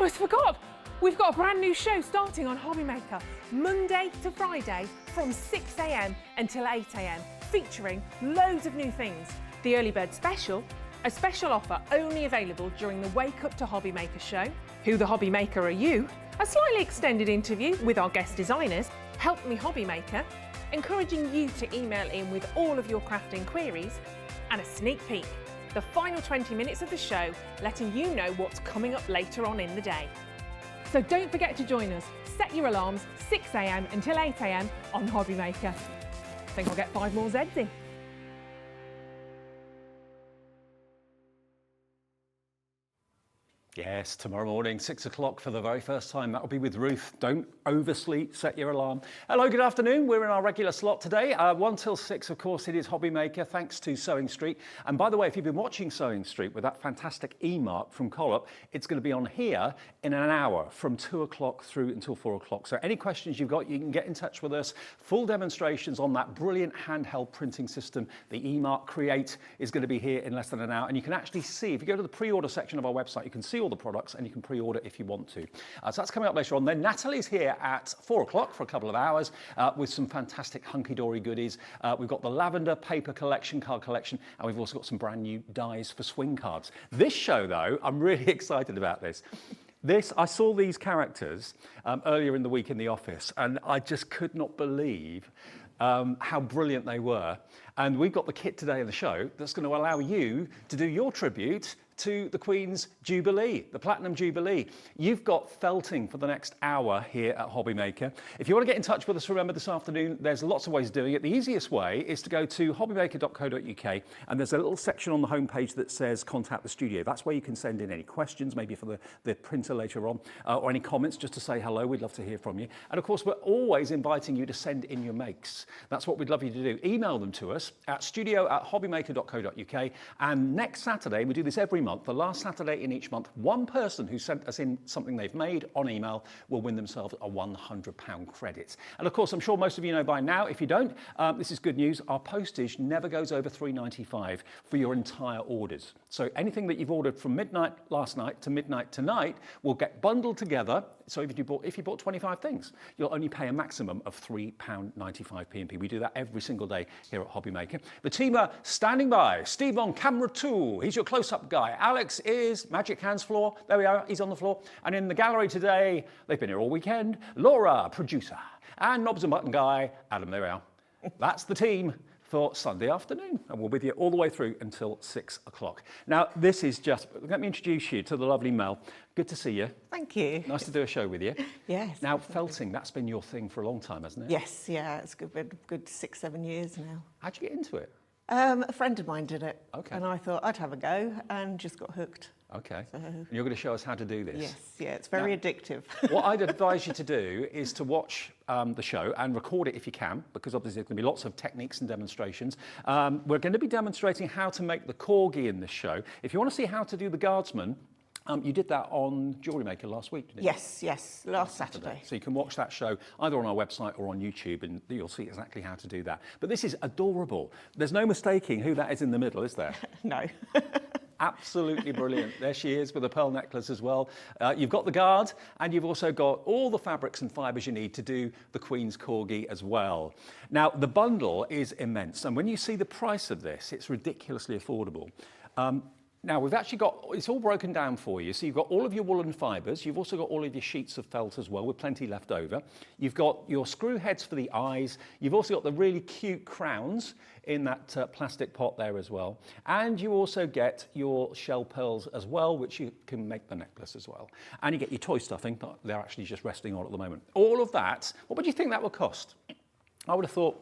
almost forgot. We've got a brand new show starting on Hobbymaker, Monday to Friday from 6 a.m. until 8 a.m, featuring loads of new things. The Early Bird Special, a special offer only available during the Wake Up to Hobbymaker show. Who the Hobbymaker Are You? A slightly extended interview with our guest designers, Help Me Hobbymaker, encouraging you to email in with all of your crafting queries, and a sneak peek, the final 20 minutes of the show, letting you know what's coming up later on in the day. So don't forget to join us. Set your alarms 6 a.m. until 8 a.m. on Hobbymaker. I think I'll get 5 more Zeds in. Yes, tomorrow morning, 6 o'clock for the very first time. That'll be with Ruth. Don't oversleep, set your alarm. Hello, good afternoon. We're in our regular slot today. 1 till 6, of course, it is Hobbymaker, thanks to Sewing Street. And by the way, if you've been watching Sewing Street with that fantastic E-mark from Colop, it's going to be on here in an hour from 2 o'clock through until 4 o'clock. So any questions you've got, you can get in touch with us. Full demonstrations on that brilliant handheld printing system. The E-mark Create is going to be here in less than an hour. And you can actually see, if you go to the pre-order section of our website, you can see all the products and you can pre-order if you want to. So that's coming up later on. Then Natalie's here at 4 o'clock for a couple of hours with some fantastic Hunky-dory goodies. We've got the lavender paper collection, card collection, and we've also got some brand new dies for swing cards. This show though, I'm really excited about this. I saw these characters earlier in the week in the office and I just could not believe how brilliant they were. And we've got the kit today in the show that's going to allow you to do your tribute to the Queen's Jubilee, the Platinum Jubilee. You've got felting for the next hour here at Hobbymaker. If you want to get in touch with us, remember this afternoon, there's lots of ways of doing it. The easiest way is to go to hobbymaker.co.uk and there's a little section on the homepage that says contact the studio. That's where you can send in any questions, maybe for the printer later on, or any comments just to say hello. We'd love to hear from you. And of course, we're always inviting you to send in your makes. That's what we'd love you to do. Email them to us at studio@hobbymaker.co.uk. And next Saturday, we do this every month, the last Saturday in each month, one person who sent us in something they've made on email will win themselves a £100 credit. And of course, I'm sure most of you know by now, if you don't, this is good news. Our postage never goes over £3.95 for your entire orders. So anything that you've ordered from midnight last night to midnight tonight will get bundled together. So if you bought 25 things, you'll only pay a maximum of £3.95 P&P. We do that every single day here at Hobbymaker. The team are standing by. Steve on camera 2, he's your close-up guy. Alex is Magic Hands floor. There we are, he's on the floor. And in the gallery today, they've been here all weekend. Laura, producer. And Knobs and Button guy, Adam, there we are. That's the team for Sunday afternoon, and we'll be with you all the way through until 6 o'clock. Now, this is just, let me introduce you to the lovely Mel. Good to see you. Thank you. Nice to do a show with you. Yes. Now, felting, that's been your thing for a long time, hasn't it? Yes, yeah, it's good 6-7 years now. How'd you get into it? A friend of mine did it, okay, and I thought I'd have a go, and just got hooked. Okay, so, and you're going to show us how to do this? Yes, yeah, it's very addictive. What I'd advise you to do is to watch the show and record it if you can, because obviously there's going to be lots of techniques and demonstrations. We're going to be demonstrating how to make the corgi in this show. If you want to see how to do the guardsman, you did that on Jewellery Maker last week, didn't you? Yes, last Saturday. So you can watch that show either on our website or on YouTube and you'll see exactly how to do that. But this is adorable. There's no mistaking who that is in the middle, is there? No. Absolutely brilliant. There she is with a pearl necklace as well. You've got the guard and you've also got all the fabrics and fibres you need to do the Queen's Corgi as well. Now, the bundle is immense. And when you see the price of this, it's ridiculously affordable. Now, we've actually got, it's all broken down for you. So you've got all of your woolen fibres. You've also got all of your sheets of felt as well, with plenty left over. You've got your screw heads for the eyes. You've also got the really cute crowns in that plastic pot there as well. And you also get your shell pearls as well, which you can make the necklace as well. And you get your toy stuffing that they're actually just resting on at the moment. All of that, what would you think that would cost? I would have thought,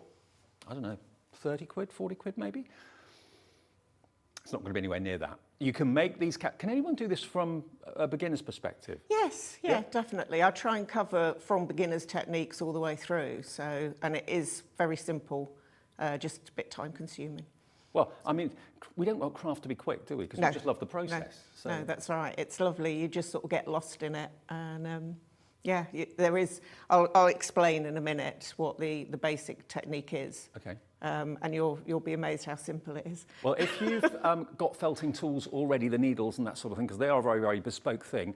I don't know, 30 quid, 40 quid maybe? It's not going to be anywhere near that. You can make these, can anyone do this from a beginner's perspective? Yes, yeah, definitely. I try and cover from beginner's techniques all the way through. So, and it is very simple, just a bit time consuming. Well, I mean, we don't want craft to be quick, do we? Because we just love the process. No, that's right. It's lovely. You just sort of get lost in it. And yeah, there is, I'll explain in a minute what the basic technique is. Okay. and you'll be amazed how simple it is. Well, if you've got felting tools already, the needles and that sort of thing, because they are a very, very bespoke thing,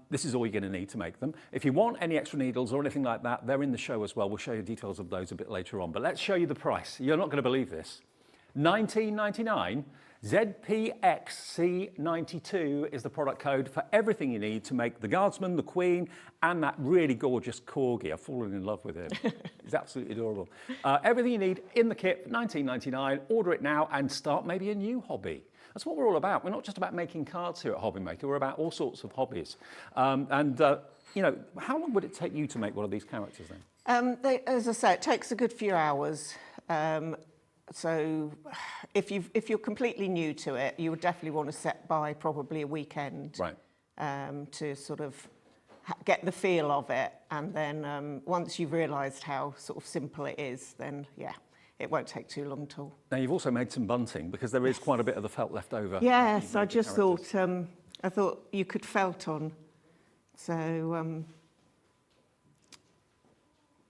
this is all you're going to need to make them. If you want any extra needles or anything like that, they're in the show as well. We'll show you details of those a bit later on. But let's show you the price. You're not going to believe this. $19.99. ZPXC92 is the product code for everything you need to make the Guardsman, the Queen, and that really gorgeous Corgi. I've fallen in love with him. He's absolutely adorable. Everything you need in the kit, $19.99. Order it now and start maybe a new hobby. That's what we're all about. We're not just about making cards here at Hobby Maker. We're about all sorts of hobbies. You know, how long would it take you to make one of these characters then? As I say, it takes a good few hours. So if you're completely new to it, you would definitely want to set by probably a weekend, right, to sort of get the feel of it. And then once you've realised how sort of simple it is, then yeah, it won't take too long at all. Now you've also made some bunting because there is quite a bit of the felt left over. Yes, I just thought I thought you could felt on. So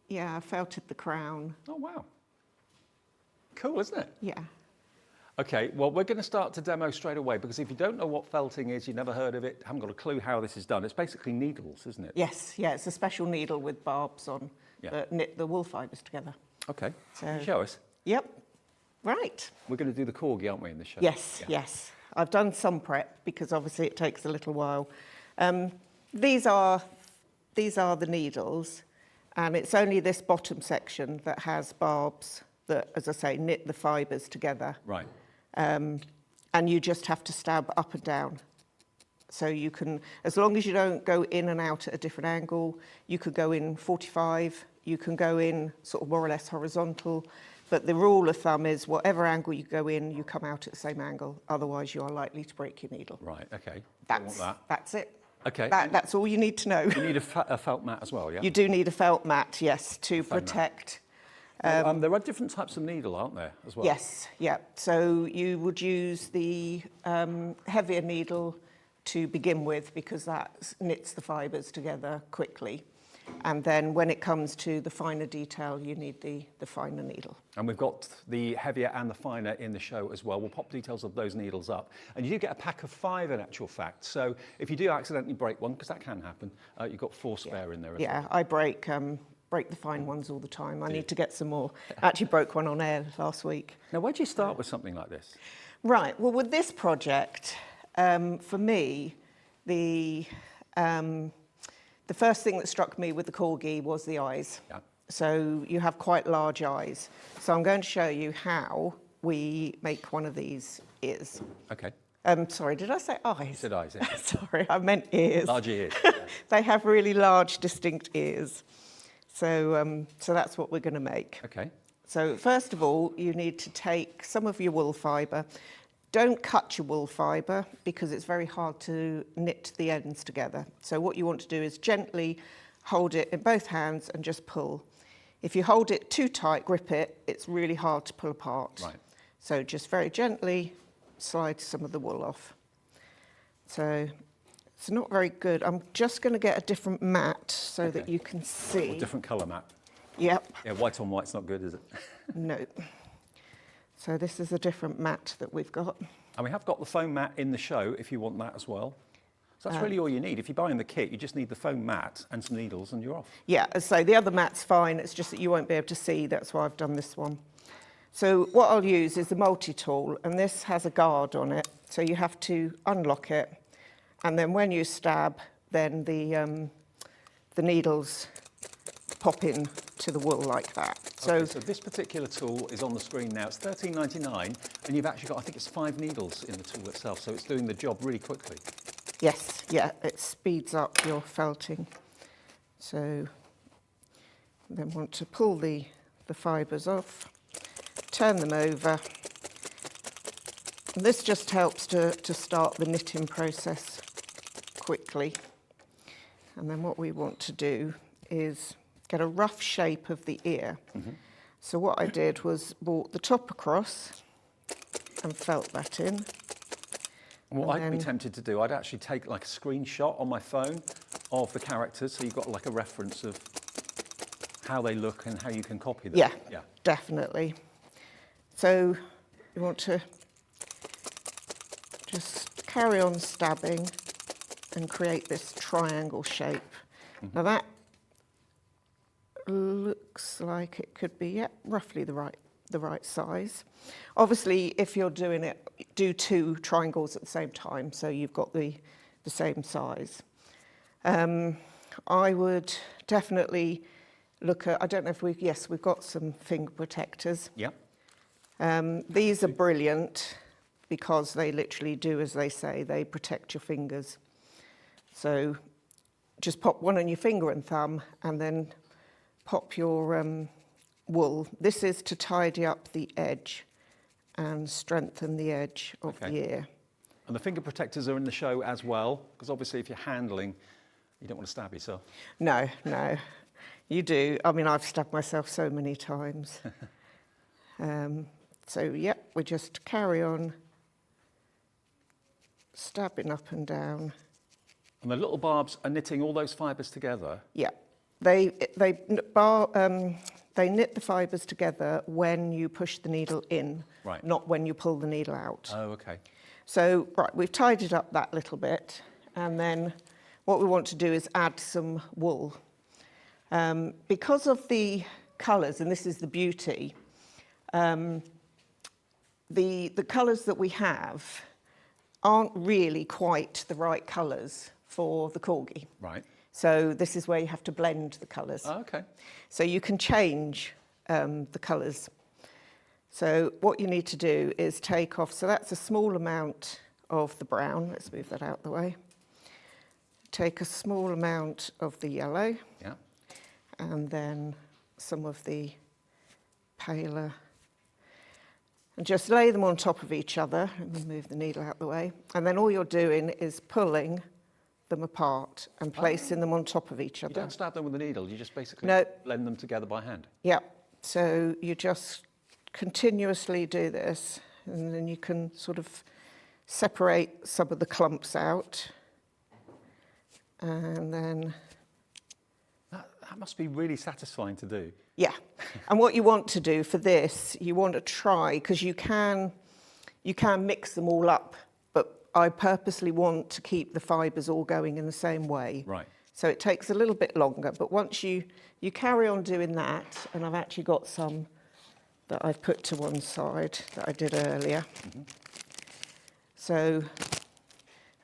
yeah, I felted the crown. Oh wow. Cool, isn't it? Yeah. Okay, well, we're going to start to demo straight away because if you don't know what felting is, you've never heard of it, haven't got a clue how this is done. It's basically needles, isn't it? Yes, yeah, it's a special needle with barbs on that knit the wool fibres together. Okay, So, can you show us? Yep, right. We're going to do the corgi, aren't we, in the show? Yes, yes. I've done some prep because obviously it takes a little while. These are the needles, and it's only this bottom section that has barbs that, as I say, knit the fibres together. Right. And you just have to stab up and down. So you can, as long as you don't go in and out at a different angle, you could go in 45, you can go in sort of more or less horizontal, but the rule of thumb is whatever angle you go in, you come out at the same angle, otherwise you are likely to break your needle. Right, okay. That's it. Okay. That's all you need to know. You need a felt mat as well, yeah? You do need a felt mat, yes, to protect. There are different types of needle, aren't there, as well? Yes, yeah. So you would use the heavier needle to begin with because that knits the fibres together quickly. And then when it comes to the finer detail, you need the finer needle. And we've got the heavier and the finer in the show as well. We'll pop details of those needles up. And you do get a pack of 5 in actual fact. So if you do accidentally break one, because that can happen, you've got 4 spare in there as well. Yeah, I break the fine ones all the time. I need to get some more. I actually broke one on air last week. Now, where do you start with something like this? Right, well, with this project, for me, the first thing that struck me with the corgi was the eyes. Yeah. So you have quite large eyes. So I'm going to show you how we make one of these ears. Okay. Sorry, did I say eyes? You said eyes, yeah. Sorry, I meant ears. Large ears. Yeah. They have really large, distinct ears. So, so that's what we're going to make. Okay. So first of all, you need to take some of your wool fibre. Don't cut your wool fibre because it's very hard to knit the ends together. So what you want to do is gently hold it in both hands and just pull. If you hold it too tight, grip it, it's really hard to pull apart. Right. So just very gently slide some of the wool off. So it's not very good. I'm just going to get a different mat so that you can see. Or different colour mat. Yep. Yeah, white on white's not good, is it? No. So this is a different mat that we've got. And we have got the foam mat in the show if you want that as well. So that's really all you need. If you buy in the kit, you just need the foam mat and some needles and you're off. Yeah, so the other mat's fine. It's just that you won't be able to see. That's why I've done this one. So what I'll use is the multi-tool, and this has a guard on it. So you have to unlock it. And then when you stab, then the needles pop in to the wool like that. Okay, so this particular tool is on the screen now. It's $13.99, and you've actually got, I think it's 5 needles in the tool itself, so it's doing the job really quickly. Yes, yeah, it speeds up your felting. So then want to pull the fibres off, turn them over. And this just helps to start the knitting process quickly. And then what we want to do is get a rough shape of the ear. Mm-hmm. So what I did was brought the top across and felt that in. What I'd be tempted to do, I'd actually take like a screenshot on my phone of the characters, so you've got like a reference of how they look and how you can copy them. Yeah, definitely. So you want to just carry on stabbing and create this triangle shape. Now that looks like it could be, yeah, roughly the right size. Obviously, if you're doing it, do 2 triangles at the same time, so you've got the same size. I would definitely look at, I don't know if we've got some finger protectors. Yeah. These are brilliant because they literally do as they say, they protect your fingers. So just pop one on your finger and thumb and then pop your wool. This is to tidy up the edge and strengthen the edge of the ear. And the finger protectors are in the show as well, because obviously if you're handling, you don't want to stab yourself. No, you do. I mean, I've stabbed myself so many times. So, yep, we just carry on stabbing up and down. And the little barbs are knitting all those fibres together? Yeah, they knit the fibres together when you push the needle in, Right. not when you pull the needle out. Oh, okay. So, right, we've tidied up that little bit, and then what we want to do is add some wool. Because of the colours, and this is the beauty, the colours that we have aren't really quite the right colours for the corgi. Right. So this is where you have to blend the colours. Oh, okay. So you can change the colours. So what you need to do is take off, so that's a small amount of the brown. Let's move that out the way. Take a small amount of the yellow. Yeah. And then some of the paler. And just lay them on top of each other. Let me move the needle out the way. And then all you're doing is pulling them apart and placing them on top of each other. You don't stab them with a needle, you just basically blend them together by hand? Yeah, so you just continuously do this, and then you can sort of separate some of the clumps out. And then... That must be really satisfying to do. Yeah, and what you want to do for this, you want to try, because you can mix them all up, but I purposely want to keep the fibres all going in the same way. Right. So it takes a little bit longer, but once you carry on doing that, and I've actually got some that I've put to one side that I did earlier. Mm-hmm. So,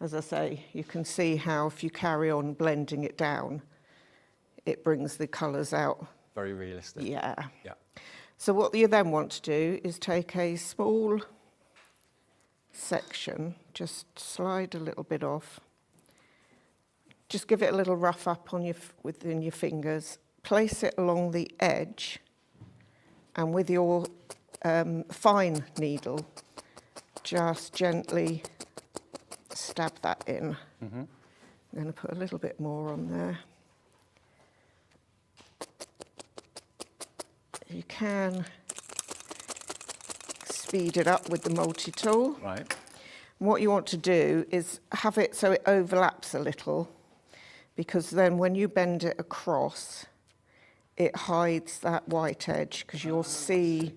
as I say, you can see how if you carry on blending it down, it brings the colours out. Very realistic. Yeah. Yeah. So what you then want to do is take a small section, just slide a little bit off, just give it a little rough up on within your fingers, place it along the edge, and with your fine needle, just gently stab that in. Mm-hmm. I'm going to put a little bit more on there. You can speed it up with the multi-tool. Right. And what you want to do is have it so it overlaps a little, because then when you bend it across, it hides that white edge, because you'll see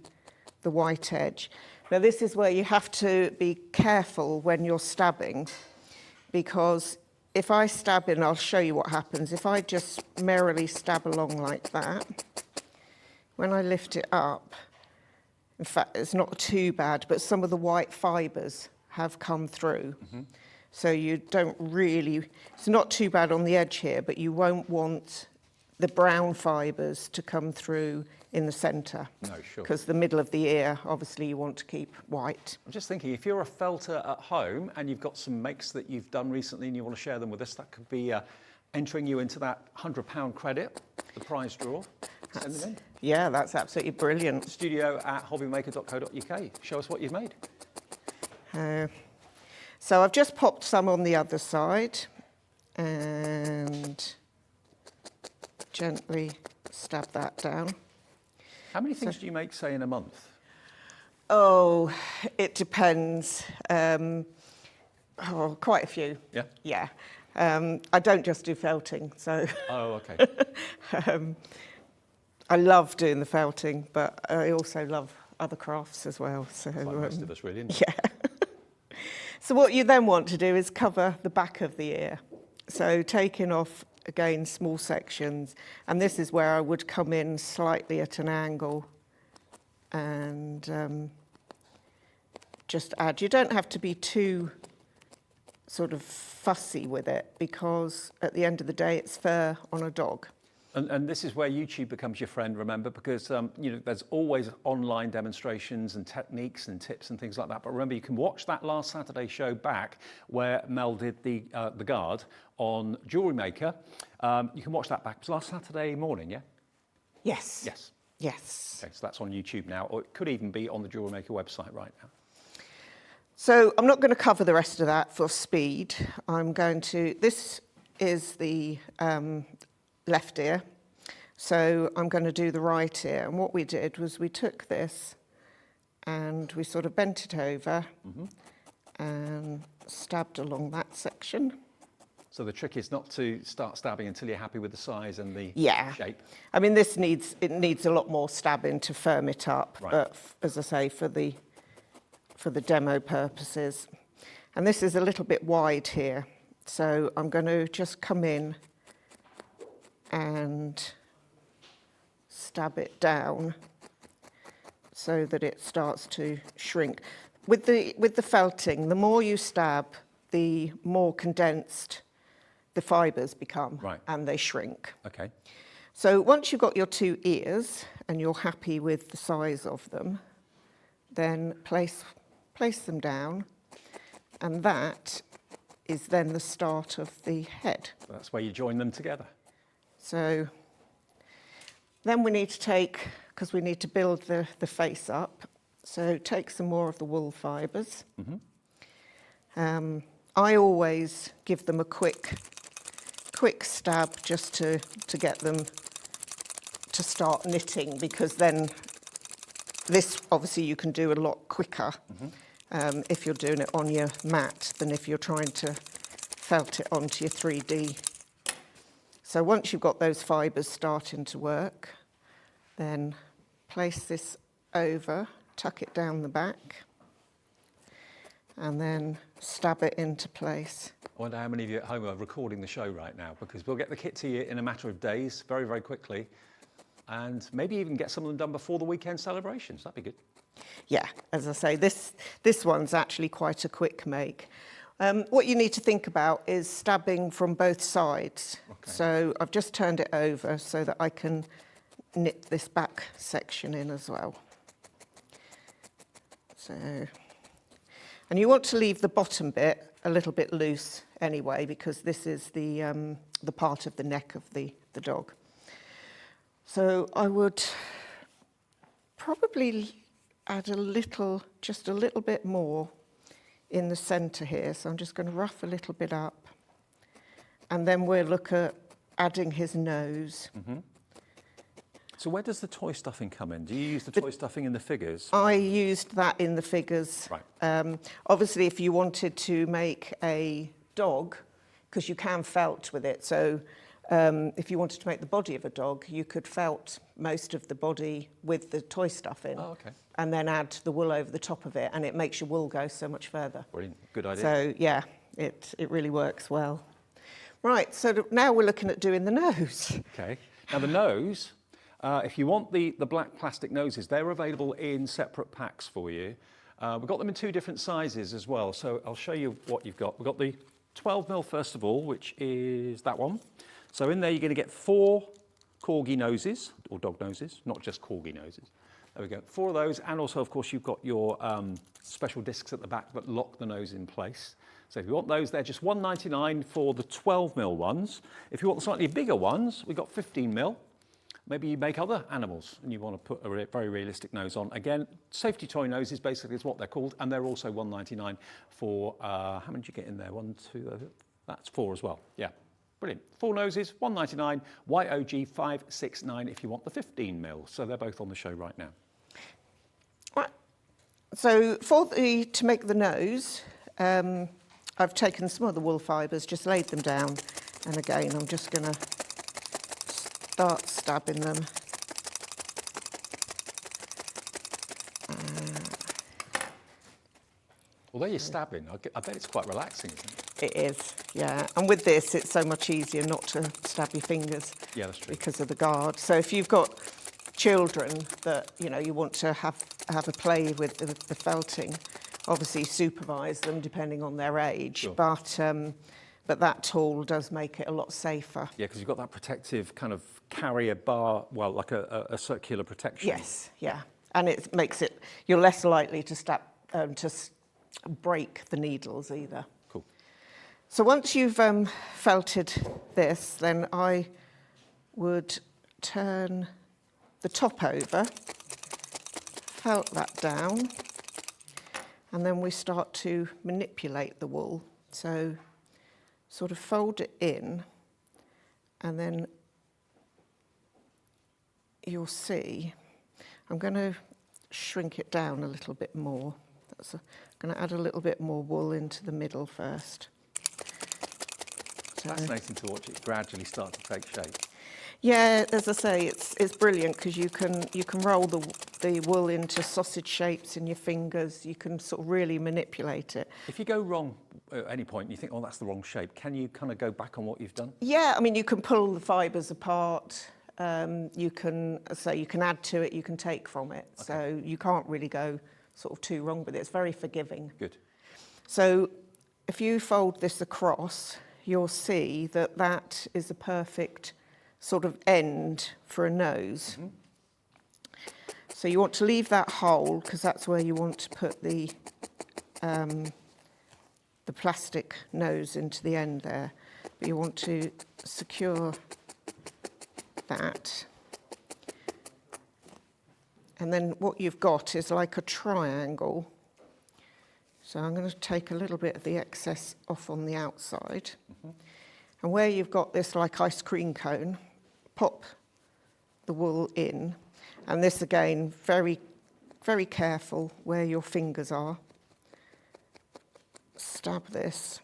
the white edge. Now this is where you have to be careful when you're stabbing, because if I stab in, I'll show you what happens. If I just merrily stab along like that, when I lift it up, in fact, it's not too bad, but some of the white fibres have come through. Mm-hmm. So you don't really, it's not too bad on the edge here, but you won't want the brown fibres to come through in the centre. No, sure. Because the middle of the ear, obviously, you want to keep white. I'm just thinking, if you're a felter at home and you've got some makes that you've done recently and you want to share them with us, that could be entering you into that £100 credit, the prize draw. Send them in. Yeah, that's absolutely brilliant. studio@hobbymaker.co.uk. Show us what you've made. So I've just popped some on the other side and gently stab that down. How many things do you make, say, in a month? Oh, it depends. Quite a few. Yeah? Yeah. I don't just do felting, so... Oh, okay. I love doing the felting, but I also love other crafts as well. So Like most of us, really. Isn't it? yeah. So what you then want to do is cover the back of the ear. So taking off, again, small sections. And this is where I would come in slightly at an angle and just add. You don't have to be too sort of fussy with it, because at the end of the day, it's fur on a dog. And this is where YouTube becomes your friend, remember, because you know, there's always online demonstrations and techniques and tips and things like that. But remember, you can watch that last Saturday show back where Mel did the guard on Jewellery Maker. You can watch that back. It was last Saturday morning, yeah? Yes. Yes. Yes. Okay, so that's on YouTube now, or it could even be on the Jewellery Maker website right now. So I'm not going to cover the rest of that for speed. This is the left ear. So I'm going to do the right ear. And what we did was we took this and we sort of bent it over and stabbed along that section. So the trick is not to start stabbing until you're happy with the size and the shape. I mean, it needs a lot more stabbing to firm it up. Right. But as I say, for the demo purposes. And this is a little bit wide here. So I'm going to just come in and stab it down so that it starts to shrink. With the felting, the more you stab, the more condensed the fibres become, Right. and they shrink. Okay. So once you've got your two ears and you're happy with the size of them, then place them down, and that is then the start of the head. So that's where you join them together. So then we need to take, because we need to build the face up, so take some more of the wool fibres. I always give them a quick stab just to get them to start knitting, because then this obviously you can do a lot quicker if you're doing it on your mat than if you're trying to felt it onto your 3D. So once you've got those fibres starting to work, then place this over, tuck it down the back, and then stab it into place. I wonder how many of you at home are recording the show right now, because we'll get the kit to you in a matter of days, very, very quickly, and maybe even get some of them done before the weekend celebrations. That'd be good. Yeah, as I say, this one's actually quite a quick make. What you need to think about is stabbing from both sides. Okay. So I've just turned it over so that I can knit this back section in as well. So, and you want to leave the bottom bit a little bit loose anyway, because this is the part of the neck of the dog. So I would probably add just a little bit more in the centre here. So I'm just going to rough a little bit up, and then we'll look at adding his nose. So where does the toy stuffing come in? Do you use the toy stuffing in the figures? I used that in the figures. Right. Obviously, if you wanted to make a dog, because you can felt with it, so if you wanted to make the body of a dog, you could felt most of the body with the toy stuffing. Oh, okay. And then add the wool over the top of it, and it makes your wool go so much further. Brilliant. Good idea. So yeah, it really works well. Right, so now we're looking at doing the nose. Okay. Now the nose, if you want the black plastic noses, they're available in separate packs for you. We've got them in two different sizes as well, so I'll show you what you've got. We've got the 12mm first of all, which is that one. So in there you're going to get 4 corgi noses, or dog noses, not just corgi noses. There we go, 4 of those, and also of course you've got your special discs at the back that lock the nose in place. So if you want those, they're just £1.99 for the 12mm ones. If you want the slightly bigger ones, we've got 15mm. Maybe you make other animals and you want to put a very realistic nose on. Again, safety toy noses basically is what they're called, and they're also £1.99 for, how many did you get in there? 1, 2, that's 4 as well, yeah. Brilliant. 4 noses, £1.99, YOG 569 if you want the 15mm. So they're both on the show right now. Right. So to make the nose, I've taken some of the wool fibres, just laid them down, and again I'm just going to start stabbing them. Although you're stabbing, I bet it's quite relaxing, isn't it? It is, yeah. And with this, it's so much easier not to stab your fingers. Yeah, that's true. Because of the guard. So if you've got children that, you know, you want to have a play with the felting, obviously supervise them depending on their age. Sure. But that tool does make it a lot safer. Yeah, because you've got that protective kind of carrier bar, well, like a circular protection. Yes, yeah. And it makes it, you're less likely to break the needles either. Cool. So once you've felted this, then I would turn the top over, felt that down, and then we start to manipulate the wool. So sort of fold it in, and then you'll see, I'm going to shrink it down a little bit more. I'm going to add a little bit more wool into the middle first. So, Fascinating to watch it gradually start to take shape. yeah, as I say, it's brilliant because you can roll the wool into sausage shapes in your fingers. You can sort of really manipulate it. If you go wrong at any point and you think, oh, that's the wrong shape, can you kind of go back on what you've done? Yeah, I mean, you can pull the fibres apart. You can add to it. You can take from it. Okay. So you can't really go sort of too wrong with it. It's very forgiving. Good. So if you fold this across, you'll see that that is a perfect sort of end for a nose. Mm-hmm. So you want to leave that hole because that's where you want to put the plastic nose into the end there. But you want to secure that. And then what you've got is like a triangle. So I'm going to take a little bit of the excess off on the outside. Mm-hmm. And where you've got this like ice cream cone, pop the wool in. And this again, very, very careful where your fingers are. Stab this,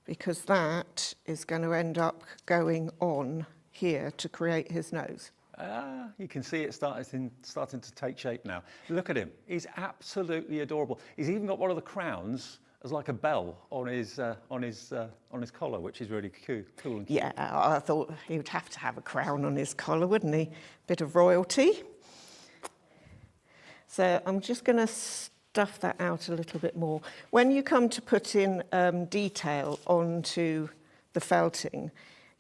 because that is going to end up going on here to create his nose. Ah, you can see it starting to take shape now. Look at him. He's absolutely adorable. He's even got one of the crowns as like a bell on his collar, which is really cool and cute. Yeah, I thought he would have to have a crown on his collar, wouldn't he? Bit of royalty. So I'm just going to stuff that out a little bit more. When you come to put in detail onto the felting,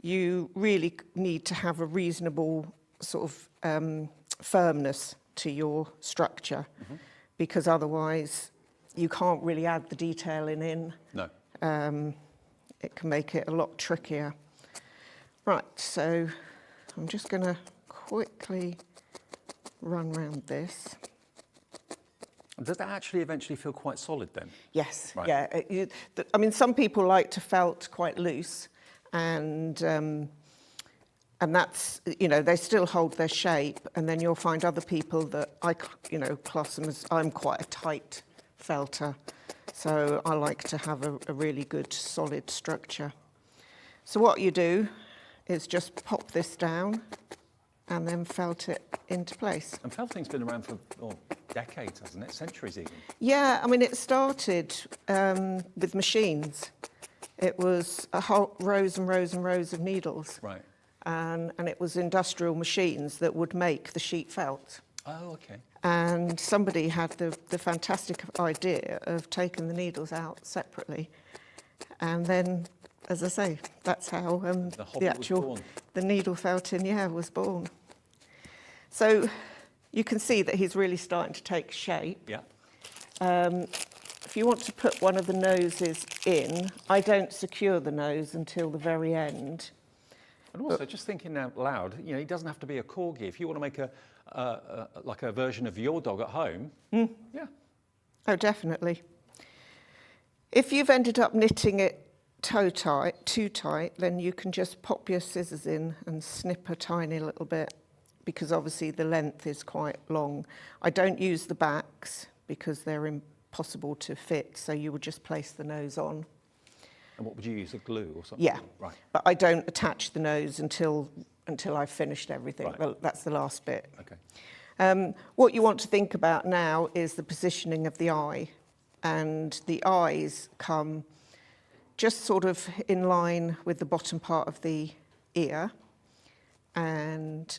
you really need to have a reasonable sort of firmness to your structure, mm-hmm. because otherwise you can't really add the detail in. No. It can make it a lot trickier. Right, so I'm just going to quickly run round this. Does that actually eventually feel quite solid then? Yes, right. Yeah. I mean, some people like to felt quite loose, and that's, you know, they still hold their shape, and then you'll find other people that class them as, I'm quite a tight felter, so I like to have a really good solid structure. So what you do is just pop this down and then felt it into place. And felting's been around for decades, hasn't it? Centuries even. Yeah, I mean, it started with machines. It was a whole rows and rows and rows of needles. Right. And it was industrial machines that would make the sheet felt. Oh, okay. And somebody had the fantastic idea of taking the needles out separately. And then, as I say, that's how the needle felting, was born. So you can see that he's really starting to take shape. Yeah. If you want to put one of the noses in, I don't secure the nose until the very end. And also, just thinking out loud, you know, he doesn't have to be a corgi. If you want to make like a version of your dog at home, yeah. Oh, definitely. If you've ended up knitting it too tight, then you can just pop your scissors in and snip a tiny little bit, because obviously the length is quite long. I don't use the backs because they're impossible to fit, so you would just place the nose on. And what would you use, a glue or something? Yeah, right. But I don't attach the nose until I've finished everything. Right. Well, that's the last bit. Okay. What you want to think about now is the positioning of the eye. and the eyes come just sort of in line with the bottom part of the ear. And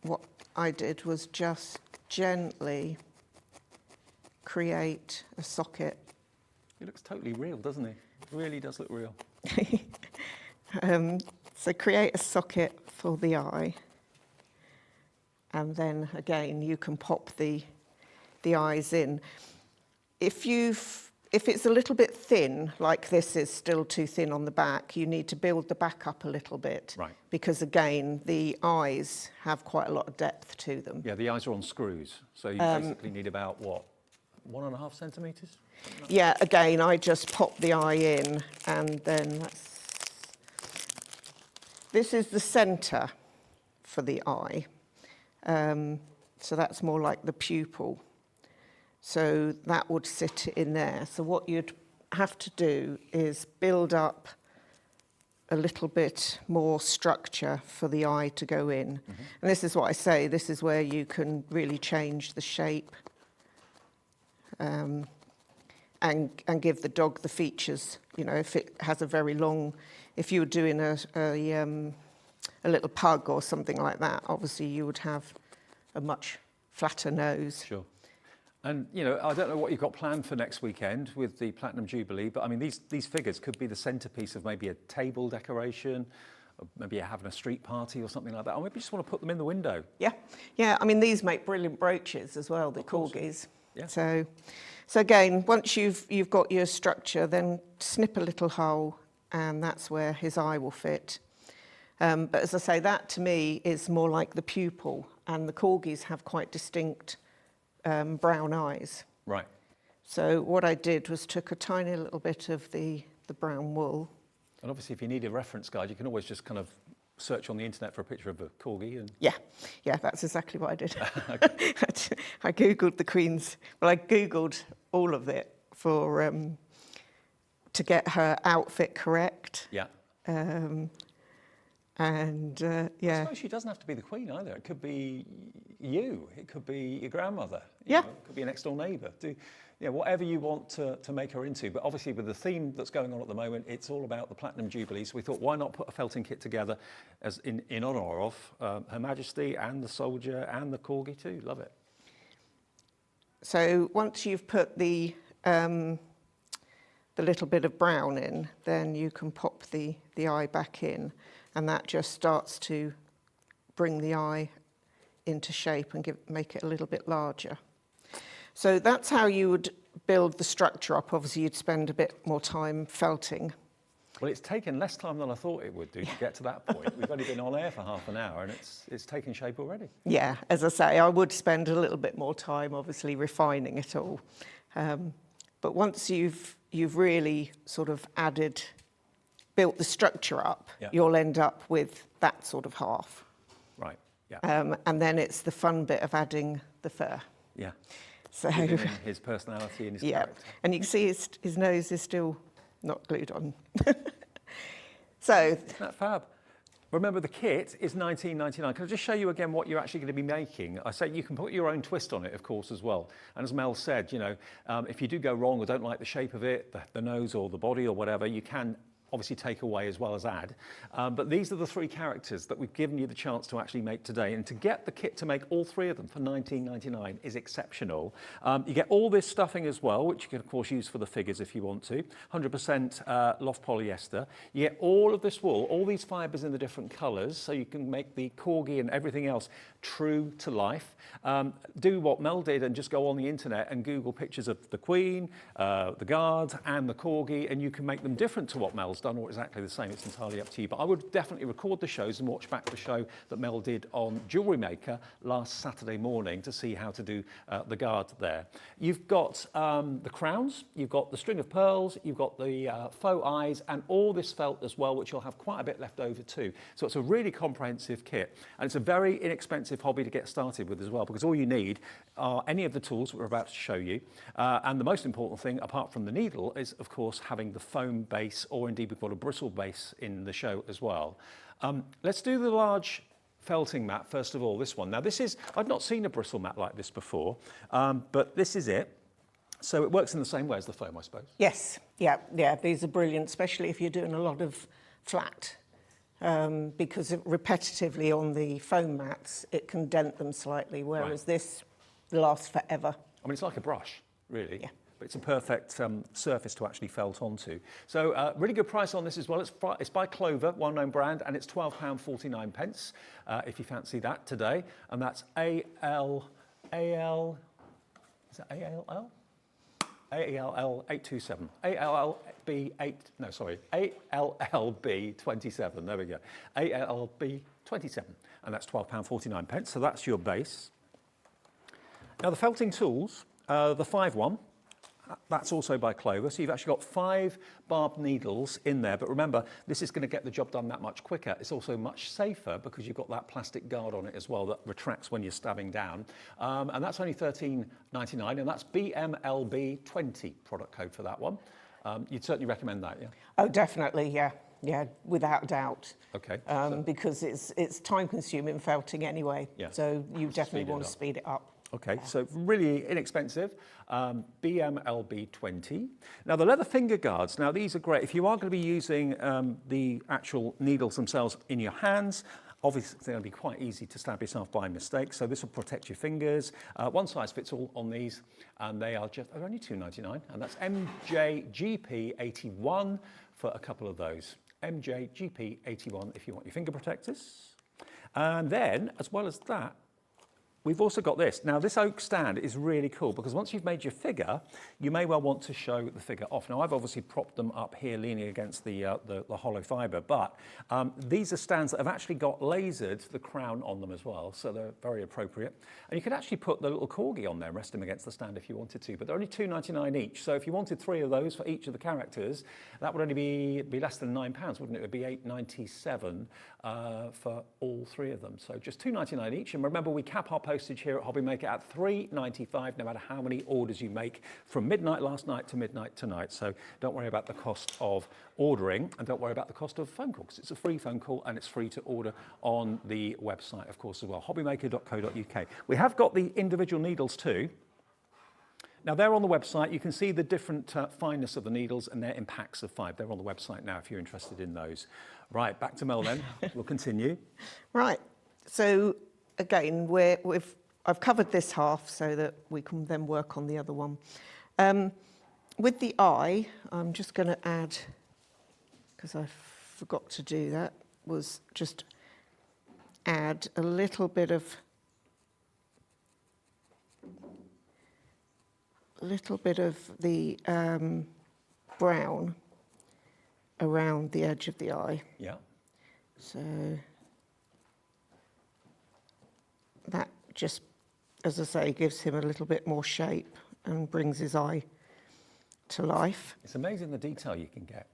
what I did was just gently create a socket. He looks totally real, doesn't he? Really does look real. So create a socket for the eye, and then again you can pop the eyes in. If it's a little bit thin, like this is still too thin on the back, you need to build the back up a little bit. Right. Because again, the eyes have quite a lot of depth to them. Yeah, the eyes are on screws, so you basically need about, what, 1.5 centimetres? Yeah, again, I just pop the eye in, and then this is the centre for the eye. So that's more like the pupil. So that would sit in there. So what you'd have to do is build up a little bit more structure for the eye to go in. Mm-hmm. And this is what I say, this is where you can really change the shape and give the dog the features. You know, if it has a very long, if you were doing a little pug or something like that, obviously you would have a much flatter nose. Sure. And, you know, I don't know what you've got planned for next weekend with the Platinum Jubilee, but I mean, these figures could be the centrepiece of maybe a table decoration, or maybe you're having a street party or something like that, or maybe you just want to put them in the window. Yeah. I mean, these make brilliant brooches as well, the corgis. Yeah. So again, once you've got your structure, then snip a little hole, and that's where his eye will fit. But as I say, that to me is more like the pupil, and the corgis have quite distinct brown eyes. Right. So what I did was took a tiny little bit of the brown wool. And obviously, if you need a reference guide, you can always just kind of search on the internet for a picture of a corgi. And Yeah, that's exactly what I did. I Googled the Queen's, well, I Googled all of it for to get her outfit correct. Yeah. Yeah. I suppose she doesn't have to be the Queen either. It could be you. It could be your grandmother. Yeah. It could be a next door neighbour. Whatever you want to make her into. But obviously, with the theme that's going on at the moment, it's all about the Platinum Jubilee. So we thought, why not put a felting kit together as in honour of Her Majesty and the soldier and the corgi too. Love it. So once you've put the little bit of brown in, then you can pop the eye back in, and that just starts to bring the eye into shape and make it a little bit larger. So that's how you would build the structure up. Obviously, you'd spend a bit more time felting. Well, it's taken less time than I thought it would do to get to that point. We've only been on air for half an hour, and it's taken shape already. Yeah, as I say, I would spend a little bit more time, obviously, refining it all. But once you've really sort of built the structure up, Yeah. you'll end up with that sort of half. Right. Yeah. And then it's the fun bit of adding the fur. Yeah. So Giving him his personality and his character. And you can see his nose is still not glued on. So Isn't that fab? Remember, the kit is $19.99. Can I just show you again what you're actually going to be making? I say you can put your own twist on it, of course, as well. And as Mel said, if you do go wrong or don't like the shape of it, the nose or the body or whatever, you can obviously take away as well as add. But these are the three characters that we've given you the chance to actually make today. And to get the kit to make all three of them for $19.99 is exceptional. You get all this stuffing as well, which you can, of course, use for the figures if you want to. 100% loft polyester. You get all of this wool, all these fibres in the different colours, so you can make the corgi and everything else true to life. Do what Mel did and just go on the internet and Google pictures of the Queen, the Guard and the corgi, and you can make them different to what Mel's done or exactly the same. It's entirely up to you. But I would definitely record the shows and watch back the show that Mel did on Jewellery Maker last Saturday morning to see how to do the Guard there. You've got the crowns, you've got the string of pearls, you've got the faux eyes and all this felt as well, which you'll have quite a bit left over too. So it's a really comprehensive kit, and it's a very inexpensive hobby to get started with as well, because all you need are any of the tools that we're about to show you. And the most important thing, apart from the needle, is of course having the foam base, or indeed we've got a bristle base in the show as well. Let's do the large felting mat first of all, this one. Now this is, I've not seen a bristle mat like this before, but this is it. So it works in the same way as the foam, I suppose. Yes, yeah, these are brilliant, especially if you're doing a lot of flat, because repetitively on the foam mats, it can dent them slightly, whereas this lasts forever. I mean, it's like a brush, really. Yeah. But it's a perfect surface to actually felt onto. So really good price on this as well. It's by Clover, well-known brand, and it's £12.49 if you fancy that today. And that's ALL, is that ALL? ALL 827. ALLB 27. There we go. ALLB 27. And that's £12.49. So that's your base. Now the felting tools, the 5 one, that's also by Clover. So you've actually got 5 barbed needles in there. But remember, this is going to get the job done that much quicker. It's also much safer because you've got that plastic guard on it as well that retracts when you're stabbing down. And that's only $13.99, and that's BMLB20 product code for that one. You'd certainly recommend that, yeah? Oh, definitely, yeah, without doubt. Okay. Because it's time-consuming felting anyway. Yeah. So you definitely want to speed it up. Okay, so really inexpensive, BMLB20. Now the leather finger guards, now these are great. If you are going to be using the actual needles themselves in your hands, obviously they're going to be quite easy to stab yourself by mistake, so this will protect your fingers. One size fits all on these, and they're only $2.99, and that's MJGP81 for a couple of those. MJGP81 if you want your finger protectors. And then, as well as that, we've also got this. Now, this oak stand is really cool because once you've made your figure, you may well want to show the figure off. Now, I've obviously propped them up here leaning against the hollow fibre, but these are stands that have actually got lasered the crown on them as well, so they're very appropriate. And you could actually put the little corgi on there and rest them against the stand if you wanted to, but they're only $2.99 each. So if you wanted 3 of those for each of the characters, that would only be less than £9, wouldn't it? It would be $8.97 for all 3 of them. So just $2.99 each. And remember, we cap our postage here at Hobbymaker at $3.95, no matter how many orders you make from midnight last night to midnight tonight. So don't worry about the cost of ordering, and don't worry about the cost of phone call, because it's a free phone call and it's free to order on the website, of course, as well, hobbymaker.co.uk. We have got the individual needles too. Now they're on the website. You can see the different fineness of the needles, and they're in packs of 5. They're on the website now if you're interested in those. Right, back to Mel then. We'll continue. Right, so again, I've covered this half so that we can then work on the other one. With the eye, I'm just going to add, because I forgot to do that, was just add a little bit of the brown around the edge of the eye. Yeah. So that just, as I say, gives him a little bit more shape and brings his eye to life. It's amazing the detail you can get.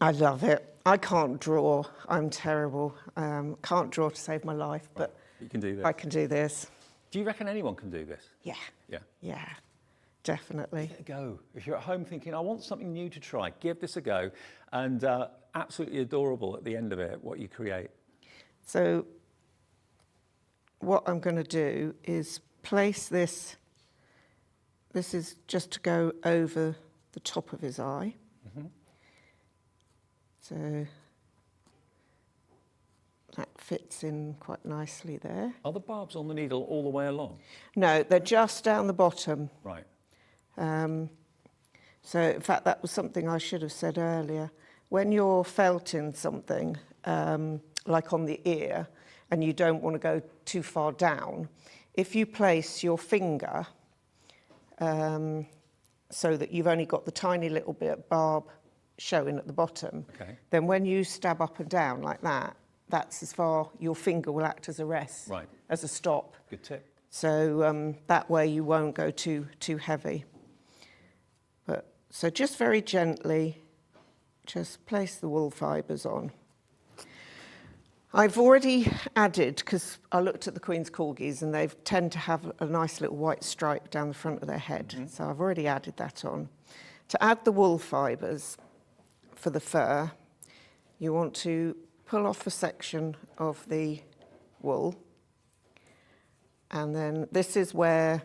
I love it. I can't draw. I'm terrible. Can't draw to save my life, but you can do this. I can do this. Do you reckon anyone can do this? Yeah. Yeah. Yeah, definitely. Give it a go. If you're at home thinking, I want something new to try, give this a go. And absolutely adorable at the end of it, what you create. So what I'm going to do is place this. This is just to go over the top of his eye. Mm-hmm. So that fits in quite nicely there. Are the barbs on the needle all the way along? No, they're just down the bottom. Right. So in fact, that was something I should have said earlier. When you're felting something, like on the ear, and you don't want to go too far down, if you place your finger so that you've only got the tiny little bit of barb showing at the bottom, okay, then when you stab up and down like that, that's as far your finger will act as a rest, right, as a stop. Good tip. So that way you won't go too heavy. But so just very gently, just place the wool fibres on. I've already added, because I looked at the Queen's Corgis and they tend to have a nice little white stripe down the front of their head. Mm-hmm. So I've already added that on. To add the wool fibres for the fur, you want to pull off a section of the wool, and then this is where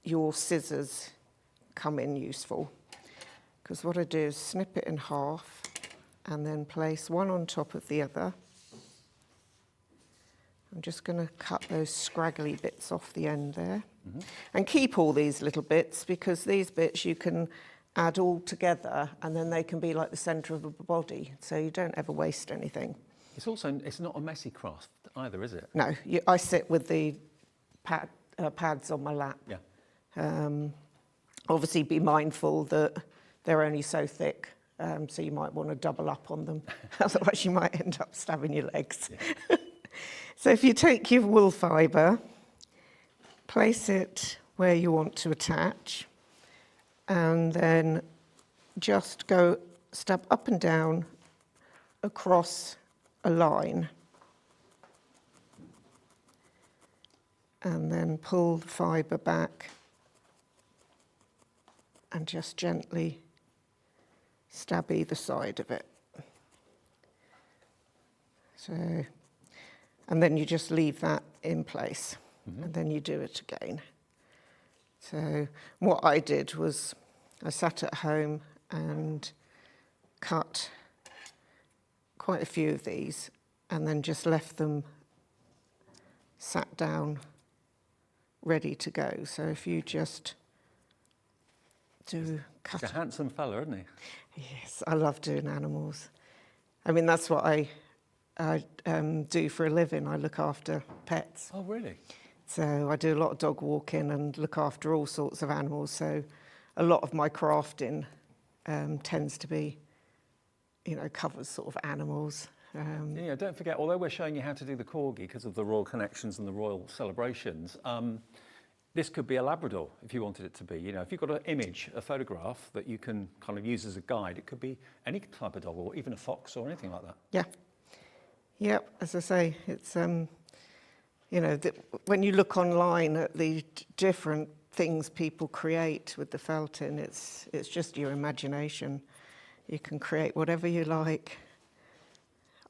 your scissors come in useful. Because what I do is snip it in half and then place one on top of the other. I'm just going to cut those scraggly bits off the end there. And keep all these little bits, because these bits you can add all together and then they can be like the centre of a body, so you don't ever waste anything. It's not a messy craft either, is it? No, I sit with the pads on my lap. Yeah. Obviously be mindful that they're only so thick, so you might want to double up on them, otherwise you might end up stabbing your legs. Yeah. So if you take your wool fibre, place it where you want to attach, and then just go stab up and down across a line, and then pull the fibre back and just gently stab either side of it. So, and then you just leave that in place, and then you do it again. So what I did was I sat at home and cut quite a few of these and then just left them sat down ready to go. So if you just cut. He's a handsome fella, isn't he? Yes, I love doing animals. I mean, that's what I do for a living. I look after pets. Oh, really? So I do a lot of dog walking and look after all sorts of animals. So a lot of my crafting tends to be, covers sort of animals. Yeah, don't forget, although we're showing you how to do the corgi because of the royal connections and the royal celebrations, this could be a Labrador if you wanted it to be. If you've got an image, a photograph that you can kind of use as a guide, it could be any type of dog or even a fox or anything like that. Yeah. Yep, as I say, it's, when you look online at the different things people create with the felting, it's just your imagination. You can create whatever you like.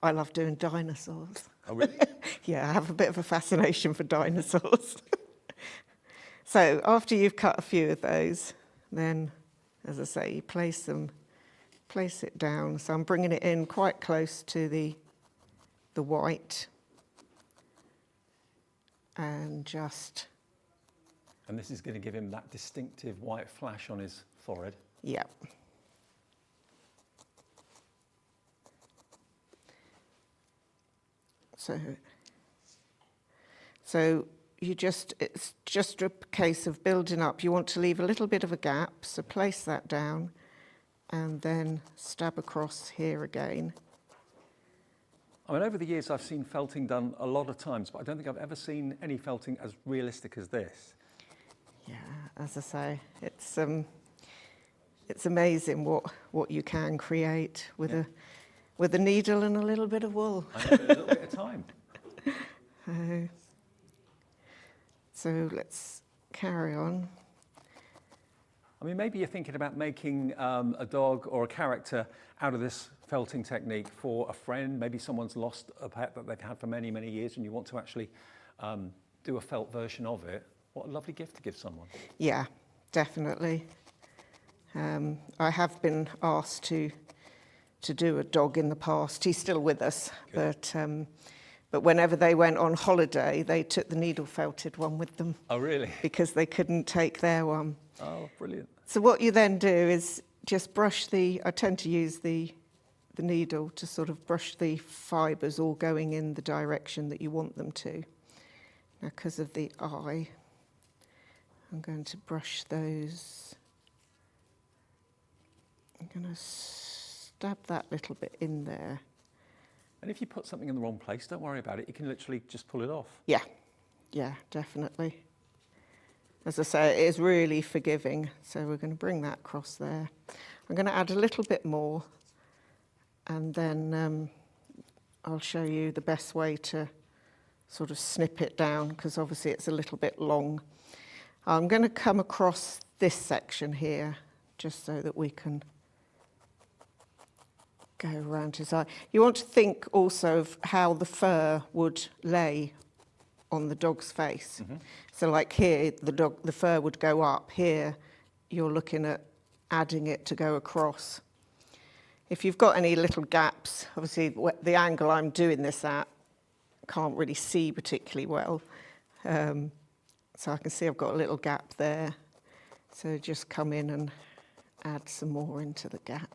I love doing dinosaurs. Oh, really? Yeah, I have a bit of a fascination for dinosaurs. So after you've cut a few of those, then, as I say, you place it down. So I'm bringing it in quite close to the white, and just... And this is going to give him that distinctive white flash on his forehead. Yeah. So it's just a case of building up. You want to leave a little bit of a gap, so place that down and then stab across here again. I mean, over the years I've seen felting done a lot of times, but I don't think I've ever seen any felting as realistic as this. Yeah, as I say, it's amazing what you can create with a needle and a little bit of wool. I know, a little bit of time. So let's carry on. I mean, maybe you're thinking about making a dog or a character out of this felting technique for a friend. Maybe someone's lost a pet that they've had for many, many years and you want to actually do a felt version of it. What a lovely gift to give someone. Yeah, definitely. I have been asked to do a dog in the past. He's still with us, but whenever they went on holiday, they took the needle felted one with them. Oh, really? Because they couldn't take their one. Oh, brilliant. So what you then do is just brush I tend to use the needle to sort of brush the fibres all going in the direction that you want them to. Now, because of the eye, I'm going to brush those. I'm going to stab that little bit in there. And if you put something in the wrong place, don't worry about it. You can literally just pull it off. Yeah, definitely. As I say, it is really forgiving. So we're going to bring that across there. I'm going to add a little bit more, and then I'll show you the best way to sort of snip it down, because obviously it's a little bit long. I'm going to come across this section here, just so that we can go around his eye. You want to think also of how the fur would lay on the dog's face. Mm-hmm. So like here, the fur would go up. Here, you're looking at adding it to go across. If you've got any little gaps, obviously the angle I'm doing this at, can't really see particularly well. So I can see I've got a little gap there. So just come in and add some more into the gap.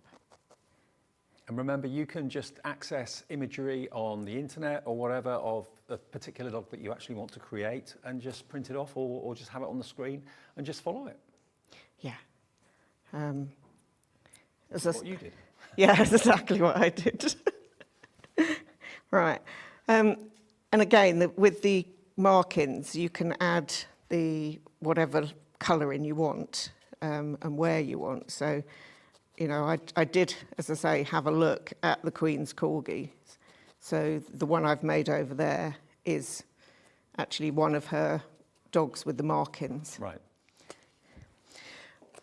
And remember, you can just access imagery on the internet or whatever of a particular dog that you actually want to create and just print it off or just have it on the screen and just follow it. Yeah. That's what you did. Yeah, that's exactly what I did. Right. And again, with the markings, you can add the whatever colouring you want and where you want. So, you know, I did, as I say, have a look at the Queen's Corgi. So the one I've made over there is actually one of her dogs with the markings. Right.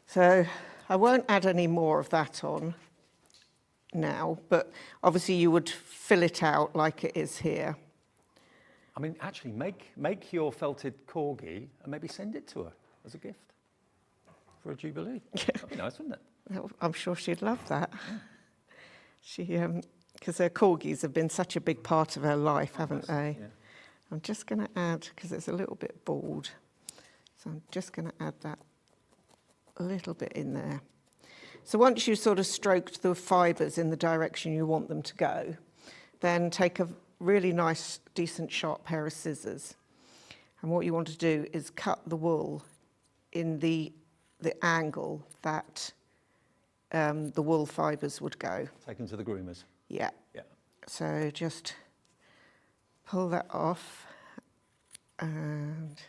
So I won't add any more of that on now, but obviously you would fill it out like it is here. I mean, actually, make your felted corgi and maybe send it to her as a gift for a jubilee. That'd be nice, wouldn't it? I'm sure she'd love that. Yeah. She, because her corgis have been such a big part of her life, haven't they? Yeah. I'm just going to add, because it's a little bit bald, so I'm just going to add that a little bit in there. So once you've sort of stroked the fibres in the direction you want them to go, then take a really nice, decent, sharp pair of scissors. And what you want to do is cut the wool in the angle that the wool fibres would go. Take them to the groomers. Yeah. Yeah. So just pull that off and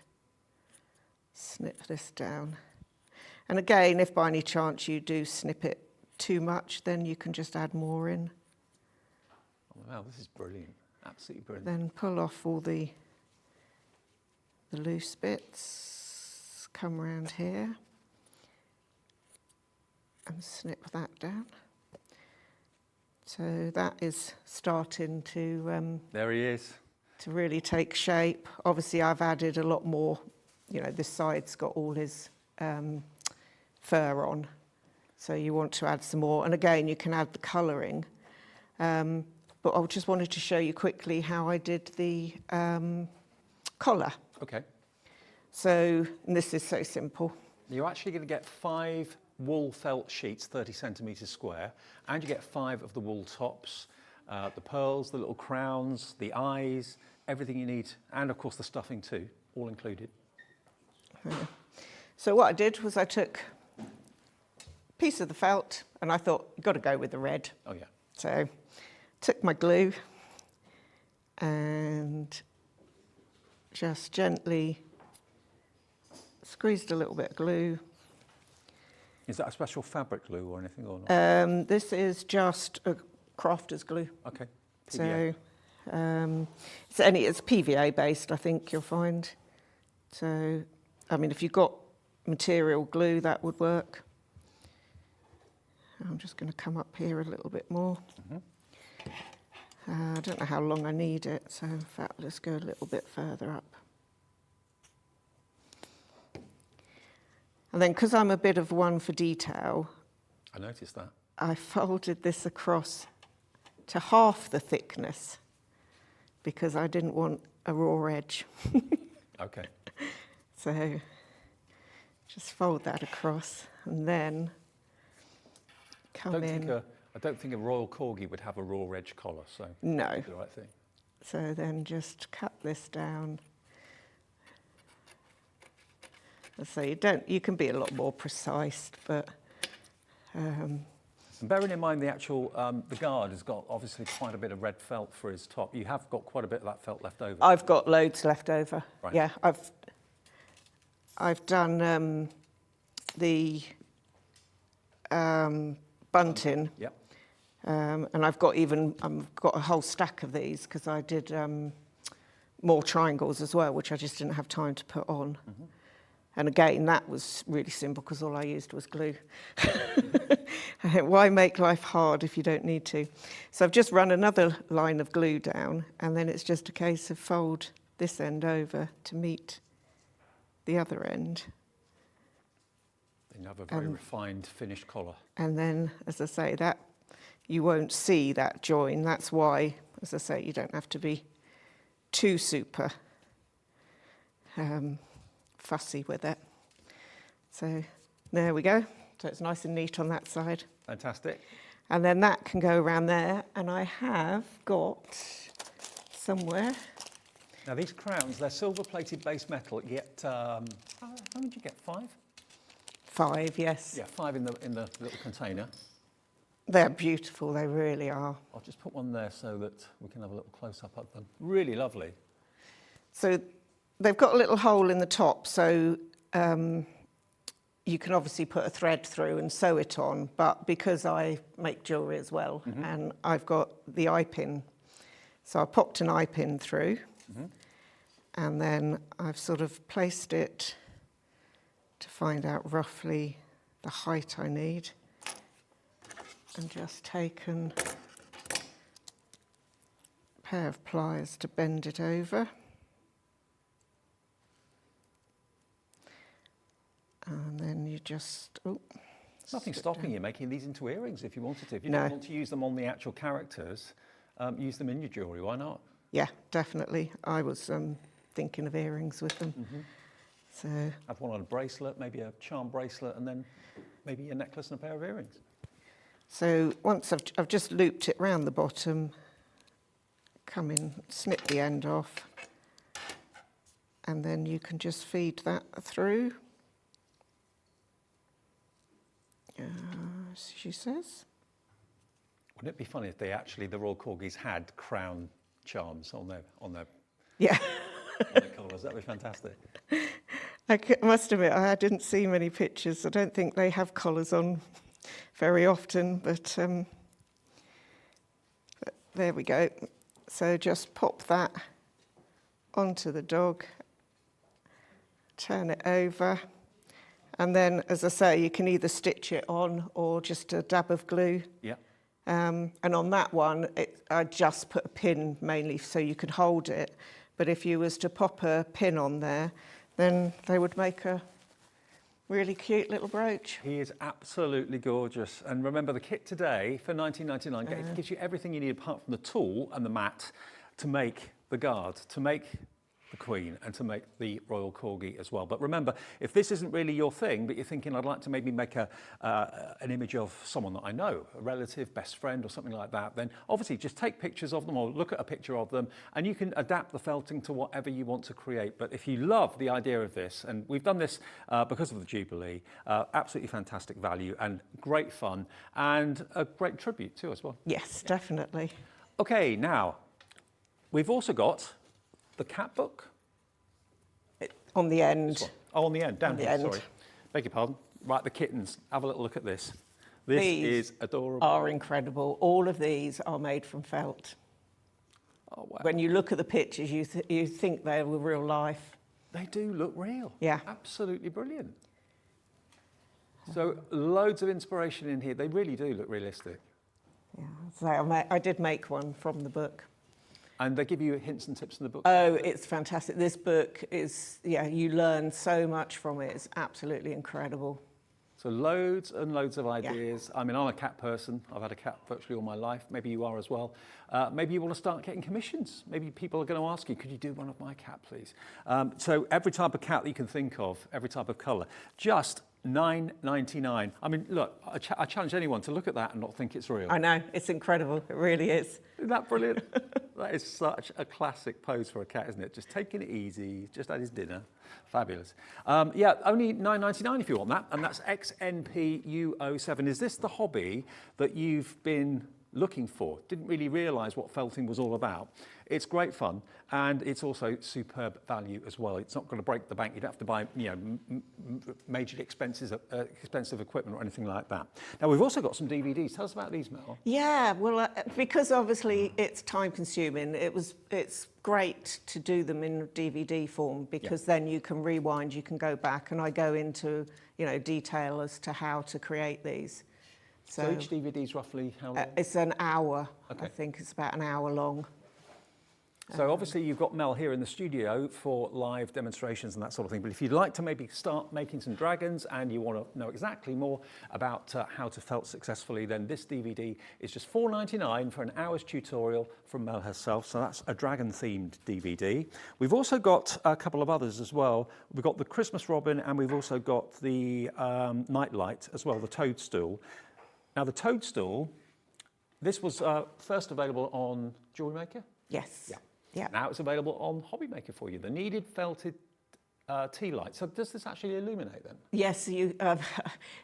snip this down. And again, if by any chance you do snip it too much, then you can just add more in. Oh, wow, this is brilliant. Absolutely brilliant. Then pull off all the loose bits, come around here and snip that down. So that is starting to there he is. To really take shape. Obviously I've added a lot more, you know, this side's got all his fur on, so you want to add some more. And again, you can add the colouring. But I just wanted to show you quickly how I did the collar. Okay. So, and this is so simple. You're actually going to get 5 wool felt sheets, 30 centimetres square, and you get 5 of the wool tops, the pearls, the little crowns, the eyes, everything you need, and of course the stuffing too, all included. So what I did was I took a piece of the felt and I thought, you've got to go with the red. Oh yeah. So took my glue and just gently squeezed a little bit of glue. Is that a special fabric glue or anything or not? This is just a crafter's glue. Okay. PVA. So it's PVA based, I think you'll find. So, I mean, if you've got material glue, that would work. I'm just going to come up here a little bit more. I don't know how long I need it, so in fact, let's go a little bit further up. And then, because I'm a bit of one for detail, I noticed that. I folded this across to half the thickness because I didn't want a raw edge. Okay. So just fold that across and then come in. I don't think a Royal Corgi would have a raw edge collar, so No. you did the right thing. So then just cut this down. So you can be a lot more precise, but And bearing in mind the actual, the guard has got obviously quite a bit of red felt for his top. You have got quite a bit of that felt left over. I've got loads left over. Right. Yeah, I've done the bunting. Yep. And I've got a whole stack of these because I did more triangles as well, which I just didn't have time to put on. And again, that was really simple because all I used was glue. Why make life hard if you don't need to? So I've just run another line of glue down, and then it's just a case of fold this end over to meet the other end. And you have a very refined finished collar. And then, as I say, that you won't see that join. That's why, as I say, you don't have to be too super fussy with it. So there we go. So it's nice and neat on that side. Fantastic. And then that can go around there. And I have got somewhere. Now these crowns, they're silver-plated base metal. You get, how many did you get? 5? 5, yes. Yeah, 5 in the little container. They're beautiful, they really are. I'll just put one there so that we can have a little close-up of them. Really lovely. So they've got a little hole in the top, so you can obviously put a thread through and sew it on, but because I make jewellery as well, and I've got the eye pin, so I popped an eye pin through, and then I've sort of placed it to find out roughly the height I need, and just taken a pair of pliers to bend it over. And then you just, Nothing stopping you making these into earrings if you wanted to. If you don't want to use them on the actual characters, use them in your jewellery, why not? Yeah, definitely. I was thinking of earrings with them. So Have one on a bracelet, maybe a charm bracelet, and then maybe a necklace and a pair of earrings. So once I've just looped it round the bottom, come in, snip the end off, and then you can just feed that through. As she says. Wouldn't it be funny if the Royal Corgis had crown charms on their Yeah. on their collars? That'd be fantastic. I must admit, I didn't see many pictures. I don't think they have collars on very often, but there we go. So just pop that onto the dog, turn it over, and then, as I say, you can either stitch it on or just a dab of glue. Yeah. And on that one, I just put a pin mainly so you could hold it. But if you was to pop a pin on there, then they would make a really cute little brooch. He is absolutely gorgeous. And remember, the kit today for £19.99 gives you everything you need apart from the tool and the mat to make the guard, to make the Queen, and to make the Royal Corgi as well. But remember, if this isn't really your thing, but you're thinking, I'd like to maybe make an image of someone that I know, a relative, best friend, or something like that, then obviously just take pictures of them or look at a picture of them, and you can adapt the felting to whatever you want to create. But if you love the idea of this, and we've done this because of the Jubilee, absolutely fantastic value and great fun, and a great tribute too as well. Yes, definitely. Okay, now, we've also got the cat book. On the end. Oh, on the end, down On the here, end. sorry. Beg your pardon. Right, the kittens. Have a little look at this. This These is adorable. are incredible. All of these are made from felt. Oh, wow. When you look at the pictures, you think they were real life. They do look real. Yeah. Absolutely brilliant. So loads of inspiration in here. They really do look realistic. Yeah, so I did make one from the book. And they give you hints and tips in the book. Oh, it's fantastic. This book is, you learn so much from it. It's absolutely incredible. So loads and loads of ideas. I mean, I'm a cat person. I've had a cat virtually all my life. Maybe you are as well. Maybe you want to start getting commissions. Maybe people are going to ask you, could you do one of my cat, please? So every type of cat that you can think of, every type of colour, just £9.99. I mean, look, I challenge anyone to look at that and not think it's real. I know, it's incredible. It really is. Isn't that brilliant? That is such a classic pose for a cat, isn't it? Just taking it easy, just had his dinner. Fabulous. Yeah, only £9.99 if you want that, and that's XNPU07. Is this the hobby that you've been looking for? Didn't really realise what felting was all about. It's great fun, and it's also superb value as well. It's not going to break the bank. You don't have to buy, major expensive equipment or anything like that. Now, we've also got some DVDs. Tell us about these, Mel. Yeah, well, because obviously it's time consuming, it's great to do them in DVD form because then you can rewind, you can go back, and I go into, detail as to how to create these. So each DVD is roughly how long? It's an hour. Okay. I think it's about an hour long. So obviously you've got Mel here in the studio for live demonstrations and that sort of thing. But if you'd like to maybe start making some dragons and you want to know exactly more about how to felt successfully, then this DVD is just $4.99 for an hour's tutorial from Mel herself. So that's a dragon-themed DVD. We've also got a couple of others as well. We've got the Christmas Robin and we've also got the Nightlight as well, the Toadstool. Now the Toadstool, this was first available on Jewelry Maker? Yes. Yeah. Yeah. Now it's available on Hobby Maker for you, the kneaded felted tea light. So does this actually illuminate then? Yes,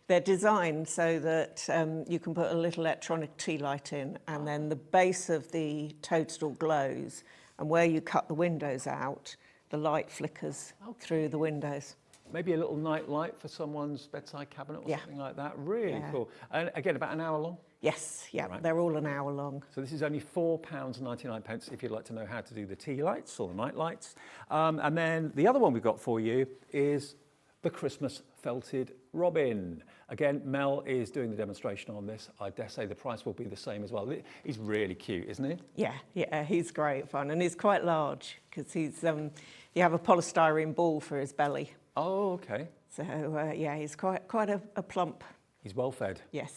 they're designed so that you can put a little electronic tea light in, and then the base of the toadstool glows, and where you cut the windows out, the light flickers through the windows. Maybe a little night light for someone's bedside cabinet or something like that. Really cool. And again, about an hour long? Yes, yeah, Right. they're all an hour long. So this is only £4.99 if you'd like to know how to do the tea lights or the night lights. And then the other one we've got for you is the Christmas Felted Robin. Again, Mel is doing the demonstration on this. I dare say the price will be the same as well. He's really cute, isn't he? Yeah, he's great fun, and he's quite large because you have a polystyrene ball for his belly. Oh, okay. So yeah, he's quite a plump. He's well fed. Yes.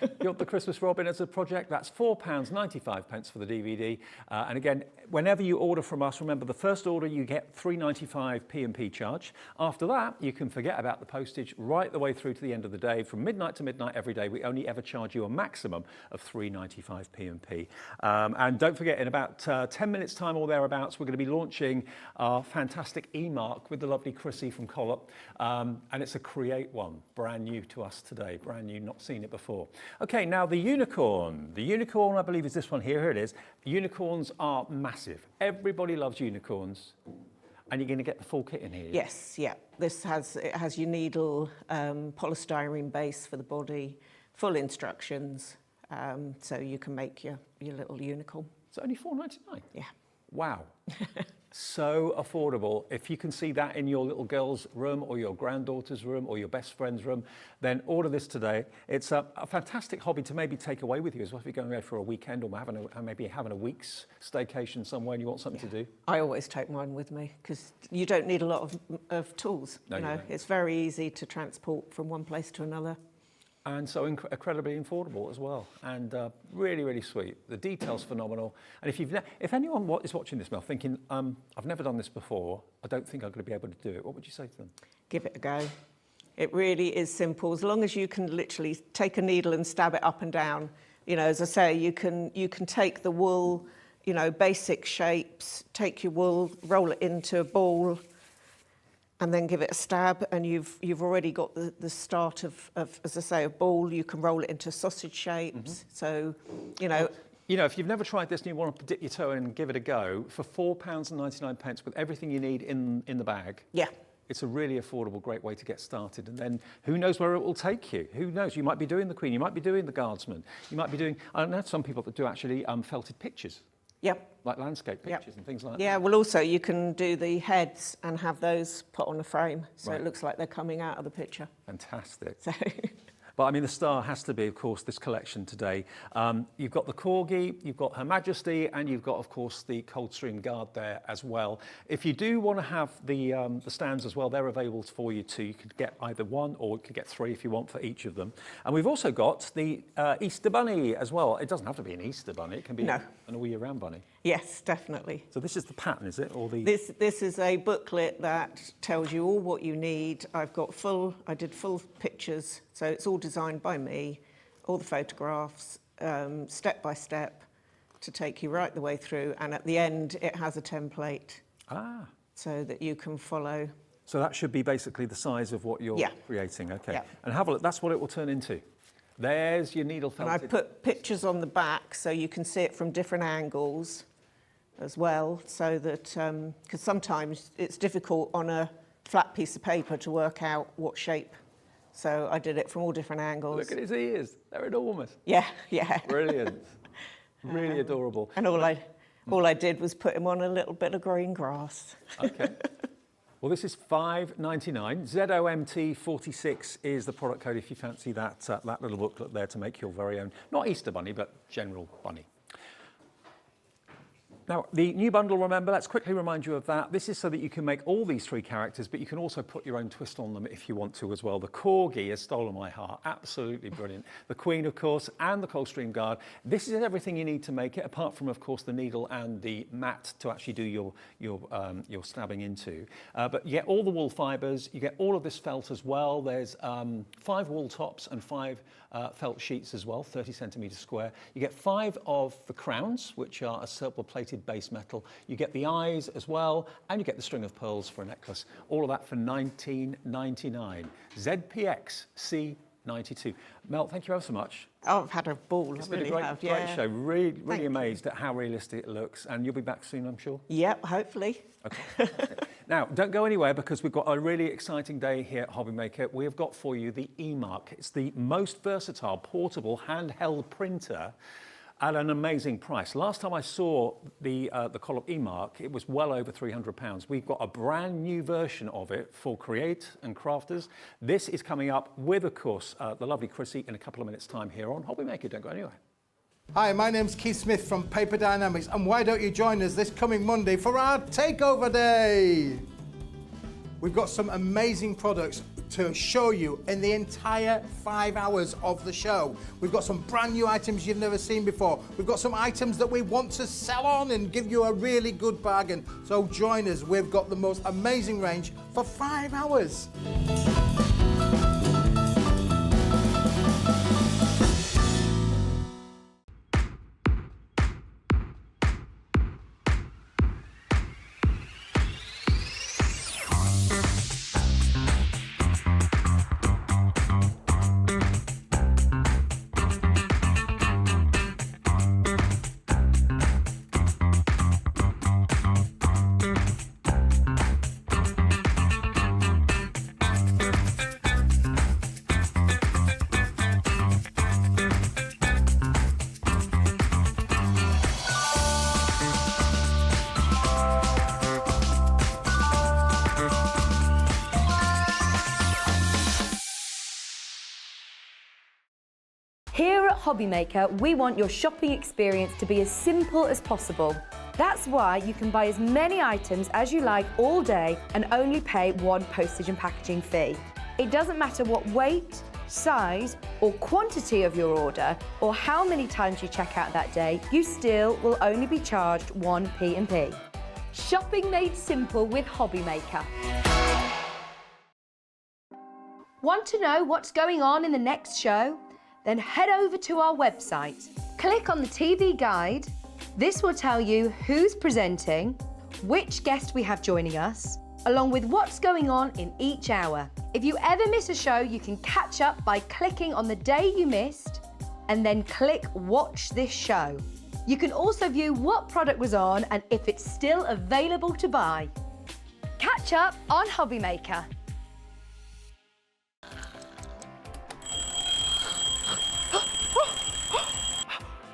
You got the Christmas Robin as a project, that's £4.95 for the DVD. And again, whenever you order from us, remember the first order you get £3.95 P&P charge. After that, you can forget about the postage right the way through to the end of the day. From midnight to midnight every day, we only ever charge you a maximum of £3.95 P&P. And don't forget, in about 10 minutes time or thereabouts, we're going to be launching our fantastic e-mark with the lovely Chrissy from Colop. And it's a Create one, brand new to us today. Brand new, not seen it before. Okay, now the unicorn. The unicorn, I believe, is this one here. Here it is. Unicorns are massive. Everybody loves unicorns. And you're going to get the full kit in here. Yes, yeah. It has your needle, polystyrene base for the body, full instructions, so you can make your little unicorn. It's only £4.99. Yeah. Wow. So affordable. If you can see that in your little girl's room or your granddaughter's room or your best friend's room, then order this today. It's a fantastic hobby to maybe take away with you as well if you're going away for a weekend or maybe having a week's staycation somewhere and you want something to do. I always take mine with me because you don't need a lot of tools. No, you don't. It's very easy to transport from one place to another. And so incredibly affordable as well, and really, really sweet. The detail's phenomenal. And if anyone is watching this, Mel, thinking, I've never done this before, I don't think I'm going to be able to do it, what would you say to them? Give it a go. It really is simple. As long as you can literally take a needle and stab it up and down. You know, as I say, you can take the wool, you know, basic shapes, take your wool, roll it into a ball, and then give it a stab, and you've already got the start of, as I say, a ball. You can roll it into sausage shapes. So, you know, if you've never tried this and you want to dip your toe in and give it a go, for £4.99 with everything you need in the bag, yeah, it's a really affordable, great way to get started. And then who knows where it will take you? Who knows? You might be doing the Queen, you might be doing the Guardsman, you might be doing, I know some people that do actually felted pictures. Yep. Like landscape pictures and things like that. Yeah, well, also you can do the heads and have those put on a frame, so Right. it looks like they're coming out of the picture. Fantastic. So, But I mean, the star has to be, of course, this collection today. You've got the Corgi, you've got Her Majesty, and you've got, of course, the Coldstream Guard there as well. If you do want to have the stands as well, they're available for you too. You could get either one or you could get three if you want for each of them. And we've also got the Easter Bunny as well. It doesn't have to be an Easter Bunny. It can be an all-year-round bunny. yes, definitely. So this is the pattern, is it? Or the... This is a booklet that tells you all what you need. I did full pictures, so it's all designed by me, all the photographs, step by step, to take you right the way through. And at the end, it has a template so that you can follow. So that should be basically the size of what you're creating. Okay. Yeah. And have a look. That's what it will turn into. There's your needle felted. And I put pictures on the back so you can see it from different angles as well, so that, because sometimes it's difficult on a flat piece of paper to work out what shape. So I did it from all different angles. Look at his ears. They're enormous. Yeah. Brilliant. Really adorable. And all I did was put him on a little bit of green grass. Okay. Well, this is $5.99. ZOMT 46 is the product code if you fancy that little booklet there to make your very own, not Easter Bunny, but general bunny. Now, the new bundle, remember, let's quickly remind you of that. This is so that you can make all these 3 characters, but you can also put your own twist on them if you want to as well. The Corgi has stolen my heart, absolutely brilliant. The Queen, of course, and the Coldstream Guard. This is everything you need to make it, apart from, of course, the needle and the mat to actually do your stabbing into. But you get all the wool fibres, you get all of this felt as well. There's 5 wool tops and 5 felt sheets as well, 30 centimetres square. You get 5 of the crowns, which are a silver-plated base metal. You get the eyes as well, and you get the string of pearls for a necklace. All of that for $19.99. ZPX C92. Mel, thank you ever so much. Oh, I've had a ball. It's I been really a great, have. great show. Really Thank amazed at how realistic it looks. And you'll be back soon, I'm sure. Yep, hopefully. Okay. Now, don't go anywhere, because we've got a really exciting day here at Hobbymaker. We have got for you the eMark. It's the most versatile portable handheld printer at an amazing price. Last time I saw the Colop eMark, it was well over £300. We've got a brand new version of it for create and crafters. This is coming up with, of course, the lovely Chrissy in a couple of minutes' time here on Hobbymaker. Don't go anywhere. Hi, my name's Keith Smith from Paper Dynamics, and why don't you join us this coming Monday for our Takeover Day? We've got some amazing products to show you in the entire 5 hours of the show. We've got some brand new items you've never seen before. We've got some items that we want to sell on and give you a really good bargain. So join us. We've got the most amazing range for 5 hours. Here at Hobbymaker, we want your shopping experience to be as simple as possible. That's why you can buy as many items as you like all day and only pay 1 postage and packaging fee. It doesn't matter what weight, size or quantity of your order or how many times you check out that day, you still will only be charged 1 P&P. Shopping made simple with Hobbymaker. Want to know what's going on in the next show? Then head over to our website. Click on the TV guide. This will tell you who's presenting, which guest we have joining us, along with what's going on in each hour. If you ever miss a show, you can catch up by clicking on the day you missed and then click Watch This Show. You can also view what product was on and if it's still available to buy. Catch up on Hobbymaker.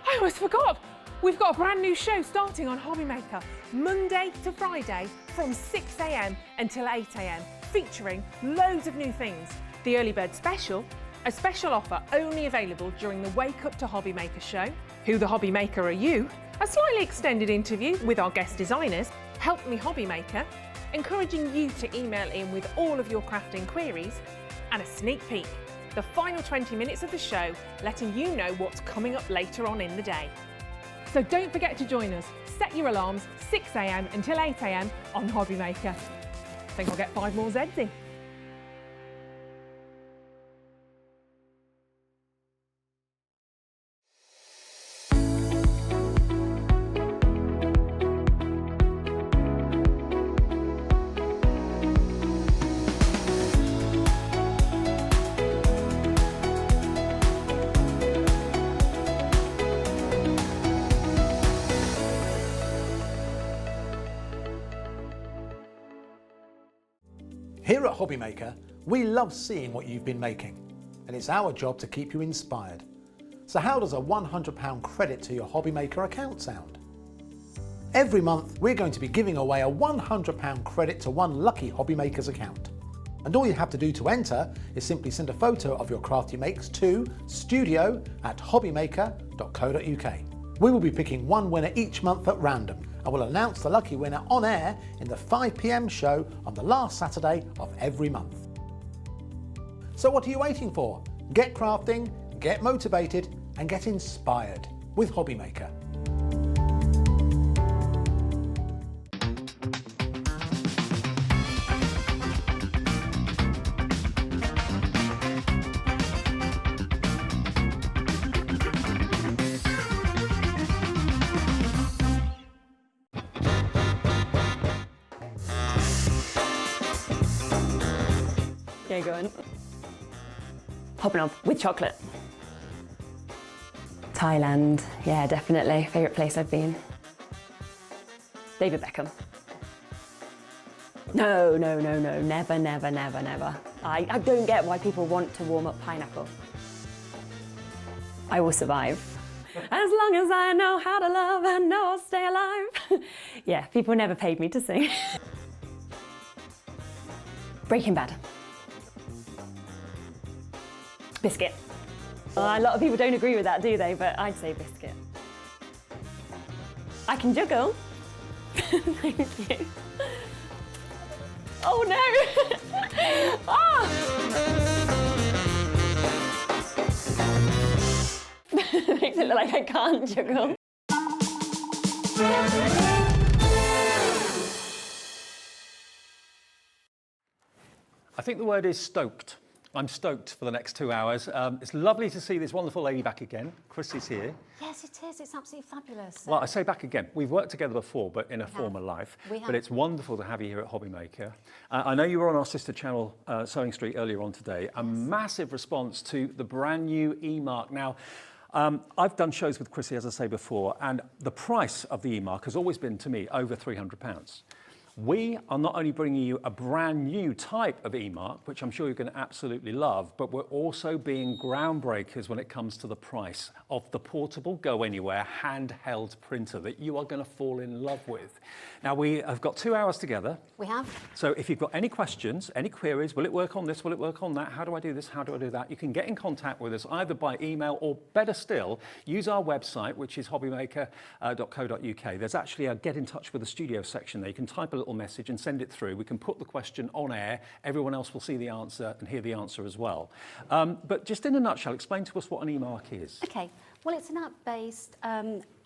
I almost forgot. We've got a brand new show starting on Hobbymaker, Monday to Friday from 6 a.m. until 8 a.m, featuring loads of new things. The Early Bird Special, a special offer only available during the Wake Up to Hobbymaker show. Who the Hobbymaker Are You? A slightly extended interview with our guest designers, Help Me Hobbymaker, encouraging you to email in with all of your crafting queries, and a sneak peek. The final 20 minutes of the show, letting you know what's coming up later on in the day. So don't forget to join us. Set your alarms 6 a.m. until 8 a.m. on Hobbymaker. I think I'll get 5 more Zeds in. Here at Hobbymaker, we love seeing what you've been making, and it's our job to keep you inspired. So how does a £100 credit to your Hobbymaker account sound? Every month, we're going to be giving away a £100 credit to one lucky Hobbymaker's account. And all you have to do to enter is simply send a photo of your craft you makes to studio@hobbymaker.co.uk. We will be picking one winner each month at random, and we'll announce the lucky winner on air in the 5 p.m. show on the last Saturday of every month. So what are you waiting for? Get crafting, get motivated and get inspired with Hobbymaker. Yeah, going. Hopping up with chocolate. Thailand, yeah, definitely. Favourite place I've been. David Beckham. No, never. I don't get why people want to warm up pineapple. I will survive. As long as I know how to love, I know I'll stay alive. Yeah, people never paid me to sing. Breaking Bad. Biscuit. A lot of people don't agree with that, do they? But I'd say biscuit. I can juggle. Thank you. Oh no! Ah! Makes it look like I can't juggle. I think the word is stoked. I'm stoked for the next 2 hours. It's lovely to see this wonderful lady back again. Chrissy's here. Yes, it is. It's absolutely fabulous. Well, I say back again. We've worked together before, but in a former life. We have. But it's wonderful to have you here at Hobbymaker. I know you were on our sister channel, Sewing Street, earlier on today. A massive response to the brand new e-mark. Now, I've done shows with Chrissy, as I say before, and the price of the e-mark has always been, to me, over £300. We are not only bringing you a brand new type of e-mark, which I'm sure you're going to absolutely love, but we're also being groundbreakers when it comes to the price of the portable, go anywhere, handheld printer that you are going to fall in love with. Now, we have got 2 hours together. We have. So if you've got any questions, any queries, will it work on this, will it work on that, how do I do this, how do I do that, you can get in contact with us either by email or, better still, use our website, which is hobbymaker.co.uk. There's actually a get in touch with the studio section there. You can type a little message and send it through. We can put the question on air. Everyone else will see the answer and hear the answer as well. But just in a nutshell, explain to us what an e-mark is. Okay. Well, it's an app-based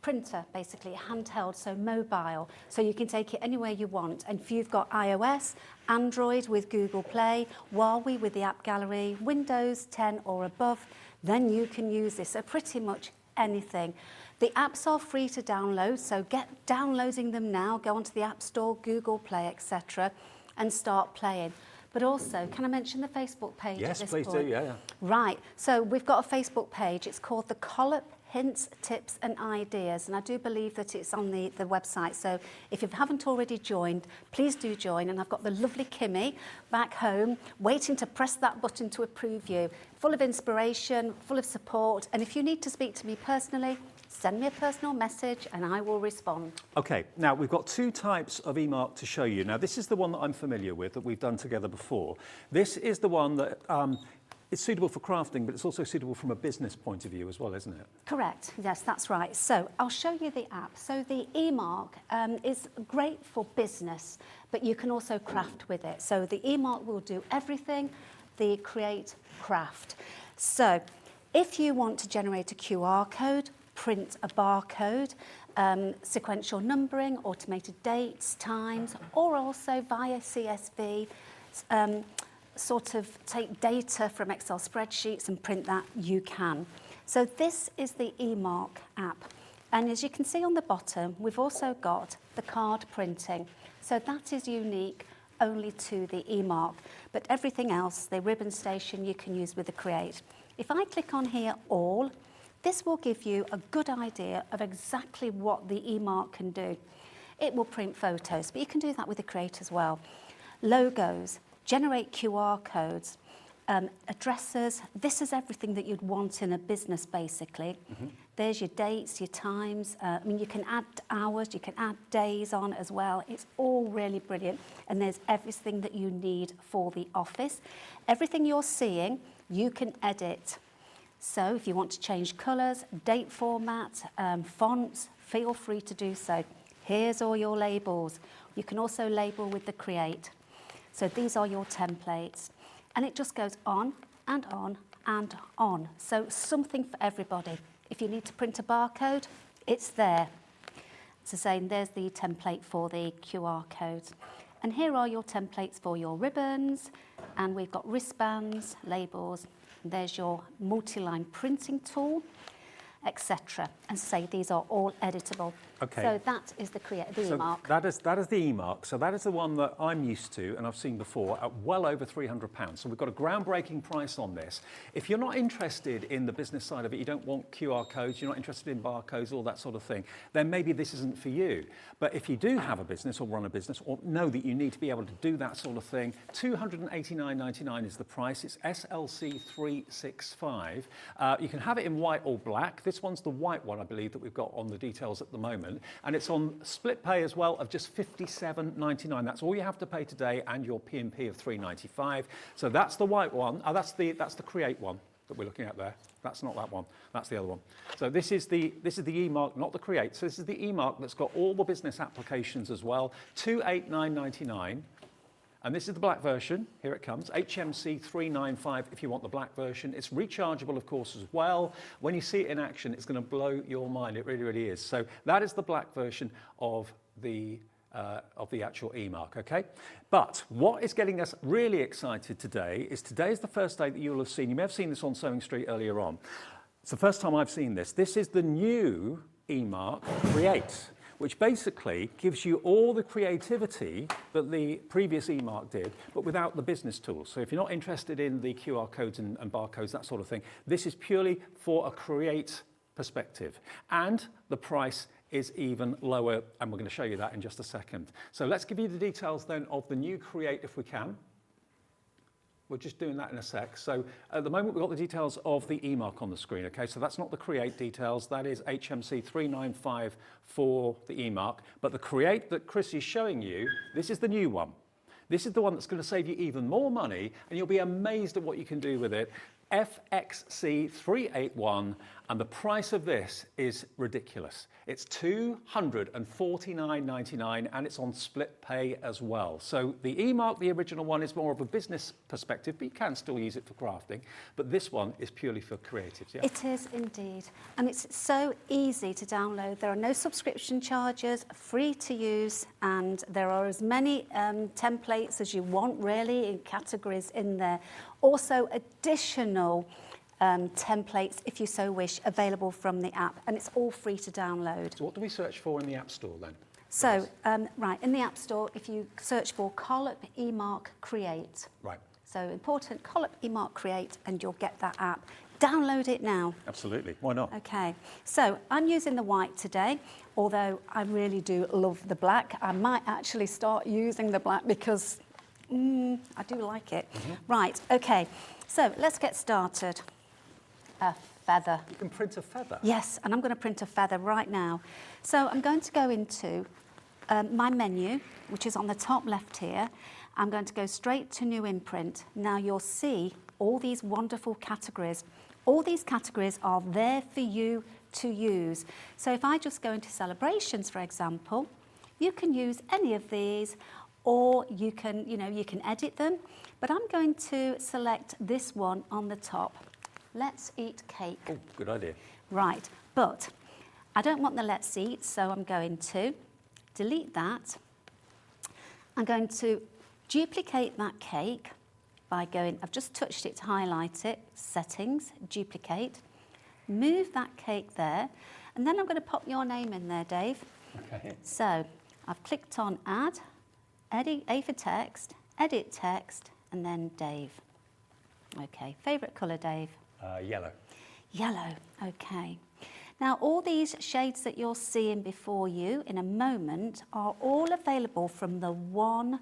printer, basically, handheld, so mobile. So you can take it anywhere you want. And if you've got iOS, Android with Google Play, Huawei with the App Gallery, Windows 10 or above, then you can use this. So pretty much anything. The apps are free to download, so get downloading them now. Go onto the App Store, Google Play, etc., and start playing. But also, can I mention the Facebook page at this point? Yes, please do, yeah. Right, so we've got a Facebook page. It's called the Colop Hints, Tips and Ideas, and I do believe that it's on the website. So if you haven't already joined, please do join. And I've got the lovely Kimmy back home waiting to press that button to approve you. Full of inspiration, full of support. And if you need to speak to me personally, send me a personal message and I will respond. Okay, now we've got two types of e-mark to show you. Now this is the one that I'm familiar with, that we've done together before. This is the one that is suitable for crafting, but it's also suitable from a business point of view as well, isn't it? Correct, yes, that's right. So I'll show you the app. So the e-mark is great for business, but you can also craft with it. So the e-mark will do everything, the create craft. So if you want to generate a QR code, print a barcode, sequential numbering, automated dates, times, or also via CSV, sort of take data from Excel spreadsheets and print that, you can. So this is the e-mark app. And as you can see on the bottom, we've also got the card printing. So that is unique only to the e-mark. But everything else, the ribbon station, you can use with the Create. If I click on here, all, this will give you a good idea of exactly what the e-mark can do. It will print photos, but you can do that with the Create as well. Logos, generate QR codes, addresses. This is everything that you'd want in a business, basically. Mm-hmm. There's your dates, your times. I mean, you can add hours, you can add days on as well. It's all really brilliant. And there's everything that you need for the office. Everything you're seeing, you can edit. So if you want to change colours, date format, fonts, feel free to do so. Here's all your labels. You can also label with the Create. So these are your templates. And it just goes on and on and on. So something for everybody. If you need to print a barcode, it's there. So saying there's the template for the QR codes. And here are your templates for your ribbons. And we've got wristbands, labels. And there's your multi-line printing tool, etc. And say these are all editable. Okay. So that is the e-mark. That is the e-mark. So that is the one that I'm used to and I've seen before at well over £300. So we've got a groundbreaking price on this. If you're not interested in the business side of it, you don't want QR codes, you're not interested in barcodes, all that sort of thing, then maybe this isn't for you. But if you do have a business or run a business or know that you need to be able to do that sort of thing, £289.99 is the price. It's SLC 365. You can have it in white or black. This one's the white one, I believe, that we've got on the details at the moment. And it's on split pay as well of just £57.99. That's all you have to pay today, and your P&P of £3.95. So that's the white one. That's the Create one that we're looking at there. That's not that one. That's the other one. So this is the e-mark, not the Create. So this is the e-mark that's got all the business applications as well. £289.99. And this is the black version. Here it comes, HMC 395 if you want the black version. It's rechargeable, of course, as well. When you see it in action, it's going to blow your mind. It really, really is. So that is the black version of the actual e-mark, okay? But what is getting us really excited today is the first day that you'll have seen. You may have seen this on Sewing Street earlier on. It's the first time I've seen this. This is the new e-mark Create, which basically gives you all the creativity that the previous e-mark did, but without the business tools. So if you're not interested in the QR codes and barcodes, that sort of thing, this is purely for a Create perspective. And the price is even lower, and we're going to show you that in just a second. So let's give you the details then of the new Create if we can. We're just doing that in a sec. So at the moment, we've got the details of the e-mark on the screen, okay? So that's not the Create details. That is HMC 395 for the e-mark. But the Create that Chris is showing you, this is the new one. This is the one that's going to save you even more money, and you'll be amazed at what you can do with it. FXC 381, and the price of this is ridiculous. It's £249.99, and it's on split pay as well. So the e-mark, the original one, is more of a business perspective, but you can still use it for crafting. But this one is purely for creatives, yeah? It is indeed. And it's so easy to download. There are no subscription charges, free to use, and there are as many templates as you want, really, in categories in there. Also, additional templates, if you so wish, available from the app, and it's all free to download. So what do we search for in the App Store then? So, right, in the App Store, if you search for Colop e-mark Create. Right. So important, Colop e-mark Create, and you'll get that app. Download it now. Absolutely, why not? Okay, so I'm using the white today, although I really do love the black. I might actually start using the black because I do like it. Mm-hmm. Right, okay, so let's get started. A feather. You can print a feather? Yes, and I'm going to print a feather right now. So I'm going to go into my menu, which is on the top left here. I'm going to go straight to New Imprint. Now you'll see all these wonderful categories. All these categories are there for you to use. So if I just go into celebrations, for example, you can use any of these, or you can, you can edit them. But I'm going to select this one on the top. Let's eat cake. Oh, good idea. Right, but I don't want the let's eat, so I'm going to delete that. I'm going to duplicate that cake by going, I've just touched it to highlight it, settings, duplicate, move that cake there, and then I'm going to pop your name in there, Dave. Okay. So I've clicked on add, edit, A for text, edit text, and then Dave. Okay, favourite colour, Dave? Yellow. Yellow, okay. Now all these shades that you're seeing before you in a moment are all available from the one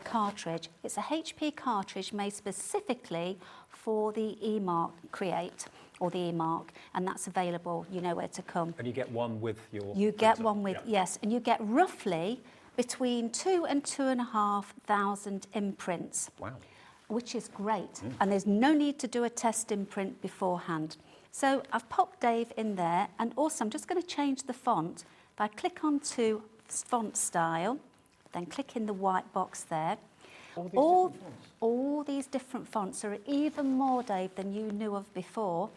cartridge. It's a HP cartridge made specifically for the e-mark Create, or the e-mark, and that's available, you know where to come. And you get one with your You get printer. one with, yes, and you get roughly between 2,000 and 2,500 imprints. Wow. Which is great, and there's no need to do a test imprint beforehand. So I've popped Dave in there, and also I'm just going to change the font. If I click onto font style, then click in the white box there. All these different fonts are even more, Dave, than you knew of before.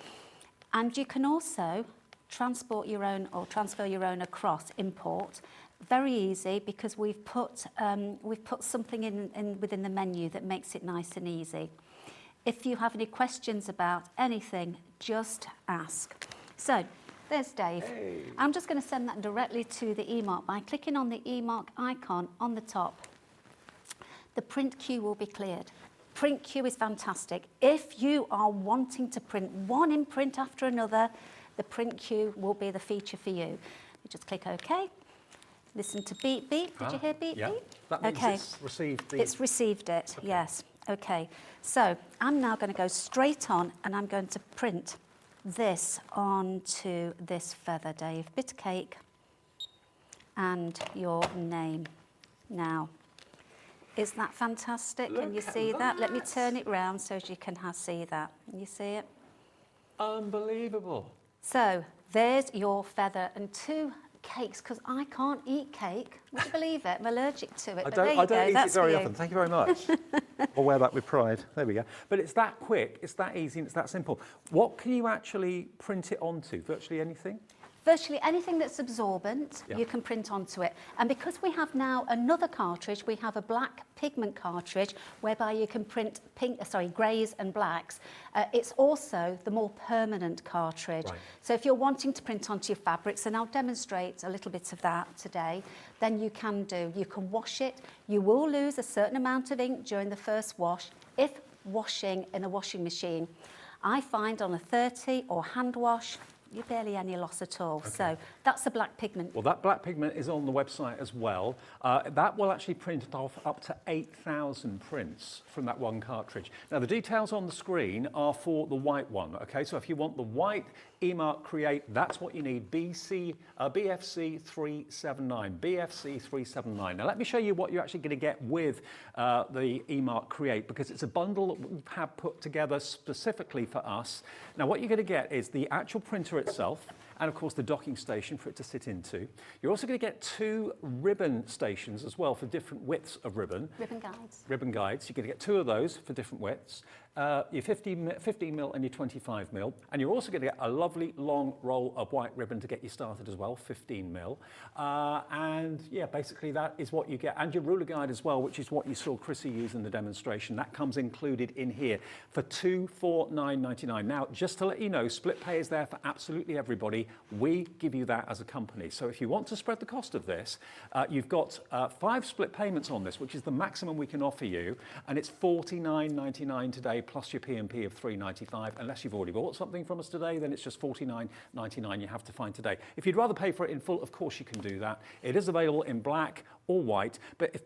And you can also transport your own or transfer your own across, import. Very easy because we've put something in within the menu that makes it nice and easy. If you have any questions about anything, just ask. So there's Dave. Hey. I'm just going to send that directly to the eMark by clicking on the eMark icon on the top. The print queue will be cleared. Print queue is fantastic. If you are wanting to print one imprint after another, the print queue will be the feature for you. You just click OK. Listen to beep, beep. Did you hear beep, yeah. beep? That means okay. it's received the... It's received it, yes. Okay. So I'm now going to go straight on and I'm going to print this onto this feather, Dave. Bit of cake and your name. Now, is that fantastic? Can you see that? Let me turn it round so you can see that. Can you see it? Unbelievable. So there's your feather and 2 cakes, because I can't eat cake. Would you believe it? I'm allergic to it. I don't eat it very often. Thank you very much. I'll wear that with pride. There we go. But it's that quick, it's that easy, and it's that simple. What can you actually print it onto? Virtually anything? Virtually anything that's absorbent, Yeah. you can print onto it. And because we have now another cartridge, we have a black pigment cartridge whereby you can print greys and blacks. It's also the more permanent cartridge. Right. So if you're wanting to print onto your fabrics, and I'll demonstrate a little bit of that today, then you can do. You can wash it. You will lose a certain amount of ink during the first wash if washing in a washing machine. I find on a 30 or hand wash, you're barely any loss at all. Okay. So that's the black pigment. Well, that black pigment is on the website as well. That will actually print off up to 8,000 prints from that one cartridge. Now, the details on the screen are for the white one, okay? So if you want the white eMark Create, that's what you need, BFC 379, BFC 379. Now, let me show you what you're actually going to get with the eMark Create, because it's a bundle that we have put together specifically for us. Now, what you're going to get is the actual printer itself, and of course the docking station for it to sit into. You're also going to get 2 ribbon stations as well for different widths of ribbon. Ribbon guides. Ribbon guides. You're going to get 2 of those for different widths. Your 15 mil and your 25 mil. And you're also going to get a lovely long roll of white ribbon to get you started as well, 15 mil. And yeah, basically that is what you get. And your ruler guide as well, which is what you saw Chrissy use in the demonstration. That comes included in here for $249.99. Now, just to let you know, split pay is there for absolutely everybody. We give you that as a company. So if you want to spread the cost of this, you've got 5 split payments on this, which is the maximum we can offer you. And it's $49.99 today, plus your P&P of $3.95. Unless you've already bought something from us today, then it's just $49.99 you have to find today. If you'd rather pay for it in full, of course you can do that. It is available in black or white, but if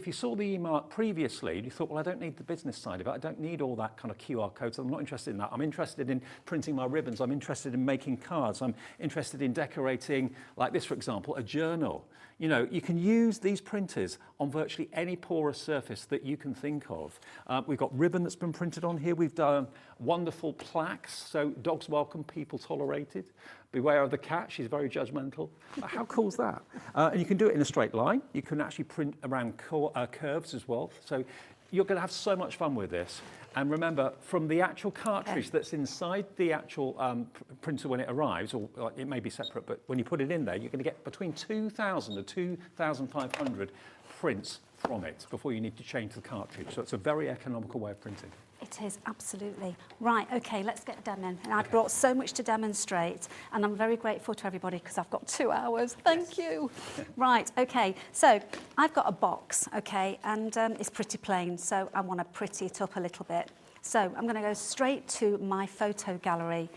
you saw the eMark previously, you thought, well, I don't need the business side of it. I don't need all that kind of QR codes. I'm not interested in that. I'm interested in printing my ribbons. I'm interested in making cards. I'm interested in decorating, like this, for example, a journal. You know, you can use these printers on virtually any porous surface that you can think of. We've got ribbon that's been printed on here. We've done wonderful plaques. So dogs welcome, people tolerated. Beware of the cat, she's very judgmental. How cool is that? And you can do it in a straight line. You can actually print around curves as well. So you're going to have so much fun with this. And remember, from the actual cartridge that's inside the actual printer when it arrives, or it may be separate, but when you put it in there, you're going to get between 2,000 to 2,500 prints from it before you need to change the cartridge. So it's a very economical way of printing. It is, absolutely. Right, okay, let's get demoing. And I've brought so much to demonstrate, and I'm very grateful to everybody because I've got 2 hours. Thank you. Right, okay, so I've got a box, okay, and it's pretty plain, so I want to pretty it up a little bit. So I'm going to go straight to my photo gallery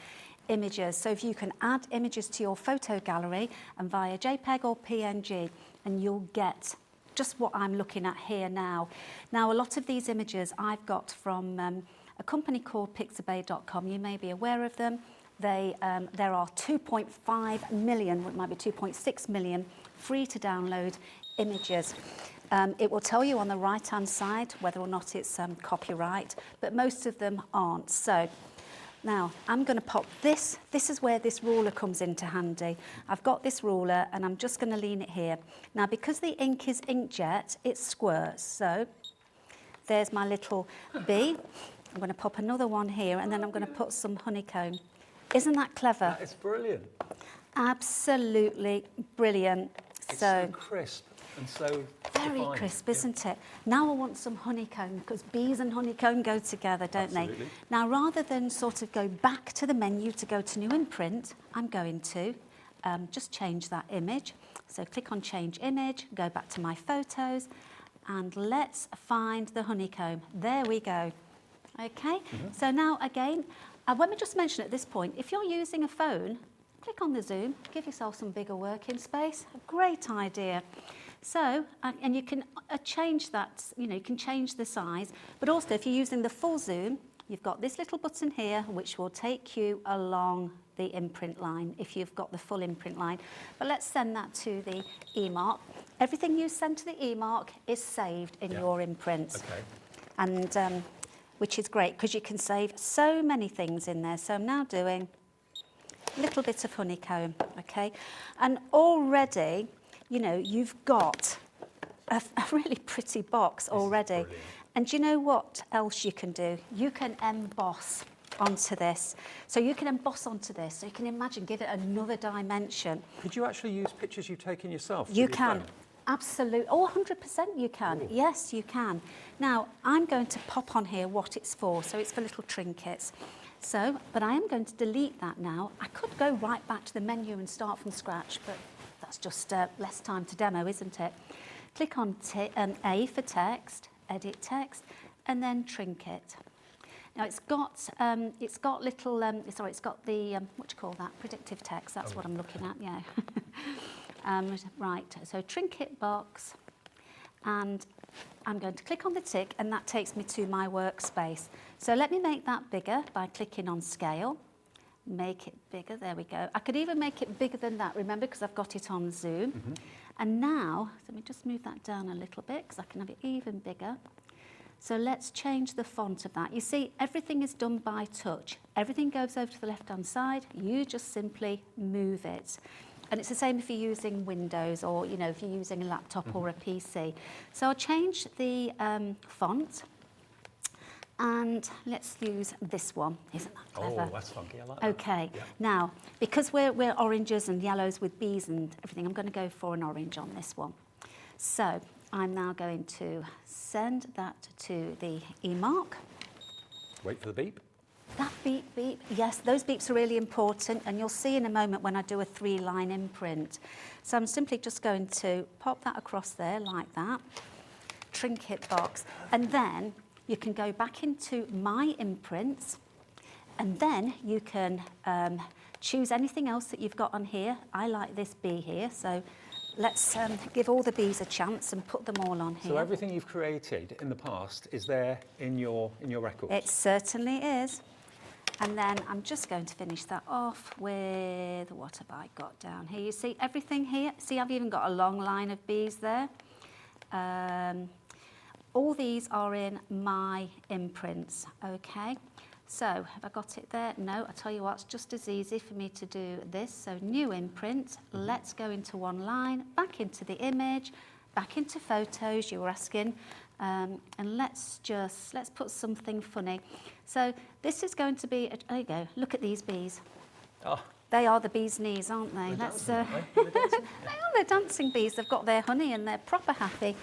images. So if you can add images to your photo gallery and via JPEG or PNG, and you'll get just what I'm looking at here now. Now, a lot of these images I've got from a company called pixabay.com. You may be aware of them. There are 2.5 million, it might be 2.6 million, free to download images. It will tell you on the right-hand side whether or not it's copyright, but most of them aren't. So Now, I'm going to pop this. This is where this ruler comes into handy. I've got this ruler and I'm just going to lean it here. Now, because the ink is inkjet, it squirts. So there's my little bee. I'm going to pop another one here and then I'm going to put some honeycomb. Isn't that clever? That is brilliant. Absolutely brilliant. It's so crisp and so very defined. crisp, isn't it? Now I want some honeycomb, because bees and honeycomb go together, don't Absolutely. they? Now, rather than sort of go back to the menu to go to new imprint, I'm going to just change that image. So click on change image, go back to my photos, and let's find the honeycomb. There we go. Okay, so now again, let me just mention at this point, if you're using a phone, click on the zoom, give yourself some bigger working space. A great idea. So, and you can change that, you know, you can change the size, but also if you're using the full zoom, you've got this little button here which will take you along the imprint line if you've got the full imprint line. But let's send that to the e-mark. Everything you send to the e-mark is saved in your imprints. Okay. And which is great because you can save so many things in there. So I'm now doing a little bit of honeycomb, okay? And already, you know, you've got a really pretty box already. And do you know what else you can do? You can emboss onto this. So you can emboss onto this. So you can imagine, give it another dimension. Could you actually use pictures you've taken yourself? You can. Absolutely. Oh, 100% you can. Ooh. Yes, you can. Now, I'm going to pop on here what it's for. So it's for little trinkets. So, but I am going to delete that now. I could go right back to the menu and start from scratch, but that's just less time to demo, isn't it? Click on A for text, edit text, and then trinket. Now it's got little, sorry, it's got the, what do you call that? Predictive text, that's what I'm looking at, yeah. Right, so trinket box, and I'm going to click on the tick, and that takes me to my workspace. So let me make that bigger by clicking on scale. Make it bigger, there we go. I could even make it bigger than that, remember, because I've got it on zoom. And now, let me just move that down a little bit, because I can have it even bigger. So let's change the font of that. You see, everything is done by touch. Everything goes over to the left-hand side. You just simply move it. And it's the same if you're using Windows or, you know, if you're using a laptop or a PC. So I'll change the font. And let's use this one. Isn't that clever? Oh, that's funky. I like that. Okay. Yeah. Now, because we're oranges and yellows with bees and everything, I'm going to go for an orange on this one. So I'm now going to send that to the e-mark. Wait for the beep. That beep, beep. Yes, those beeps are really important, and you'll see in a moment when I do a 3-line imprint. So I'm simply just going to pop that across there like that. Trinket box. And then you can go back into My Imprints, and then you can choose anything else that you've got on here. I like this bee here, so let's give all the bees a chance and put them all on here. So everything you've created in the past is there in your records? It certainly is. And then I'm just going to finish that off with, what have I got down here? You see everything here? See, I've even got a long line of bees there. All these are in My Imprints, okay? So, have I got it there? No, I tell you what, it's just as easy for me to do this. So, New Imprint, let's go into one line, back into the image, back into photos, you were asking, and let's put something funny. So, this is going to be, there you go, look at these bees. Oh. They are the bee's knees, aren't they? They are, they're dancing bees. They've got their honey and they're proper happy.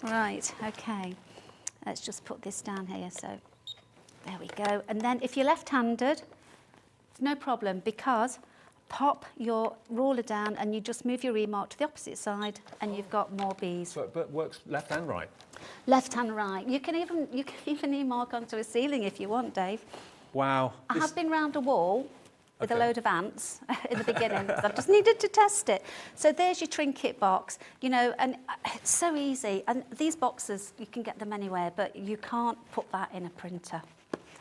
Right, okay. Let's just put this down here. So there we go. And then if you're left-handed, it's no problem, because pop your ruler down and you just move your e-mark to the opposite side and you've got more bees. So, but works left and right? Left and right. You can even e-mark onto a ceiling if you want, Dave. Wow. I have been round a wall with a load of ants in the beginning. I just needed to test it. So there's your trinket box, you know, and it's so easy. And these boxes, you can get them anywhere, but you can't put that in a printer.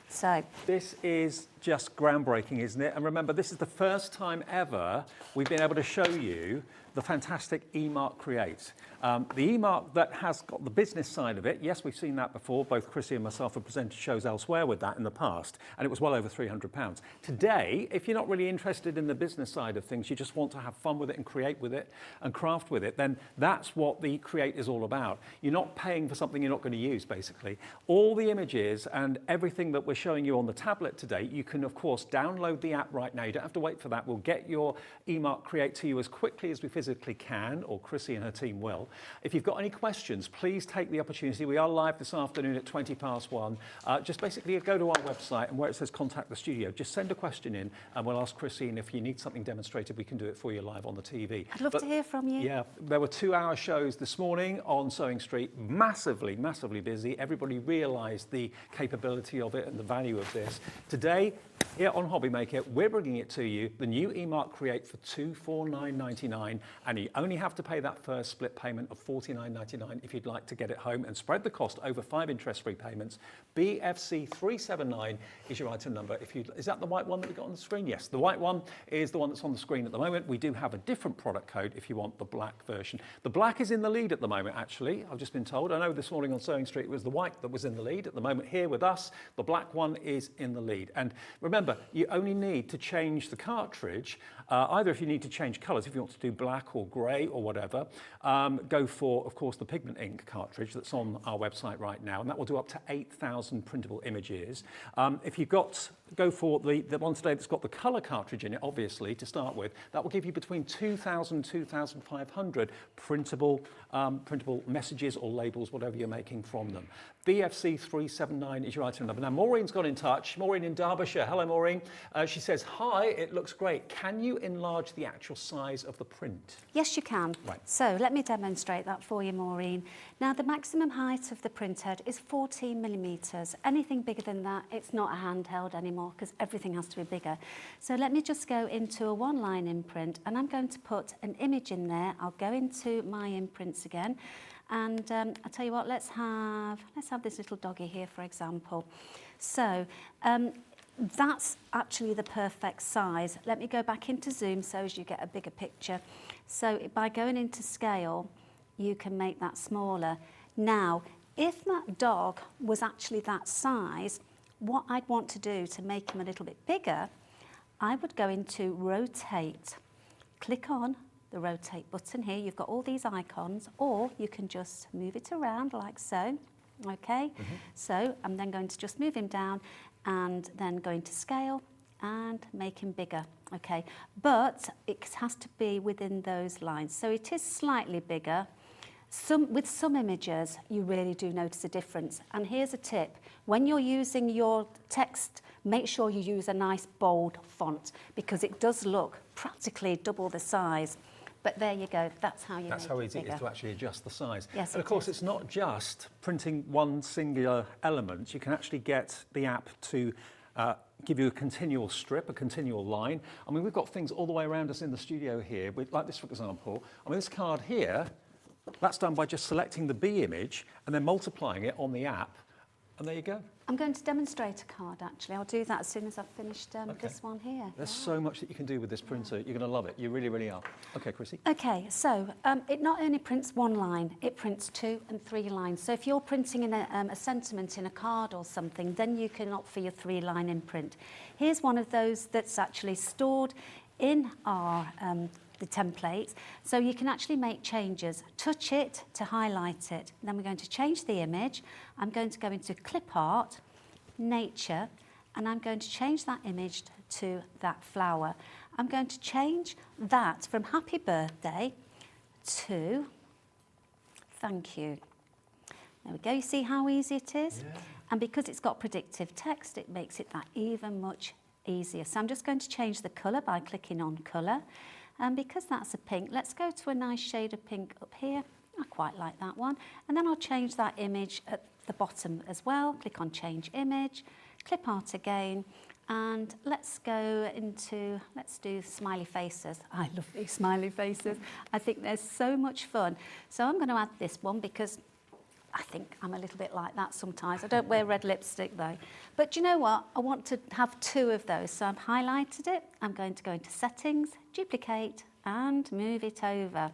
So this is just groundbreaking, isn't it? And remember, this is the first time ever we've been able to show you the fantastic eMark Create. The eMark that has got the business side of it, yes, we've seen that before. Both Chrissy and myself have presented shows elsewhere with that in the past, and it was well over £300. Today, if you're not really interested in the business side of things, you just want to have fun with it and create with it and craft with it, then that's what the Create is all about. You're not paying for something you're not going to use, basically. All the images and everything that we're showing you on the tablet today, you can, of course, download the app right now. You don't have to wait for that. We'll get your eMark Create to you as quickly as we physically can, or Chrissy and her team will. If you've got any questions, please take the opportunity. We are live this afternoon at 1:20. Just basically go to our website, and where it says contact the studio, just send a question in and we'll ask Chrissy, and if you need something demonstrated, we can do it for you live on the TV. I'd love to hear from you. Yeah, there were 2-hour shows this morning on Sewing Street, massively busy. Everybody realised the capability of it and the value of this. Today, here on Hobby Maker, we're bringing it to you, the new eMark Create for $249.99, and you only have to pay that first split payment of $49.99 if you'd like to get it home and spread the cost over 5 interest-free payments. BFC 379 is your item number. Is that the white one that we got on the screen? Yes, the white one is the one that's on the screen at the moment. We do have a different product code if you want the black version. The black is in the lead at the moment, actually. I've just been told. I know this morning on Sewing Street it was the white that was in the lead. At the moment here with us, the black one is in the lead. And remember, you only need to change the cartridge, either if you need to change colours, if you want to do black or grey or whatever, go for, of course, the pigment ink cartridge that's on our website right now, and that will do up to 8,000 printable images. If you've got, go for the one today that's got the colour cartridge in it, obviously, to start with, that will give you between 2,000 and 2,500 printable messages or labels, whatever you're making from them. BFC 379 is your item number. Now, Maureen's got in touch. Maureen in Derbyshire. Hello, Maureen. She says, hi, it looks great. Can you enlarge the actual size of the print? Yes, you can. Right. So let me demonstrate that for you, Maureen. Now, the maximum height of the printhead is 14 millimetres. Anything bigger than that, it's not a handheld anymore because everything has to be bigger. So let me just go into a one-line imprint, and I'm going to put an image in there. I'll go into my imprints again. And I'll tell you what, let's have this little doggy here, for example. So that's actually the perfect size. Let me go back into zoom so as you get a bigger picture. So by going into scale, you can make that smaller. Now, if that dog was actually that size, what I'd want to do to make him a little bit bigger, I would go into rotate, click on the rotate button here. You've got all these icons, or you can just move it around like so. Okay, so I'm then going to just move him down and then go into scale and make him bigger. Okay, but it has to be within those lines. So it is slightly bigger. With some images, you really do notice a difference. And here's a tip. When you're using your text, make sure you use a nice bold font because it does look practically double the size. But there you go, that's how you That's make how it easy it bigger. is to actually adjust the size. Yes, and of course, it's not just printing one singular element. You can actually get the app to give you a continual strip, a continual line. I mean, we've got things all the way around us in the studio here, like this, for example. I mean, this card here, that's done by just selecting the B image and then multiplying it on the app. And there you go. I'm going to demonstrate a card, actually. I'll do that as soon as I've finished this one here. There's so much that you can do with this printer. You're going to love it. You really, really are. OK, Chrissy. OK, so it not only prints one line, it prints 2 and 3 lines. So if you're printing in a sentiment in a card or something, then you can opt for your 3-line imprint. Here's one of those that's actually stored in our the templates, so you can actually make changes. Touch it to highlight it. Then we're going to change the image. I'm going to go into clip art, nature, and I'm going to change that image to that flower. I'm going to change that from happy birthday to thank you. There we go. You see how easy it is? Yeah. And because it's got predictive text, it makes it that even much easier. So I'm just going to change the colour by clicking on colour. And because that's a pink, let's go to a nice shade of pink up here. I quite like that one. And then I'll change that image at the bottom as well. Click on change image, clip art again, and let's go into, let's do smiley faces. I love these smiley faces. I think they're so much fun. So I'm going to add this one because I think I'm a little bit like that sometimes. I don't wear red lipstick though. But do you know what? I want to have 2 of those. So I've highlighted it. I'm going to go into settings, duplicate, and move it over.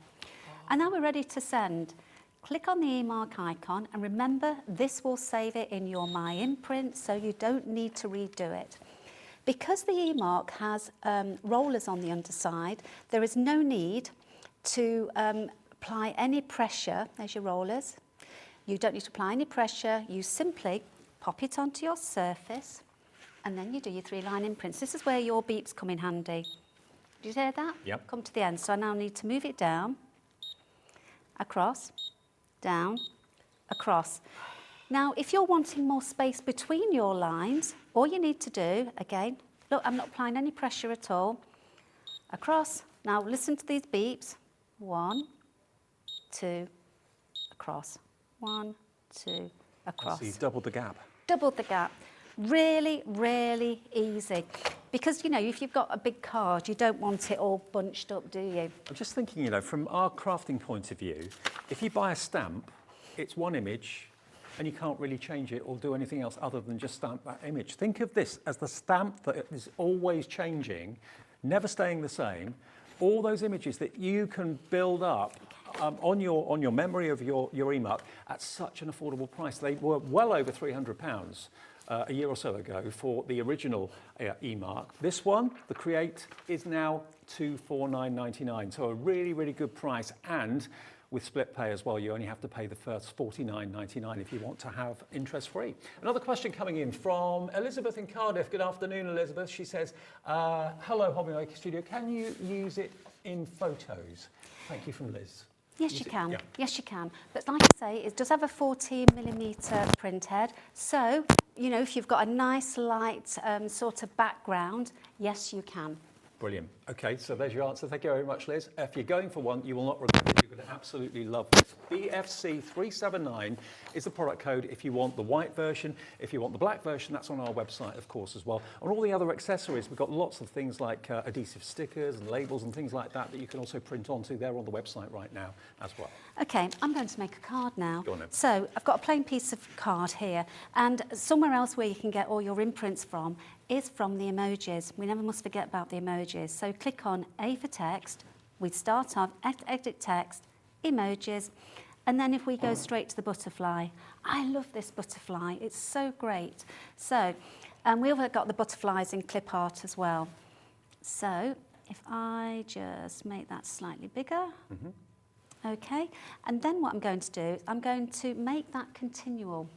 And now we're ready to send. Click on the eMark icon, and remember, this will save it in your My Imprint, so you don't need to redo it. Because the eMark has rollers on the underside, there is no need to apply any pressure. There's your rollers. You don't need to apply any pressure. You simply pop it onto your surface, and then you do your 3-line imprints. This is where your beeps come in handy. Did you hear that? Yep. Come to the end. So I now need to move it down, across, down, across. Now, if you're wanting more space between your lines, all you need to do, again, look, I'm not applying any pressure at all. Across. Now, listen to these beeps. 1, 2, across. 1, 2, across. So you've doubled the gap. Doubled the gap. Really, really easy. Because, you know, if you've got a big card, you don't want it all bunched up, do you? I'm just thinking, you know, from our crafting point of view, if you buy a stamp, it's one image, and you can't really change it or do anything else other than just stamp that image. Think of this as the stamp that is always changing, never staying the same. All those images that you can build up on your memory of your eMark at such an affordable price. They were well over £300 a year or so ago for the original eMark. This one, the Create, is now $249.99. So a really, really good price. And with split pay as well, you only have to pay the first $49.99 if you want to have interest-free. Another question coming in from Elizabeth in Cardiff. Good afternoon, Elizabeth. She says, hello, Hobby Maker Studio. Can you use it in photos? Thank you, from Liz. Yes, you can. Yeah. Yes, you can. But like I say, it does have a 14mm print head. So, you know, if you've got a nice light sort of background, yes, you can. Brilliant. Okay, so there's your answer. Thank you very much, Liz. If you're going for one, you will not regret it. You're going to absolutely love this. BFC379 is the product code if you want the white version. If you want the black version, that's on our website, of course, as well. On all the other accessories, we've got lots of things like adhesive stickers and labels and things like that that you can also print onto. They're on the website right now as well. Okay, I'm going to make a card now. Go on then. So I've got a plain piece of card here, and somewhere else where you can get all your imprints from is from the emojis. We never must forget about the emojis. So click on A for text. We start off edit text, emojis, and then if we go straight to the butterfly. I love this butterfly. It's so great. So, we've got the butterflies in clip art as well. So if I just make that slightly bigger. Okay, and then what I'm going to do is I'm going to make that continual.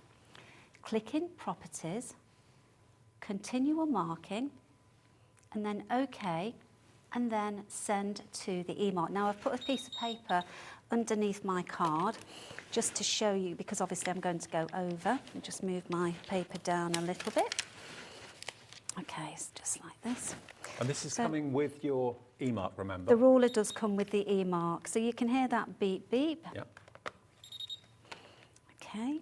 Click in Properties, Continual Marking, and then OK, and then Send to the eMark. Now I've put a piece of paper underneath my card just to show you, because obviously I'm going to go over and just move my paper down a little bit. Okay, it's just like this. And this is coming with your eMark, remember? The ruler does come with the eMark, so you can hear that beep beep. Yep. Okay.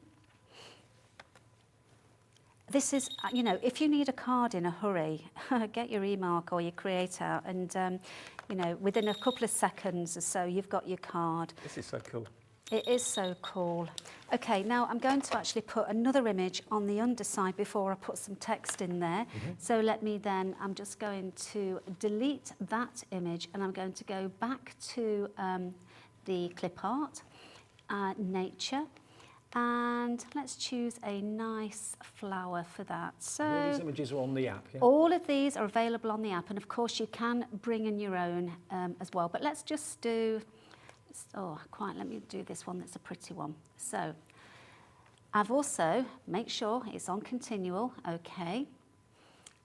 This is, you know, if you need a card in a hurry, get your eMark or your Create out, and you know, within a couple of seconds or so, you've got your card. This is so cool. It is so cool. Okay, now I'm going to actually put another image on the underside before I put some text in there. So let me then, I'm just going to delete that image, and I'm going to go back to the clip art, nature, and let's choose a nice flower for that. So All these images are on the app, yeah? all of these are available on the app, and of course you can bring in your own as well. But let's just do, let me do this one that's a pretty one. So I've also, make sure it's on continual, okay,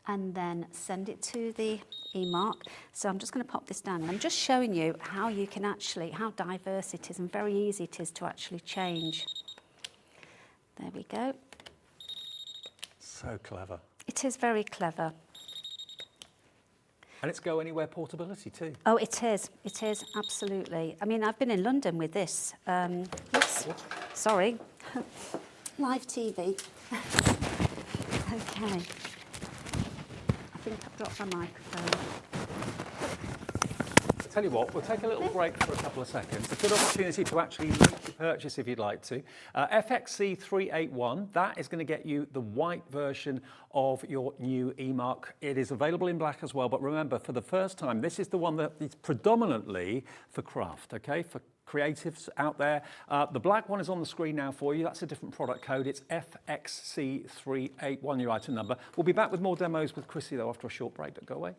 and then send it to the eMark. So I'm just going to pop this down. I'm just showing you how you can actually, how diverse it is and very easy it is to actually change. There we go. So clever. It is very clever. And it's go anywhere portability too. Oh, it is, absolutely. I mean, I've been in London with this. Oops, sorry. Live TV. Okay. I think I've dropped my microphone. tell you what, we'll take a little break for a couple of seconds. A good opportunity to actually make your purchase if you'd like to. FXC 381, that is going to get you the white version of your new e-mark. It is available in black as well, but remember, for the first time, this is the one that is predominantly for craft, okay, for creatives out there. The black one is on the screen now for you. That's a different product code. It's FXC381, your item number. We'll be back with more demos with Chrissy, though, after a short break. Don't go away.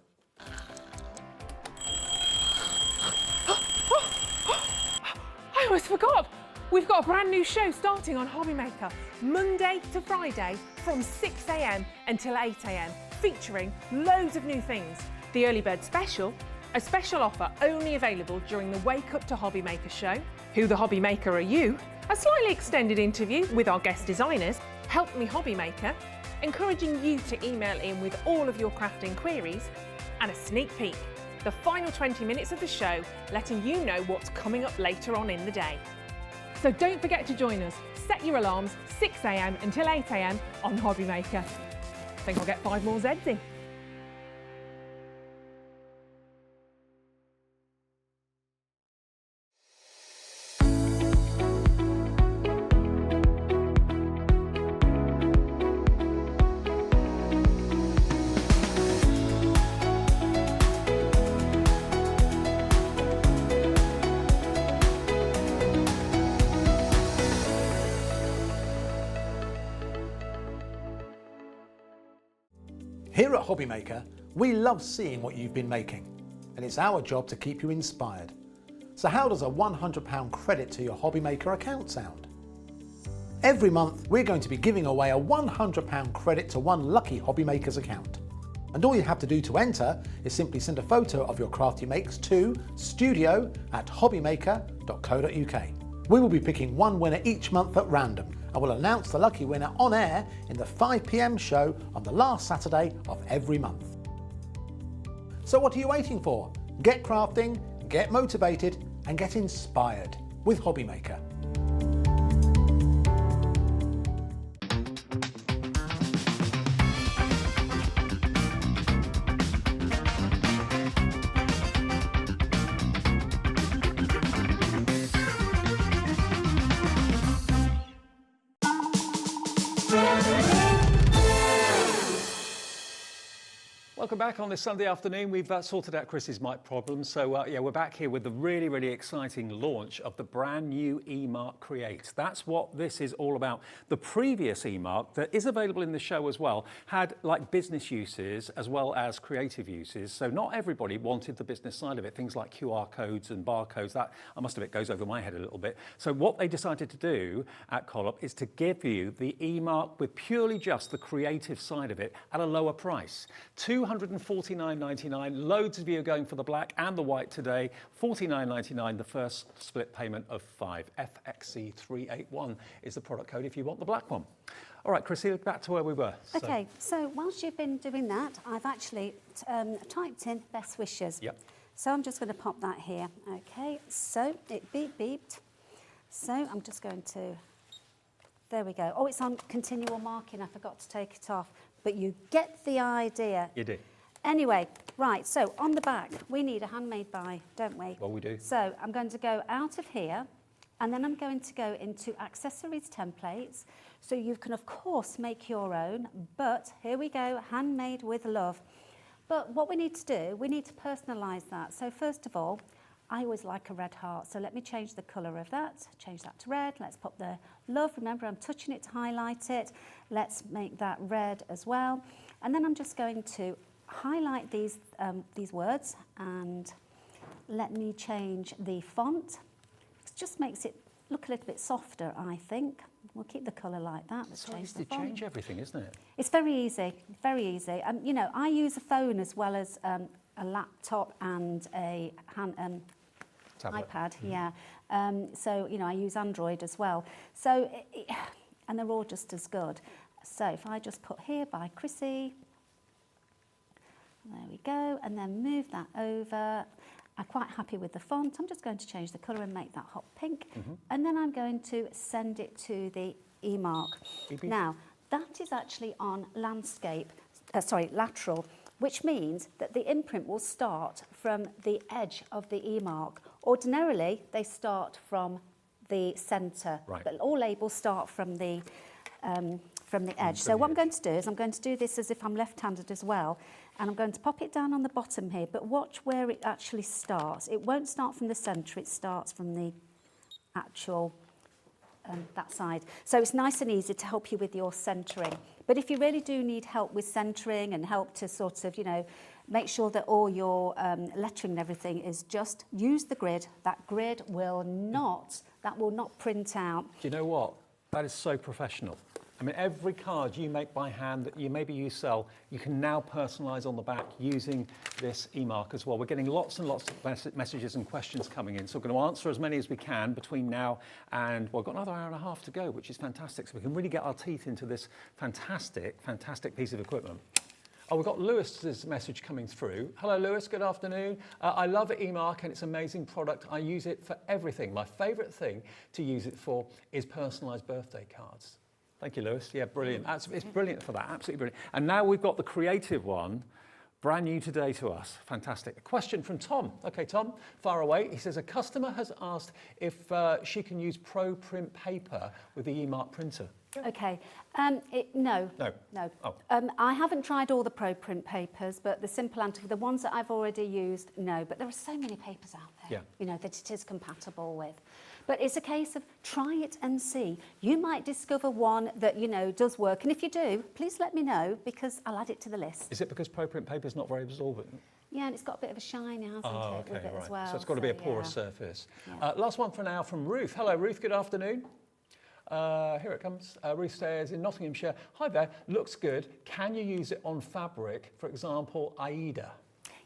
I almost forgot. We've got a brand new show starting on Hobby Maker, Monday to Friday from 6 a.m. until 8 a.m, featuring loads of new things. The Early Bird Special, a special offer only available during the Wake Up to Hobby Maker show. Who the Hobby Maker are you? A slightly extended interview with our guest designers, Help Me Hobby Maker, encouraging you to email in with all of your crafting queries, and a sneak peek, the final 20 minutes of the show, letting you know what's coming up later on in the day. So don't forget to join us. Set your alarms 6 a.m. until 8 a.m. on Hobby Maker. I think I'll get 5 more Zs in. Here at Hobby Maker, we love seeing what you've been making, and it's our job to keep you inspired. So how does a £100 credit to your Hobby Maker account sound? Every month, we're going to be giving away a £100 credit to one lucky Hobby Maker's account. And all you have to do to enter is simply send a photo of your craft you makes to studio@hobbymaker.co.uk. We will be picking one winner each month at random, and we'll announce the lucky winner on air in the 5 p.m. show on the last Saturday of every month. So what are you waiting for? Get crafting, get motivated, and get inspired with Hobby Maker. Welcome back on this Sunday afternoon. We've sorted out Chris's mic problem. So yeah, we're back here with the really, really exciting launch of the brand new e-mark Create. That's what this is all about. The previous e-mark that is available in the show as well had like business uses as well as creative uses. So not everybody wanted the business side of it. Things like QR codes and barcodes, that I must admit goes over my head a little bit. So what they decided to do at Colop is to give you the e-mark with purely just the creative side of it at a lower price. $249.99. Loads of you are going for the black and the white today. $49.99, the first split payment of 5. FXC381 is the product code if you want the black one. All right, Chrissy, back to where we were. Okay, so whilst you've been doing that, I've actually typed in best wishes. Yep. So I'm just going to pop that here. Okay, so it beeped. So I'm just going to, there we go. Oh, it's on continual marking. I forgot to take it off. But you get the idea. You do. Anyway, right, so on the back, we need a handmade buy, don't we? Well, we do. So I'm going to go out of here, and then I'm going to go into accessories templates. So you can, of course, make your own, but here we go, handmade with love. But what we need to do, we need to personalise that. So first of all, I always like a red heart, so let me change the colour of that, change that to red. Let's pop the love. Remember, I'm touching it to highlight it. Let's make that red as well. And then I'm just going to highlight these words, and let me change the font. It just makes it look a little bit softer, I think. We'll keep the colour like that. Let's change the font. Change everything, isn't it? It's very easy, very easy. You know, I use a phone as well as a laptop and a iPad, yeah. So, you know, I use Android as well. So, and they're all just as good. So if I just put here by Chrissy, there we go, and then move that over. I'm quite happy with the font. I'm just going to change the colour and make that hot pink. And then I'm going to send it to the e-mark. Now, that is actually on landscape, lateral. which means that the imprint will start from the edge of the E-mark. Ordinarily, they start from the centre, Right. but all labels start from the edge. So what I'm going to do is I'm going to do this as if I'm left-handed as well, and I'm going to pop it down on the bottom here, but watch where it actually starts. It won't start from the centre, it starts from the actual that side. So it's nice and easy to help you with your centering. But if you really do need help with centering and help to sort of, you know, make sure that all your lettering and everything is just use the grid. That grid will not print out. Do you know what? That is so professional. I mean, every card you make by hand that you sell, you can now personalise on the back using this e-mark as well. We're getting lots and lots of messages and questions coming in, so we're going to answer as many as we can between now and, well, we've got another hour and a half to go, which is fantastic, so we can really get our teeth into this fantastic piece of equipment. Oh, we've got Lewis's message coming through. Hello, Lewis, good afternoon. I love e-mark and it's an amazing product. I use it for everything. My favourite thing to use it for is personalised birthday cards. Thank you, Lewis. Yeah, brilliant. It's brilliant for that, absolutely brilliant. And now we've got the creative one, brand new today to us. Fantastic. A question from Tom. Okay, Tom, far away. He says, a customer has asked if she can use Pro Print paper with the e-mark printer. Okay, no. Oh. I haven't tried all the Pro Print papers, but the simple answer, the ones that I've already used, no. But there are so many papers out there, Yeah. you know, that it is compatible with. But it's a case of try it and see. You might discover one that, you know, does work. And if you do, please let me know, because I'll add it to the list. Is it because Pro Print paper is not very absorbent? Yeah, and it's got a bit of a shine, hasn't it, with it as well. So it's got to be a porous yeah. surface. Yeah. Last one for now from Ruth. Hello, Ruth, good afternoon. Here it comes. Ruth says, in Nottinghamshire, hi there, looks good. Can you use it on fabric, for example, Aida?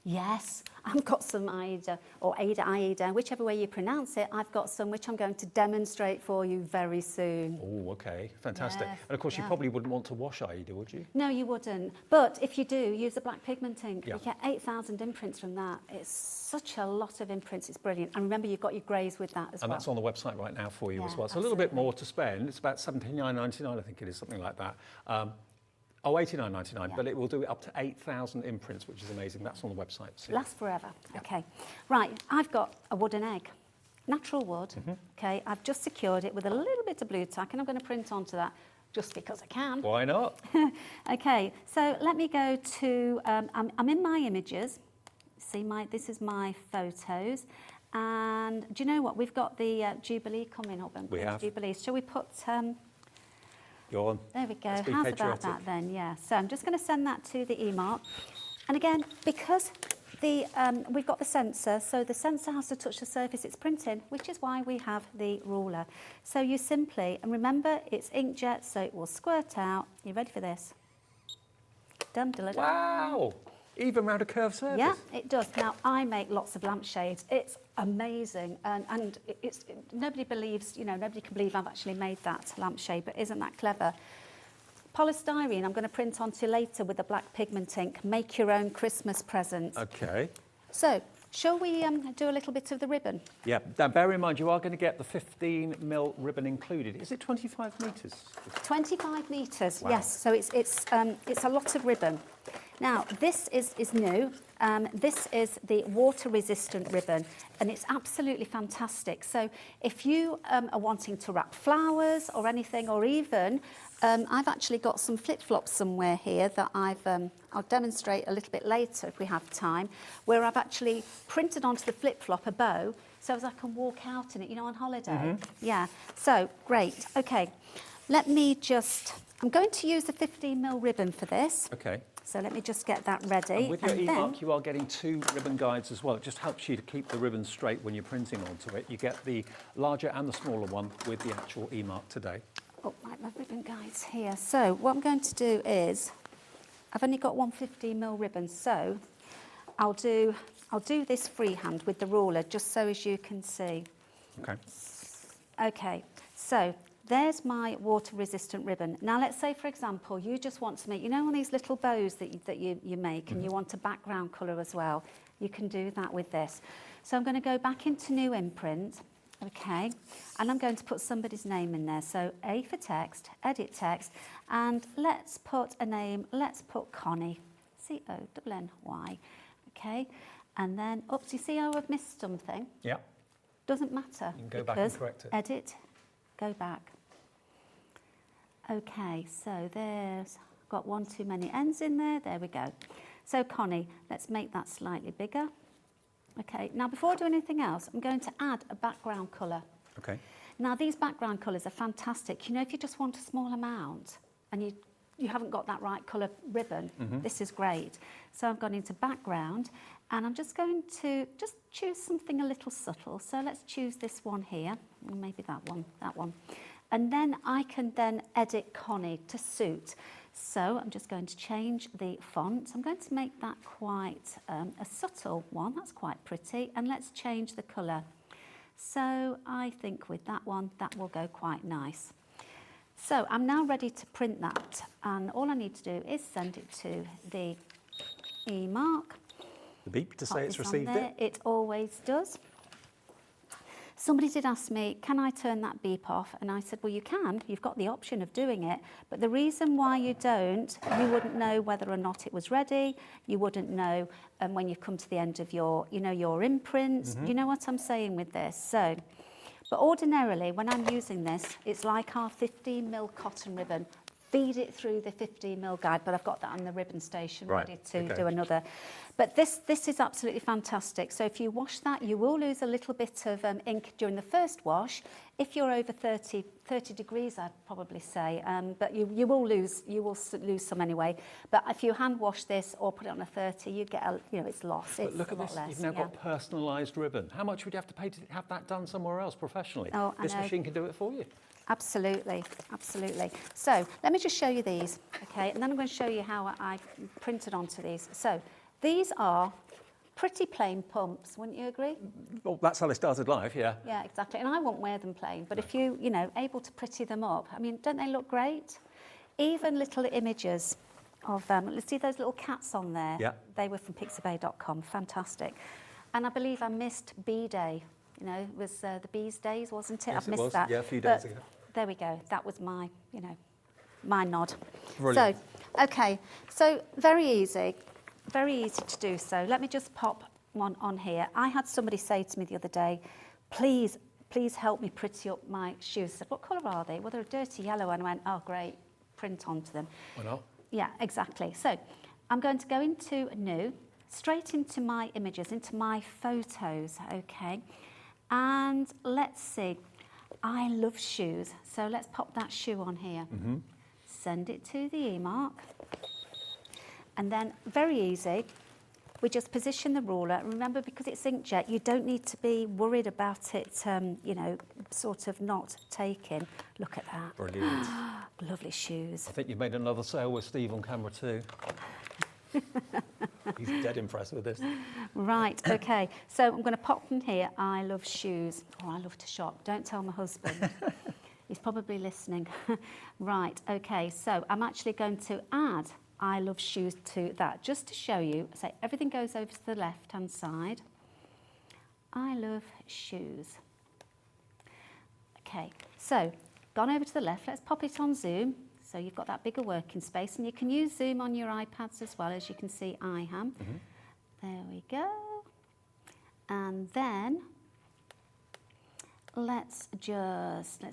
Yes, I've got some Aida, or Aida, whichever way you pronounce it. I've got some which I'm going to demonstrate for you very soon. Oh, okay, fantastic. Yes, And of course, you probably wouldn't want to wash Aida, would you? No, you wouldn't. But if you do, use a black pigment ink. Yeah. You get 8,000 imprints from that. It's such a lot of imprints. It's brilliant. And remember, you've got your greys with that as well. And that's on the website right now for you Yeah, as well. It's a little bit absolutely. more to spend. It's about $79.99, I think it is, something like that. $89.99, Yeah. but it will do it up to 8,000 imprints, which is amazing. That's on the website. So. Lasts forever. Okay. Right, I've got a wooden egg. Natural wood. Okay, I've just secured it with a little bit of blue tack, and I'm going to print onto that just because I can. Why not? Okay, so let me go to, I'm in my images. See, this is my photos. And do you know what? We've got the Jubilee coming up. We have. Jubilee. Shall we put... Go on. There we go. Let's be How's patriotic. about that then? Yeah. So I'm just going to send that to the e-mark. And again, because we've got the sensor, so the sensor has to touch the surface it's printing, which is why we have the ruler. So you simply, and remember, it's inkjet, so it will squirt out. You ready for this? Dum, dum, dum. Wow! Even round a curved surface. Yeah, it does. Now, I make lots of lampshades. It's amazing. And nobody believes, you know, nobody can believe I've actually made that lampshade, but isn't that clever? Polystyrene I'm going to print onto later with the black pigment ink. Make your own Christmas present. Okay. So, shall we do a little bit of the ribbon? Yeah. Now, bear in mind, you are going to get the 15mm ribbon included. Is it 25 metres? 25 metres, Wow. yes. So it's a lot of ribbon. Now, this is new. This is the water-resistant ribbon, and it's absolutely fantastic. So if you are wanting to wrap flowers or anything, or even, I've actually got some flip-flops somewhere here that I'll demonstrate a little bit later if we have time, where I've actually printed onto the flip-flop a bow so as I can walk out in it, you know, on holiday. Yeah, so great. Okay, let me just, I'm going to use the 15mm ribbon for this. Okay. So let me just get that ready. And with your and e-mark, then, you are getting 2 ribbon guides as well. It just helps you to keep the ribbon straight when you're printing onto it. You get the larger and the smaller one with the actual e-mark today. oh, right, my ribbon guides here. So what I'm going to do is, I've only got 115mm ribbon, so I'll do this freehand with the ruler, just so as you can see. Okay. Okay, so there's my water-resistant ribbon. Now, let's say, for example, you just want to make, you know, one of these little bows that you make, and you want a background colour as well. You can do that with this. So I'm going to go back into new imprint, okay, and I'm going to put somebody's name in there. So A for text, edit text, and let's put a name, let's put Connie. C-O-N-N-Y. Okay, and then, oops, you see how I've missed something? Yeah. Doesn't matter. You can go back and correct it. Edit, go back. Okay, so there's got one too many ends in there. There we go. So Connie, let's make that slightly bigger. Okay, now before I do anything else, I'm going to add a background colour. Okay. Now these background colours are fantastic. You know, if you just want a small amount and you haven't got that right colour ribbon, this is great. So I've gone into background and I'm just going to just choose something a little subtle. So let's choose this one here, or maybe that one. And then I can then edit Connie to suit. So I'm just going to change the font. I'm going to make that quite a subtle one. That's quite pretty. And let's change the colour. So I think with that one, that will go quite nice. So I'm now ready to print that. And all I need to do is send it to the e-mark. The beep to Pop say it's this on received there. it. It always does. Somebody did ask me, can I turn that beep off? And I said, well, you can. You've got the option of doing it. But the reason why you don't, you wouldn't know whether or not it was ready. You wouldn't know when you come to the end of your, your imprint. You know what I'm saying with this? So, but ordinarily, when I'm using this, it's like our 15mm cotton ribbon. Feed it through the 15mm guide, but I've got that on the ribbon station ready to do another. But this is absolutely fantastic. So if you wash that, you will lose a little bit of ink during the first wash. If you're over 30 degrees, I'd probably say, but you will lose some anyway. But if you hand wash this or put it on a 30, you get it's lost. But It's look a at lot this, less, you've now got personalised ribbon. How much would you have to pay to have that done somewhere else professionally? Oh, I this know. machine can do it for you. Absolutely, absolutely. So let me just show you these, okay? And then I'm going to show you how I printed onto these. So these are pretty plain pumps, wouldn't you agree? Well, that's how they started life, yeah. Yeah, exactly. And I won't wear them plain, but if you, able to pretty them up, I mean, don't they look great? Even little images of let's see those little cats on there. Yeah. They were from pixabay.com, fantastic. And I believe I missed Bee Day. It was the Bees Days, wasn't it? Yes, I've missed it was. that. Yeah, a few days But ago. There we go. That was my, my nod. Brilliant. So, okay. So very easy to do so. Let me just pop one on here. I had somebody say to me the other day, please help me pretty up my shoes. I said, what colour are they? Well, they're a dirty yellow. And I went, oh, great, print onto them. Why not? Yeah, exactly. So I'm going to go into New, straight into my images, into my photos, okay? And let's see, I love shoes. So let's pop that shoe on here. Send it to the e-mark. And then, very easy, we just position the ruler. Remember, because it's inkjet, you don't need to be worried about it, sort of not taking. Look at that. Brilliant. Lovely shoes. I think you've made another sale with Steve on camera too. He's dead impressed with this. Right, okay. So I'm going to pop in here, I love shoes. Oh, I love to shop. Don't tell my husband. He's probably listening. Right, okay. So I'm actually going to add I love shoes to that, just to show you. So everything goes over to the left-hand side. I love shoes. Okay, so gone over to the left. Let's pop it on Zoom. So you've got that bigger working space, and you can use Zoom on your iPads as well, as you can see I am. There we go. And then let's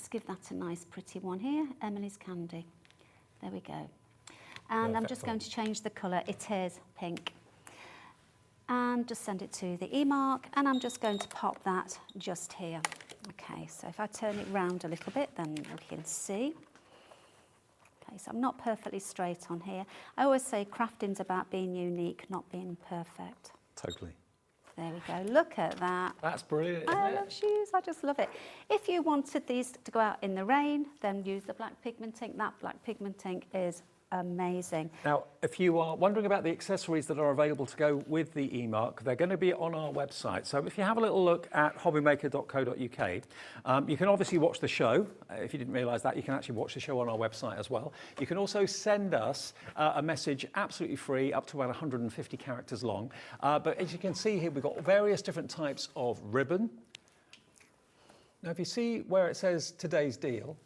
give that a nice pretty one here, Emily's Candy. There we go. And I'm just going to change the colour. It is pink. And just send it to the e-mark, and I'm just going to pop that just here. Okay, so if I turn it round a little bit, then you can see. Okay, so I'm not perfectly straight on here. I always say crafting's about being unique, not being perfect. Totally. There we go. Look at that. That's brilliant, isn't I it? love shoes. I just love it. If you wanted these to go out in the rain, then use the black pigment ink. That black pigment ink is amazing. Now, if you are wondering about the accessories that are available to go with the e-mark, they're going to be on our website. So if you have a little look at hobbymaker.co.uk, you can obviously watch the show. If you didn't realise that, you can actually watch the show on our website as well. You can also send us a message absolutely free, up to about 150 characters long. But as you can see here, we've got various different types of ribbon. Now, if you see where it says today's deal,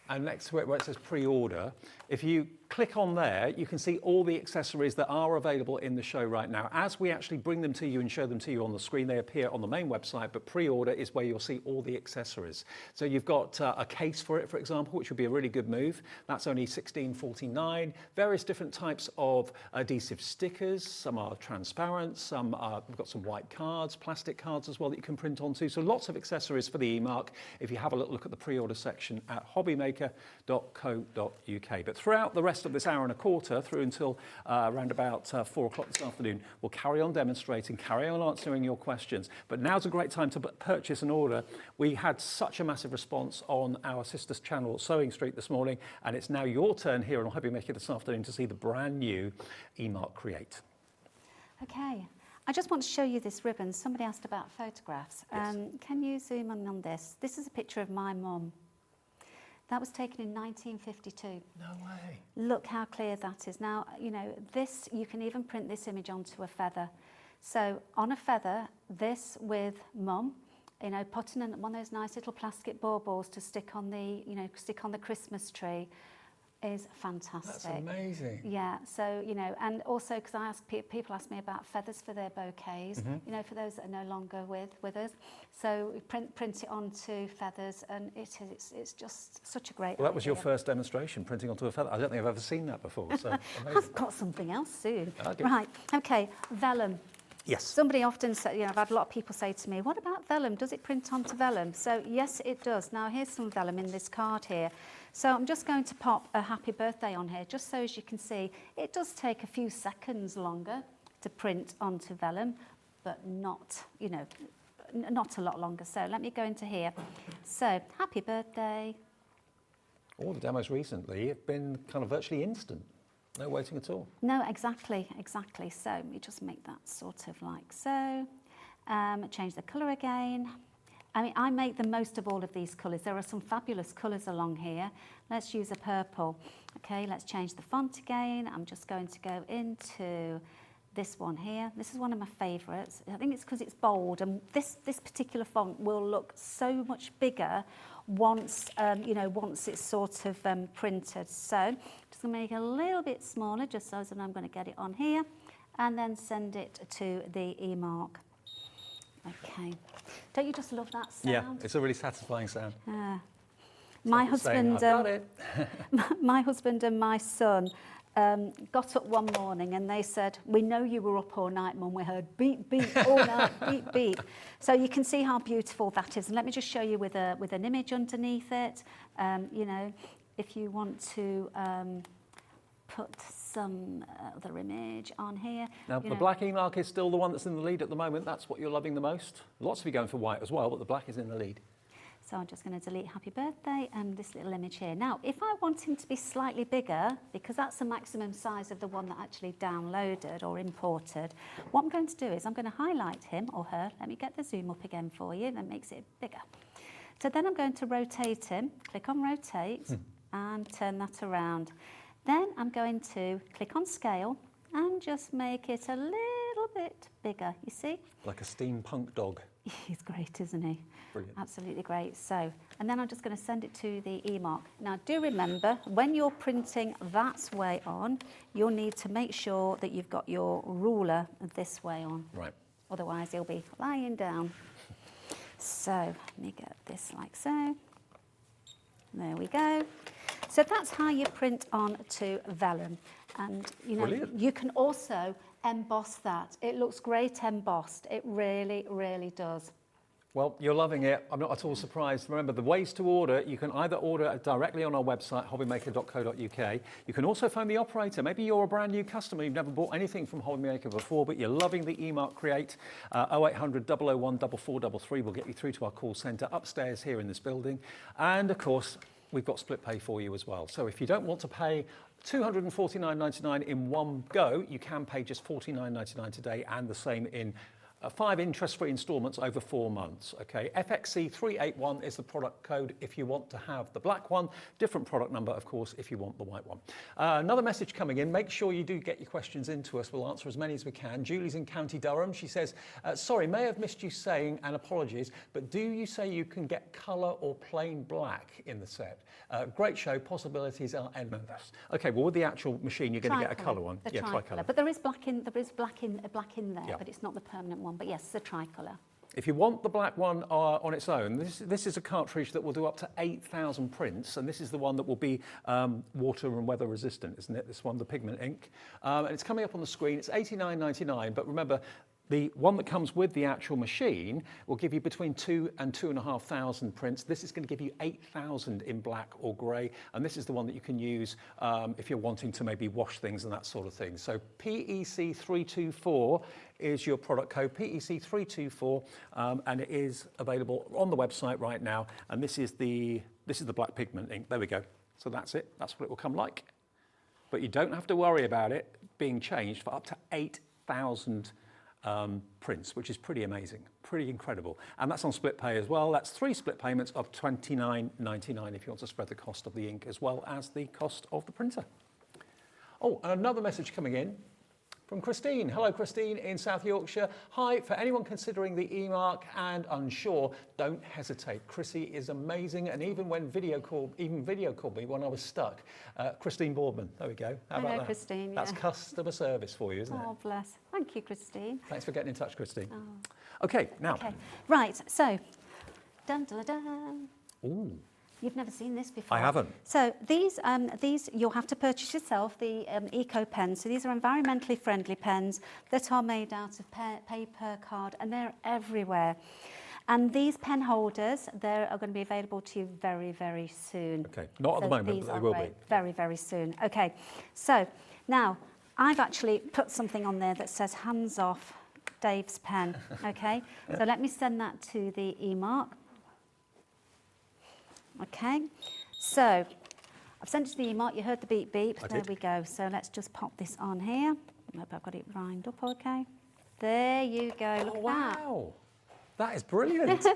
and next to it where it says pre-order, if you click on there, you can see all the accessories that are available in the show right now. As we actually bring them to you and show them to you on the screen, they appear on the main website, but pre-order is where you'll see all the accessories. So you've got a case for it, for example, which would be a really good move. That's only $16.49. Various different types of adhesive stickers. Some are transparent, some are, we've got some white cards, plastic cards as well that you can print onto. So lots of accessories for the e-mark if you have a little look at the pre-order section at hobbymaker.co.uk. But throughout the rest of this hour and a quarter, through until around about 4 o'clock this afternoon, we'll carry on demonstrating, carry on answering your questions. But now's a great time to purchase and order. We had such a massive response on our sister's channel, Sewing Street, this morning, and it's now your turn here on Hobby Maker this afternoon to see the brand new e-mark Create. Okay. I just want to show you this ribbon. Somebody asked about photographs. Yes. Can you zoom in on this? This is a picture of my mum. That was taken in 1952. No way. Look how clear that is. Now, you know, this, you can even print this image onto a feather. So on a feather, this with mum, you know, putting in one of those nice little plastic baubles to stick on the, you know, stick on the Christmas tree is fantastic. That's amazing. Yeah, so, you know, and also because I ask people ask me about feathers for their bouquets, you know, for those that are no longer with us. So we print it onto feathers, and it's just such a great Well, that was your idea. first demonstration, printing onto a feather. I don't think I've ever seen that before. So amazing. I've got something else soon. Okay. Right, okay, vellum. Yes. Somebody often say, you know, I've had a lot of people say to me, what about vellum? Does it print onto vellum? So yes, it does. Now here's some vellum in this card here. So I'm just going to pop a happy birthday on here, just so as you can see, it does take a few seconds longer to print onto vellum, but not, you know, not a lot longer. So let me go into here. So happy birthday. All the demos recently have been kind of virtually instant. No waiting at all. No, exactly. So let me just make that sort of like so. Change the colour again. I mean, I make the most of all of these colours. There are some fabulous colours along here. Let's use a purple. Okay, let's change the font again. I'm just going to go into this one here. This is one of my favourites. I think it's because it's bold, and this particular font will look so much bigger once you know, once it's sort of printed. So just gonna make it a little bit smaller, just so that I'm going to get it on here, and then send it to the e-mark. Okay. Don't you just love that sound? Yeah, it's a really satisfying sound. My It's like saying, husband, "I've got it." my husband and my son got up one morning and they said, "We know you were up all night, Mum. We heard beep, beep all night, beep, beep." So you can see how beautiful that is. And let me just show you with an image underneath it. You know, if you want to put some other image on here. Now, you the know. black e-mark is still the one that's in the lead at the moment. That's what you're loving the most. Lots of you going for white as well, but the black is in the lead. So I'm just going to delete happy birthday and this little image here. Now, if I want him to be slightly bigger, because that's the maximum size of the one that actually downloaded or imported, what I'm going to do is I'm going to highlight him or her. Let me get the zoom up again for you. That makes it bigger. So then I'm going to rotate him. Click on rotate and turn that around. Then I'm going to click on scale and just make it a little bit bigger, you see? Like a steampunk dog. He's great, isn't he? Brilliant. Absolutely great. So, and then I'm just going to send it to the e-mark. Now, do remember, when you're printing that way on, you'll need to make sure that you've got your ruler this way on. Right. Otherwise, he'll be lying down. So, let me get this like so. There we go. So that's how you print onto vellum. And, you know, Brilliant. you can also emboss that. It looks great embossed. It really, really does. Well, you're loving it. I'm not at all surprised. Remember, the ways to order, you can either order directly on our website, hobbymaker.co.uk. You can also phone the operator. Maybe you're a brand new customer, you've never bought anything from Hobby Maker before, but you're loving the e-mark Create. 0800 001 4433 will get you through to our call centre upstairs here in this building. And of course, we've got split pay for you as well. So if you don't want to pay $249.99 in one go, you can pay just $49.99 today and the same in 5 interest-free instalments over 4 months. Okay, FXC381 is the product code if you want to have the black one. Different product number, of course, if you want the white one. Another message coming in. Make sure you do get your questions into us. We'll answer as many as we can. Julie's in County Durham. She says, sorry, may have missed you saying, and apologies, but do you say you can get colour or plain black in the set? Great show. Possibilities are endless. Okay, well, with the actual machine, you're going to get a colour one. The tricolour. But there is black in there, Yeah. but it's not the permanent one. But yes, the tricolour. If you want the black one on its own, this is a cartridge that will do up to 8,000 prints, and this is the one that will be water and weather resistant, isn't it? This one, the pigment ink. And it's coming up on the screen. It's $89.99, but remember, the one that comes with the actual machine will give you between 2,000 and 2,500 prints. This is going to give you 8,000 in black or grey, and this is the one that you can use if you're wanting to maybe wash things and that sort of thing. So PEC324 is your product code, PEC324, and it is available on the website right now. And this is the black pigment ink. There we go. So that's it. That's what it will come like. But you don't have to worry about it being changed for up to 8,000 prints, which is pretty amazing, pretty incredible. And that's on split pay as well. That's 3 split payments of $29.99 if you want to spread the cost of the ink as well as the cost of the printer. Oh, and another message coming in from Christine. Hello, Christine in South Yorkshire. Hi, for anyone considering the E-Mark and unsure, don't hesitate. Chrissy is amazing, and even video called me when I was stuck. Christine Boardman, there we go. How about that? Christine. Yeah. That's customer service for you, isn't it? Oh, bless. Thank you, Christine. Thanks for getting in touch, Christine. Okay, now. Okay, right. So, dun dun dun. Ooh. You've never seen this before. I haven't. So these you'll have to purchase yourself, the eco pens. So these are environmentally friendly pens that are made out of paper, card, and they're everywhere. And these pen holders, they are going to be available to you very, very soon. Okay, not at the moment, but they will be. Very, very soon. Okay, so now I've actually put something on there that says hands off Dave's pen. Okay, so let me send that to the E-Mark. Okay, so I've sent it to the E-Mark. You heard the beep beep. There we go. So let's just pop this on here. I hope I've got it lined up okay. There you go. Look at that. Wow, that is brilliant.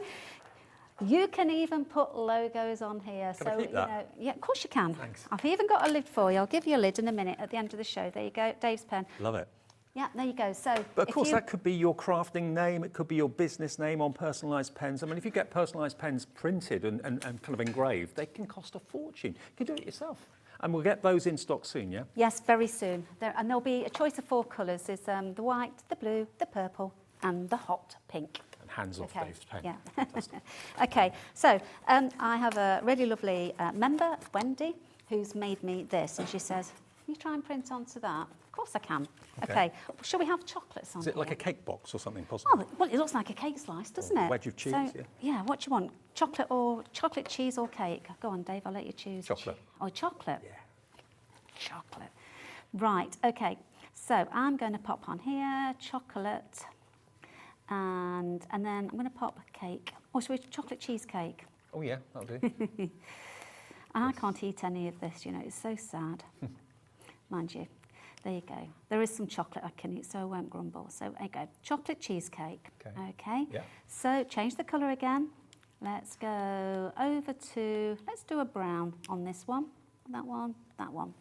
You can even put logos on here. Can I keep that? Yeah, of course you can. Thanks. I've even got a lid for you. I'll give you a lid in a minute at the end of the show. There you go, Dave's pen. Love it. Yeah, there you go. So, but of course, that could be your crafting name. It could be your business name on personalised pens. I mean, if you get personalised pens printed and kind of engraved, they can cost a fortune. You can do it yourself. And we'll get those in stock soon, yeah? Yes, very soon. And there'll be a choice of 4 colours. There's the white, the blue, the purple, and the hot pink. And hands off Dave's pen. Yeah. Okay, so I have a really lovely member, Wendy, who's made me this. And she says, can you try and print onto that? Of course I can. Okay. Shall we have chocolates on Is it here? like a cake box or something possible? Oh, well, it looks like a cake slice, doesn't it? Wedge of cheese, so, yeah. Yeah, what do you want? Chocolate, cheese or cake? Go on, Dave, I'll let you choose. Chocolate. Oh, chocolate? Yeah. Chocolate. Right, okay. So I'm going to pop on here, chocolate, and then I'm going to pop cake. Oh, should we chocolate cheesecake? Oh, yeah, that'll do. I can't eat any of this, you know, it's so sad. Mind you. There you go. There is some chocolate I can eat, so I won't grumble. So there you go. Chocolate cheesecake. Okay. Yeah. So change the colour again. Let's go over to, let's do a brown on this one. That one, that one.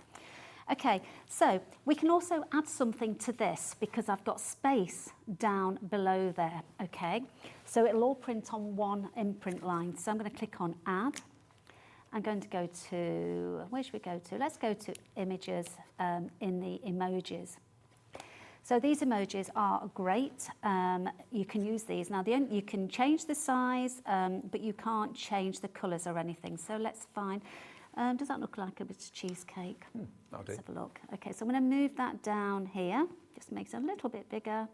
Okay, so we can also add something to this because I've got space down below there, okay? So it'll all print on one imprint line. So I'm going to click on Add. I'm going to go to, where should we go to? Let's go to Images in the Emojis. So these emojis are great. You can use these. Now, you can change the size, but you can't change the colours or anything. So let's find, does that look like a bit of cheesecake? That'll do. Let's have a look. Okay, so I'm going to move that down here. Just makes it a little bit bigger.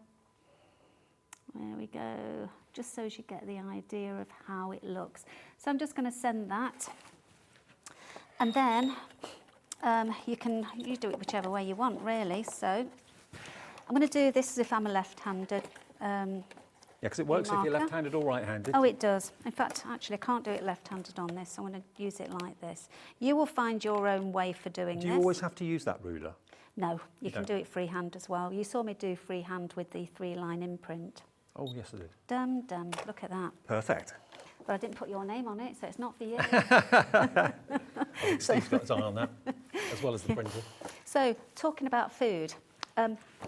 There we go. Just so you get the idea of how it looks. So I'm just going to send that. And then you do it whichever way you want, really. So I'm going to do this as if I'm a left-handed. Yeah, because it works if you're left-handed or right-handed. Oh, it does. In fact, actually, I can't do it left-handed on this. I'm going to use it like this. You will find your own way for doing this. Do you always have to use that ruler? No, you can do it freehand as well. You saw me do freehand with the 3-line imprint. Oh, yes, I did. Dum, dum. Look at that. Perfect. But I didn't put your name on it, so it's not for you. I think Steve's got his eye on that, as well as the printer. So, talking about food,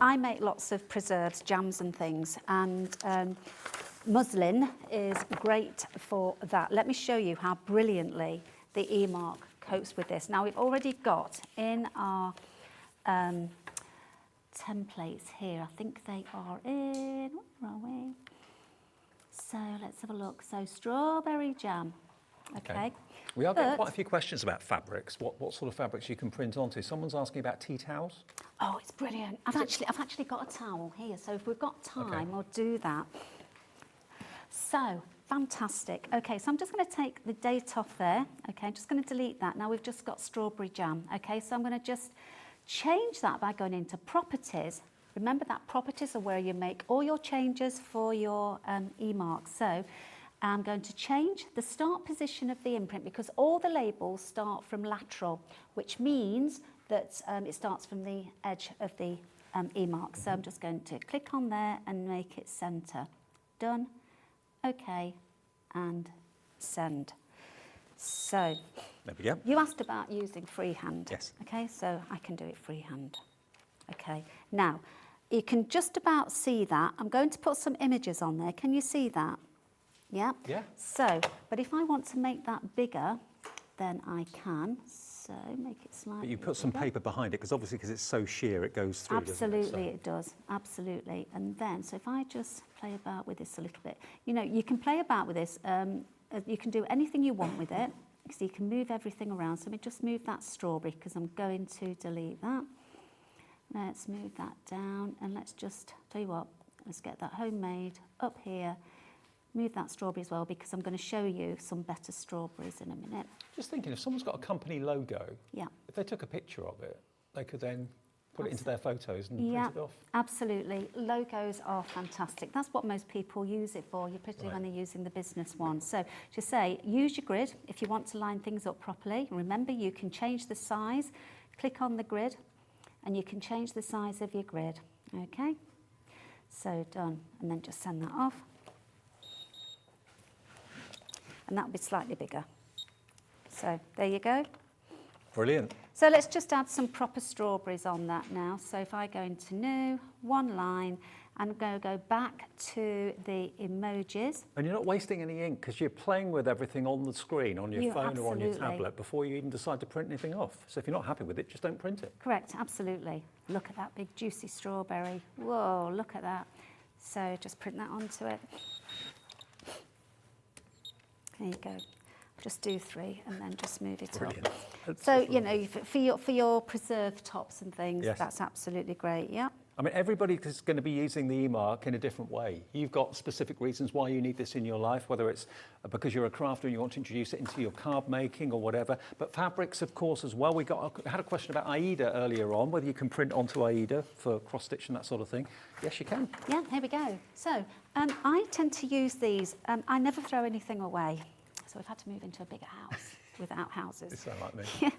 I make lots of preserves, jams and things, and muslin is great for that. Let me show you how brilliantly the E-mark copes with this. Now, we've already got in our templates here, I think they are in, where are we? So let's have a look. So strawberry jam, okay. We are getting quite a few questions about fabrics. What sort of fabrics you can print onto? Someone's asking about tea towels. Oh, it's brilliant. I've actually got a towel here, so if we've got time, we'll do that. So fantastic. Okay, so I'm just going to take the date off there. Okay, I'm just going to delete that. Now we've just got strawberry jam. Okay, so I'm going to just change that by going into properties. Remember that properties are where you make all your changes for your E-mark. So I'm going to change the start position of the imprint because all the labels start from lateral, which means that it starts from the edge of the E-mark. So I'm just going to click on there and make it center. Done. Okay, and send. So there we go. You asked about using freehand. Yes. Okay, so I can do it freehand. Okay, now you can just about see that. I'm going to put some images on there. Can you see that? Yeah? Yeah. So, but if I want to make that bigger, then I can. So make it slightly But you put some bigger. paper behind it, because obviously because it's so sheer, it goes through, Absolutely, doesn't it? it does. Absolutely. And then, so if I just play about with this a little bit, you know, you can play about with this. You can do anything you want with it, because you can move everything around. So let me just move that strawberry, because I'm going to delete that. Let's move that down, and let's just, tell you what, let's get that homemade up here. Move that strawberry as well, because I'm going to show you some better strawberries in a minute. Just thinking, if someone's got a company logo, Yeah. if they took a picture of it, they could then put it into their photos and Yeah, print it off. absolutely. Logos are fantastic. That's what most people use it for, particularly when they're using the business one. So to say, use your grid if you want to line things up properly. Remember, you can change the size. Click on the grid, and you can change the size of your grid. Okay? So done. And then just send that off. And that'll be slightly bigger. So there you go. Brilliant. So let's just add some proper strawberries on that now. So if I go into new, one line, and go back to the emojis. And you're not wasting any ink, because you're playing with everything on the screen, on your phone or on your absolutely. tablet, before you even decide to print anything off. So if you're not happy with it, just don't print it. Correct, absolutely. Look at that big juicy strawberry. Whoa, look at that. So just print that onto it. There you go. Just do 3 and then just move it Brilliant. up. So, you know, for your preserved tops and things, Yes. that's absolutely great, yeah. I mean, everybody is going to be using the E-mark in a different way. You've got specific reasons why you need this in your life, whether it's because you're a crafter and you want to introduce it into your card making or whatever. But fabrics, of course, as well. Had a question about Aida earlier on, whether you can print onto Aida for cross-stitch and that sort of thing. Yes, you can. Yeah, here we go. So, I tend to use these. I never throw anything away. So we've had to move into a bigger house without houses. You sound like me. Yeah.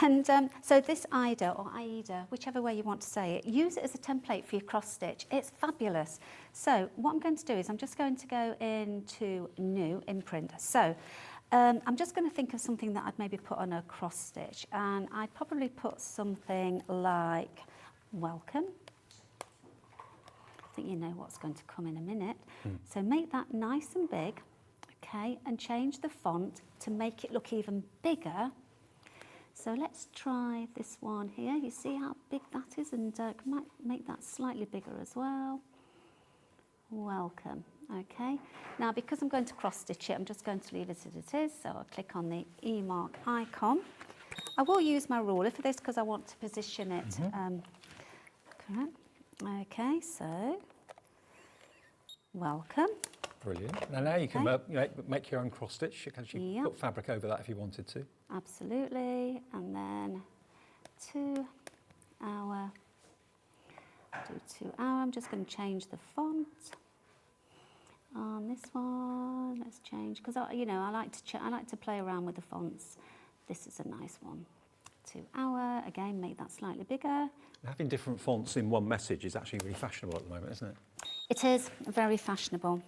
And so this Aida or Aida, whichever way you want to say it, use it as a template for your cross stitch. It's fabulous. So what I'm going to do is I'm just going to go into new imprint. So I'm just going to think of something that I'd maybe put on a cross stitch, and I'd probably put something like welcome. I think you know what's going to come in a minute. So make that nice and big. Okay, and change the font to make it look even bigger. So let's try this one here. You see how big that is, and might make that slightly bigger as well. Welcome. Okay, now because I'm going to cross stitch it, I'm just going to leave it as it is. So I'll click on the E-mark icon. I will use my ruler for this because I want to position it correct. Okay, so welcome. Brilliant. Now you can make your own cross stitch. You can actually put fabric over that if you wanted to. Absolutely. And then 2 hour. Do 2 hour. I'm just going to change the font on this one. Let's change, because I like to play around with the fonts. This is a nice one. 2 hour. Again, make that slightly bigger. Having different fonts in one message is actually really fashionable at the moment, isn't it? It is very fashionable.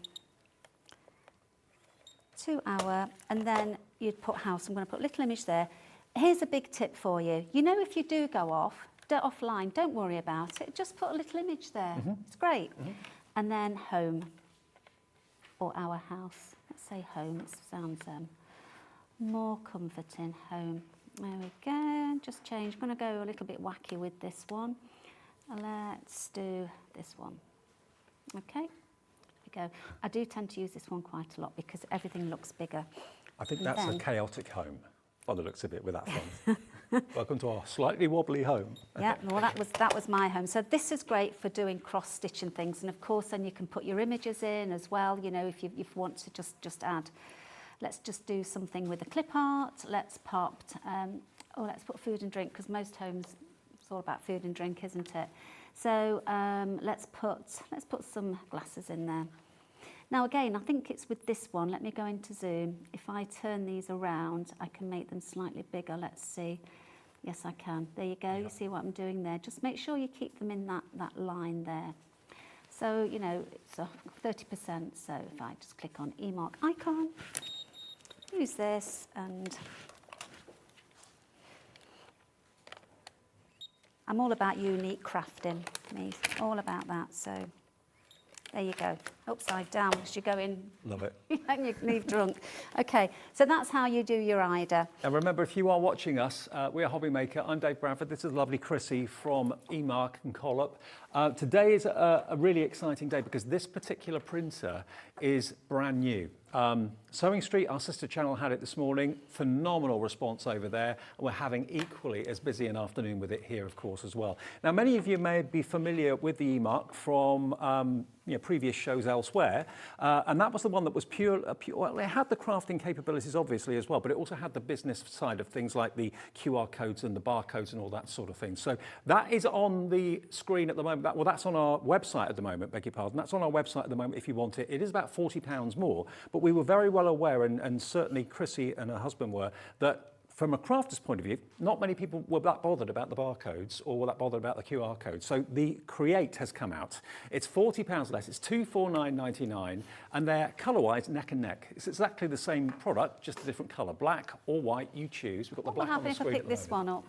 2 hour, and then you'd put house. I'm going to put a little image there. Here's a big tip for you. You know, if you do go offline, don't worry about it. Just put a little image there. It's great. And then home, or our house. Let's say home. It sounds more comforting. Home. There we go. Just change. I'm going to go a little bit wacky with this one. Let's do this one. Okay. Go. I do tend to use this one quite a lot because everything looks bigger. I think that's a chaotic home, by the looks of it, with that font. Welcome to our slightly wobbly home. Yeah, well, that was my home. So this is great for doing cross-stitch and things, and of course then you can put your images in as well, you know, if you want to just add. Let's just do something with the clip art. Let's let's put food and drink, because most homes, it's all about food and drink, isn't it? So let's put some glasses in there. Now again, I think it's with this one. Let me go into Zoom. If I turn these around, I can make them slightly bigger. Let's see. Yes, I can. There you go. Yeah. You see what I'm doing there. Just make sure you keep them in that line there. So, you know, it's 30%. So if I just click on eMark icon, use this, and I'm all about unique crafting, me, all about that. So there you go, upside down as you go in. Love it. And you leave drunk. Okay, so that's how you do your Ida. And remember, if you are watching us, we are Hobby Maker. I'm Dave Bradford. This is lovely Chrissy from eMark and Colop. Today is a really exciting day because this particular printer is brand new. Sewing Street, our sister channel, had it this morning. Phenomenal response over there. And we're having equally as busy an afternoon with it here, of course, as well. Now, many of you may be familiar with the eMark from previous shows elsewhere. And that was the one that was pure, well, it had the crafting capabilities, obviously, as well, but it also had the business side of things like the QR codes and the barcodes and all that sort of thing. So that is on the screen at the moment. Well, that's on our website at the moment, beg your pardon. That's on our website at the moment if you want it. It is about £40 more, but we were very well aware, and certainly Chrissy and her husband were, that from a crafter's point of view, not many people were that bothered about the barcodes or were that bothered about the QR codes. So the Create has come out. It's £40 less. It's £249.99, and they're colour-wise neck and neck. It's exactly the same product, just a different colour, black or white. You choose. We've got the black on the screen. What will happen if I pick this one up?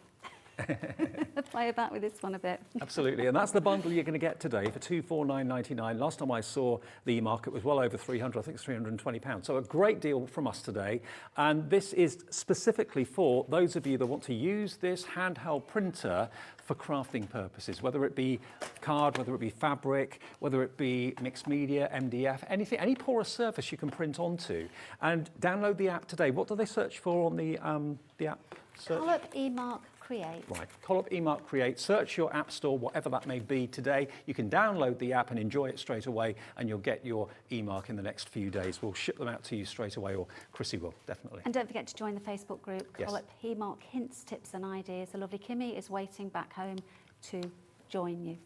Play about with this one a bit. Absolutely, and that's the bundle you're going to get today for £249.99. Last time I saw the eMark, it was well over 300. I think it's £320. So a great deal from us today, and this is specifically for those of you that want to use this handheld printer for crafting purposes, whether it be card, whether it be fabric, whether it be mixed media, MDF, anything, any porous surface you can print onto. And download the app today. What do they search for on the app search? Colop eMark Create. Right, Colop eMark Create. Search your app store, whatever that may be today. You can download the app and enjoy it straight away, and you'll get your eMark in the next few days. We'll ship them out to you straight away, or Chrissy will, definitely. And don't forget to join the Facebook group, Yes. Colop eMark Hints, Tips and Ideas. The lovely Kimmy is waiting back home to join you.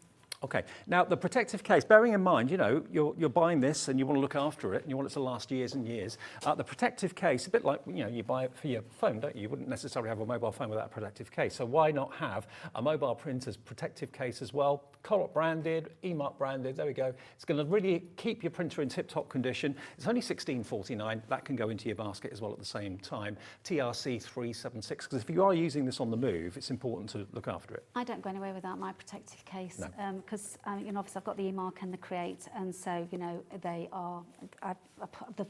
Okay, now the protective case, bearing in mind, you know, you're buying this and you want to look after it and you want it to last years and years. The protective case, a bit like, you know, you buy it for your phone, don't you? You wouldn't necessarily have a mobile phone without a protective case. So why not have a mobile printer's protective case as well? Colop branded, eMark branded, there we go. It's going to really keep your printer in tip-top condition. It's only $16.49. That can go into your basket as well at the same time. TRC 376, because if you are using this on the move, it's important to look after it. I don't go anywhere without my protective case. No. Because you know, obviously I've got the eMark and the Create, and so you know they've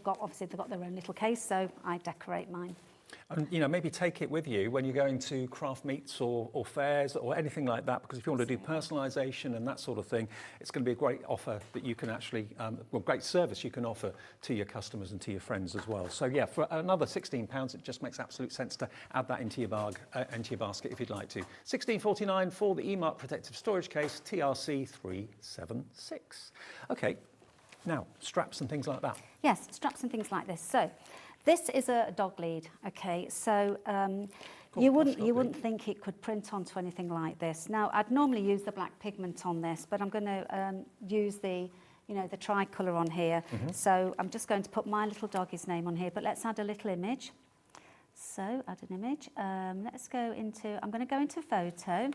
got their own little case, so I decorate mine. And you know, maybe take it with you when you're going to craft meets or fairs or anything like that, because if you want to do personalisation and that sort of thing, it's going to be a great offer that you can actually, great service you can offer to your customers and to your friends as well. So yeah, for another £16, it just makes absolute sense to add that into your basket if you'd like to. $16.49 for the eMark protective storage case, TRC 376. Okay, now straps and things like that. Yes, straps and things like this. So. This is a dog lead, okay, so you wouldn't think it could print onto anything like this. Now, I'd normally use the black pigment on this, but I'm going to use the tricolour on here. Mm-hmm. So I'm just going to put my little doggy's name on here, but let's add a little image. So, add an image. I'm going to go into photo.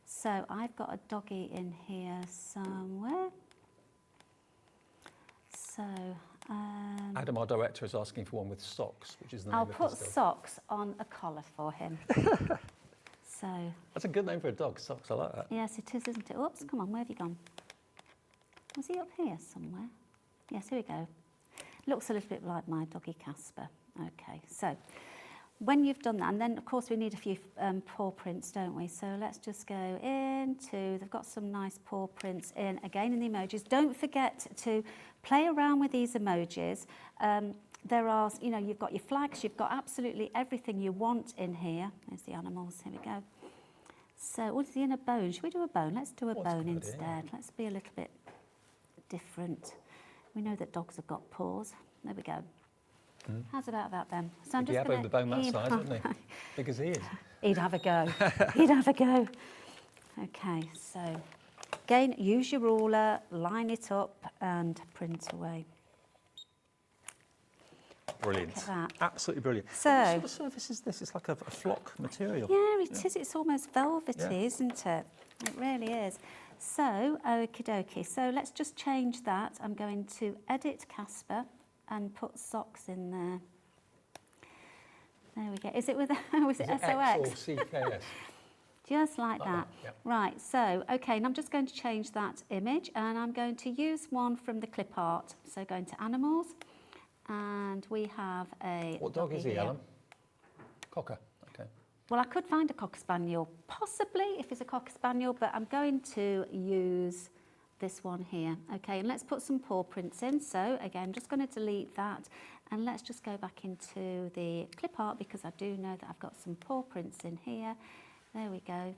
So I've got a doggy in here somewhere. So, Adam, our director, is asking for one with socks, which is the name I'll of put his dog. socks on a collar for him. So, That's a good name for a dog, socks. I like that. yes, it is, isn't it? Oops, come on, where have you gone? Was he up here somewhere? Yes, here we go. Looks a little bit like my doggy Casper. Okay, so when you've done that, and then of course we need a few paw prints, don't we? So let's just go into, they've got some nice paw prints in, again in the emojis. Don't forget to play around with these emojis. There are, you know, you've got your flags, you've got absolutely everything you want in here. There's the animals, here we go. So, what is he in a bone? Should we do a bone? Let's do a bone instead. Let's be a little bit different. We know that dogs have got paws. There we go. How's about that then? So I'm He'd just have him the bone that size, wouldn't he? Big as he is. He'd have a go. He'd have a go. Okay, so again, use your ruler, line it up and print away. Brilliant. Look at that. Absolutely brilliant. So- What sort of surface is this? It's like a flock material. Yeah, it is. It's almost velvety, Yeah. isn't it? It really is. So, okie dokie. So let's just change that. I'm going to edit Casper and put socks in there. There we go. Is it with was it Is it SOX? X or CKS? Just like that. yep. Right, so, okay, and I'm just going to change that image and I'm going to use one from the clip art. So going to animals and we have a... What dog is he, here. Alan? Cocker. Okay. Well, I could find a Cocker Spaniel, possibly, if it's a Cocker Spaniel, but I'm going to use this one here. Okay, and let's put some paw prints in. So, again, just going to delete that. And let's just go back into the clip art because I do know that I've got some paw prints in here. There we go.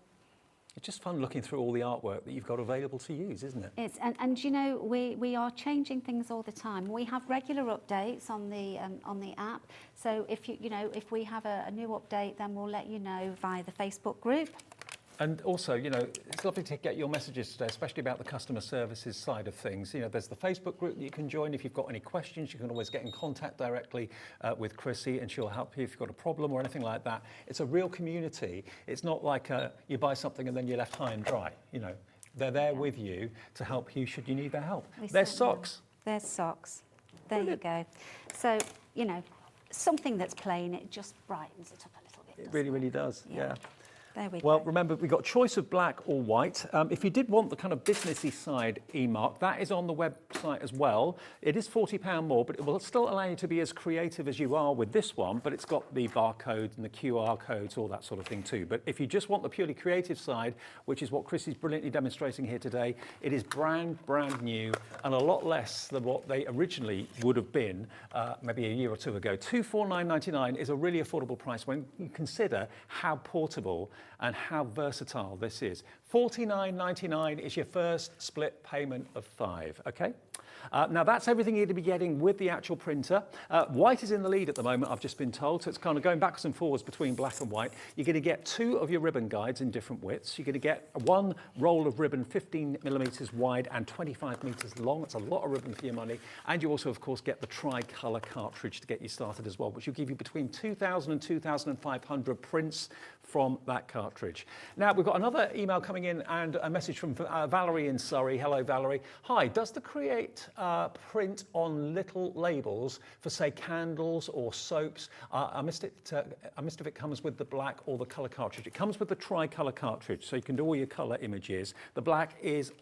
It's just fun looking through all the artwork that you've got available to use, isn't it? It's, and you know, we are changing things all the time. We have regular updates on the app. So if if we have a new update, then we'll let you know via the Facebook group. And also, you know, it's lovely to get your messages today, especially about the customer services side of things. You know, there's the Facebook group that you can join. If you've got any questions, you can always get in contact directly with Chrissy and she'll help you if you've got a problem or anything like that. It's a real community. It's not like you buy something and then you're left high and dry. You know, they're there with you to help you should you need their help. There's socks. There's socks. There you go. So, you know, something that's plain, it just brightens it up a little bit. It really, really does, yeah. There we Well, go. remember, we've got choice of black or white. If you did want the kind of businessy side e-mark, that is on the website as well. It is £40 more, but it will still allow you to be as creative as you are with this one, but it's got the barcodes and the QR codes, all that sort of thing too. But if you just want the purely creative side, which is what Chris is brilliantly demonstrating here today, it is brand new and a lot less than what they originally would have been maybe a year or two ago. $249.99 is a really affordable price when you consider how portable and how versatile this is. $49.99 is your first split payment of 5, okay? Now that's everything you're going to be getting with the actual printer. White is in the lead at the moment, I've just been told, so it's kind of going backwards and forwards between black and white. You're going to get 2 of your ribbon guides in different widths. You're going to get 1 roll of ribbon 15 millimeters wide and 25 meters long. It's a lot of ribbon for your money. And you also, of course, get the tri-colour cartridge to get you started as well, which will give you between 2,000 and 2,500 prints from that cartridge. Now, we've got another email coming in and a message from Valerie in Surrey. Hello, Valerie. Hi, does the Create print on little labels for, say, candles or soaps? I missed if it comes with the black or the colour cartridge. It comes with the tri-colour cartridge, so you can do all your colour images. The black is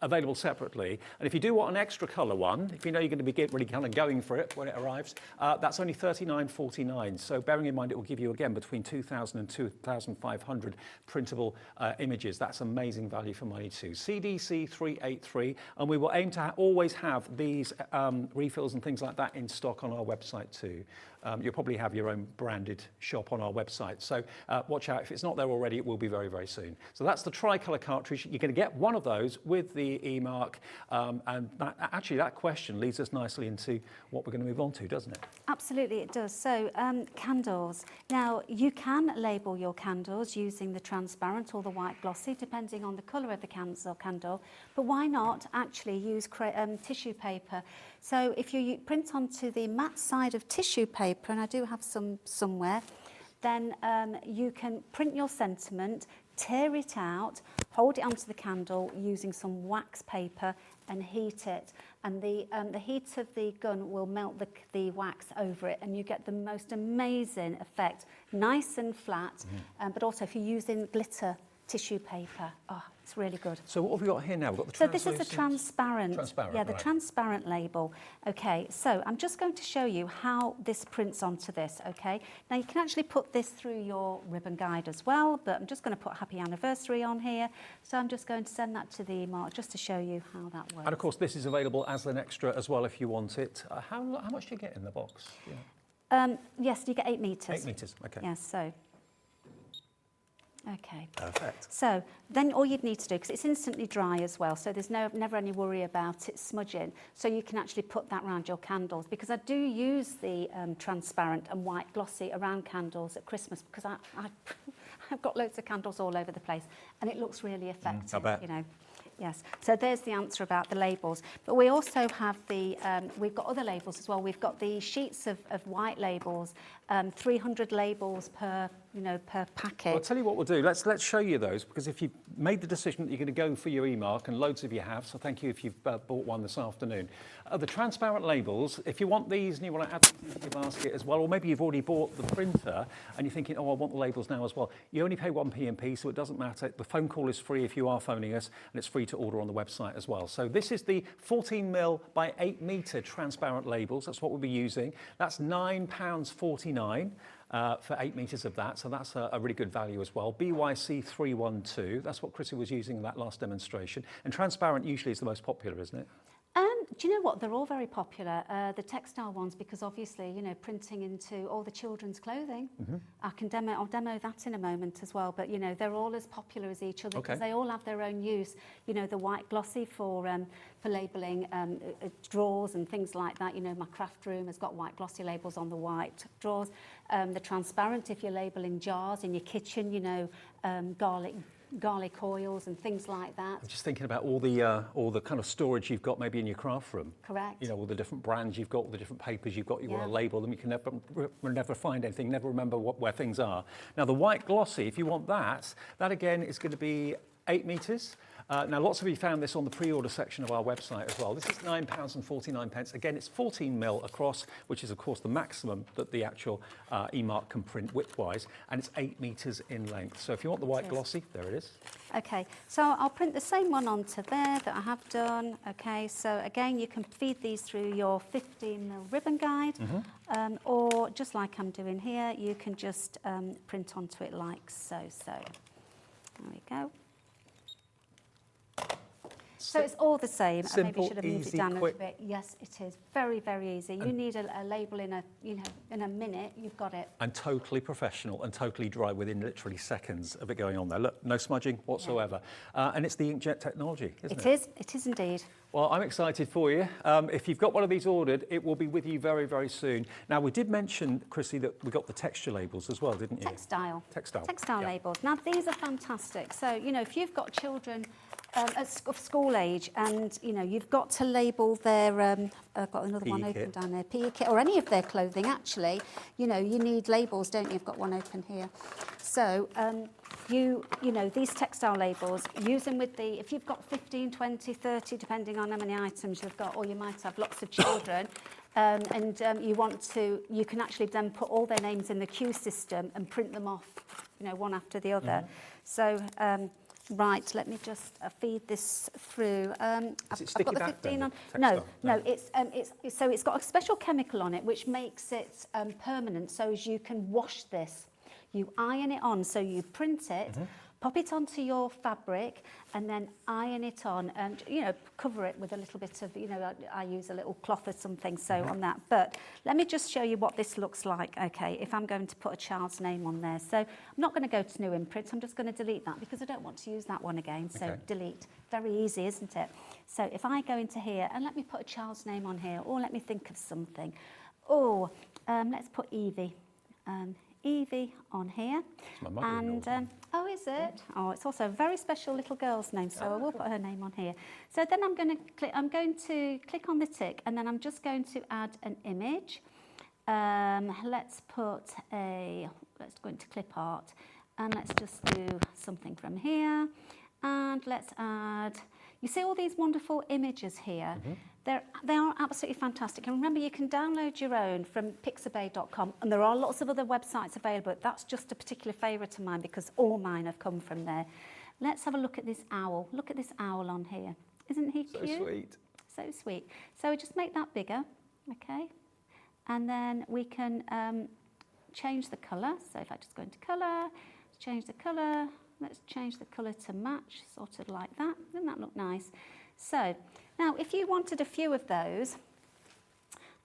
available separately, and if you do want an extra colour one, if you know you're going to be really kind of going for it when it arrives, that's only $39.49. So bearing in mind it will give you again between 2,000 and 2,500 printable images. That's amazing value for money too. CDC 383, and we will aim to always have these refills and things like that in stock on our website too. You'll probably have your own branded shop on our website. So watch out. If it's not there already, it will be very, very soon. So that's the tri-colour cartridge. You're going to get one of those with the e-mark. And actually, that question leads us nicely into what we're going to move on to, doesn't it? Absolutely, it does. So, candles. Now, you can label your candles using the transparent or the white glossy, depending on the colour of the candle. But why not actually use tissue paper? So if you print onto the matte side of tissue paper, and I do have some somewhere, then you can print your sentiment, tear it out, hold it onto the candle using some wax paper and heat it. And the heat of the gun will melt the wax over it, and you get the most amazing effect. Nice and flat, but also if you're using glitter tissue paper, oh, it's really good. So what have we got here now? We've got the So this is the transparent. Yeah, the right. transparent label. Okay, so I'm just going to show you how this prints onto this, okay? Now you can actually put this through your ribbon guide as well, but I'm just going to put Happy Anniversary on here. So I'm just going to send that to the mark just to show you how that works. And of course, this is available as an extra as well if you want it. How much do you get in the box? Yeah. Yes, you get 8 metres. 8 metres, okay. Yes, so. Okay. Perfect. So then all you'd need to do, because it's instantly dry as well, so there's never any worry about it smudging. So you can actually put that around your candles, because I do use the transparent and white glossy around candles at Christmas, because I've got loads of candles all over the place, and it looks really effective. I bet. You know. Yes, so there's the answer about the labels. But we also have we've got other labels as well. We've got the sheets of white labels, 300 labels per packet. I'll tell you what we'll do. Let's show you those, because if you've made the decision that you're going to go for your e-mark, and loads of you have, so thank you if you've bought one this afternoon. The transparent labels, if you want these and you want to add them to your basket as well, or maybe you've already bought the printer and you're thinking, oh, I want the labels now as well, you only pay 1p&p, so it doesn't matter. The phone call is free if you are phoning us, and it's free to order on the website as well. So this is the 14mm by 8 metre transparent labels. That's what we'll be using. That's £9.49. For 8 metres of that, so that's a really good value as well. BYC 312, that's what Chrissy was using in that last demonstration. And transparent usually is the most popular, isn't it? Do you know what? They're all very popular. The textile ones, because obviously, printing into all the children's clothing. I'll demo that in a moment as well. But they're all as popular as each other, because they all have their own use. The white glossy for labelling drawers and things like that. My craft room has got white glossy labels on the white drawers. The transparent, if you're labelling jars in your kitchen, garlic oils and things like that. I'm just thinking about all the kind of storage you've got maybe in your craft room. Correct. All the different brands you've got, all the different papers you've got, you want to label them, you can never find anything, never remember where things are. Now the white glossy, if you want that again is going to be 8 metres. Now, lots of you found this on the pre-order section of our website as well. This is £9.49. Again, it's 14mm across, which is, of course, the maximum that the actual e-mark can print width-wise, and it's 8 metres in length. So if you want the white glossy, there it is. Okay, so I'll print the same one onto there that I have done. Okay, so again, you can feed these through your 15mm ribbon guide, or just like I'm doing here, you can just print onto it like so. There we go. So it's all the same. Simple, I maybe should have moved easy, it down a quick. little bit. Yes, it is. Very, very easy. You need a label in a minute, you've got it. And totally professional and totally dry within literally seconds of it going on there. Look, no smudging whatsoever. Yeah. And it's the inkjet technology, isn't it? It is indeed. Well, I'm excited for you. If you've got one of these ordered, it will be with you very, very soon. Now, we did mention, Chrissy, that we got the texture labels as well, didn't you? Textile Yeah. labels. Now, these are fantastic. So, if you've got children of school age and, you've got to label their, I've got another one open down there, PE kit, or any of their clothing, actually, you need labels, don't you? I've got one open here. So, these textile labels, use them with if you've got 15, 20, 30, depending on how many items you've got, or you might have lots of children, you can actually then put all their names in the queue system and print them off, one after the other. So, right, let me just feed this through. Is it sticky I've got the back 15 then, on. No, it's got a special chemical on it which makes it permanent, so as you can wash this. You iron it on, so you print it, pop it onto your fabric, and then iron it on, and cover it with a little bit of, I use a little cloth or something, so on that. But let me just show you what this looks like. Okay, if I'm going to put a child's name on there, so I'm not going to go to new imprint. I'm just going to delete that because I don't want to use that one again. So delete. Very easy, isn't it? So if I go into here and let me put a child's name on here, or let me think of something. Oh, let's put Evie. Evie on here. And oh, is it? Oh, it's also a very special little girl's name, so I will put her name on here. So then I'm going to click on the tick, and then I'm just going to add an image. Let's go into clip art, and let's just do something from here. And let's add, you see all these wonderful images here? They are absolutely fantastic. And remember, you can download your own from pixabay.com, and there are lots of other websites available. That's just a particular favourite of mine because all mine have come from there. Let's have a look at this owl. Look at this owl on here. Isn't he cute? So sweet. So sweet. So just make that bigger, okay? And then we can change the colour. So if I just go into colour, change the colour. Let's change the colour to match, sort of like that. Doesn't that look nice? So now if you wanted a few of those,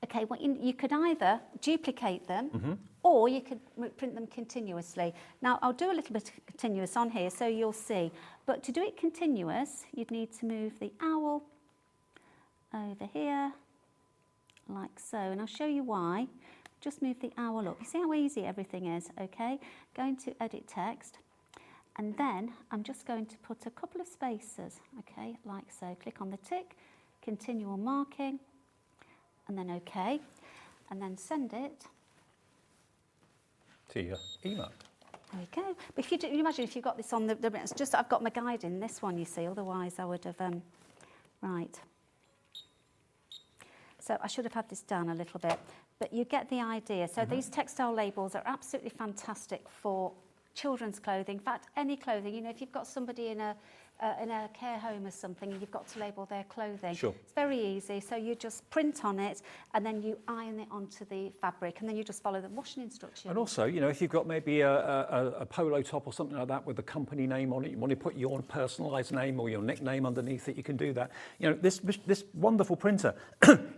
okay, well, you could either duplicate them or you could print them continuously. Now I'll do a little bit of continuous on here so you'll see. But to do it continuous, you'd need to move the owl over here, like so. And I'll show you why. Just move the owl up. You see how easy everything is, okay? Going to edit text. And then I'm just going to put a couple of spaces, okay, like so. Click on the tick, continual marking, and then OK, and then send it to your email. There we go. But if you imagine if you got this on the it's just I've got my guide in this one, you see. Otherwise, I would have right. So I should have had this down a little bit, but you get the idea. So these textile labels are absolutely fantastic for children's clothing. In fact, any clothing. You know, if you've got somebody in a care home or something and you've got to label their clothing, sure. It's very easy. So you just print on it and then you iron it onto the fabric and then you just follow the washing instructions. And also, you know, if you've got maybe a polo top or something like that with the company name on it, you want to put your personalised name or your nickname underneath it, you can do that. You know, this wonderful printer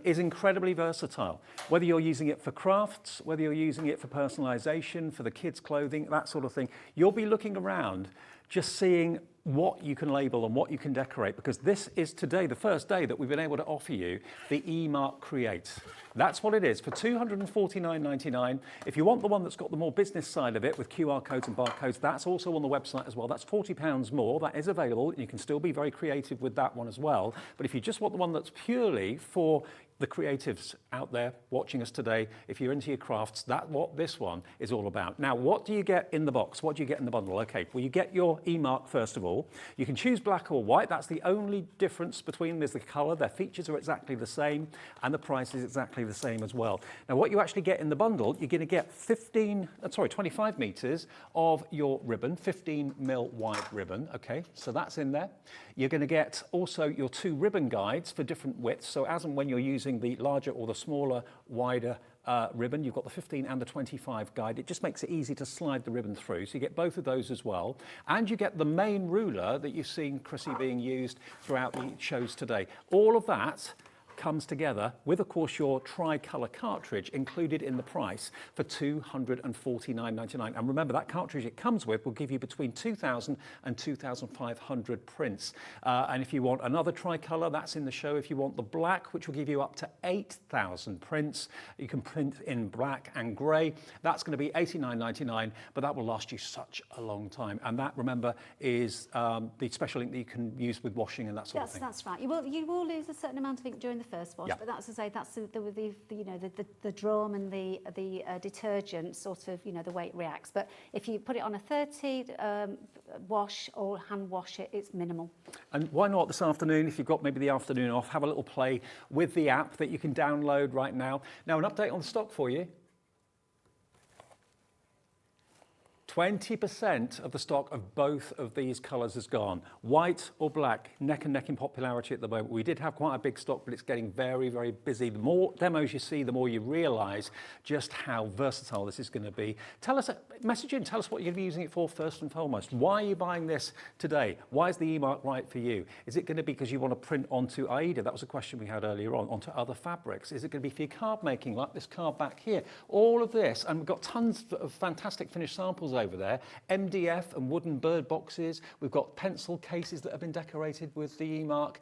is incredibly versatile. Whether you're using it for crafts, whether you're using it for personalisation, for the kids' clothing, that sort of thing, you'll be looking around just seeing what you can label and what you can decorate, because this is today the first day that we've been able to offer you the eMark Create. That's what it is for $249.99. If you want the one that's got the more business side of it with QR codes and barcodes, that's also on the website as well. That's £40 more. That is available. You can still be very creative with that one as well. But if you just want the one that's purely for the creatives out there watching us today, if you're into your crafts, that's what this one is all about. Now, what do you get in the box? What do you get in the bundle? Okay, well, you get your eMark first of all. You can choose black or white. That's the only difference between them is the colour. Their features are exactly the same and the price is exactly the same as well. Now, what you actually get in the bundle, you're going to get 25 metres of your ribbon, 15mm wide ribbon. Okay, so that's in there. You're going to get also your 2 ribbon guides for different widths. So as and when you're using the larger or the smaller, wider ribbon, you've got the 15 and the 25 guide. It just makes it easy to slide the ribbon through. So you get both of those as well. And you get the main ruler that you've seen Chrissy being used throughout the shows today. All of that comes together with, of course, your tricolour cartridge included in the price for $249.99. And remember, that cartridge it comes with will give you between 2,000 and 2,500 prints. And if you want another tricolour, that's in the show. If you want the black, which will give you up to 8,000 prints, you can print in black and grey. That's going to be $89.99, but that will last you such a long time. And that, remember, is the special ink that you can use with washing and that sort of thing. That's right. You will lose a certain amount of ink during the first wash, but that's to say that's the drum and the detergent sort of, you know, the way it reacts. But if you put it on a 30 wash or hand wash it, it's minimal. And why not this afternoon, if you've got maybe the afternoon off, have a little play with the app that you can download right now. Now, an update on the stock for you. 20% of the stock of both of these colours is gone. White or black, neck and neck in popularity at the moment. We did have quite a big stock, but it's getting very, very busy. The more demos you see, the more you realise just how versatile this is going to be. Tell us, message in, tell us what you're going to be using it for first and foremost. Why are you buying this today? Why is the eMark right for you? Is it going to be because you want to print onto AIDA? That was a question we had earlier on, onto other fabrics. Is it going to be for your card making, like this card back here? All of this, and we've got tons of fantastic finished samples over there, MDF and wooden bird boxes. We've got pencil cases that have been decorated with the eMark.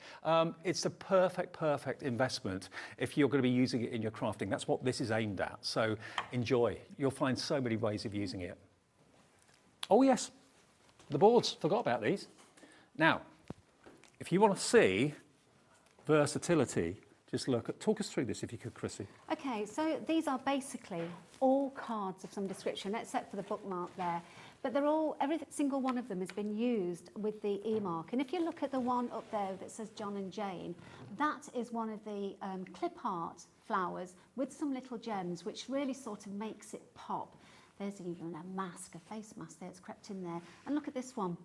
It's a perfect investment if you're going to be using it in your crafting. That's what this is aimed at. So enjoy. You'll find so many ways of using it. Oh yes, the boards. Forgot about these. Now, if you want to see versatility, just look at. Talk us through this if you could, Chrissy. Okay, so these are basically all cards of some description, except for the bookmark there. But they're all, every single one of them has been used with the e-mark. And if you look at the one up there that says John and Jane, that is one of the clip art flowers with some little gems, which really sort of makes it pop. There's even a mask, a face mask there, it's crept in there. And look at this one,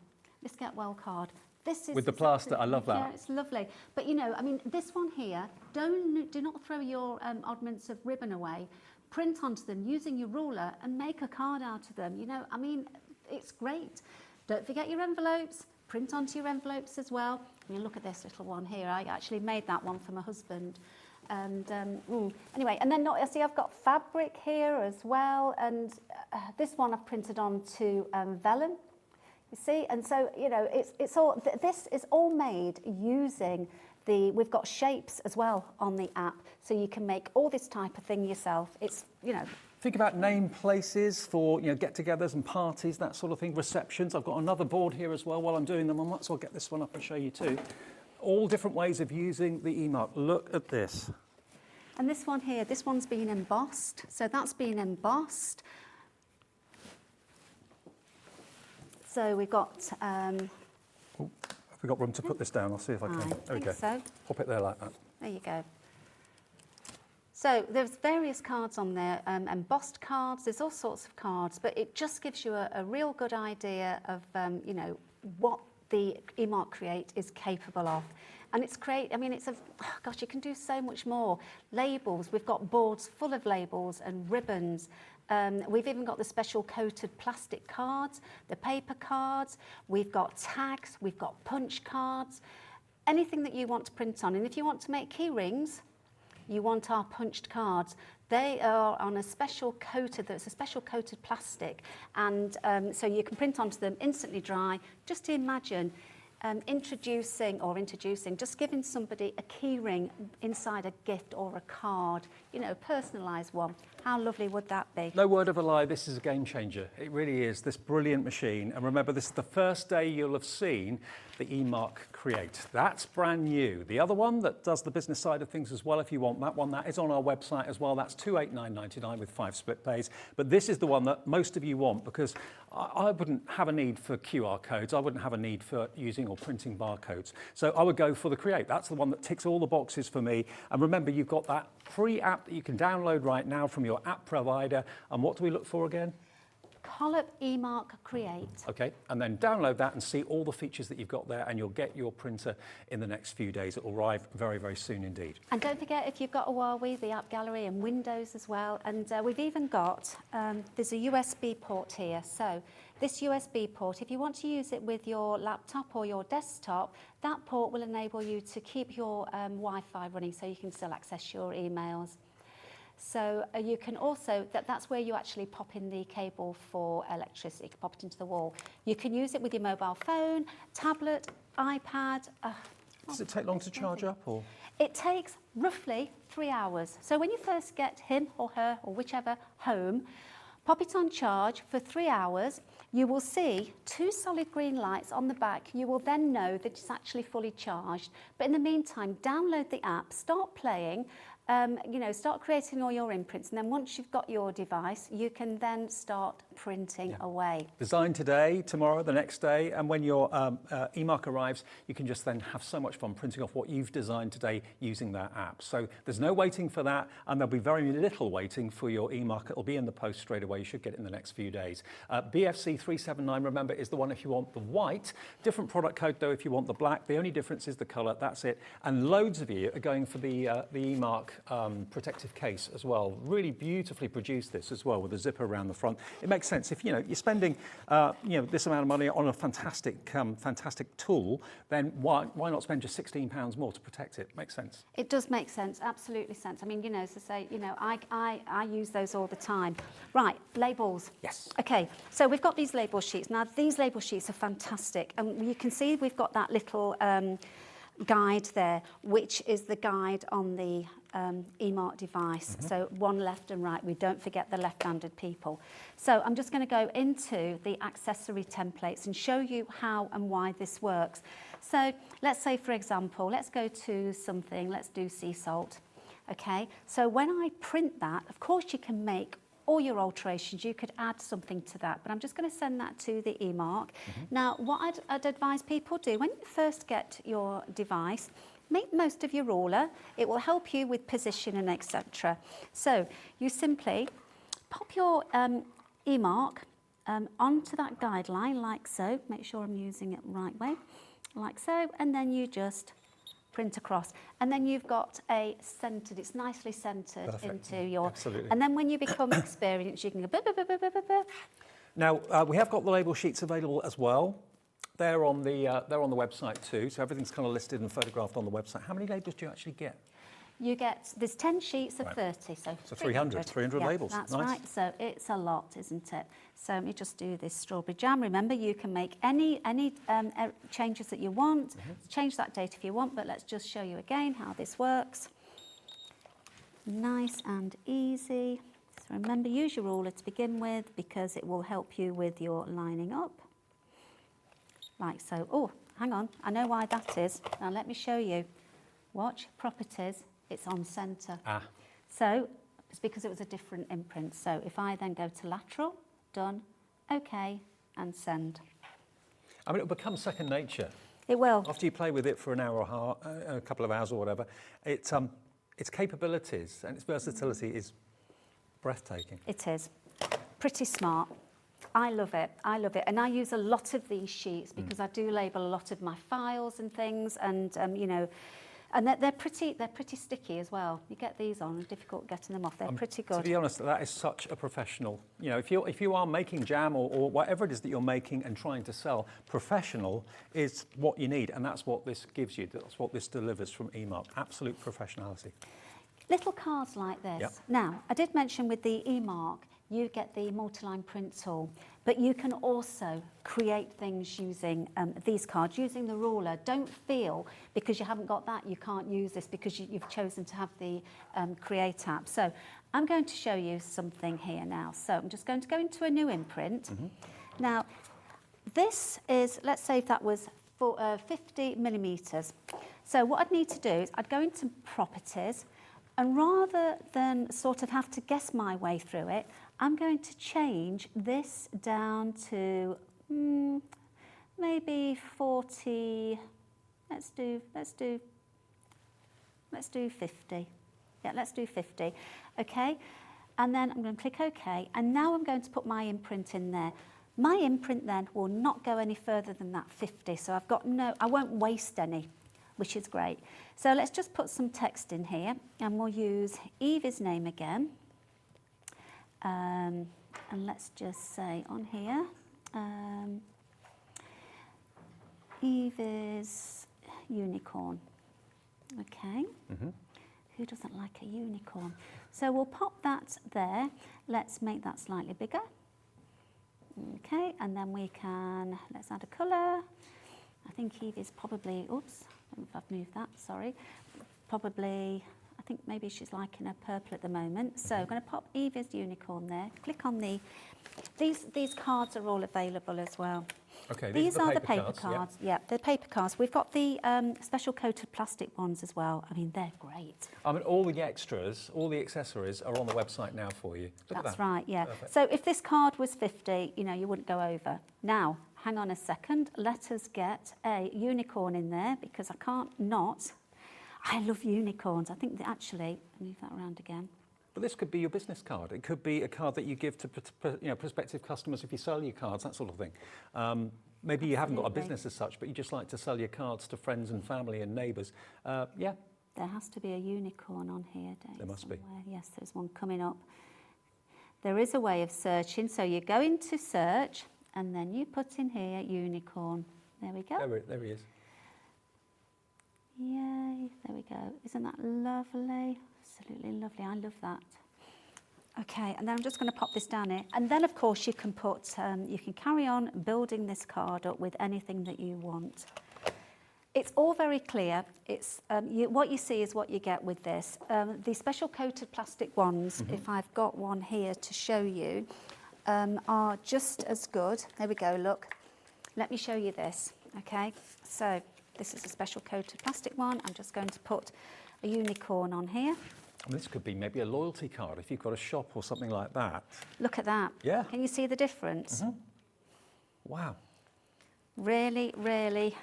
this Get Well card. This is With the plaster, I love that. Yeah, it's lovely. But you know, I mean, this one here, do not throw your oddments of ribbon away. Print onto them using your ruler and make a card out of them. You know, I mean, it's great. Don't forget your envelopes. Print onto your envelopes as well. I mean, look at this little one here. I actually made that one for my husband. And anyway, and then I see I've got fabric here as well. And this one I've printed onto vellum. You see, and so, you know, it's all, this is all made using we've got shapes as well on the app, so you can make all this type of thing yourself. It's, you know. Think about name places for, you know, get-togethers and parties, that sort of thing, receptions. I've got another board here as well while I'm doing them. I might as well get this one up and show you too. All different ways of using the e-mark. Look at this. And this one here, this one's been embossed. So that's been embossed. So we've got... have we got room to put this down? I'll see if I can. There we go. So. Pop it there like that. There you go. So there's various cards on there, embossed cards, there's all sorts of cards, but it just gives you a real good idea of, you know, what the e-mark Create is capable of. And it's great, I mean, it's gosh, you can do so much more. Labels, we've got boards full of labels and ribbons. We've even got the special coated plastic cards, the paper cards, we've got tags, we've got punch cards, anything that you want to print on. And if you want to make key rings, you want our punched cards. They are on a special coated, it's a special coated plastic, and so you can print onto them, instantly dry. Just imagine introducing, just giving somebody a key ring inside a gift or a card, you know, personalised one. How lovely would that be? No word of a lie, this is a game changer. It really is, this brilliant machine. And remember, this is the first day you'll have seen the e-mark Create. That's brand new. The other one that does the business side of things as well, if you want that one, that is on our website as well. That's $289.99 with 5 split pays. But this is the one that most of you want, because I wouldn't have a need for QR codes. I wouldn't have a need for using or printing barcodes. So I would go for the Create. That's the one that ticks all the boxes for me. And remember, you've got that free app that you can download right now from your app provider. And what do we look for again? Colop e-mark Create. Okay, and then download that and see all the features that you've got there, and you'll get your printer in the next few days. It will arrive very, very soon indeed. And don't forget, if you've got a Huawei, the app gallery and Windows as well. And we've even got, there's a USB port here. So this USB port, if you want to use it with your laptop or your desktop, that port will enable you to keep your Wi-Fi running, so you can still access your emails. So you can also, that's where you actually pop in the cable for electricity. You can pop it into the wall. You can use it with your mobile phone, tablet, iPad. Does it take long to charge up, or? It takes roughly 3 hours. So when you first get him or her or whichever home, pop it on charge for 3 hours. You will see 2 solid green lights on the back. You will then know that it's actually fully charged. But in the meantime, download the app, start playing, you know, start creating all your imprints, and then once you've got your device, you can then start printing away. Design today, tomorrow, the next day, and when your e-mark arrives, you can just then have so much fun printing off what you've designed today using that app. So there's no waiting for that, and there'll be very little waiting for your e-mark. It'll be in the post straight away. You should get it in the next few days. BFC 379, remember, is the one if you want the white. Different product code, though, if you want the black. The only difference is the colour. That's it. And loads of you are going for the e-mark protective case as well. Really beautifully produced this as well, with a zipper around the front. It makes sense. If, you know, you're spending this amount of money on a fantastic tool, then why not spend just £16 more to protect it? Makes sense. It does make sense, absolutely sense. I mean, you know, as I say, you know, I use those all the time. Right, labels. Yes. Okay, so we've got these label sheets. Now, these label sheets are fantastic, and you can see we've got that little guide there, which is the guide on the e-mark device. So one left and right. We don't forget the left-handed people. So I'm just going to go into the accessory templates and show you how and why this works. So let's say, for example, let's go to something, let's do sea salt. Okay, so when I print that, of course you can make all your alterations, you could add something to that, but I'm just going to send that to the e-mark. Now, what I'd advise people do, when you first get your device, make most of your ruler. It will help you with position and etc. So you simply pop your e-mark onto that guideline like so. Make sure I'm using it the right way, like so, and then you just print across, and then you've got a centered, it's nicely centered into your, Absolutely. and then when you become experienced, you can go blah, blah, blah, blah, blah, blah. Now, we have got the label sheets available as well. They're on the website too, so everything's kind of listed and photographed on the website. How many labels do you actually get? You get, there's 10 sheets of 30, so 300 yeah, labels. That's Nice. right, so it's a lot, isn't it? So let me just do this strawberry jam. Remember, you can make any changes that you want, change that date if you want, but let's just show you again how this works. Nice and easy. So remember, use your ruler to begin with because it will help you with your lining up. Like so. Oh, hang on, I know why that is. Now let me show you. Watch, properties. It's on centre. So it's because it was a different imprint. So if I then go to lateral, done, OK, and send. I mean, it'll become second nature. It will. After you play with it for an hour or a couple of hours or whatever, its capabilities and its versatility is breathtaking. It is. Pretty smart. I love it. I love it. And I use a lot of these sheets because I do label a lot of my files and things, and you know, and they're pretty sticky as well. You get these on, it's difficult getting them off. They're pretty good. To be honest, that is such a professional. You know, if you are making jam or whatever it is that you're making and trying to sell, professional is what you need, and that's what this gives you. That's what this delivers from e-mark. Absolute professionality. Little cards like this. Yep. Now, I did mention with the e-mark, you get the multi-line print tool, but you can also create things using these cards, using the ruler. Don't feel, because you haven't got that, you can't use this because you've chosen to have the Create app. So I'm going to show you something here now. So I'm just going to go into a new imprint. Now, this is, let's say if that was for 50 millimetres. So what I'd need to do is I'd go into properties, and rather than sort of have to guess my way through it, I'm going to change this down to maybe 40. Let's do 50. Yeah, let's do 50. Okay, and then I'm going to click OK, and now I'm going to put my imprint in there. My imprint then will not go any further than that 50, so I've got I won't waste any, which is great. So let's just put some text in here, and we'll use Evie's name again. And let's just say on here, Evie's unicorn. Okay. Who doesn't like a unicorn? So we'll pop that there. Let's make that slightly bigger. Okay, and then we can, let's add a colour. I think Evie's probably, oops, I don't know if I've moved that, sorry. Probably, I think maybe she's liking her purple at the moment. So I'm going to pop Evie's unicorn there. Click on these cards are all available as well. Okay, these are the paper cards. cards. Yeah, the paper cards. We've got the special coated plastic ones as well. I mean, they're great. I mean, all the extras, all the accessories are on the website now for you. Look at That's that. right, yeah. Perfect. So if this card was 50, you know, you wouldn't go over. Now, hang on a second. Let us get a unicorn in there because I can't not. I love unicorns. I think that actually, move that around again. But this could be your business card. It could be a card that you give to prospective customers if you sell your cards, that sort of thing. Maybe you haven't got a business as such, but you just like to sell your cards to friends and family and neighbours. Yeah. There has to be a unicorn on here, Dave. There must be. Yes, there's one coming up. There is a way of searching. So you go into search and then you put in here unicorn. There we go. There he is. Yay, there we go. Isn't that lovely? Absolutely lovely. I love that. Okay, and then I'm just going to pop this down here. And then, of course, you can put, you can carry on building this card up with anything that you want. It's all very clear. It's what you see is what you get with this. The special coated plastic ones, if I've got one here to show you, are just as good. There we go, look. Let me show you this, okay? So this is a special coated plastic one. I'm just going to put a unicorn on here. And this could be maybe a loyalty card if you've got a shop or something like that. Look at that. Yeah. Can you see the difference? Wow. Really, really,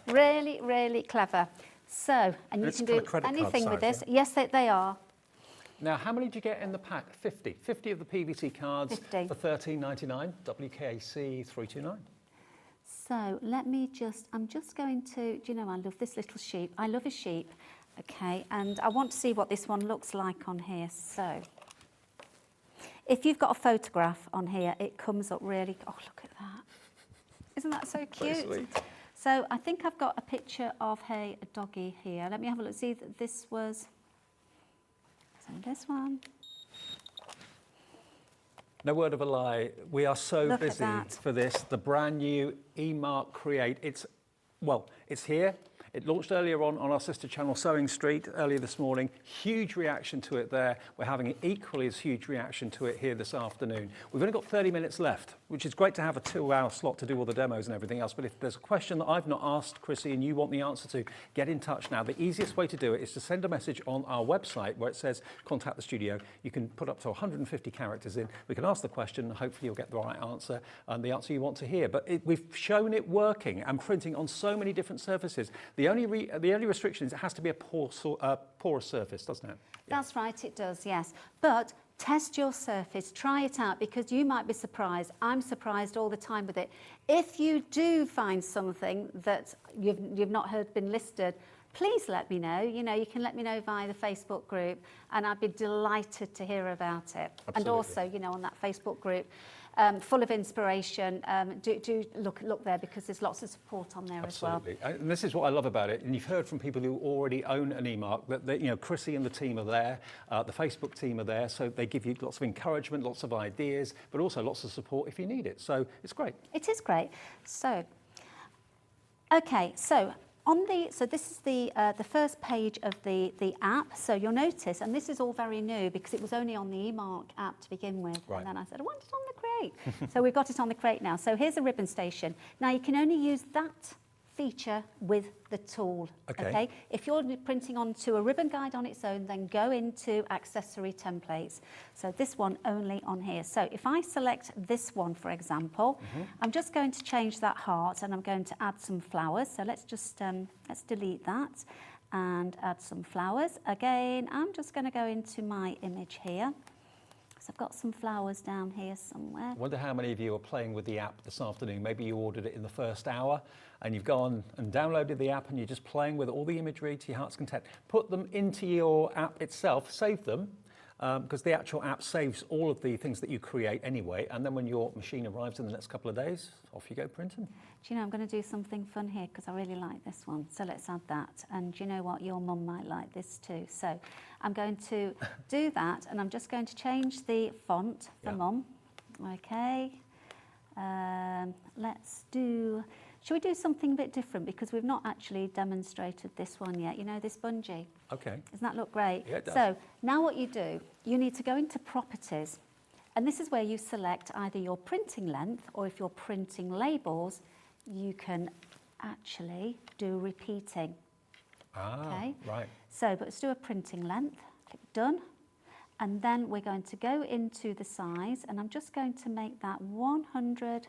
really, really clever. So, and you It's can kind do of credit card anything with size, this. Yes, they are. Now, how many do you get in the pack? 50. 50 of the PVC cards 50. for $13.99, WKC 329. So let me just, I'm just going to, do you know, I love this little sheep. I love a sheep, okay, and I want to see what this one looks like on here. So if you've got a photograph on here, it comes up really, oh, look at that. Isn't that so cute? Very sweet. So I think I've got a picture of, hey, a doggy here. Let me have a look, see that this was, so this one. No word of a lie, we are so Look at busy that. for this. The brand new eMark Create, it's here. It launched earlier on our sister channel Sewing Street earlier this morning. Huge reaction to it there. We're having an equally as huge reaction to it here this afternoon. We've only got 30 minutes left, which is great to have a 2-hour slot to do all the demos and everything else. But if there's a question that I've not asked, Chrissy, and you want the answer to, get in touch now. The easiest way to do it is to send a message on our website where it says contact the studio. You can put up to 150 characters in. We can ask the question, and hopefully you'll get the right answer and the answer you want to hear. But we've shown it working and printing on so many different surfaces. The only restriction is it has to be a porous surface, doesn't it? Yeah. That's right, it does, yes. But test your surface, try it out, because you might be surprised. I'm surprised all the time with it. If you do find something that you've not heard been listed, please let me know. You know, you can let me know via the Facebook group, and I'd be delighted to hear about it. Absolutely. And also, you know, on that Facebook group, full of inspiration, do look there, because there's lots of support on there Absolutely. as well. And this is what I love about it. And you've heard from people who already own an eMark that you know, Chrissy and the team are there, the Facebook team are there, so they give you lots of encouragement, lots of ideas, but also lots of support if you need it. So it's great. It is great. So, okay, so so this is the first page of the app. So you'll notice, and this is all very new because it was only on the eMark app to begin with. Right. And then I said, I want it on the Create. So we've got it on the Create now. So here's a ribbon station. Now you can only use that feature with the tool. Okay. If you're printing onto a ribbon guide on its own, then go into accessory templates. So this one only on here. So if I select this one, for example, I'm just going to change that heart and I'm going to add some flowers. So let's just let's delete that and add some flowers. Again, I'm just going to go into my image here. So I've got some flowers down here somewhere. I wonder how many of you are playing with the app this afternoon. Maybe you ordered it in the first hour and you've gone and downloaded the app and you're just playing with all the imagery to your heart's content. Put them into your app itself, save them, because the actual app saves all of the things that you create anyway. And then when your machine arrives in the next couple of days, off you go printing. Do you know, I'm going to do something fun here because I really like this one. So let's add that. And do you know what? Your mum might like this too. So I'm going to do that, and I'm just going to change the font for mum. Okay. Should we do something a bit different? Because we've not actually demonstrated this one yet. You know, this bungee. Okay. Doesn't that look great? Yeah, it does. So now what you do, you need to go into properties. And this is where you select either your printing length, or if you're printing labels, you can actually do repeating. Okay. Right. So, but let's do a printing length. Click done. And then we're going to go into the size, and I'm just going to make that 100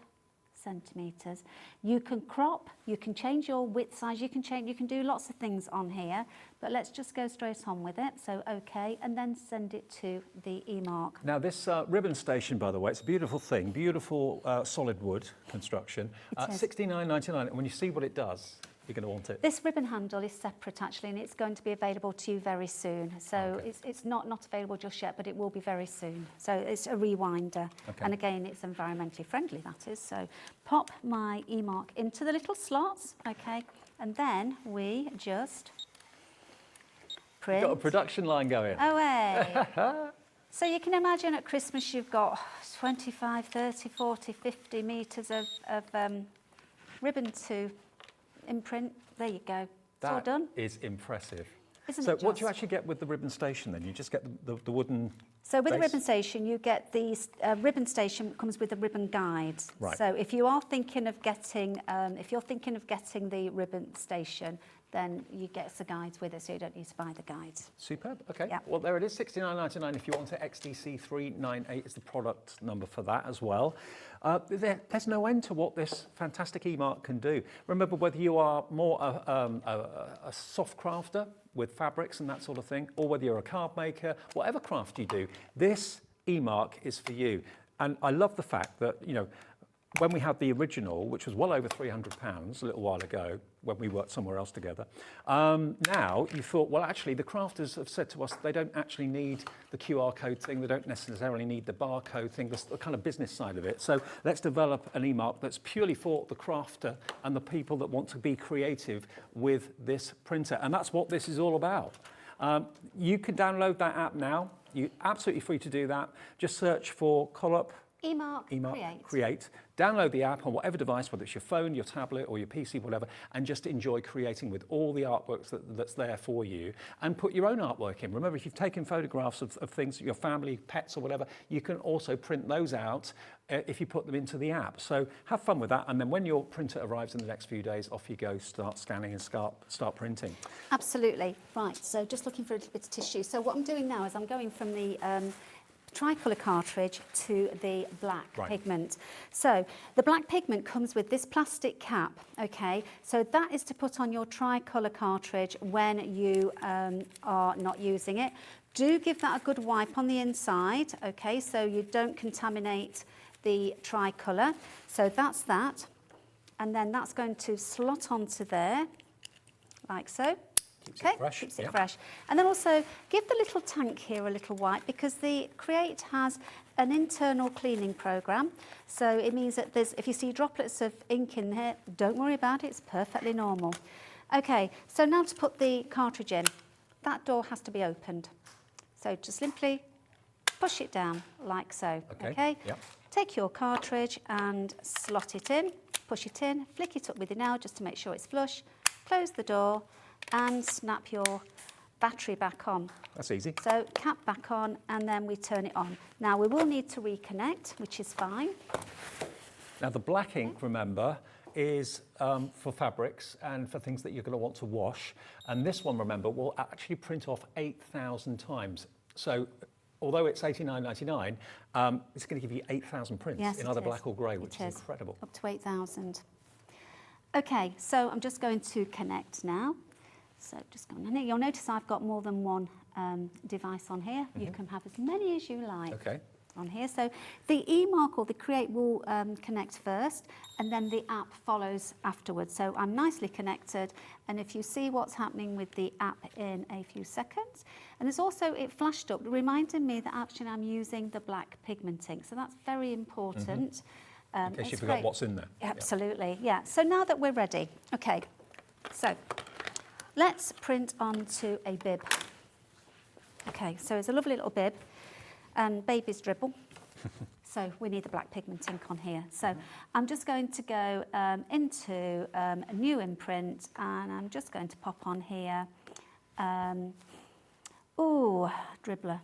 centimetres. You can crop, you can change your width size, you can do lots of things on here, but let's just go straight on with it. So okay, and then send it to the eMark. Now this ribbon station, by the way, it's a beautiful thing, beautiful solid wood construction. $69.99, and when you see what it does, you're going to want it. This ribbon handle is separate actually, and it's going to be available to you very soon. So it's not available just yet, but it will be very soon. So it's a rewinder. Okay. And again, it's environmentally friendly, that is. So pop my eMark into the little slots, okay? And then we just print. Got a production line going. Away. So you can imagine at Christmas you've got 25, 30, 40, 50 metres of ribbon to imprint. There you go. It's all done. That is impressive. Isn't So it what do you just? actually get with the ribbon station then? You just get the wooden So with the base? ribbon station, you get the ribbon station comes with a ribbon guide. Right. So if you are thinking of getting, the ribbon station, then you get the guides with it, so you don't need to buy the guides. Superb. Okay. Yeah. Well, there it is, $69.99. If you want it, XDC398 is the product number for that as well. There's no end to what this fantastic e-mark can do. Remember, whether you are more a soft crafter with fabrics and that sort of thing, or whether you're a card maker, whatever craft you do, this e-mark is for you. And I love the fact that, you know, when we had the original, which was well over £300 a little while ago, when we worked somewhere else together, now you thought, well, actually, the crafters have said to us they don't actually need the QR code thing, they don't necessarily need the barcode thing, the kind of business side of it. So let's develop an e-mark that's purely for the crafter and the people that want to be creative with this printer. And that's what this is all about. You can download that app now. You're absolutely free to do that. Just search for Colop. E-mark Create. Download the app on whatever device, whether it's your phone, your tablet, or your PC, whatever, and just enjoy creating with all the artworks that's there for you, and put your own artwork in. Remember, if you've taken photographs of things, your family, pets, or whatever, you can also print those out if you put them into the app. So have fun with that, and then when your printer arrives in the next few days, off you go, start scanning and start printing. Absolutely. Right, so just looking for a little bit of tissue. So what I'm doing now is I'm going from the tricolour cartridge to the black pigment. So the black pigment comes with this plastic cap, okay? So that is to put on your tricolour cartridge when you are not using it. Do give that a good wipe on the inside, okay, so you don't contaminate the tricolour. So that's that. And then that's going to slot onto there, like so. Keeps it fresh. Keeps it fresh. And then also give the little tank here a little wipe, because the Create has an internal cleaning program. So it means that if you see droplets of ink in here, don't worry about it, it's perfectly normal. Okay, so now to put the cartridge in, that door has to be opened. So just simply push it down like so. Okay? Yep. Take your cartridge and slot it in, push it in, flick it up with your nail just to make sure it's flush, close the door, and snap your battery back on. That's easy. So cap back on, and then we turn it on. Now we will need to reconnect, which is fine. Now the black ink, remember, is for fabrics and for things that you're going to want to wash. And this one, remember, will actually print off 8,000 times. So although it's $89.99, it's going to give you 8,000 prints in either black or grey, which is incredible. Up to 8,000. Okay, so I'm just going to connect now. So just go on. You'll notice I've got more than one device on here. You can have as many as you like on here. So the e-mark or the Create will connect first, and then the app follows afterwards. So I'm nicely connected, and if you see what's happening with the app in a few seconds, and there's also, it flashed up, reminding me that actually I'm using the black pigment ink. So that's very important. In case you forgot what's in there. Absolutely, yeah. So now that we're ready, okay, so let's print onto a bib. Okay, so it's a lovely little bib, and babies dribble. So we need the black pigment ink on here. So I'm just going to go into a new imprint, and I'm just going to pop on here. Dribbler.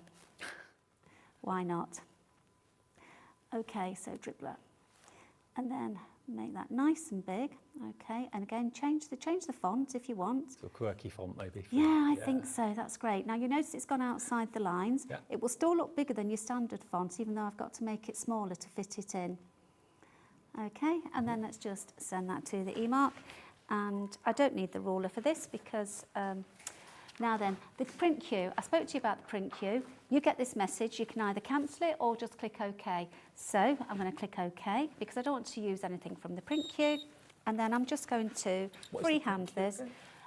Why not? Okay, so dribbler. And then make that nice and big, okay? And again, change the font if you want. It's a quirky font, maybe. I think so. That's great. Now you notice it's gone outside the lines. Yeah. It will still look bigger than your standard font, even though I've got to make it smaller to fit it in. Okay, and then let's just send that to the e-mark. And I don't need the ruler for this because now then, the print queue. I spoke to you about the print queue. You get this message. You can either cancel it or just click OK. So I'm going to click OK because I don't want to use anything from the print queue. And then I'm just going to freehand this.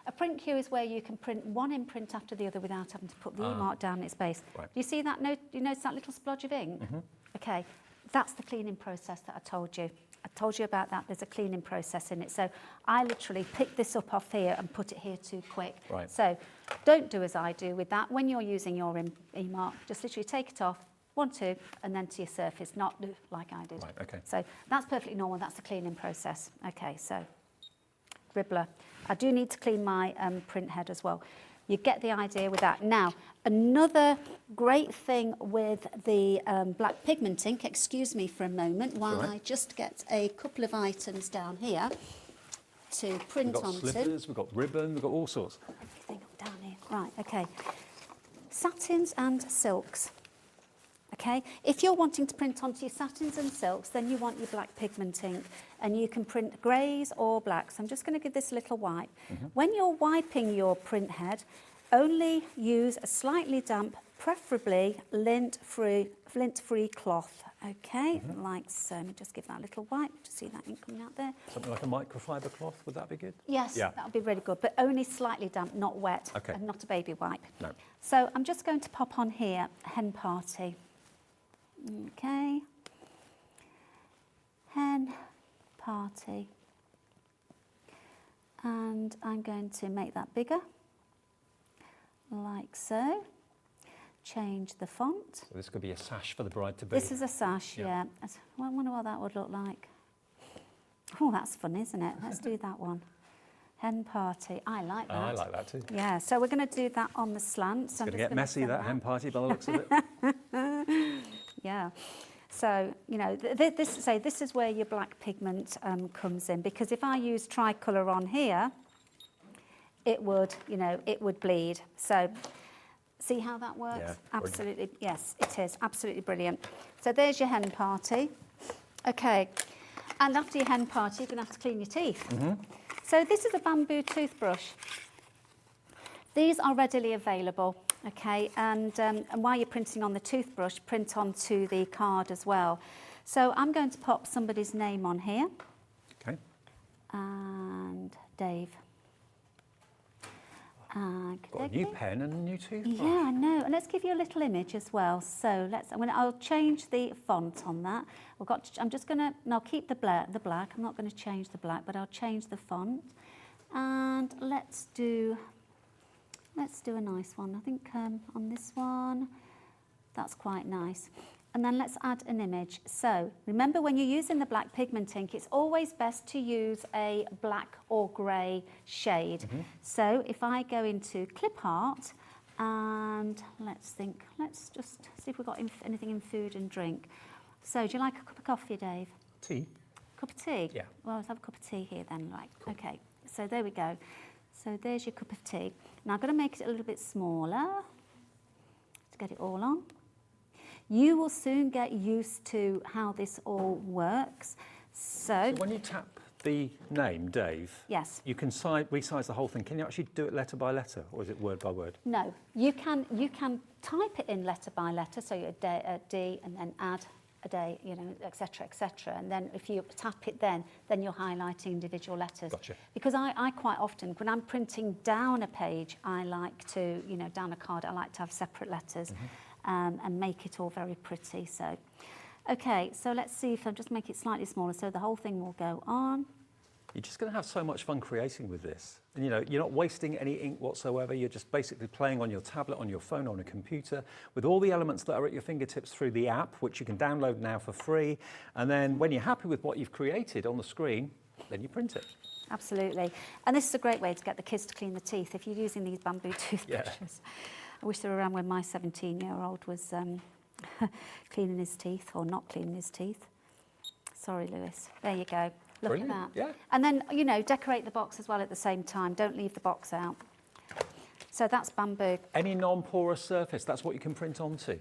A print queue is where you can print one imprint after the other without having to put the e-mark down in its base. Right. Do you see that? You notice that little splodge of ink? Okay, that's the cleaning process that I told you. I told you about that. There's a cleaning process in it. So I literally picked this up off here and put it here too quick. Right. So don't do as I do with that. When you're using your e-mark, just literally take it off, 1, 2, and then to your surface, not like I did. Right, okay. So that's perfectly normal. That's the cleaning process. Okay, so dribbler. I do need to clean my print head as well. You get the idea with that. Now, another great thing with the black pigment ink, excuse me for a moment while I just get a couple of items down here to print We've got onto. slippers, we've got ribbon, we've got all sorts. Everything down here. Right, okay. Satins and silks. Okay, if you're wanting to print onto your satins and silks, then you want your black pigment ink, and you can print greys or blacks. I'm just going to give this a little wipe. When you're wiping your print head, only use a slightly damp, preferably lint-free cloth. Okay, like so. Let me just give that a little wipe to see that ink coming out there. Something like a microfiber cloth, would that be good? Yes, Yeah. that would be really good, but only slightly damp, not wet, Okay. and not a baby wipe. No. So I'm just going to pop on here, hen party. Okay. Hen party. And I'm going to make that bigger, like so. Change the font. So this could be a sash for the bride-to-be. This is a sash, Yeah. yeah. I wonder what that would look like. Oh, that's fun, isn't it? Let's do that one. Hen party. I like that. I like that too. Yeah, so we're going to do that on the slant. So It's going to get messy, that hen party, by the looks of it. Yeah. So, you know, this is where your black pigment comes in, because if I use tricolour on here, it would, you know, it would bleed. So, see how that works? Yeah, Absolutely, yes, it is. Absolutely brilliant. So there's your hen party. Okay, and after your hen party, you're going to have to clean your teeth. So this is a bamboo toothbrush. These are readily available, okay, and while you're printing on the toothbrush, print onto the card as well. So I'm going to pop somebody's name on here. Okay. And Dave. Got a new pen and a new toothbrush. Yeah, I know. And let's give you a little image as well. So I'll change the font on that. I'm just going to, and I'll keep the black. I'm not going to change the black, but I'll change the font. And let's do a nice one. I think on this one, that's quite nice. And then let's add an image. So remember, when you're using the black pigment ink, it's always best to use a black or grey shade. So if I go into clip art, and let's just see if we've got anything in food and drink. So do you like a cup of coffee, Dave? Tea. Cup of tea? Yeah. Well, let's have a cup of tea here then, right. Cool. Okay, so there we go. So there's your cup of tea. Now I'm going to make it a little bit smaller to get it all on. You will soon get used to how this all works. So when you tap the name, Dave, yes, you can resize the whole thing. Can you actually do it letter by letter, or is it word by word? no, you can type it in letter by letter, so a D and then add a day, you know, etc., etc. And then if you tap it, then you're highlighting individual letters. Gotcha. Because I quite often, when I'm printing down a page, I like to, you know, down a card, I like to have separate letters. And make it all very pretty. So, okay, so let's see if I just make it slightly smaller so the whole thing will go on. You're just going to have so much fun creating with this. And, you know, you're not wasting any ink whatsoever. You're just basically playing on your tablet, on your phone, on a computer, with all the elements that are at your fingertips through the app, which you can download now for free. And then when you're happy with what you've created on the screen, then you print it. Absolutely. And this is a great way to get the kids to clean the teeth if you're using these bamboo toothbrushes. Yeah. I wish they were around when my 17-year-old was cleaning his teeth, or not cleaning his teeth. Sorry, Lewis. There you go. Look Brilliant. at that. Yeah. And then, you know, decorate the box as well at the same time. Don't leave the box out. So that's bamboo. Any non-porous surface, that's what you can print onto.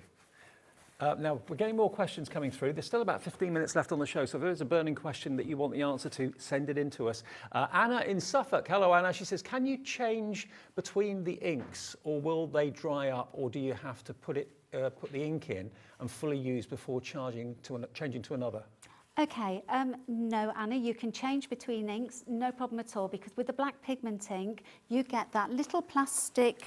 Now, we're getting more questions coming through. There's still about 15 minutes left on the show, so if there is a burning question that you want the answer to, send it in to us. Anna in Suffolk. Hello, Anna. She says, can you change between the inks, or will they dry up, or do you have to put the ink in and fully use before changing to another? Okay, no, Anna, you can change between inks, no problem at all, because with the black pigment ink, you get that little plastic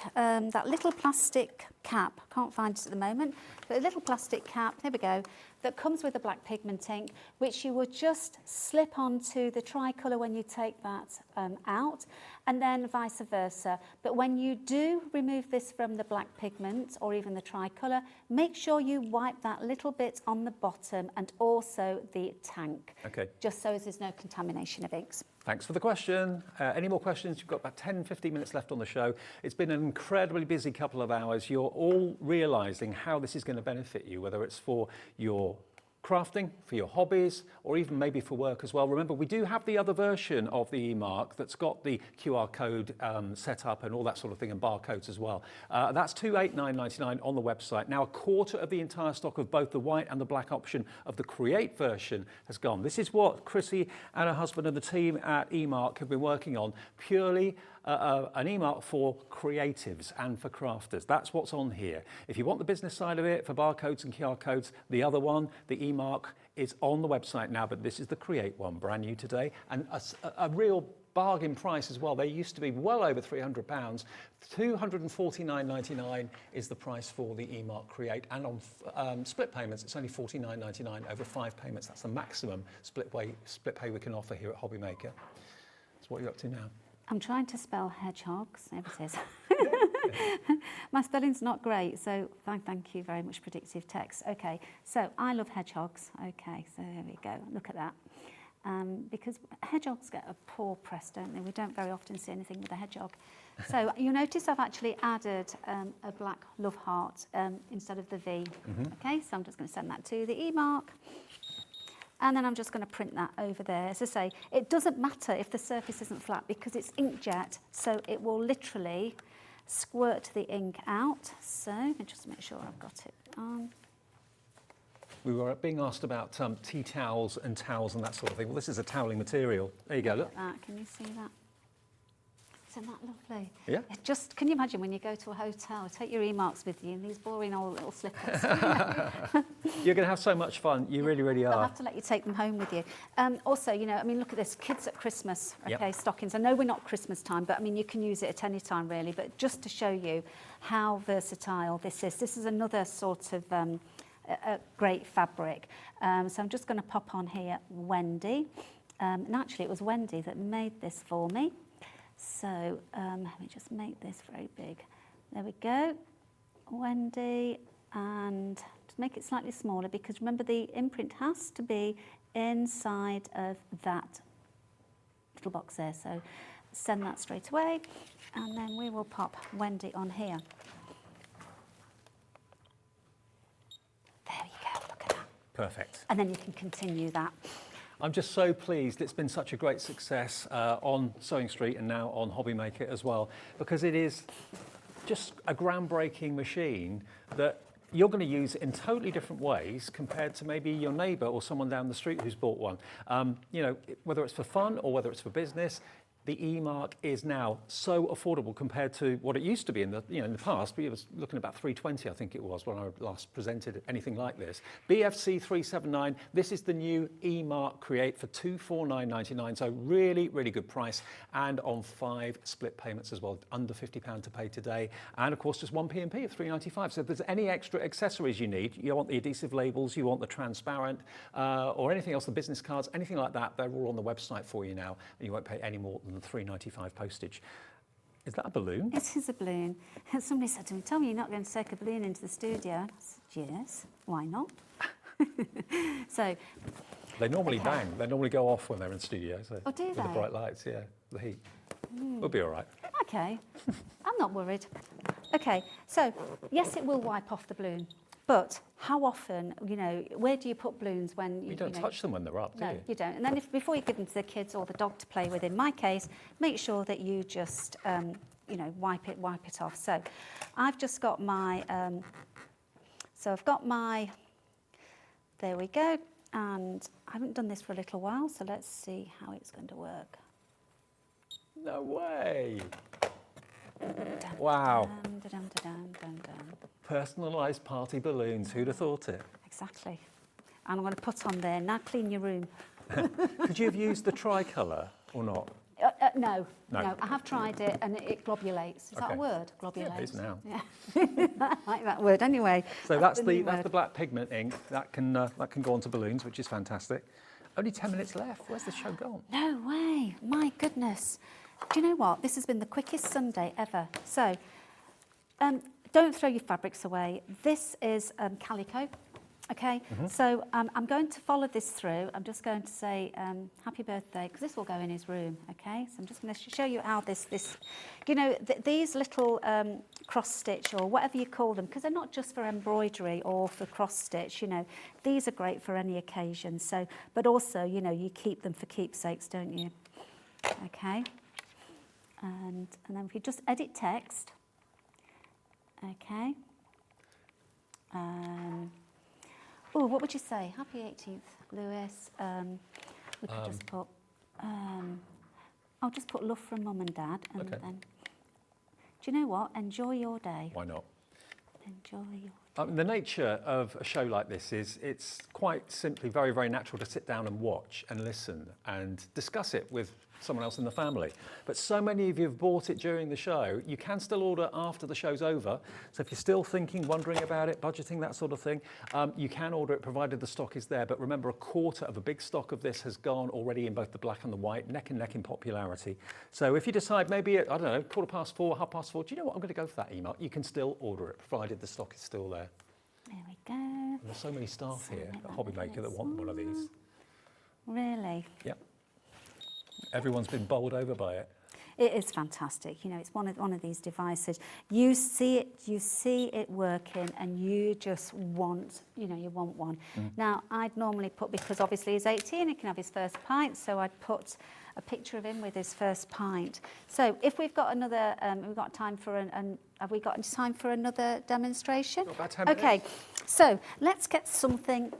cap. I can't find it at the moment, but a little plastic cap, there we go, that comes with the black pigment ink, which you would just slip onto the tricolour when you take that out, and then vice versa. But when you do remove this from the black pigment, or even the tricolour, make sure you wipe that little bit on the bottom and also the tank. Okay. Just so there's no contamination of inks. Thanks for the question. Any more questions? You've got about 10, 15 minutes left on the show. It's been an incredibly busy couple of hours. You're all realising how this is going to benefit you, whether it's for your crafting, for your hobbies, or even maybe for work as well. Remember, we do have the other version of the eMark that's got the QR code set up and all that sort of thing, and barcodes as well. That's $289.99 on the website. Now, a quarter of the entire stock of both the white and the black option of the Create version has gone. This is what Chrissy and her husband and the team at eMark have been working on, purely an eMark for creatives and for crafters. That's what's on here. If you want the business side of it, for barcodes and QR codes, the other one, the eMark, is on the website now, but this is the Create one, brand new today, and a real bargain price as well. They used to be well over £300. $249.99 is the price for the eMark Create, and on split payments, it's only $49.99 over 5 payments. That's the maximum split pay we can offer here at Hobbymaker. That's what you're up to now. I'm trying to spell hedgehogs. There it is. My spelling's not great, so thank you very much, Predictive Text. Okay, so I love hedgehogs. Okay, so there we go. Look at that. Because hedgehogs get a poor press, don't they? We don't very often see anything with a hedgehog. So you'll notice I've actually added a black love heart instead of the V. Okay, so I'm just going to send that to the eMark. And then I'm just going to print that over there. As I say, it doesn't matter if the surface isn't flat because it's inkjet, so it will literally squirt the ink out. So let me just make sure I've got it on. We were being asked about tea towels and that sort of thing. Well, this is a toweling material. There you go, look. Can you see that? Isn't that lovely? Yeah. Just, can you imagine when you go to a hotel, take your eMarks with you and these boring old little slippers? You're going to have so much fun. You really, really are. I'll have to let you take them home with you. Also, you know, I mean, look at this, kids at Christmas, okay, Yep. stockings. I know we're not Christmas time, but I mean, you can use it at any time really, but just to show you how versatile this is. This is another sort of a great fabric. So I'm just going to pop on here Wendy. And actually, it was Wendy that made this for me. So let me just make this very big. There we go, Wendy, and just make it slightly smaller because remember the imprint has to be inside of that little box there. So send that straight away, and then we will pop Wendy on here. There you go, look at that. Perfect. And then you can continue that. I'm just so pleased. It's been such a great success on Sewing Street and now on Hobbymaker as well, because it is just a groundbreaking machine that you're going to use in totally different ways compared to maybe your neighbour or someone down the street who's bought one. You know, whether it's for fun or whether it's for business, the eMark is now so affordable compared to what it used to be in the, in the past. We was looking at about $320, I think it was, when I last presented anything like this. BFC 379, this is the new eMark Create for $249.99, so really, really good price, and on 5 split payments as well, under £50 to pay today, and of course just one P&P of $3.95. So if there's any extra accessories you need, you want the adhesive labels, you want the transparent, or anything else, the business cards, anything like that, they're all on the website for you now, and you won't pay any more than $3.95 postage. Is that a balloon? It is a balloon. Somebody said to me, "Tell me you're not going to take a balloon into the studio." I said, "Yes, why not?" So they normally bang. They normally go off when they're in studio. So oh, do they? with the bright lights, yeah, the heat. We'll be all right. Okay, I'm not worried. Okay, so yes, it will wipe off the balloon. But how often, where do you put balloons when you don't touch them when they're up, do you? No, you don't. And then before you give them to the kids or the dog to play with, in my case, make sure that you just, wipe it off. So I've just got my, there we go. And I haven't done this for a little while, so let's see how it's going to work. No way. Dun, Wow. Dun, dun, dun, dun, dun, dun. Personalised party balloons. Who'd have thought it? Exactly. And I'm going to put on there, now clean your room. Could you have used the tricolour or not? No. I have tried it and it globulates. Is that a Okay. word? Globulates. Yeah, it is now. Yeah. I like that word anyway. So that's new the word. black pigment ink that can go onto balloons, which is fantastic. Only 10 minutes left. Where's the show gone? No way. My goodness. Do you know what? This has been the quickest Sunday ever. So, don't throw your fabrics away. This is calico. Okay, so I'm going to follow this through. I'm just going to say happy birthday, because this will go in his room, okay? So I'm just going to show you how this you know, these little cross stitch or whatever you call them, because they're not just for embroidery or for cross stitch, you know, these are great for any occasion. So, but also, you know, you keep them for keepsakes, don't you? Okay, and then if you just edit text, okay. Oh, what would you say? Happy 18th, Lewis. We could just put, I'll just put love from Mum and Dad, and then, do you know what? Enjoy your day. Why not? Enjoy your The nature of a show like this is it's quite simply very, very natural to sit down and watch and listen and discuss it with someone else in the family. But so many of you have bought it during the show, you can still order after the show's over. So if you're still thinking, wondering about it, budgeting, that sort of thing, you can order it provided the stock is there. But remember, a quarter of a big stock of this has gone already in both the black and the white, neck and neck in popularity. So if you decide maybe at, I don't know, 4:15, 4:30, do you know what, I'm going to go for that email, you can still order it provided the stock is still there. There we go. And there's so many staff here at Hobby Maker that want one of these. Really? Yep. Everyone's been bowled over by it. It is fantastic. You know, it's one of these devices. You see it working, and you just want, you know, you want one. Now, I'd normally put, because obviously he's 18, he can have his first pint, so I'd put a picture of him with his first pint. So if we've got another, we've got time for have we got time for another demonstration? Got about 10 minutes. Okay, so let's get something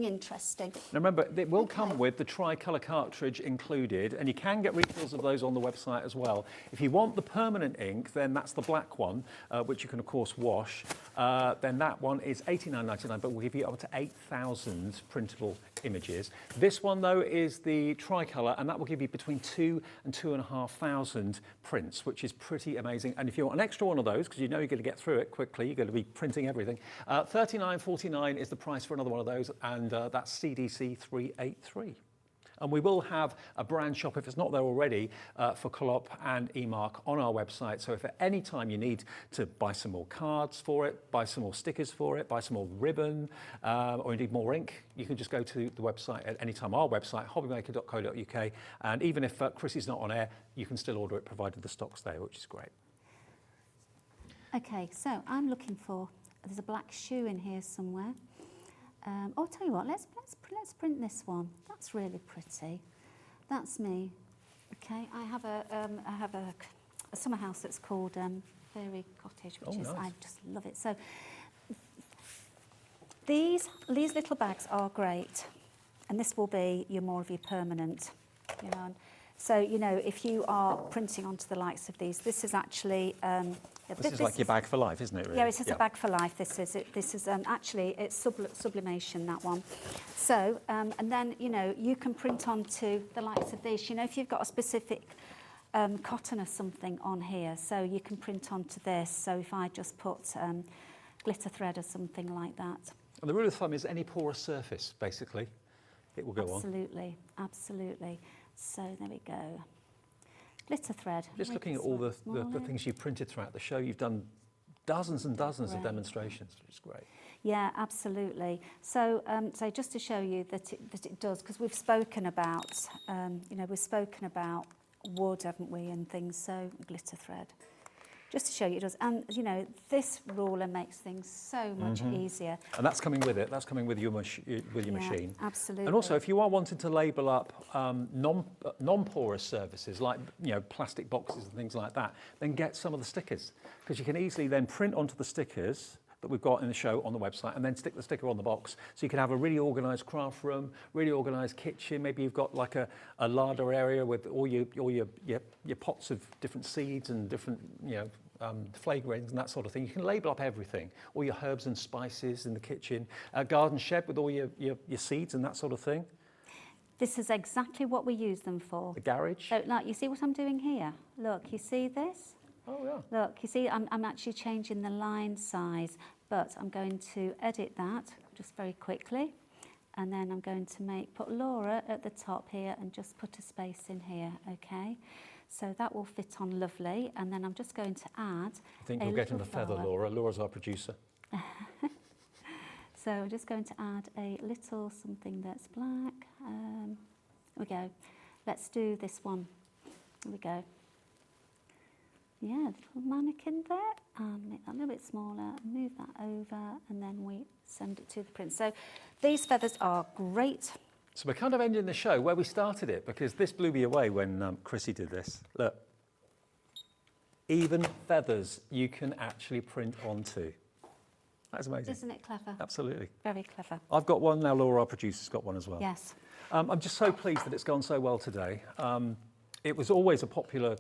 interesting. Now remember, it will come with the tricolour cartridge included, and you can get refills of those on the website as well. If you want the permanent ink, then that's the black one, which you can of course wash. Then that one is $89.99, but we'll give you up to 8,000 printable images. This one though is the tricolour, and that will give you between 2,000 and 2,500 prints, which is pretty amazing. And if you want an extra one of those, because you know you're going to get through it quickly, you're going to be printing everything, $39.49 is the price for another one of those, and that's CDC 383. And we will have a brand shop, if it's not there already, for Colop and eMark on our website. So if at any time you need to buy some more cards for it, buy some more stickers for it, buy some more ribbon, or you need more ink, you can just go to the website at any time, our website, hobbymaker.co.uk. And even if Chrissy's not on air, you can still order it provided the stock's there, which is great. Okay, so I'm looking for, there's a black shoe in here somewhere. I'll tell you what, let's print this one. That's really pretty. That's me. Okay, I have a summer house that's called Fairy Cottage, which is, nice. I just love it. So these little bags are great, and this will be more of your permanent, you know. So, you know, if you are printing onto the likes of these, this is actually... this is like your bag for life, isn't it, really? Yeah, it's a bag for life, this is actually, it's sublimation, that one. So, and then, you know, you can print onto the likes of this. You know, if you've got a specific cotton or something on here, so you can print onto this. So if I just put glitter thread or something like that. And the rule of thumb is any porous surface, basically, it will go on. Absolutely, absolutely. So there we go. Glitter thread. Just looking at all the things you've printed throughout the show, you've done dozens and dozens of demonstrations, which is great. Yeah, absolutely. So, so just to show you that it does, because we've spoken about, you know, we've spoken about wood, haven't we, and things. So glitter thread. Just to show you it does. And, you know, this ruler makes things so much easier. And that's coming with it. That's coming with your machine. Absolutely. And also, if you are wanting to label up non-porous surfaces, like, you know, plastic boxes and things like that, then get some of the stickers. Because you can easily then print onto the stickers that we've got in the show on the website, and then stick the sticker on the box. So you can have a really organised craft room, really organised kitchen. Maybe you've got like a larder area with all your pots of different seeds and different, you know, flavorings and that sort of thing. You can label up everything, all your herbs and spices in the kitchen, a garden shed with all your seeds and that sort of thing. This is exactly what we use them for. The garage. So, like, you see what I'm doing here? Look, you see this? Oh, yeah. Look, you see, I'm actually changing the line size, but I'm going to edit that just very quickly. And then I'm going to put Laura at the top here and just put a space in here, okay? So that will fit on lovely. And then I'm just going to add I think you're getting the feather, Laura. Laura's our producer. So I'm just going to add a little something that's black. There we go. Let's do this one. There we go. Yeah, little mannequin there, and make that a little bit smaller, move that over, and then we send it to the print. So these feathers are great. So we're kind of ending the show where we started it, because this blew me away when Chrissy did this. Look, even feathers you can actually print onto. That's amazing. Isn't it clever? Absolutely. Very clever. I've got one now, Laura, our producer's got one as well. Yes. I'm just so pleased that it's gone so well today. It was always a popular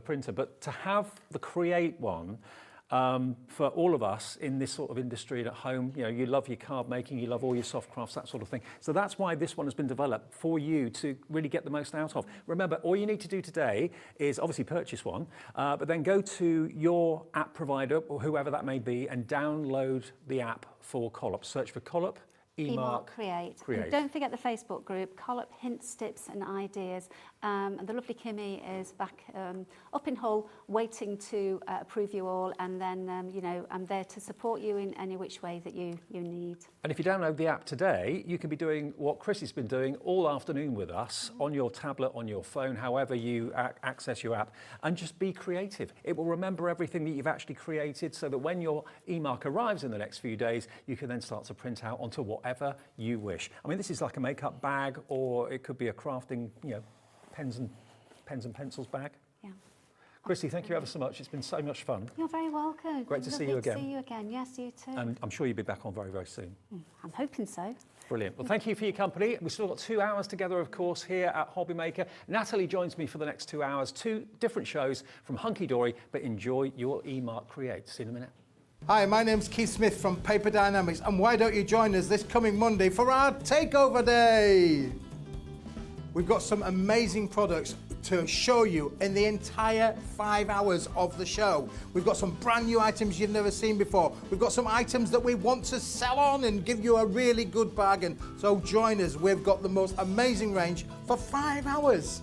printer, but to have the Create one, for all of us in this sort of industry and at home, you know, you love your card making, you love all your soft crafts, that sort of thing. So that's why this one has been developed for you to really get the most out of. Remember, all you need to do today is obviously purchase one, but then go to your app provider or whoever that may be and download the app for Colop. Search for Colop. Emark Create. And don't forget the Facebook group, Colop Hints, Tips and Ideas. And the lovely Kimmy is back up in Hull waiting to approve you all, and then you know, I'm there to support you in any which way that you need. And if you download the app today, you can be doing what Chrissy's been doing all afternoon with us on your tablet, on your phone, however you access your app, and just be creative. It will remember everything that you've actually created, so that when your eMark arrives in the next few days, you can then start to print out onto whatever you wish. I mean, this is like a makeup bag, or it could be a crafting, you know, pens and pencils bag. Yeah. Chrissy, thank you ever so much. It's been so much fun. You're very welcome. Great to see you again. See you again. Yes, you too. And I'm sure you'll be back on very, very soon. I'm hoping so. Brilliant. Well, thank you for your company. We've still got 2 hours together, of course, here at Hobby Maker. Natalie joins me for the next 2 hours, 2 different shows from Hunky-dory, but enjoy your eMark Create. See you in a minute. Hi, my name's Keith Smith from Paper Dynamics, and why don't you join us this coming Monday for our Takeover Day? We've got some amazing products to show you in the entire 5 hours of the show. We've got some brand new items you've never seen before. We've got some items that we want to sell on and give you a really good bargain. So join us. We've got the most amazing range for 5 hours.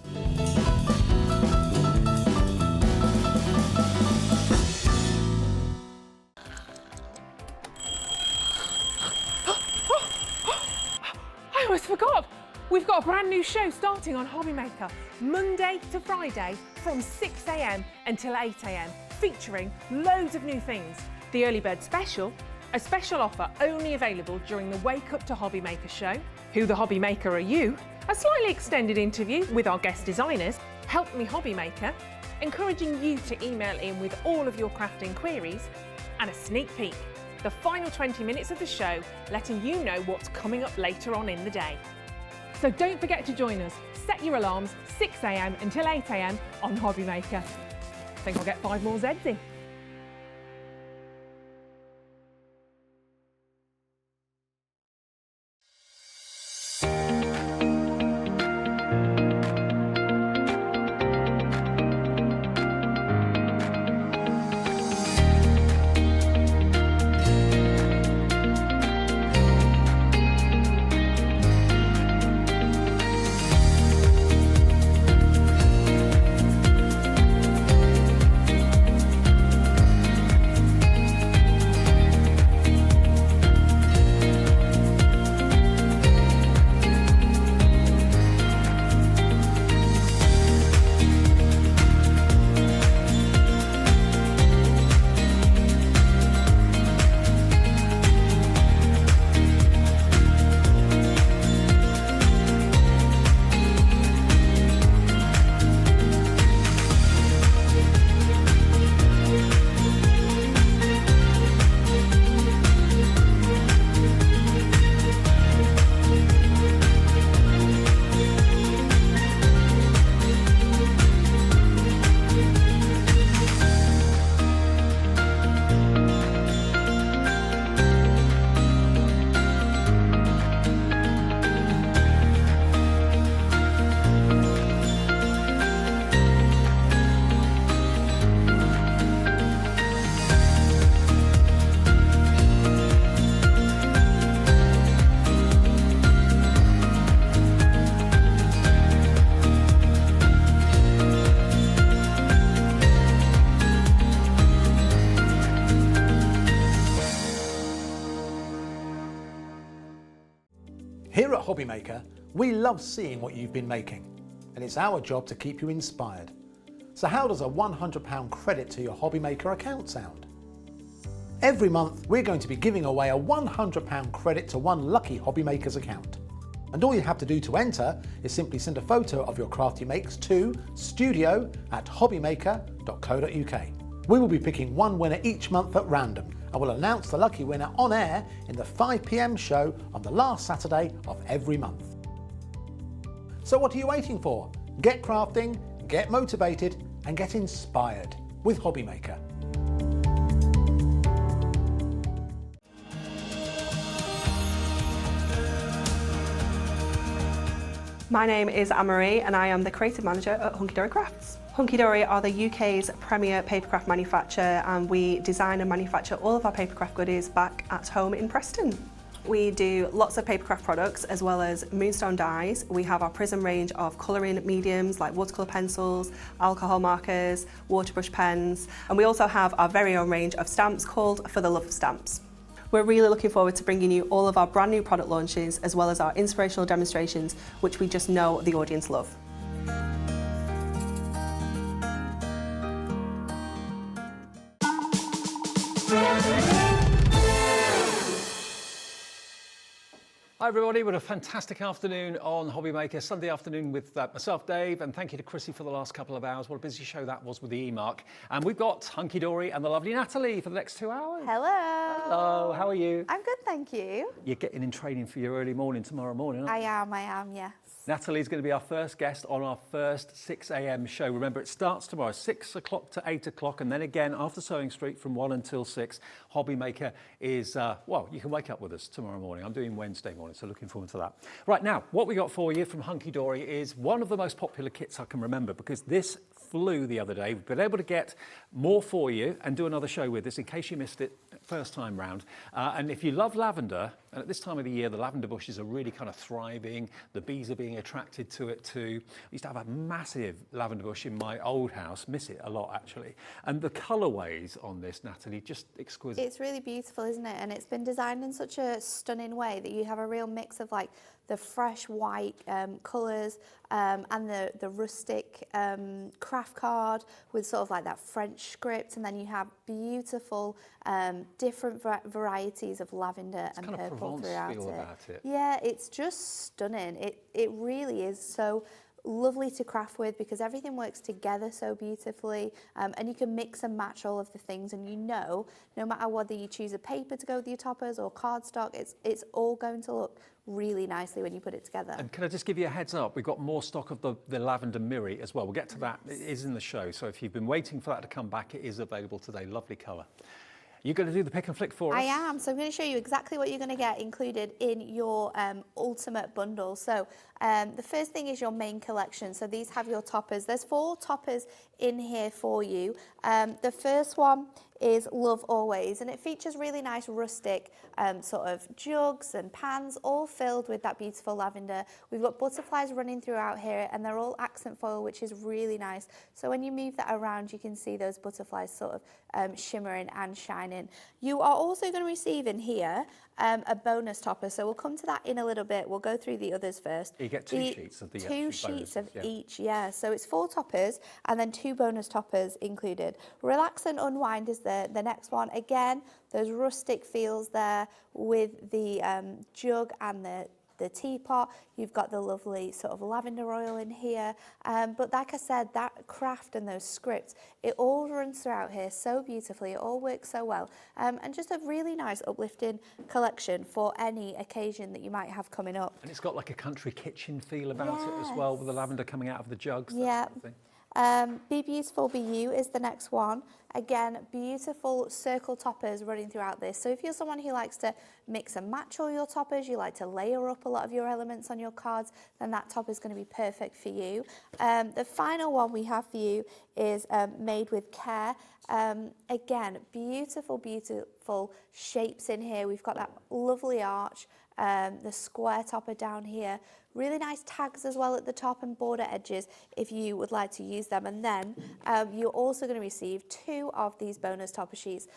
I almost forgot. We've got a brand new show starting on Hobby Maker, Monday to Friday from 6 a.m. until 8 a.m, featuring loads of new things. The Early Bird Special, a special offer only available during the Wake Up to Hobby Maker show. Who the Hobby Maker are you? A slightly extended interview with our guest designers, Help Me Hobby Maker, encouraging you to email in with all of your crafting queries, and a sneak peek, the final 20 minutes of the show, letting you know what's coming up later on in the day. So don't forget to join us. Set your alarms 6 a.m. until 8 a.m. on Hobby Maker. I think I'll get 5 more Zs in. Hobbymaker, we love seeing what you've been making, and it's our job to keep you inspired. So how does a £100 credit to your Hobbymaker account sound? Every month we're going to be giving away a £100 credit to one lucky Hobbymaker's account. And all you have to do to enter is simply send a photo of your craft you makes to studio@hobbymaker.co.uk. We will be picking one winner each month at random and will announce the lucky winner on air in the 5 p.m. show on the last Saturday of every month. So what are you waiting for? Get crafting, get motivated and get inspired with Hobbymaker. My name is Anne-Marie and I am the creative manager at Hunky-dory Crafts. Hunky-dory are the UK's premier papercraft manufacturer, and we design and manufacture all of our papercraft goodies back at home in Preston. We do lots of papercraft products as well as moonstone dyes. We have our Prism range of colouring mediums like watercolour pencils, alcohol markers, waterbrush pens, and we also have our very own range of stamps called For the Love of Stamps. We're really looking forward to bringing you all of our brand new product launches as well as our inspirational demonstrations, which we just know the audience love. Hi everybody, what a fantastic afternoon on Hobbymaker, Sunday afternoon with myself, Dave, and thank you to Chrissy for the last couple of hours. What a busy show that was with the E-Mark. And we've got Hunky-dory and the lovely Natalie for the next 2 hours. Hello. Hello, how are you? I'm good, thank you. You're getting in training for your early morning tomorrow morning, aren't you? I am, yes. Natalie's going to be our first guest on our first 6 a.m. show. Remember, it starts tomorrow, 6 o'clock to 8 o'clock, and then again after Sewing Street from 1 until 6. Hobbymaker is, well, you can wake up with us tomorrow morning. I'm doing Wednesday morning, so looking forward to that. Right, now, what we got for you from Hunky-dory is one of the most popular kits I can remember, because this flew the other day. We've been able to get more for you and do another show with this in case you missed it first time round. And if you love lavender, and at this time of the year, the lavender bushes are really kind of thriving. The bees are being attracted to it too. I used to have a massive lavender bush in my old house, miss it a lot actually. And the colourways on this, Natalie, just exquisite. It's really beautiful, isn't it? And it's been designed in such a stunning way that you have a real mix of like the fresh white colours and the rustic craft card with sort of like that French script, and then you have beautiful different varieties of lavender and kind purple of Provence throughout feel it. about it. Yeah, it's just stunning. It really is so lovely to craft with because everything works together so beautifully, and you can mix and match all of the things, and you know, no matter whether you choose a paper to go with your toppers or cardstock, it's all going to look really nicely when you put it together. And can I just give you a heads up, we've got more stock of the lavender mirri as well. We'll get to that, it is in the show, so if you've been waiting for that to come back, it is available today. Lovely colour. You're going to do the pick and flick for us? I am. So I'm going to show you exactly what you're going to get included in your ultimate bundle. So the first thing is your main collection. So these have your toppers. There's 4 toppers in here for you. The first one is Love Always, and it features really nice rustic sort of jugs and pans, all filled with that beautiful lavender. We've got butterflies running throughout here, and they're all accent foil, which is really nice. So when you move that around, you can see those butterflies sort of shimmering and shining. You are also going to receive in here a bonus topper, so we'll come to that in a little bit. We'll go through the others first. You get 2 sheets of the 2 sheets of yeah. each, yeah. So it's 4 toppers and then 2 bonus toppers included. Relax and Unwind is the next one. Again, those rustic feels there with the jug and the teapot. You've got the lovely sort of lavender oil in here. But like I said, that craft and those scripts, it all runs throughout here so beautifully. It all works so well. And just a really nice uplifting collection for any occasion that you might have coming up. And it's got like a country kitchen feel about it as well, with the lavender coming out of the jugs. Yeah. That sort of thing. Be Beautiful, Be You is the next one. Again, beautiful circle toppers running throughout this. So if you're someone who likes to mix and match all your toppers, you like to layer up a lot of your elements on your cards, then that topper is going to be perfect for you. The final one we have for you is Made with Care. Again, beautiful, beautiful shapes in here. We've got that lovely arch, the square topper down here. Really nice tags as well at the top and border edges if you would like to use them. And then you're also going to receive 2 of these bonus topper sheets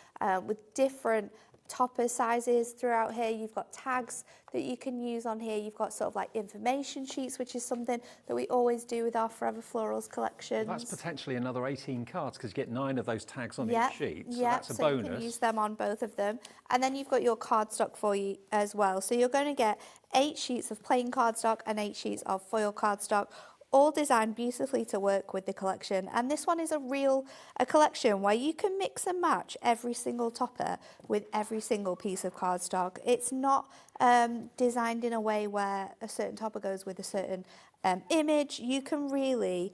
with different topper sizes throughout here. You've got tags that you can use on here. You've got sort of like information sheets, which is something that we always do with our Forever Florals collections. Well, that's potentially another 18 cards because you get 9 of those tags on Yeah, each sheet. So yeah, that's a so bonus. you can use them on both of them. And then you've got your cardstock for you as well. So you're going to get 8 sheets of plain cardstock and 8 sheets of foil cardstock, all designed beautifully to work with the collection. And this one is a collection where you can mix and match every single topper with every single piece of cardstock. It's not designed in a way where a certain topper goes with a certain image. You can really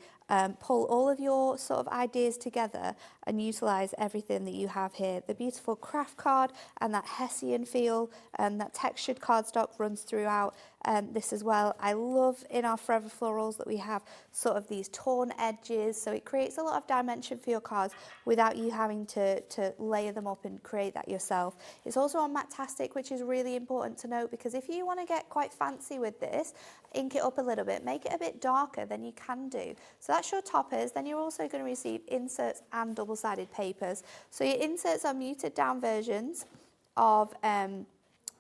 pull all of your sort of ideas together and utilise everything that you have here. The beautiful craft card and that Hessian feel, that textured cardstock runs throughout this as well. I love in our Forever Florals that we have sort of these torn edges, so it creates a lot of dimension for your cards without you having to layer them up and create that yourself. It's also on Matastic, which is really important to note, because if you want to get quite fancy with this, ink it up a little bit, make it a bit darker, then you can do. So that's your toppers. Then you're also going to receive inserts and double-sided papers. So your inserts are muted down versions of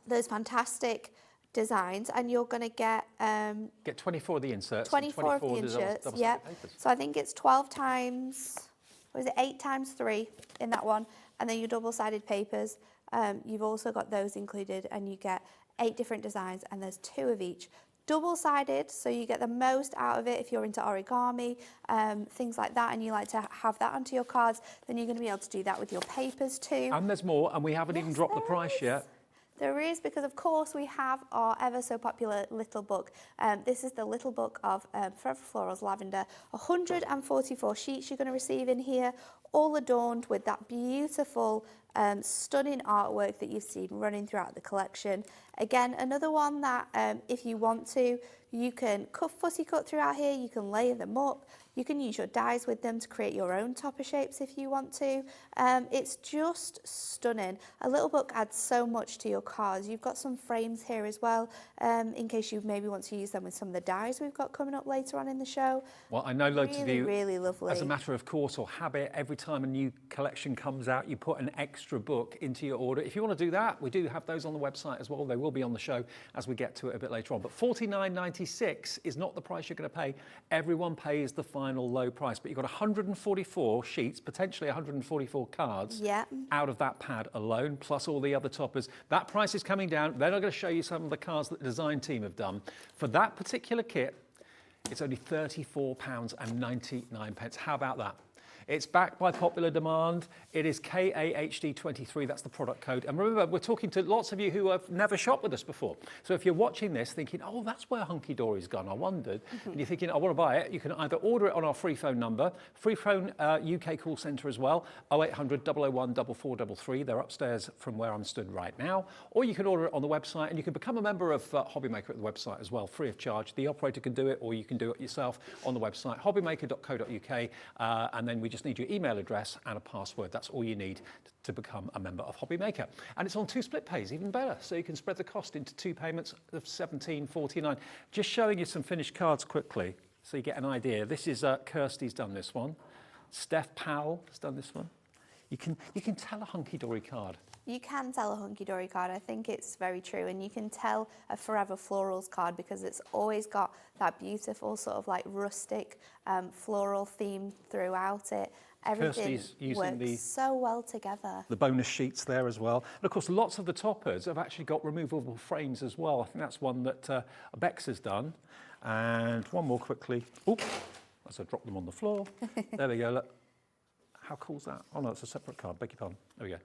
those fantastic designs, and you're going to get 24 of the inserts. 24 of the inserts, yeah. So I think it's 12 times, what is it, 8 times 3 in that one, and then your double-sided papers. You've also got those included, and you get 8 different designs, and there's 2 of each. Double-sided, so you get the most out of it if you're into origami, things like that, and you like to have that onto your cards, then you're going to be able to do that with your papers too. And there's more, and we haven't even dropped the price yet. There is, because of course we have our ever so popular little book. This is the little book of Forever Florals Lavender. 144 sheets you're going to receive in here, all adorned with that beautiful, stunning artwork that you've seen running throughout the collection. Again, another one that if you want to, you can fussy cut throughout here, you can layer them up, you can use your dies with them to create your own topper shapes if you want to. It's just stunning. A little book adds so much to your cards. You've got some frames here as well, in case you maybe want to use them with some of the dies we've got coming up later on in the show. Well, I know loads of you, really lovely. As a matter of course or habit, every time a new collection comes out, you put an extra book into your order. If you want to do that, we do have those on the website as well. They will be on the show as we get to it a bit later on. But $49.96 is not the price you're going to pay. Everyone pays the final low price, but you've got 144 sheets, potentially 144 cards out of that pad alone, plus all the other toppers. That price is coming down. Then I'm going to show you some of the cards that the design team have done. For that particular kit, it's only £34.99. How about that? It's backed by popular demand. It is KAHD23, that's the product code. And remember, we're talking to lots of you who have never shopped with us before. So if you're watching this thinking, oh, that's where Hunky-dory's gone, I wondered, and you're thinking, I want to buy it, you can either order it on our free phone number, free phone UK call centre as well, 0800 001 4433. They're upstairs from where I'm stood right now. Or you can order it on the website, and you can become a member of Hobbymaker at the website as well, free of charge. The operator can do it, or you can do it yourself on the website, hobbymaker.co.uk, and then we just need your email address and a password. That's all you need to become a member of Hobbymaker. And it's on 2 split pays, even better. So you can spread the cost into 2 payments of $17.49. Just showing you some finished cards quickly so you get an idea. This is Kirsty's done this one. Steph Powell has done this one. You can tell a Hunky-dory card. You can tell a Hunky-dory card. I think it's very true. And you can tell a Forever Florals card because it's always got that beautiful sort of like rustic floral theme throughout it. Everything works so well together. The bonus sheets there as well. And of course, lots of the toppers have actually got removable frames as well. I think that's one that Bex has done. And one more quickly. Oop, as I drop them on the floor. There we go, look. How cool's that? Oh no, it's a separate card, beg your pardon. There we go.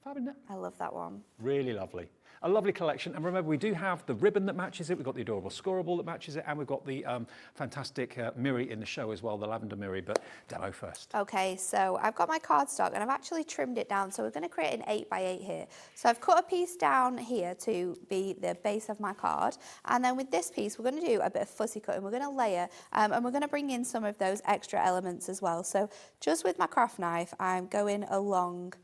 Fab, isn't it? I love that one. Really lovely. A lovely collection. And remember, we do have the ribbon that matches it. We've got the adorable scoreable that matches it. And we've got the fantastic Miri in the show as well, the lavender Miri. But demo first. Okay, so I've got my cardstock and I've actually trimmed it down. So we're going to create an 8x8 here. So I've cut a piece down here to be the base of my card. And then with this piece, we're going to do a bit of fussy cutting. We're going to layer and we're going to bring in some of those extra elements as well. So just with my craft knife, I'm going along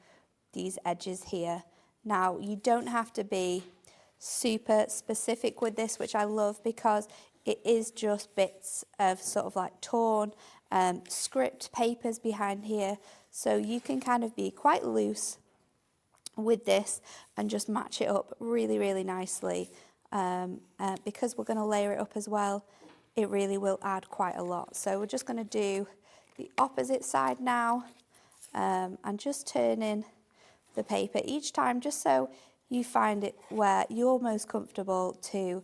these edges here. Now, you don't have to be super specific with this, which I love because it is just bits of sort of like torn script papers behind here. So you can kind of be quite loose with this and just match it up really, really nicely. Because we're going to layer it up as well, it really will add quite a lot. So we're just going to do the opposite side now, and just turn in the paper each time, just so you find it where you're most comfortable to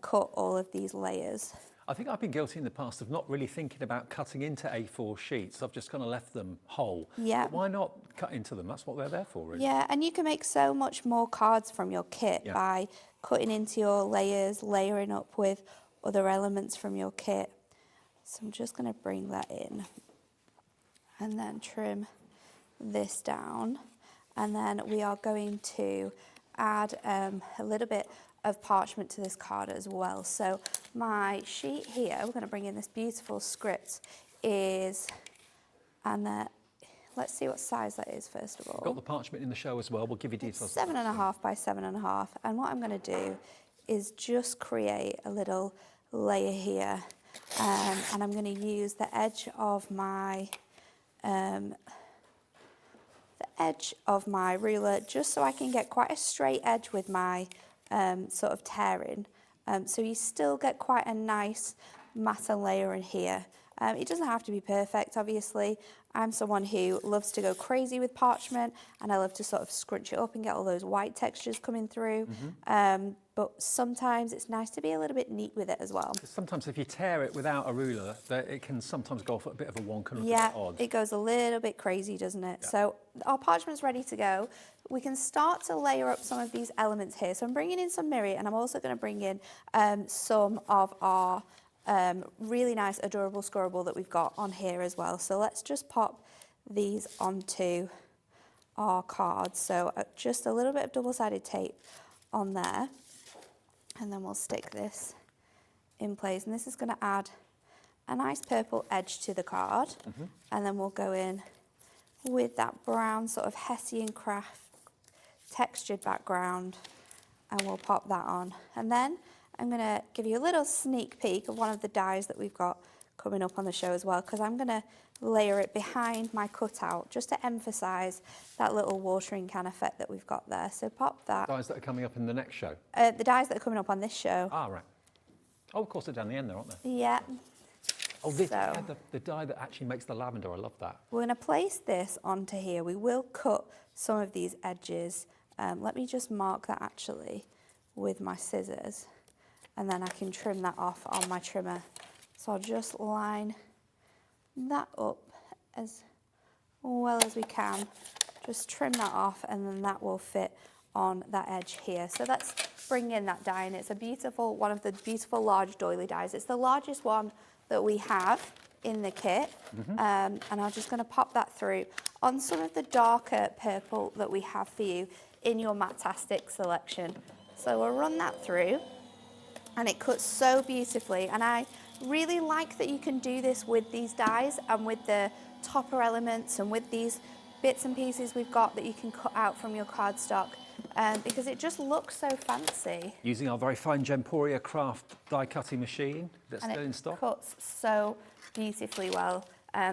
cut all of these layers. I think I've been guilty in the past of not really thinking about cutting into A4 sheets. I've just kind of left them whole. Yeah. But why not cut into them? That's what they're there for, really. Yeah, and you can make so much more cards from your kit by cutting into your layers, layering up with other elements from your kit. So I'm just going to bring that in and then trim this down. And then we are going to add a little bit of parchment to this card as well. So my sheet here, we're going to bring in this beautiful script, is, and let's see what size that is first of all. Got the parchment in the show as well. We'll give you details. 7.5 by 7.5. And what I'm going to do is just create a little layer here, and I'm going to use the edge of my ruler, just so I can get quite a straight edge with my sort of tearing. So you still get quite a nice matte layer in here. It doesn't have to be perfect, obviously. I'm someone who loves to go crazy with parchment, and I love to sort of scrunch it up and get all those white textures coming through. But sometimes it's nice to be a little bit neat with it as well. Sometimes if you tear it without a ruler, it can sometimes go off a bit of a wonk and look Yeah, a bit odd. it goes a little bit crazy, doesn't it? Yeah. So our parchment's ready to go. We can start to layer up some of these elements here. So I'm bringing in some mirri, and I'm also going to bring in some of our really nice adorable scorable that we've got on here as well. So let's just pop these onto our cards. So just a little bit of double-sided tape on there, and then we'll stick this in place. And this is going to add a nice purple edge to the card. And then we'll go in with that brown sort of Hessian craft textured background, and we'll pop that on. And then I'm going to give you a little sneak peek of one of the dies that we've got coming up on the show as well, because I'm going to layer it behind my cutout just to emphasise that little watering can effect that we've got there. So pop that. Dies that are coming up in the next show? The dies that are coming up on this show. Ah, right. Oh, of course, they're down the end there, aren't they? Yeah. Oh, this, So- the dye that actually makes the lavender. I love that. We're going to place this onto here. We will cut some of these edges. Let me just mark that actually with my scissors, and then I can trim that off on my trimmer. So I'll just line that up as well as we can. Just trim that off, and then that will fit on that edge here. So let's bring in that die, and it's a beautiful, one of the beautiful large doily dies. It's the largest one that we have in the kit, and I'm just going to pop that through on some of the darker purple that we have for you in your Matastic selection. So we'll run that through, and it cuts so beautifully, and I really like that you can do this with these dies and with the topper elements and with these bits and pieces we've got that you can cut out from your cardstock, because it just looks so fancy. Using our very fine Gemporia Craft die cutting machine that's And still in it stock. cuts so beautifully well.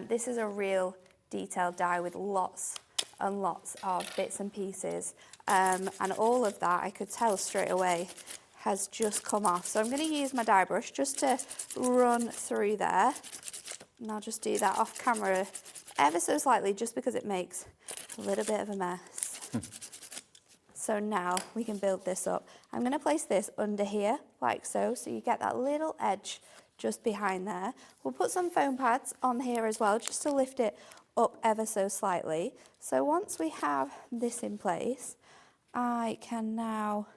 This is a real detailed die with lots and lots of bits and pieces, and all of that I could tell straight away has just come off. So I'm going to use my die brush just to run through there, and I'll just do that off camera ever so slightly, just because it makes a little bit of a mess. So now we can build this up. I'm going to place this under here like so you get that little edge just behind there. We'll put some foam pads on here as well, just to lift it up ever so slightly. So once we have this in place, I can now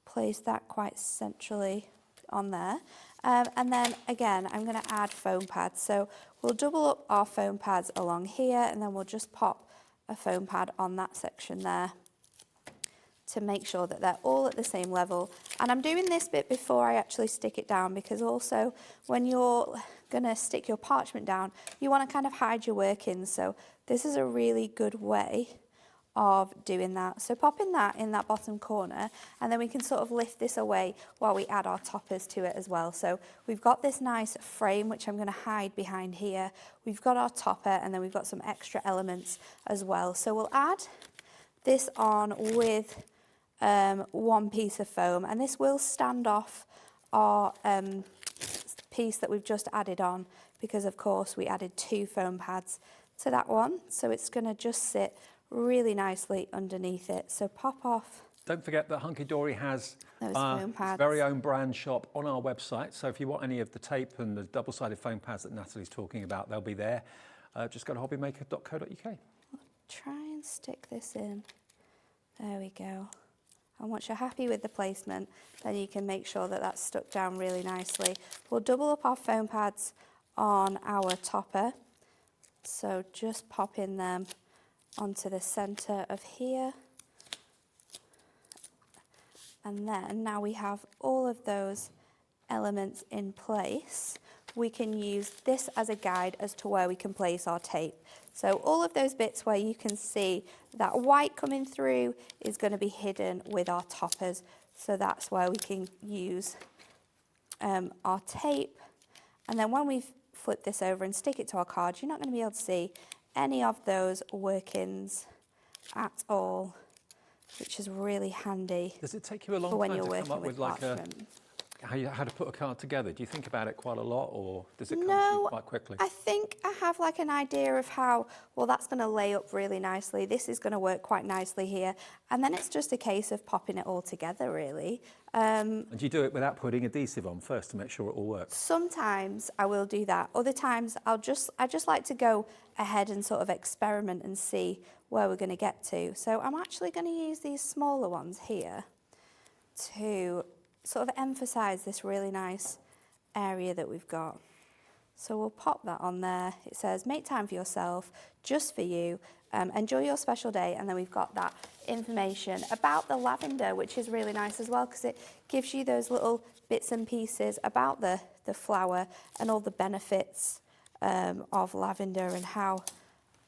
place that quite centrally on there. And then again, I'm going to add foam pads. So we'll double up our foam pads along here, and then we'll just pop a foam pad on that section there to make sure that they're all at the same level. And I'm doing this bit before I actually stick it down, because also when you're going to stick your parchment down, you want to kind of hide your workings. So this is a really good way of doing that. So popping that in that bottom corner, and then we can sort of lift this away while we add our toppers to it as well. So we've got this nice frame, which I'm going to hide behind here. We've got our topper, and then we've got some extra elements as well. So we'll add this on with one piece of foam, and this will stand off our piece that we've just added on, because of course we added 2 foam pads to that one, so it's going to just sit really nicely underneath it. So pop off. Don't forget that Hunky-dory has Those its foam pads. very own brand shop on our website. So if you want any of the tape and the double-sided foam pads that Natalie's talking about, they'll be there. Just go to hobbymaker.co.uk. Try and stick this in. There we go. And once you're happy with the placement, then you can make sure that that's stuck down really nicely. We'll double up our foam pads on our topper. So just pop in them onto the centre of here. And then now we have all of those elements in place, we can use this as a guide as to where we can place our tape. So all of those bits where you can see that white coming through is going to be hidden with our toppers. So that's where we can use our tape. And then when we've flipped this over and stick it to our card, you're not going to be able to see any of those workings at all, which is really handy. Does it take you a long for when time you're to working come up with like a, parchment. how to put a card together? Do you think about it quite a lot, or does it come to No, you quite quickly? I think I have like an idea of how, well, that's going to lay up really nicely. This is going to work quite nicely here. And then it's just a case of popping it all together, really. And do you do it without putting adhesive on first to make sure it all works? Sometimes I will do that. Other times I just like to go ahead and sort of experiment and see where we're going to get to. So I'm actually going to use these smaller ones here to sort of emphasize this really nice area that we've got. So we'll pop that on there. It says, make time for yourself, just for you. Enjoy your special day. And then we've got that information about the lavender, which is really nice as well, because it gives you those little bits and pieces about the flower and all the benefits of lavender and how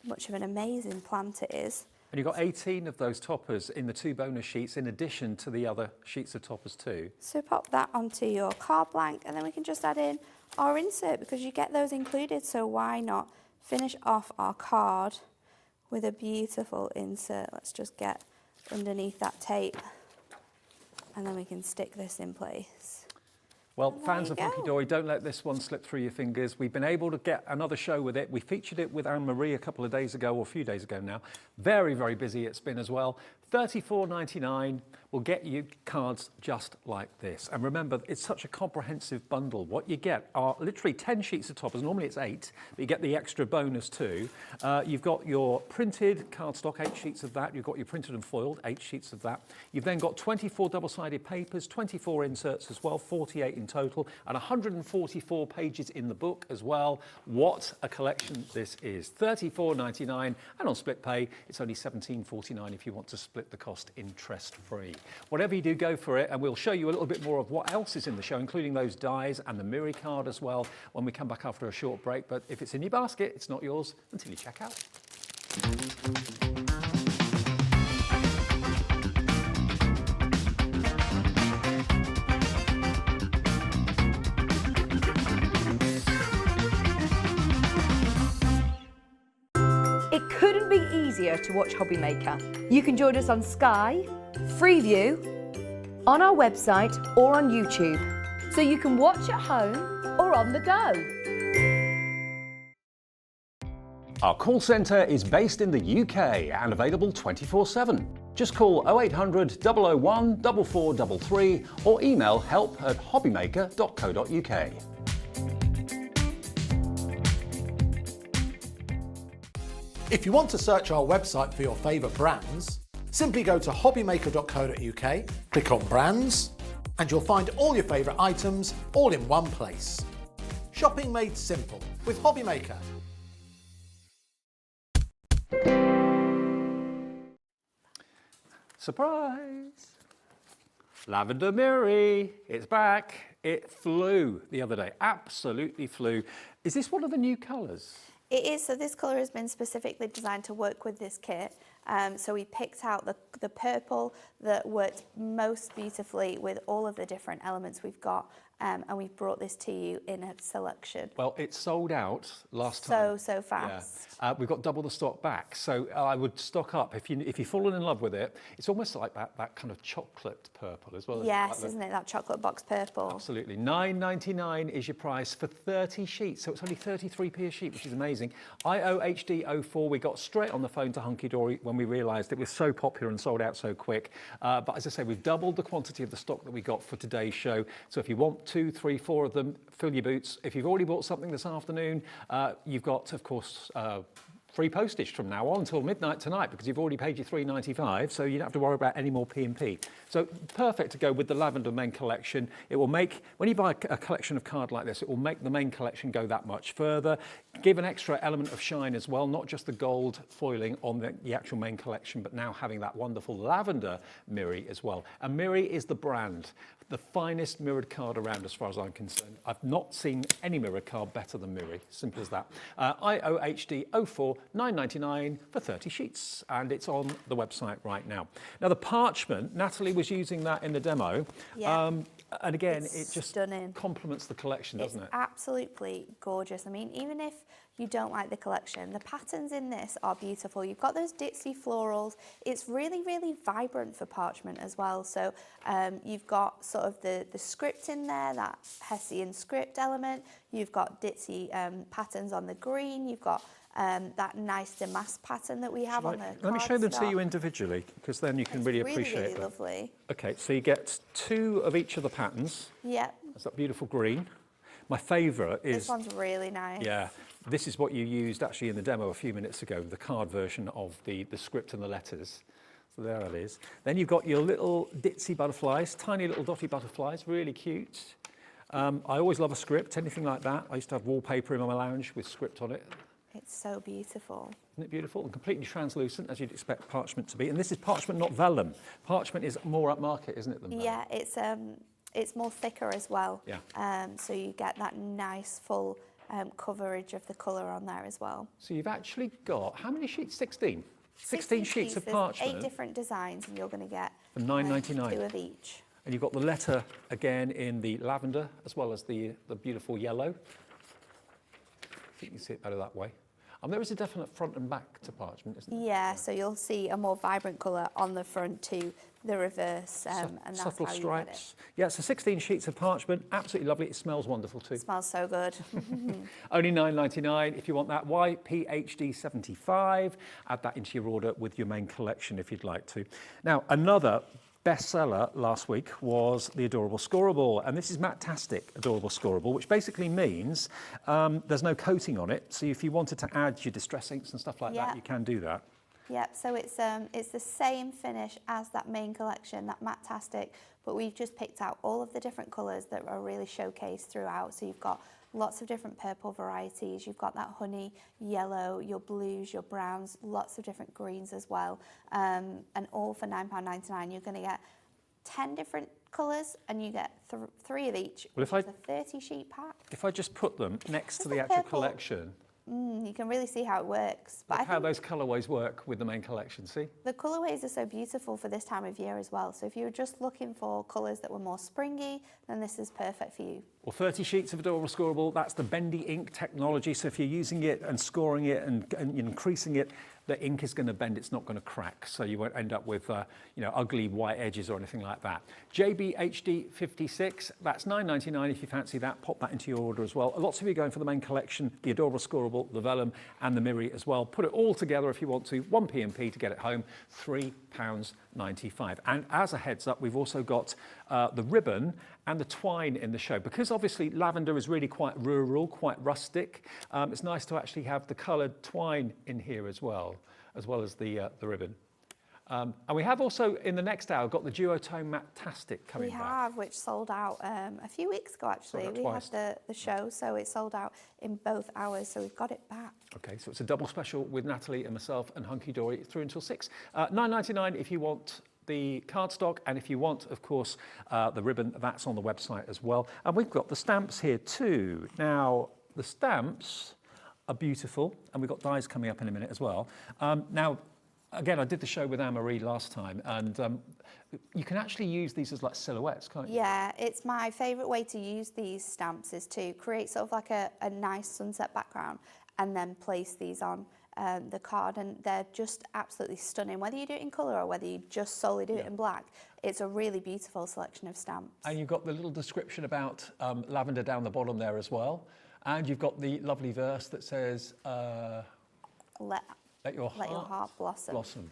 much of an amazing plant it is. And you've got 18 of those toppers in the 2 bonus sheets in addition to the other sheets of toppers too. So pop that onto your card blank, and then we can just add in our insert because you get those included. So why not finish off our card with a beautiful insert? Let's just get underneath that tape, and then we can stick this in place. Well, fans of Hunky-dory, don't let this one slip through your fingers. We've been able to get another show with it. We featured it with Anne-Marie a couple of days ago, or a few days ago now. Very, very busy it's been as well. $34.99 will get you cards just like this. And remember, it's such a comprehensive bundle. What you get are literally 10 sheets of toppers. Normally it's 8, but you get the extra bonus too. You've got your printed cardstock, 8 sheets of that. You've got your printed and foiled, 8 sheets of that. You've then got 24 double-sided papers, 24 inserts as well, 48 in total, and 144 pages in the book as well. What a collection this is. $34.99, and on split pay, it's only $17.49 if you want to split the cost interest-free. Whatever you do, go for it, and we'll show you a little bit more of what else is in the show, including those dies and the Miri card as well when we come back after a short break. But if it's in your basket, it's not yours until you check out. It couldn't be easier to watch Hobbymaker. You can join us on Sky, Freeview, on our website or on YouTube, so you can watch at home or on the go. Our call centre is based in the UK and available 24/7. Just call 0800 001 4433 or email help@hobbymaker.co.uk. If you want to search our website for your favourite brands, simply go to hobbymaker.co.uk, click on brands, and you'll find all your favourite items all in one place. Shopping made simple with Hobbymaker. Surprise! Lavender Miri, it's back. It flew the other day, absolutely flew. Is this one of the new colours? It is, so this colour has been specifically designed to work with this kit. So we picked out the purple that worked most beautifully with all of the different elements we've got. And we've brought this to you in a selection. Well, it sold out last time. So fast. Yeah. We've got double the stock back, so I would stock up. If you've fallen in love with it, it's almost like that kind of chocolate purple as well. Yes, isn't it? That chocolate box purple. Absolutely. $9.99 is your price for 30 sheets, so it's only 33p a sheet, which is amazing. IOHD04, we got straight on the phone to Hunky-dory when we realised it was so popular and sold out so quick. But as I say, we've doubled the quantity of the stock that we got for today's show. So if you want 2, 3, 4 of them, fill your boots. If you've already bought something this afternoon, you've got, of course, free postage from now on until midnight tonight, because you've already paid your $3.95, so you don't have to worry about any more P&P. So perfect to go with the lavender main collection. It will make, when you buy a collection of cards like this, it will make the main collection go that much further, give an extra element of shine as well, not just the gold foiling on the actual main collection, but now having that wonderful lavender Miri as well. And Miri is the brand, the finest mirrored card around as far as I'm concerned. I've not seen any mirrored card better than Miri, simple as that. IOHD04, $9.99 for 30 sheets, and it's on the website right now. Now the parchment, Natalie was using that in the demo. Yeah. And again, It's it just stunning. complements the collection, doesn't it? Absolutely gorgeous. I mean, even if you don't like the collection, the patterns in this are beautiful. You've got those ditzy florals. It's really, really vibrant for parchment as well. So you've got sort of the script in there, that Hessian script element. You've got ditzy patterns on the green. You've got that nice damask pattern that we have on the Let me show them to cardstock. you individually, because then you can really appreciate really them. lovely. Okay, so you get 2 of each of the patterns. Yep. That's that beautiful green. My favourite is... This one's really nice. Yeah, this is what you used actually in the demo a few minutes ago, the card version of the script and the letters. So there it is. Then you've got your little ditzy butterflies, tiny little dotty butterflies, really cute. I always love a script, anything like that. I used to have wallpaper in my lounge with script on it. It's so beautiful. Isn't it beautiful? And completely translucent, as you'd expect parchment to be. And this is parchment, not vellum. Parchment is more upmarket, isn't it, than vellum? Yeah, it's more thicker as well. Yeah. So you get that nice full coverage of the colour on there as well. So you've actually got, how many sheets? 16? 16 sheets of There's parchment. 8 different designs, and you're going to get For $9.99. 2 of each. And you've got the letter again in the lavender, as well as the beautiful yellow. I think you can see it better that way. There is a definite front and back to parchment, isn't there? Yeah, so you'll see a more vibrant colour on the front to the reverse, and that's subtle how you stripes. get it. Yeah, so 16 sheets of parchment, absolutely lovely. It smells wonderful too. It smells so good. Only $9.99 if you want that. YPHD75. Add that into your order with your main collection if you'd like to. Now, another bestseller last week was the Adorable Scorable, and this is Matte-tastic Adorable Scorable, which basically means there's no coating on it. So if you wanted to add your distress inks and stuff like that, you can do that. Yep, so it's the same finish as that main collection, that Matte-tastic, but we've just picked out all of the different colours that are really showcased throughout. So you've got lots of different purple varieties, you've got that honey yellow, your blues, your browns, lots of different greens as well, and all for £9.99. You're going to get 10 different colours, and you get 3 of each, which is a 30-sheet pack. If I just put them next to the actual collection, you can really see how it works. But look how those colourways work with the main collection, see? The colourways are so beautiful for this time of year as well. So if you're just looking for colours that were more springy, then this is perfect for you. Well, 30 sheets of Adorable Scorable, that's the bendy ink technology. So if you're using it and scoring it and increasing it, the ink is going to bend, it's not going to crack. So you won't end up with ugly white edges or anything like that. JBHD56, that's $9.99 if you fancy that. Pop that into your order as well. Lots of you going for the main collection, the Adorable Scorable, the vellum and the Miri as well. Put it all together if you want to. 1 P&P to get it home, £3.95. And as a heads up, we've also got the ribbon and the twine in the show. Because obviously lavender is really quite rural, quite rustic, it's nice to actually have the coloured twine in here as well as the ribbon. And we have also, in the next hour, got the duotone Matte-tastic coming back. We have, which sold out a few weeks ago, actually. We had the show, so it sold out in both hours, so we've got it back. Okay, so it's a double special with Natalie and myself and Hunky-dory through until 6. $9.99 if you want the cardstock, and if you want, of course, the ribbon, that's on the website as well. And we've got the stamps here too. Now, the stamps are beautiful, and we've got dies coming up in a minute as well. Now, again, I did the show with Anne-Marie last time, and you can actually use these as like silhouettes, can't you? Yeah, it's my favourite way to use these stamps is to create sort of like a nice sunset background and then place these on the card, and they're just absolutely stunning. Whether you do it in colour or whether you just solely do it in black, it's a really beautiful selection of stamps. And you've got the little description about lavender down the bottom there as well. And you've got the lovely verse that says, let your heart blossom.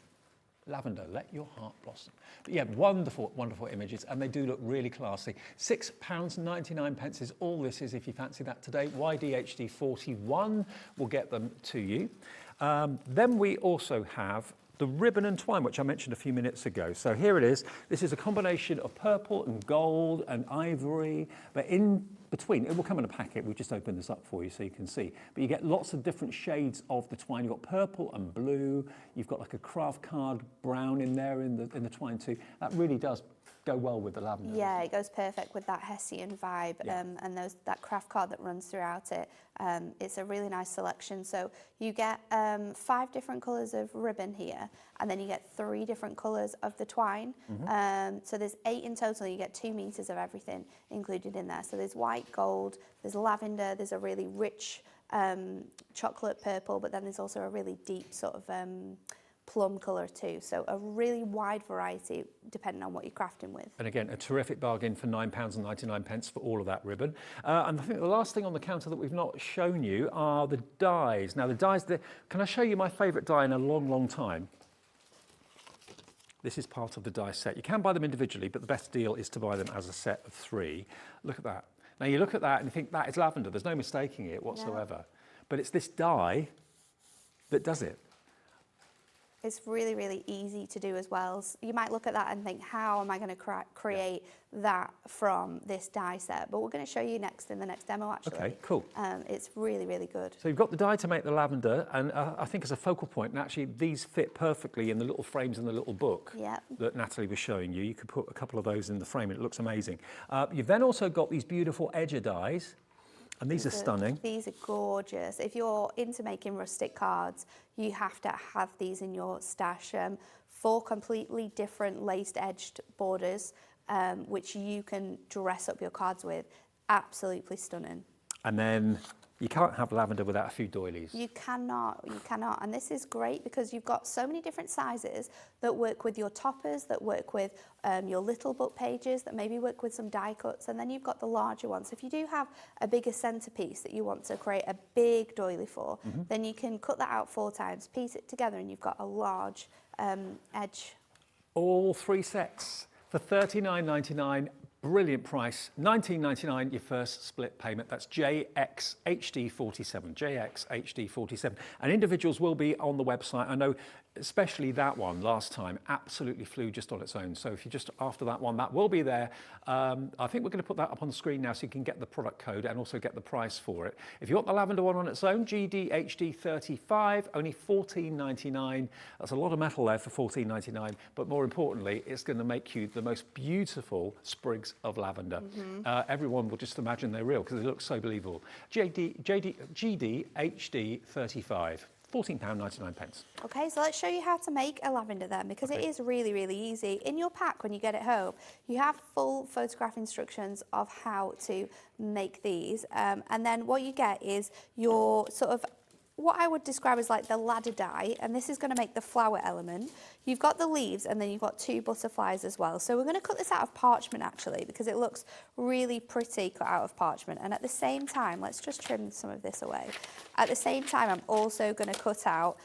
Lavender, let your heart blossom. But yeah, wonderful, wonderful images, and they do look really classy. £6.99 is all this is if you fancy that today. YDHD 41 will get them to you. Then we also have the ribbon and twine, which I mentioned a few minutes ago. So here it is. This is a combination of purple and gold and ivory, but in between, it will come in a packet. We've just opened this up for you so you can see. But you get lots of different shades of the twine. You've got purple and blue. You've got like a craft card brown in there in the twine too. That really does go well with the lavender. Yeah, it goes perfect with that Hessian vibe, and that craft card that runs throughout it. It's a really nice selection. So you get 5 different colours of ribbon here, and then you get 3 different colours of the twine. So there's 8 in total. You get 2 meters of everything included in there. So there's white, gold, there's lavender, there's a really rich chocolate purple, but then there's also a really deep sort of plum colour too. So a really wide variety depending on what you're crafting with. And again, a terrific bargain for £9.99 for all of that ribbon. And I think the last thing on the counter that we've not shown you are the dies. Now the dies, can I show you my favourite die in a long, long time? This is part of the die set. You can buy them individually, but the best deal is to buy them as a set of 3. Look at that. Now you look at that and you think that is lavender. There's no mistaking it whatsoever. No. But it's this die that does it. It's really, really easy to do as well. So you might look at that and think, how am I going to create that from this die set? But we're going to show you next in the next demo, actually. Okay, cool. It's really, really good. So you've got the die to make the lavender, and I think as a focal point, and actually these fit perfectly in the little frames in the little book that Natalie was showing you. You could put a couple of those in the frame, and it looks amazing. You've then also got these beautiful edger dies. And these are stunning. These are gorgeous. If you're into making rustic cards, you have to have these in your stash. 4 completely different laced edged borders, which you can dress up your cards with. Absolutely stunning. And then you can't have lavender without a few doilies. You cannot. And this is great because you've got so many different sizes that work with your toppers, that work with your little book pages, that maybe work with some die cuts, and then you've got the larger ones. So if you do have a bigger centerpiece that you want to create a big doily for, then you can cut that out 4 times, piece it together, and you've got a large edge. All 3 sets for $39.99. Brilliant price, $19.99 your first split payment. That's JXHD47, JXHD47. And individuals will be on the website. I know especially that one last time absolutely flew just on its own. So if you're just after that one, that will be there. I think we're going to put that up on the screen now so you can get the product code and also get the price for it. If you want the lavender one on its own, GDHD35, only $14.99. That's a lot of metal there for $14.99. But more importantly, it's going to make you the most beautiful sprigs of lavender. Everyone will just imagine they're real because they look so believable. GDHD35. £14.99. Okay, so let's show you how to make a lavender then, because it is really, really easy. In your pack when you get it home, you have full photograph instructions of how to make these. And then what you get is your sort of what I would describe as like the ladder die, and this is going to make the flower element. You've got the leaves and then you've got 2 butterflies as well. So we're going to cut this out of parchment actually, because it looks really pretty cut out of parchment. And at the same time, let's just trim some of this away. At the same time, I'm also going to cut out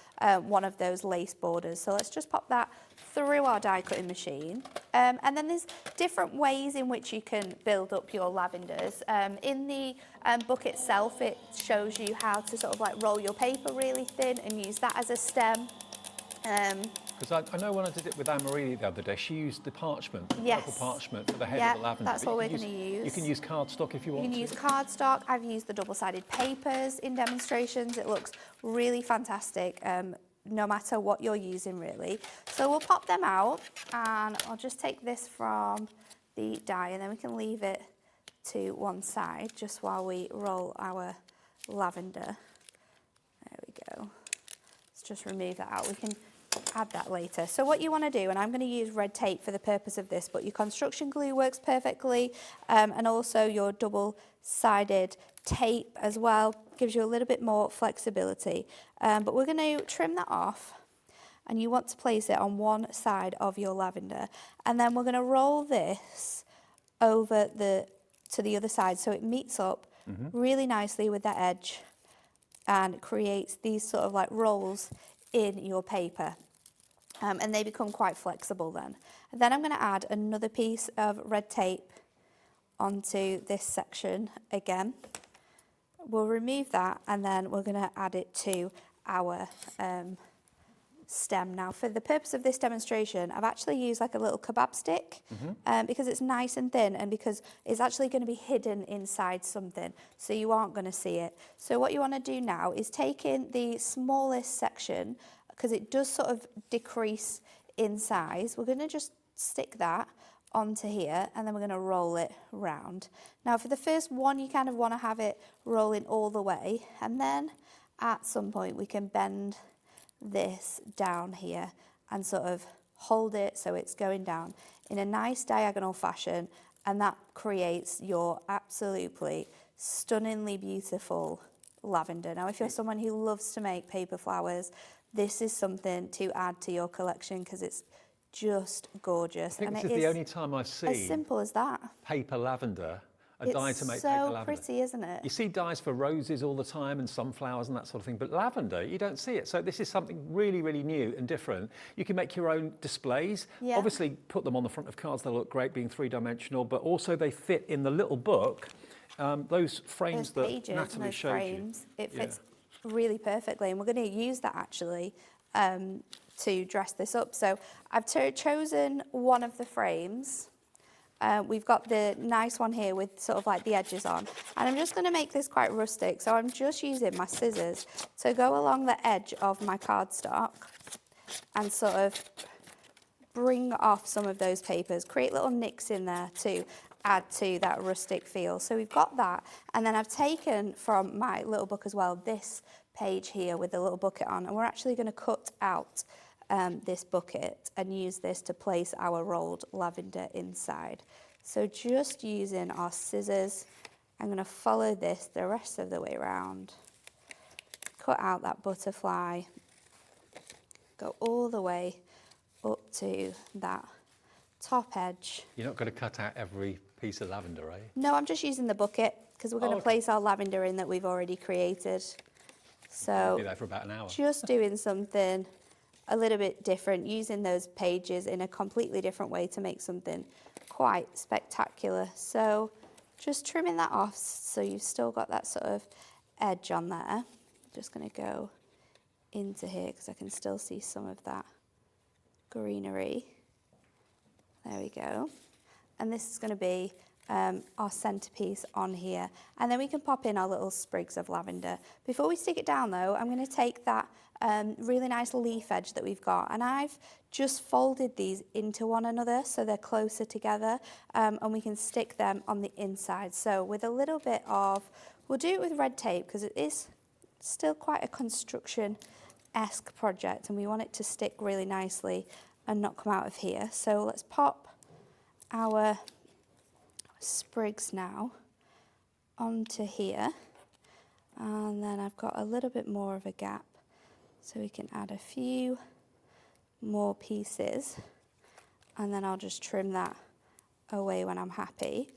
one of those lace borders. So let's just pop that through our die cutting machine. And then there's different ways in which you can build up your lavenders. In the book itself, it shows you how to sort of like roll your paper really thin and use that as a stem. Because I know when I did it with Anne-Marie the other day, she used the parchment, the purple parchment for the head of the lavender. That's what we're going to use. You can use cardstock if you want to. You can use cardstock. I've used the double-sided papers in demonstrations. It looks really fantastic, no matter what you're using, really. So we'll pop them out, and I'll just take this from the die, and then we can leave it to one side just while we roll our lavender. There we go. Let's just remove that out. We can add that later. So what you want to do, and I'm going to use red tape for the purpose of this, but your construction glue works perfectly, and also your double-sided tape as well gives you a little bit more flexibility. But we're going to trim that off, and you want to place it on one side of your lavender, and then we're going to roll this over to the other side so it meets up really nicely with that edge and creates these sort of like rolls in your paper. And they become quite flexible then. And then I'm going to add another piece of red tape onto this section again. We'll remove that and then we're going to add it to our stem. Now, for the purpose of this demonstration, I've actually used like a little kebab stick because it's nice and thin and because it's actually going to be hidden inside something, so you aren't going to see it. So what you want to do now is take in the smallest section, because it does sort of decrease in size. We're going to just stick that onto here and then we're going to roll it round. Now for the first one, you kind of want to have it rolling all the way, and then at some point we can bend this down here and sort of hold it so it's going down in a nice diagonal fashion, and that creates your absolutely stunningly beautiful lavender. Now if you're someone who loves to make paper flowers, this is something to add to your collection because it's just gorgeous. I think and this it is the only time I've seen as simple as that. paper lavender, a dye to make It's paper so lavender. pretty, isn't it? You see dyes for roses all the time and sunflowers and that sort of thing, but lavender, you don't see it. So this is something really, really new and different. You can make your own displays. Yeah. Obviously, put them on the front of cards. They'll look great being three-dimensional, but also they fit in the little book. Those frames Those that pages Natalie and those showed frames, you. it fits really perfectly, and we're going to use that actually to dress this up. So I've chosen one of the frames. We've got the nice one here with sort of like the edges on, and I'm just going to make this quite rustic, so I'm just using my scissors to go along the edge of my cardstock and sort of bring off some of those papers, create little nicks in there to add to that rustic feel. So we've got that, and then I've taken from my little book as well this page here with the little bucket on, and we're actually going to cut out this bucket and use this to place our rolled lavender inside. So just using our scissors, I'm going to follow this the rest of the way around, cut out that butterfly, go all the way up to that top edge. You're not going to cut out every piece of lavender, are you? No, I'm just using the bucket because we're going to place our lavender in that we've already created. So Be there for about an hour. just doing something a little bit different, using those pages in a completely different way to make something quite spectacular. So just trimming that off so you've still got that sort of edge on there. Just going to go into here because I can still see some of that greenery. There we go. And this is going to be our centerpiece on here. And then we can pop in our little sprigs of lavender. Before we stick it down though, I'm going to take that really nice leaf edge that we've got, and I've just folded these into one another so they're closer together, and we can stick them on the inside. So with a little bit of, we'll do it with red tape because it is still quite a construction-esque project and we want it to stick really nicely and not come out of here. So let's pop our sprigs now onto here, and then I've got a little bit more of a gap so we can add a few more pieces, and then I'll just trim that away when I'm happy.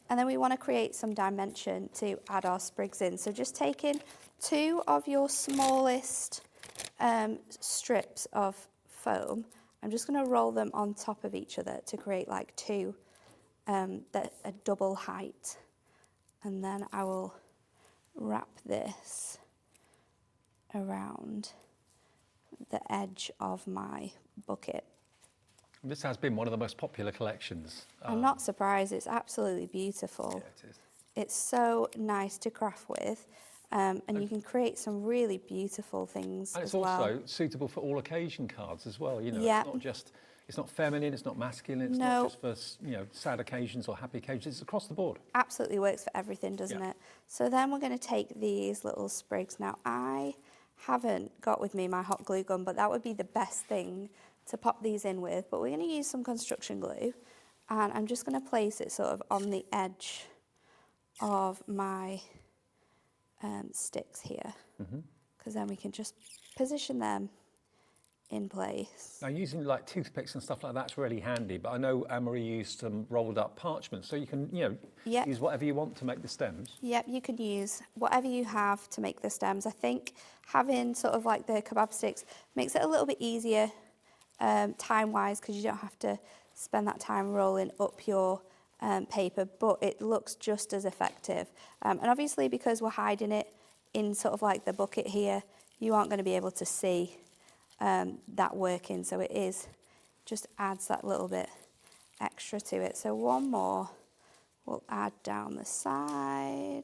And then we want to create some dimension to add our sprigs in, so just taking 2 of your smallest strips of foam, I'm just going to roll them on top of each other to create like 2 a double height, and then I will wrap this around the edge of my bucket. This has been one of the most popular collections. I'm not surprised, it's absolutely beautiful. Yeah, it is. It's so nice to craft with, and you can create some really beautiful things And as it's well. also suitable for all occasion cards as well. You know, Yeah. it's not feminine, it's not masculine, it's No. not just for, you know, sad occasions or happy occasions. It's across the board. Absolutely works for everything, doesn't Yeah. it? So then we're going to take these little sprigs. Now I haven't got with me my hot glue gun, but that would be the best thing to pop these in with. But we're going to use some construction glue, and I'm just going to place it sort of on the edge of my sticks here, because then we can just position them in place. Now, using like toothpicks and stuff like that's really handy, but I know Anne-Marie used some rolled up parchment, so you can, use whatever you want to make the stems. Yep, you can use whatever you have to make the stems. I think having sort of like the kebab sticks makes it a little bit easier time-wise, because you don't have to spend that time rolling up your paper, but it looks just as effective. And obviously, because we're hiding it in sort of like the bucket here, you aren't going to be able to see that working, so it is just adds that little bit extra to it. So one more we'll add down the side.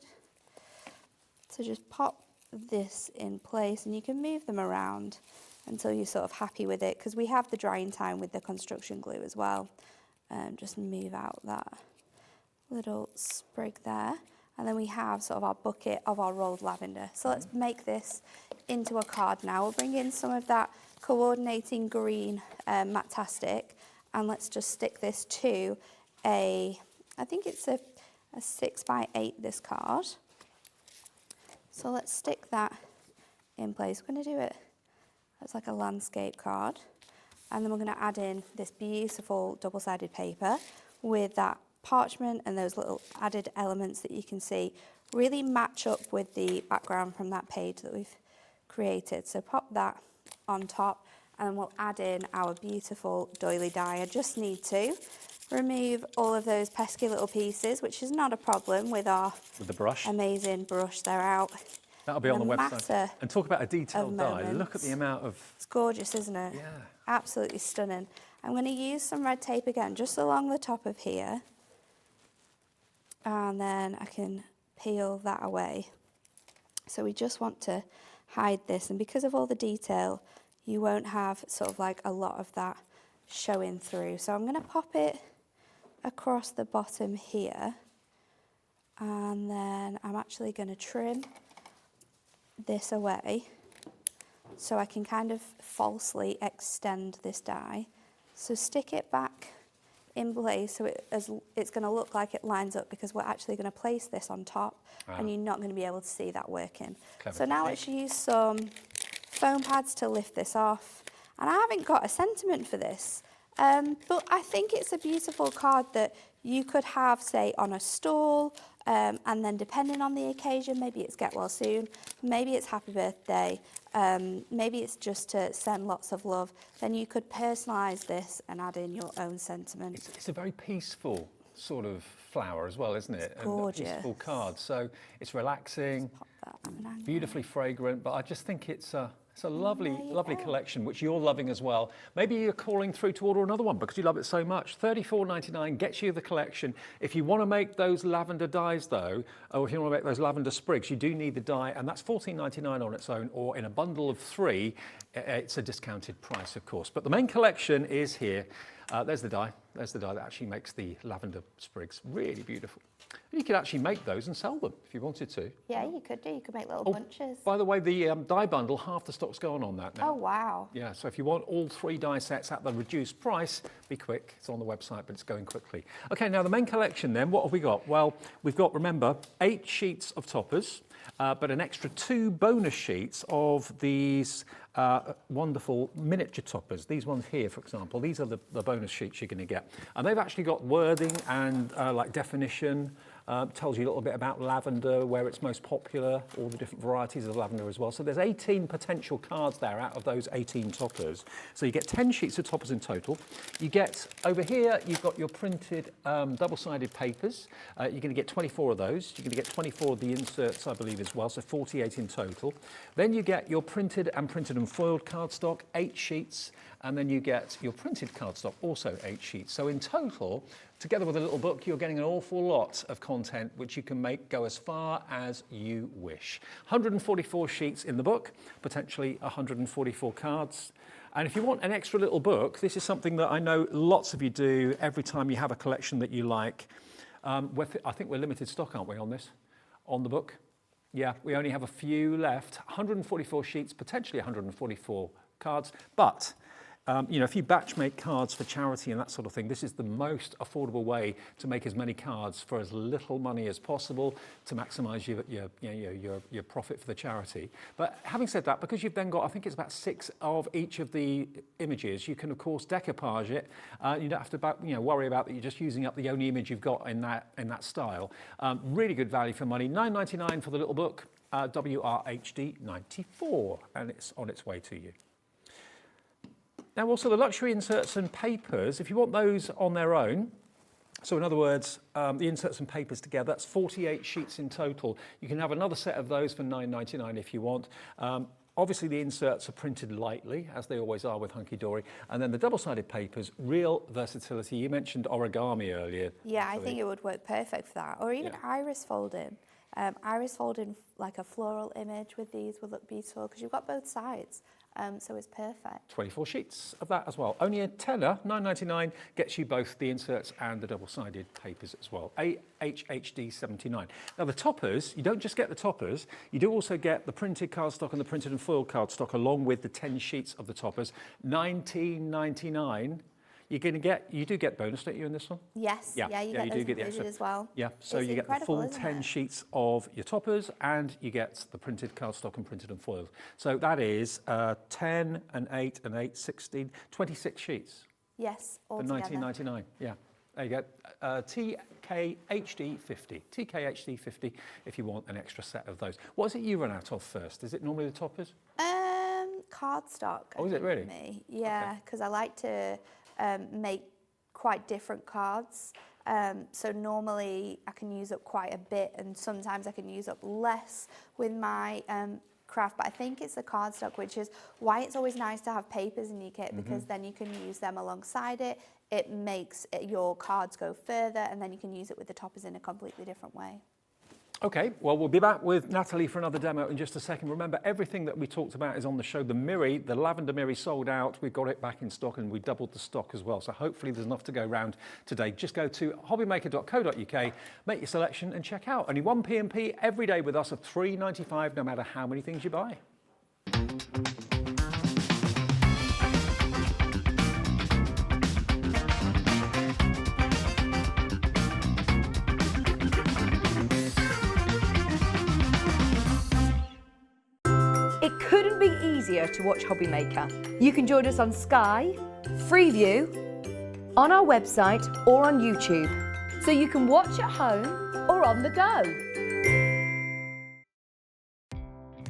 So just pop this in place, and you can move them around until you're sort of happy with it, because we have the drying time with the construction glue as well. Just move out that little sprig there, and then we have sort of our bucket of our rolled lavender. So let's make this into a card now. We'll bring in some of that coordinating green Matastic, and let's just stick this to I think it's a 6x8, this card. So let's stick that in place. We're going to do it as like a landscape card, and then we're going to add in this beautiful double-sided paper with that parchment and those little added elements that you can see really match up with the background from that page that we've created. So pop that on top, and we'll add in our beautiful doily die. I just need to remove all of those pesky little pieces, which is not a problem with the brush. Amazing brush. They're out. That'll be on the website. And talk about a detailed die. Look at the amount of... It's gorgeous, isn't it? Yeah. Absolutely stunning. I'm going to use some red tape again, just along the top of here. And then I can peel that away. So we just want to hide this, and because of all the detail, you won't have sort of like a lot of that showing through. So I'm going to pop it across the bottom here, and then I'm actually going to trim this away so I can kind of falsely extend this die. So stick it back in place so it's going to look like it lines up, because we're actually going to place this on top and you're not going to be able to see that working. Clever. So now let's use some foam pads to lift this off. And I haven't got a sentiment for this, but I think it's a beautiful card that you could have, say, on a stall, and then depending on the occasion, maybe it's get well soon, maybe it's happy birthday, maybe it's just to send lots of love, then you could personalise this and add in your own sentiment. It's a very peaceful sort of flower as well, isn't it? It's gorgeous. And a peaceful card, so it's relaxing, beautifully fragrant, but I just think it's a lovely, lovely collection, which you're loving as well. Maybe you're calling through to order another one because you love it so much. $34.99 gets you the collection. If you want to make those lavender dyes, though, or if you want to make those lavender sprigs, you do need the dye, and that's $14.99 on its own, or in a bundle of 3, it's a discounted price, of course. But the main collection is here. There's the dye. There's the dye that actually makes the lavender sprigs really beautiful. You could actually make those and sell them if you wanted to. Yeah, you could do. You could make little bunches. By the way, the dye bundle, half the stock's gone on that now. Oh, wow. Yeah, so if you want all 3 die sets at the reduced price, be quick. It's on the website, but it's going quickly. Okay, now the main collection then, what have we got? Well, we've got, remember, 8 sheets of toppers, but an extra 2 bonus sheets of these wonderful miniature toppers. These ones here, for example, these are the bonus sheets you're going to get. And they've actually got wording and like definition, tells you a little bit about lavender, where it's most popular, all the different varieties of lavender as well. So there's 18 potential cards there out of those 18 toppers. So you get 10 sheets of toppers in total. You get, over here, you've got your printed double-sided papers. You're going to get 24 of those. You're going to get 24 of the inserts, I believe, as well, so 48 in total. Then you get your printed and foiled cardstock, 8 sheets, and then you get your printed cardstock, also 8 sheets. So in total, together with a little book, you're getting an awful lot of content which you can make go as far as you wish. 144 sheets in the book, potentially 144 cards. And if you want an extra little book, this is something that I know lots of you do every time you have a collection that you like. I think we're limited stock, aren't we, on this? On the book? Yeah, we only have a few left. 144 sheets, potentially 144 cards, but you know, if you batch make cards for charity and that sort of thing, this is the most affordable way to make as many cards for as little money as possible to maximise your profit for the charity. But having said that, because you've then got, I think it's about 6 of each of the images, you can of course decoupage it. You don't have to worry about that you're just using up the only image you've got in that style. Really good value for money. $9.99 for the little book, WRHD 94, and it's on its way to you. Now also the luxury inserts and papers, if you want those on their own, so in other words, the inserts and papers together, that's 48 sheets in total. You can have another set of those for $9.99 if you want. Obviously the inserts are printed lightly, as they always are with Hunky-dory, and then the double-sided papers, real versatility. You mentioned origami earlier. Yeah, I think it would work perfect for that, or even iris folding. Iris folding like a floral image with these would look beautiful because you've got both sides. So it's perfect. 24 sheets of that as well. Only a tenner, $9.99, gets you both the inserts and the double-sided papers as well. AHHD 79. Now the toppers, you don't just get the toppers, you do also get the printed cardstock and the printed and foiled cardstock along with the 10 sheets of the toppers. $19.99. You do get bonus, don't you, in this one? Yes, you get those included as well. Yeah, so you get the full 10 sheets of your toppers and you get the printed cardstock and printed and foiled. So that is 10 and 8 and 8, 16, 26 sheets. Yes, all for $19.99, yeah. There you go, TKHD 50, TKHD 50 if you want an extra set of those. What is it you run out of first? Is it normally the toppers? Cardstock. Oh, is it really? Me. Yeah, because I like to make quite different cards. So normally I can use up quite a bit and sometimes I can use up less with my craft, but I think it's the cardstock, which is why it's always nice to have papers in your kit, because then you can use them alongside it. It makes your cards go further and then you can use it with the toppers in a completely different way. Okay, well, we'll be back with Natalie for another demo in just a second. Remember, everything that we talked about is on the show. The Miri, the lavender Miri sold out. We've got it back in stock and we doubled the stock as well. So hopefully there's enough to go around today. Just go to hobbymaker.co.uk, make your selection and check out. Only one P&P every day with us of $3.95, no matter how many things you buy. To watch Hobby Maker. You can join us on Sky, Freeview, on our website or on YouTube, so you can watch at home or on the go.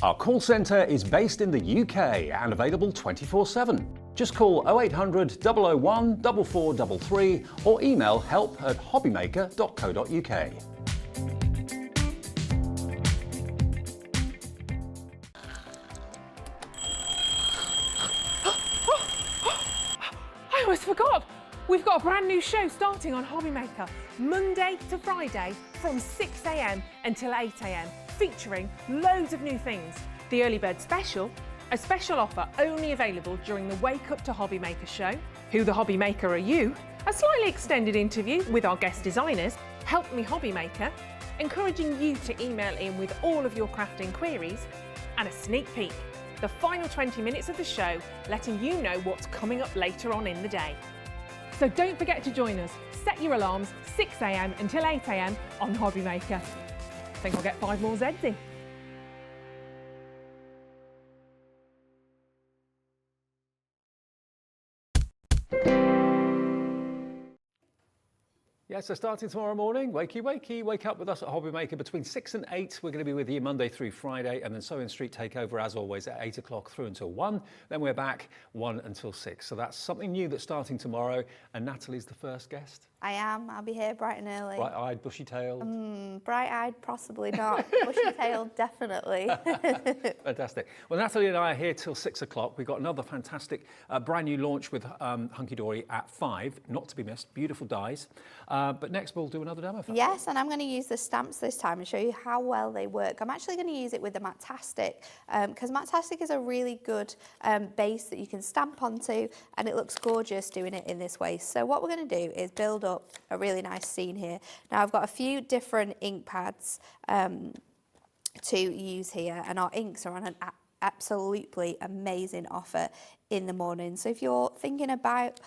Our call centre is based in the UK and available 24/7. Just call 0800 001 4433 or email help@hobbymaker.co.uk. I almost forgot. We've got a brand new show starting on Hobby Maker, Monday to Friday from 6 a.m. until 8 a.m, featuring loads of new things. The Early Bird Special, a special offer only available during the Wake Up to Hobby Maker show. Who the Hobby Maker Are You? A slightly extended interview with our guest designers, Help Me Hobby Maker, encouraging you to email in with all of your crafting queries, and a sneak peek. The final 20 minutes of the show, letting you know what's coming up later on in the day. So don't forget to join us. Set your alarms 6 a.m. until 8 a.m. on Hobby Maker. I think I'll get 5 more Zs in. Yeah, so starting tomorrow morning, wakey, wakey, wake up with us at Hobby Maker between 6 and 8. We're going to be with you Monday through Friday, and then Sewing Street takeover as always at 8 o'clock through until 1. Then we're back 1 until 6. So that's something new that's starting tomorrow, and Natalie's the first guest. I am. I'll be here bright and early. Bright-eyed, bushy-tailed? Bright-eyed, possibly not. Bushy-tailed, definitely. Fantastic. Well, Natalie and I are here till 6 o'clock. We've got another fantastic brand new launch with Hunky-dory at 5, not to be missed. Beautiful dies. But next we'll do another demo. Yes, and I'm going to use the stamps this time and show you how well they work. I'm actually going to use it with the Matastic because Matastic is a really good base that you can stamp onto, and it looks gorgeous doing it in this way. So what we're going to do is build up a really nice scene here. Now I've got a few different ink pads. to use here, and our inks are on an absolutely amazing offer in the morning. So if you're thinking about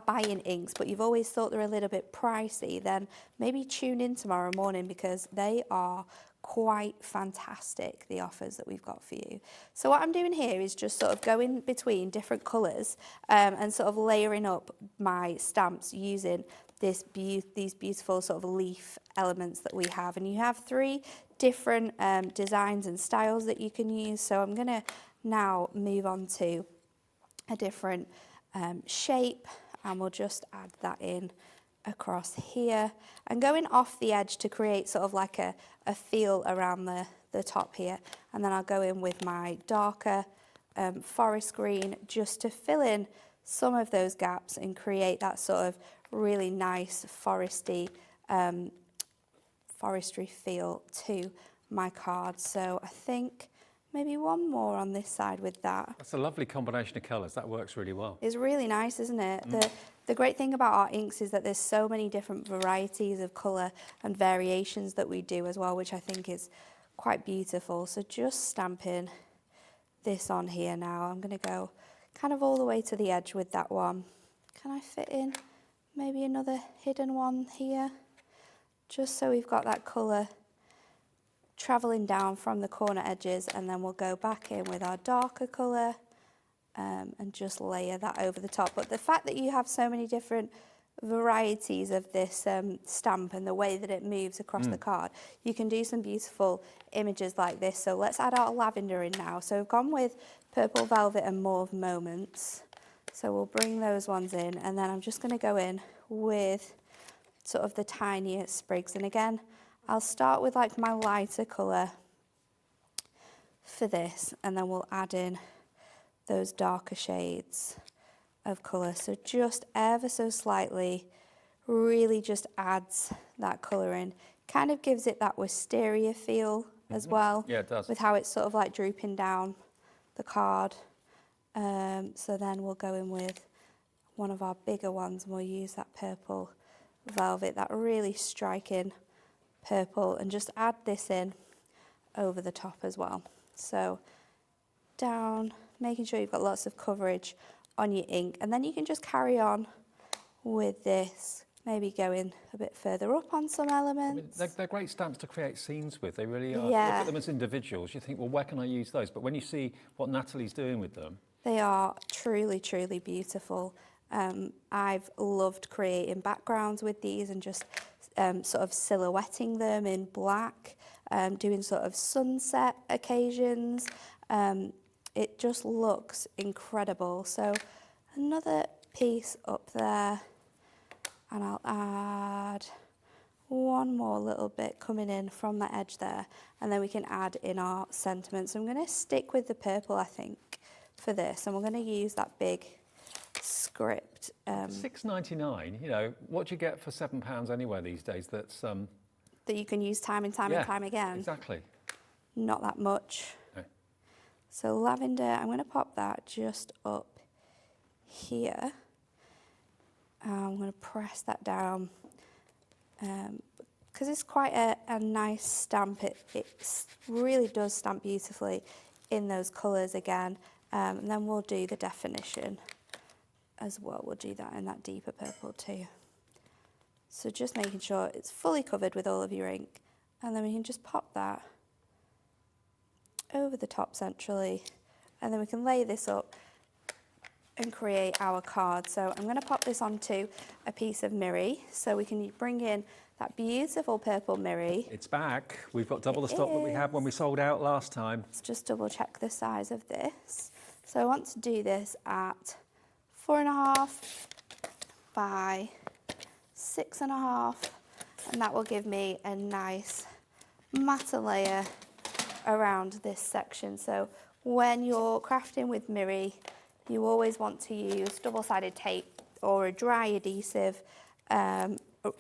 buying inks but you've always thought they're a little bit pricey, then maybe tune in tomorrow morning because they are quite fantastic, the offers that we've got for you. So what I'm doing here is just sort of going between different colours and sort of layering up my stamps using these beautiful sort of leaf elements that we have. And you have 3 different designs and styles that you can use. So I'm going to now move on to a different shape, and we'll just add that in across here and going off the edge to create sort of like a feel around the top here. And then I'll go in with my darker forest green just to fill in some of those gaps and create that sort of really nice forestry feel to my card. So I think maybe one more on this side with that. That's a lovely combination of colours. That works really well. It's really nice, isn't it? The great thing about our inks is that there's so many different varieties of colour and variations that we do as well, which I think is quite beautiful. So just stamping this on here now. I'm going to go kind of all the way to the edge with that one. Can I fit in maybe another hidden one here? Just so we've got that colour travelling down from the corner edges, and then we'll go back in with our darker colour and just layer that over the top. But the fact that you have so many different varieties of this stamp and the way that it moves across the card, you can do some beautiful images like this. So let's add our lavender in now. So we've gone with Purple Velvet and Mauve Moments. So we'll bring those ones in, and then I'm just going to go in with sort of the tinier sprigs. And again, I'll start with like my lighter colour for this, and then we'll add in those darker shades of colour. So just ever so slightly, really just adds that colour in. Kind of gives it that wisteria feel as well. Yeah, it does. With how it's sort of like drooping down the card. So then we'll go in with one of our bigger ones, and we'll use that Purple Velvet, that really striking purple, and just add this in over the top as well. So down, making sure you've got lots of coverage on your ink, and then you can just carry on with this, maybe going a bit further up on some elements. I mean, they're great stamps to create scenes with, they really are. Yeah. Look at them as individuals, you think, well, where can I use those? But when you see what Natalie's doing with them, they are truly, truly beautiful. I've loved creating backgrounds with these and just sort of silhouetting them in black, doing sort of sunset occasions. It just looks incredible. So another piece up there, and I'll add one more little bit coming in from that edge there, and then we can add in our sentiment. So I'm going to stick with the purple, I think, for this, and we're going to use that big script. $6.99, you know, what do you get for £7 anywhere these days that's... that you can use time and time and time again. Exactly. Not that much. No. So lavender, I'm going to pop that just up here. I'm going to press that down because it's quite a nice stamp. It really does stamp beautifully in those colours again. And then we'll do the definition as well. We'll do that in that deeper purple too. So just making sure it's fully covered with all of your ink, and then we can just pop that over the top centrally, and then we can lay this up and create our card. So I'm going to pop this onto a piece of mirri, so we can bring in that beautiful purple mirri. It's back. We've got double the stock that we had when we sold out last time. Let's just double check the size of this. So I want to do this at 4.5 by 6.5, and that will give me a nice matte layer around this section. So when you're crafting with mirri, you always want to use double-sided tape or a dry adhesive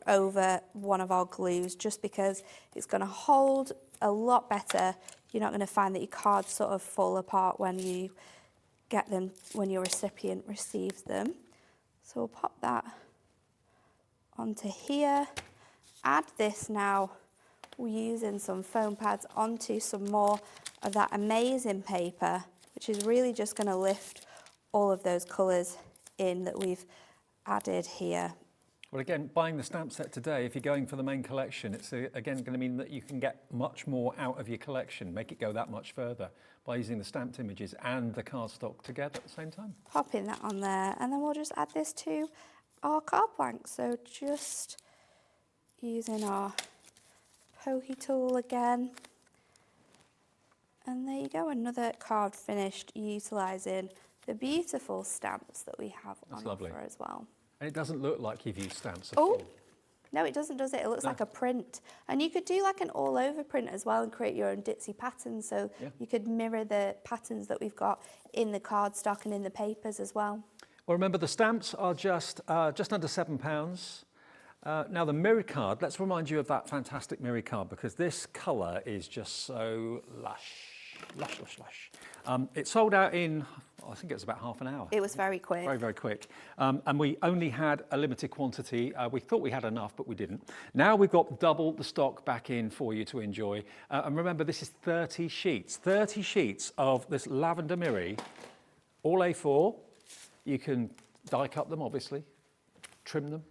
over one of our glues, just because it's going to hold a lot better. You're not going to find that your cards sort of fall apart when you get them, when your recipient receives them. So we'll pop that onto here, add this now using some foam pads onto some more of that amazing paper, which is really just going to lift all of those colours in that we've added here. Well, again, buying the stamp set today, if you're going for the main collection, it's again going to mean that you can get much more out of your collection, make it go that much further by using the stamped images and the cardstock together at the same time. Popping that on there, and then we'll just add this to our card blank. So just using our pokey tool again. And there you go, another card finished utilising the beautiful stamps that we have on offer as well. And it doesn't look like you've used stamps at Oh, all. no, it doesn't, does it? It looks like a print. And you could do like an all-over print as well and create your own ditzy patterns. So you could mirror the patterns that we've got in the cardstock and in the papers as well. Well, remember, the stamps are just under £7. Now, the mirror card, let's remind you of that fantastic mirror card, because this colour is just so lush. Lush, lush, lush. It sold out in, I think it was about half an hour. It was very quick. Very, very quick. And we only had a limited quantity. We thought we had enough, but we didn't. Now we've got double the stock back in for you to enjoy. And remember, this is 30 sheets. 30 sheets of this lavender mirror, all A4. You can die cut them, obviously, trim them.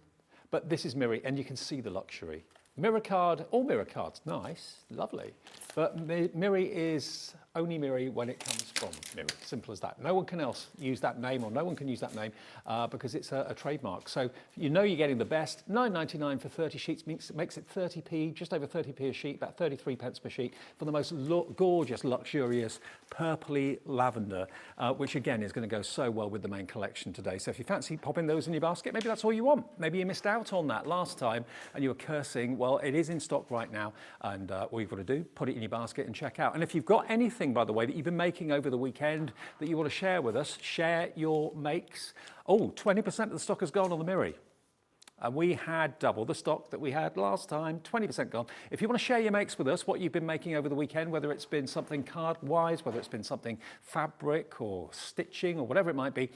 But this is mirror, and you can see the luxury. Mirror card, all mirror cards, nice, lovely. But mirror is only mirror when it comes from mirror, simple as that. No one can else use that name, or no one can use that name because it's a trademark. So you know you're getting the best. £9.99 for 30 sheets makes it 30p, just over 30p a sheet, about 33 pence per sheet for the most gorgeous, luxurious, purpley lavender, which again is going to go so well with the main collection today. So if you fancy popping those in your basket, maybe that's all you want. Maybe you missed out on that last time and you were cursing. Well, it is in stock right now, and all you've got to do, put it in your basket and check out. And if you've got anything, by the way, that you've been making over the weekend that you want to share with us, share your makes. Oh, 20% of the stock has gone on the mirror. And we had double the stock that we had last time, 20% gone. If you want to share your makes with us, what you've been making over the weekend, whether it's been something card-wise, whether it's been something fabric or stitching or whatever it might be,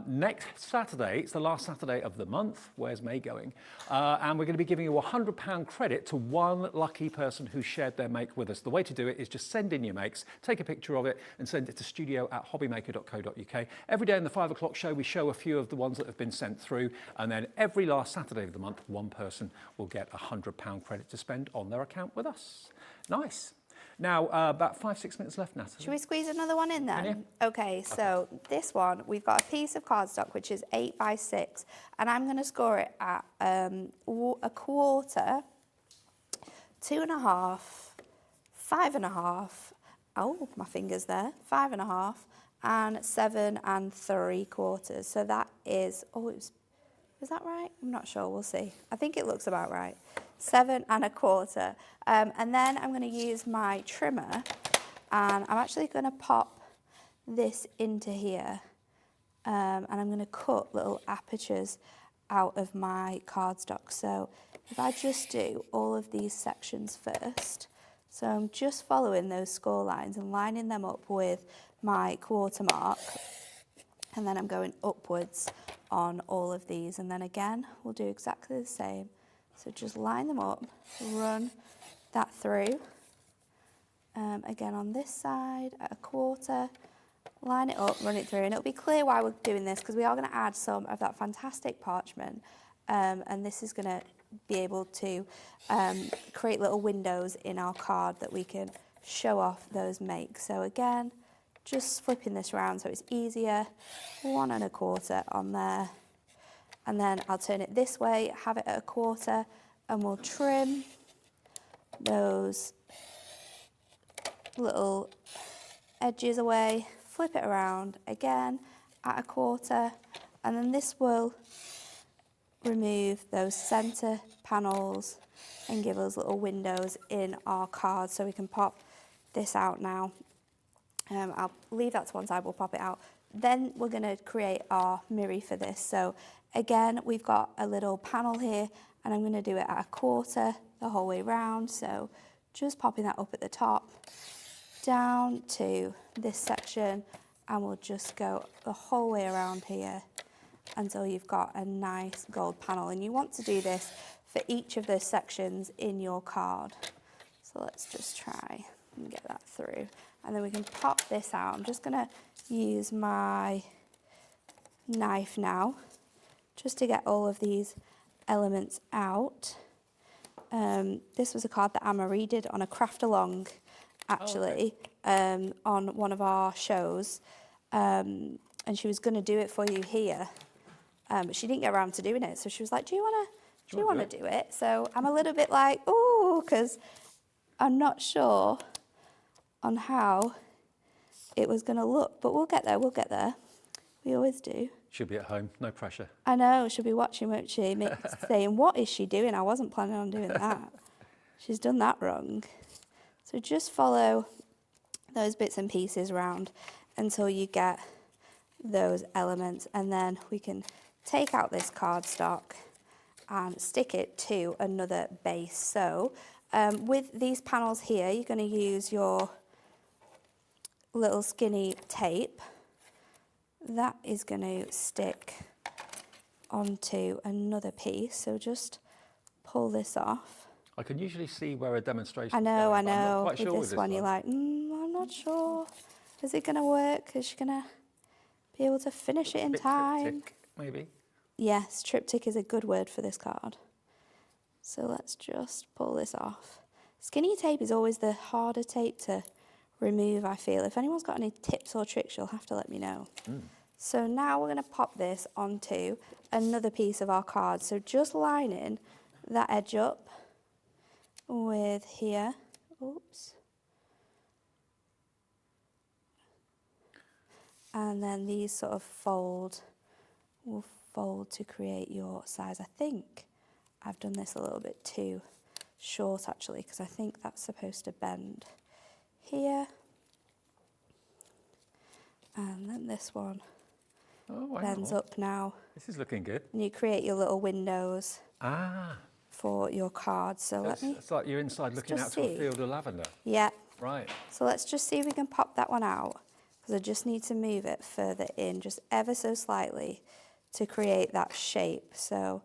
next Saturday, it's the last Saturday of the month. Where's May going? And we're going to be giving you a £100 credit to one lucky person who shared their make with us. The way to do it is just send in your makes, take a picture of it and send it to studio@hobbymaker.co.uk. Every day in the 5 o'clock show, we show a few of the ones that have been sent through, and then every last Saturday of the month, one person will get a £100 credit to spend on their account with us. Nice. Now, about 5-6 minutes left, Natalie. Should we squeeze another one in then? Yeah. Okay, so this one, we've got a piece of cardstock which is 8 by 6, and I'm going to score it at a quarter, 2.5, 5.5. Oh, my fingers there. 5.5 and 7 3/4. So that is, is that right? I'm not sure, we'll see. I think it looks about right. 7 1/4. And then I'm going to use my trimmer, and I'm actually going to pop this into here, and I'm going to cut little apertures out of my cardstock. So if I just do all of these sections first, so I'm just following those score lines and lining them up with my quarter mark, and then I'm going upwards on all of these, and then again we'll do exactly the same. So just line them up, run that through, again on this side at a quarter, line it up, run it through, and it'll be clear why we're doing this, because we are going to add some of that fantastic parchment, and this is going to be able to create little windows in our card that we can show off those makes. So again, just flipping this around so it's easier, 1 1/4 on there, and then I'll turn it this way, have it at a quarter, and we'll trim those little edges away, flip it around again at a quarter, and then this will remove those center panels and give us little windows in our card. So we can pop this out now. I'll leave that to one side, we'll pop it out. Then we're going to create our mirror for this. So again, we've got a little panel here, and I'm going to do it at a quarter the whole way round. So just popping that up at the top, down to this section, and we'll just go the whole way around here until you've got a nice gold panel. And you want to do this for each of those sections in your card. So let's just try and get that through. And then we can pop this out. I'm just gonna use my knife now, just to get all of these elements out. This was a card that Anne-Marie did on a craft along, actually, on one of our shows. And she was gonna do it for you here, but she didn't get around to doing it. So she was like, do you wanna do it? So I'm a little bit like, oh, because I'm not sure on how it was gonna look, but we'll get there. We always do. She'll be at home, no pressure. I know, she'll be watching, won't she? Saying, what is she doing? I wasn't planning on doing that. She's done that wrong. So just follow those bits and pieces around until you get those elements, and then we can take out this cardstock and stick it to another base. So with these panels here, you're going to use your little skinny tape. That is going to stick onto another piece. So just pull this off. I can usually see where a demonstration I know. I'm not quite with sure this one, you're like, I'm not sure. Is it going to work? Is she going to be able to finish it in time? Triptych, maybe. Yes, triptych is a good word for this card. So let's just pull this off. Skinny tape is always the harder tape to remove, I feel. If anyone's got any tips or tricks, you'll have to let me know. So now we're going to pop this onto another piece of our card. So just lining that edge up with here. Oops. And then these sort of will fold to create your size. I think I've done this a little bit too short, actually, because I think that's supposed to bend here. And then this one bends up now. This is looking good. And you create your little windows for your cards. So It's like you're inside looking out to a field of lavender. Yeah. Right. So let's just see if we can pop that one out, because I just need to move it further in, just ever so slightly, to create that shape. So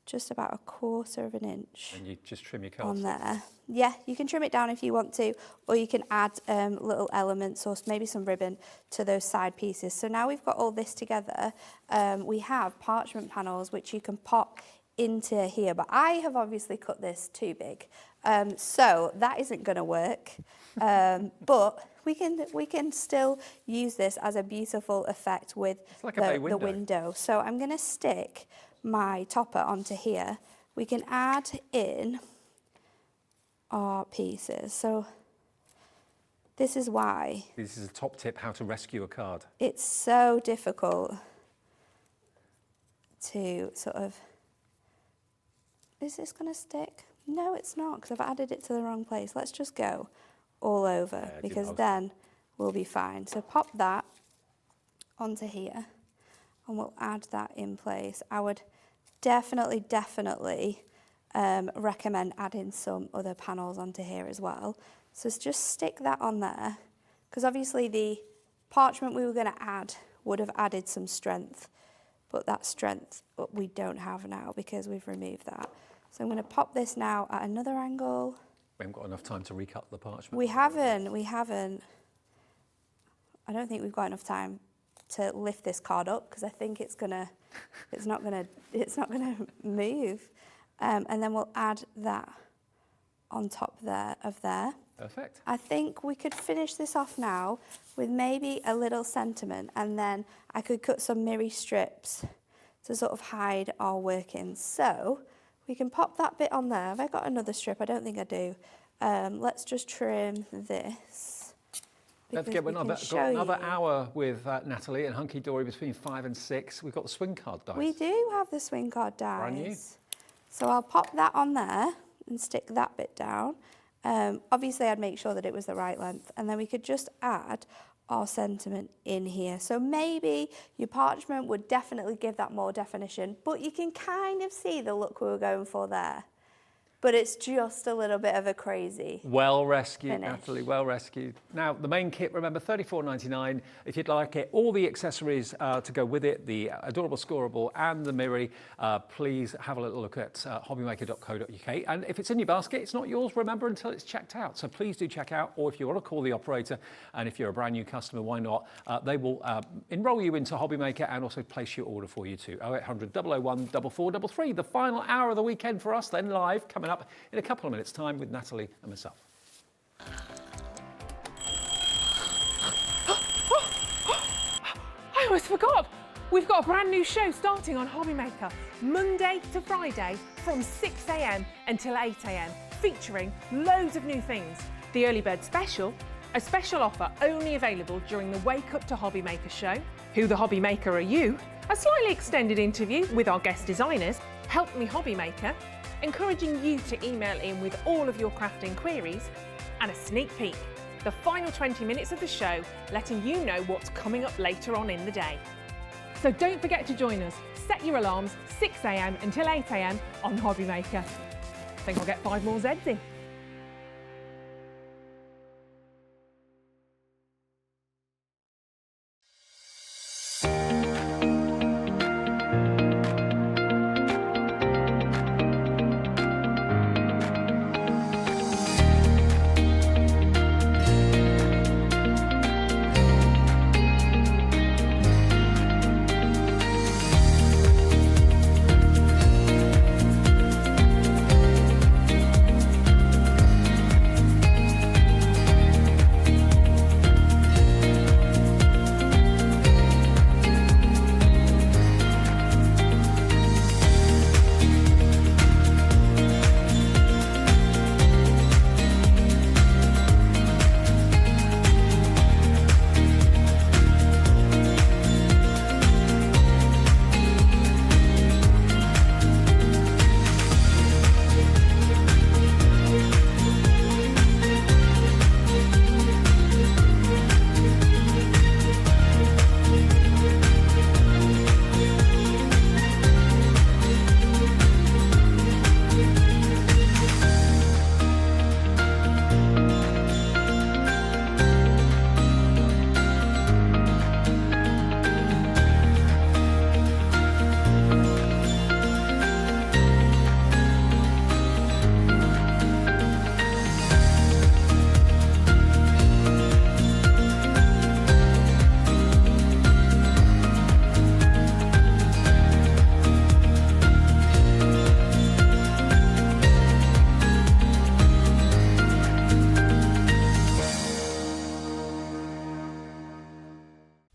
just about 1/4 of an inch. And you just trim your on cards there. Yeah, you can trim it down if you want to, or you can add little elements or maybe some ribbon to those side pieces. So now we've got all this together. We have parchment panels which you can pop into here, but I have obviously cut this too big, so that isn't going to work. But we can still use this as a beautiful effect with the window. So I'm going to stick my topper onto here. We can add in our pieces. So this is why. This is a top tip, how to rescue a card. It's so difficult to sort of, is this going to stick? No, it's not, because I've added it to the wrong place. Let's just go all over, because then we'll be fine. So pop that onto here and we'll add that in place. I would definitely recommend adding some other panels onto here as well. So just stick that on there, because obviously the parchment we were going to add would have added some strength, but that strength we don't have now because we've removed that. So I'm going to pop this now at another angle. We haven't got enough time to recut the parchment. We haven't. I don't think we've got enough time to lift this card up, because I think it's not gonna move. And then we'll add that on top of there. Perfect. I think we could finish this off now with maybe a little sentiment, and then I could cut some mirror strips to sort of hide our workings. So we can pop that bit on there. Have I got another strip? I don't think I do. Let's just trim this. Don't forget, we've got another hour with Natalie and Hunky-dory between 5 and 6. We've got the swing card dice. We do have the swing card dice. Brand new. So I'll pop that on there and stick that bit down. Obviously, I'd make sure that it was the right length, and then we could just add our sentiment in here. So maybe your parchment would definitely give that more definition, but you can kind of see the look we were going for there. but it's just a little bit of a crazy. Well rescued, finish. Natalie, well rescued. Now, the main kit, remember, $34.99. If you'd like it, all the accessories to go with it, the adorable scorable and the mirror, please have a little look at hobbymaker.co.uk. And if it's in your basket, it's not yours, remember, until it's checked out. So please do check out, or if you want to call the operator, and if you're a brand new customer, why not? They will enroll you into Hobbymaker and also place your order for you too. 0800 001 4433. The final hour of the weekend for us, then live, coming up in a couple of minutes' time with Natalie and myself. I almost forgot. We've got a brand new show starting on Hobbymaker Monday to Friday from 6 a.m. until 8 a.m. featuring loads of new things. The early bird special, a special offer only available during the Wake Up to Hobbymaker show. Who the Hobbymaker are you? A slightly extended interview with our guest designers, Help Me Hobbymaker, encouraging you to email in with all of your crafting queries, and a sneak peek, the final 20 minutes of the show, letting you know what's coming up later on in the day. So don't forget to join us. Set your alarms 6 a.m. until 8 a.m. on Hobbymaker. I think I'll get 5 more Zs in.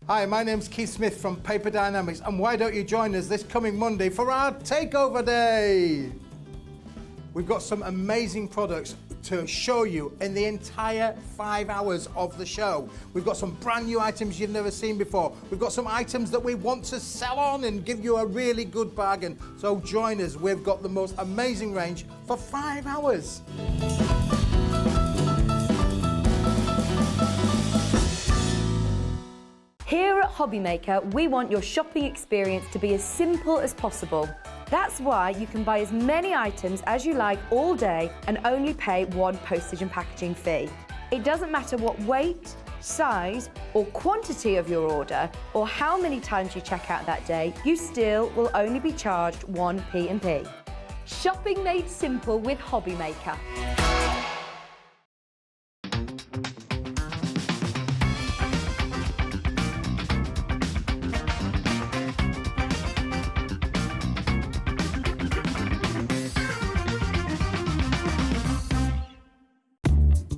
Hi, my name's Keith Smith from Paper Dynamics, and why don't you join us this coming Monday for our Takeover Day? We've got some amazing products to show you in the entire 5 hours of the show. We've got some brand new items you've never seen before. We've got some items that we want to sell on and give you a really good bargain. So join us. We've got the most amazing range for 5 hours. Here at Hobbymaker, we want your shopping experience to be as simple as possible. That's why you can buy as many items as you like all day and only pay one postage and packaging fee. It doesn't matter what weight, size or quantity of your order or how many times you check out that day, you still will only be charged one P&P. Shopping made simple with Hobbymaker.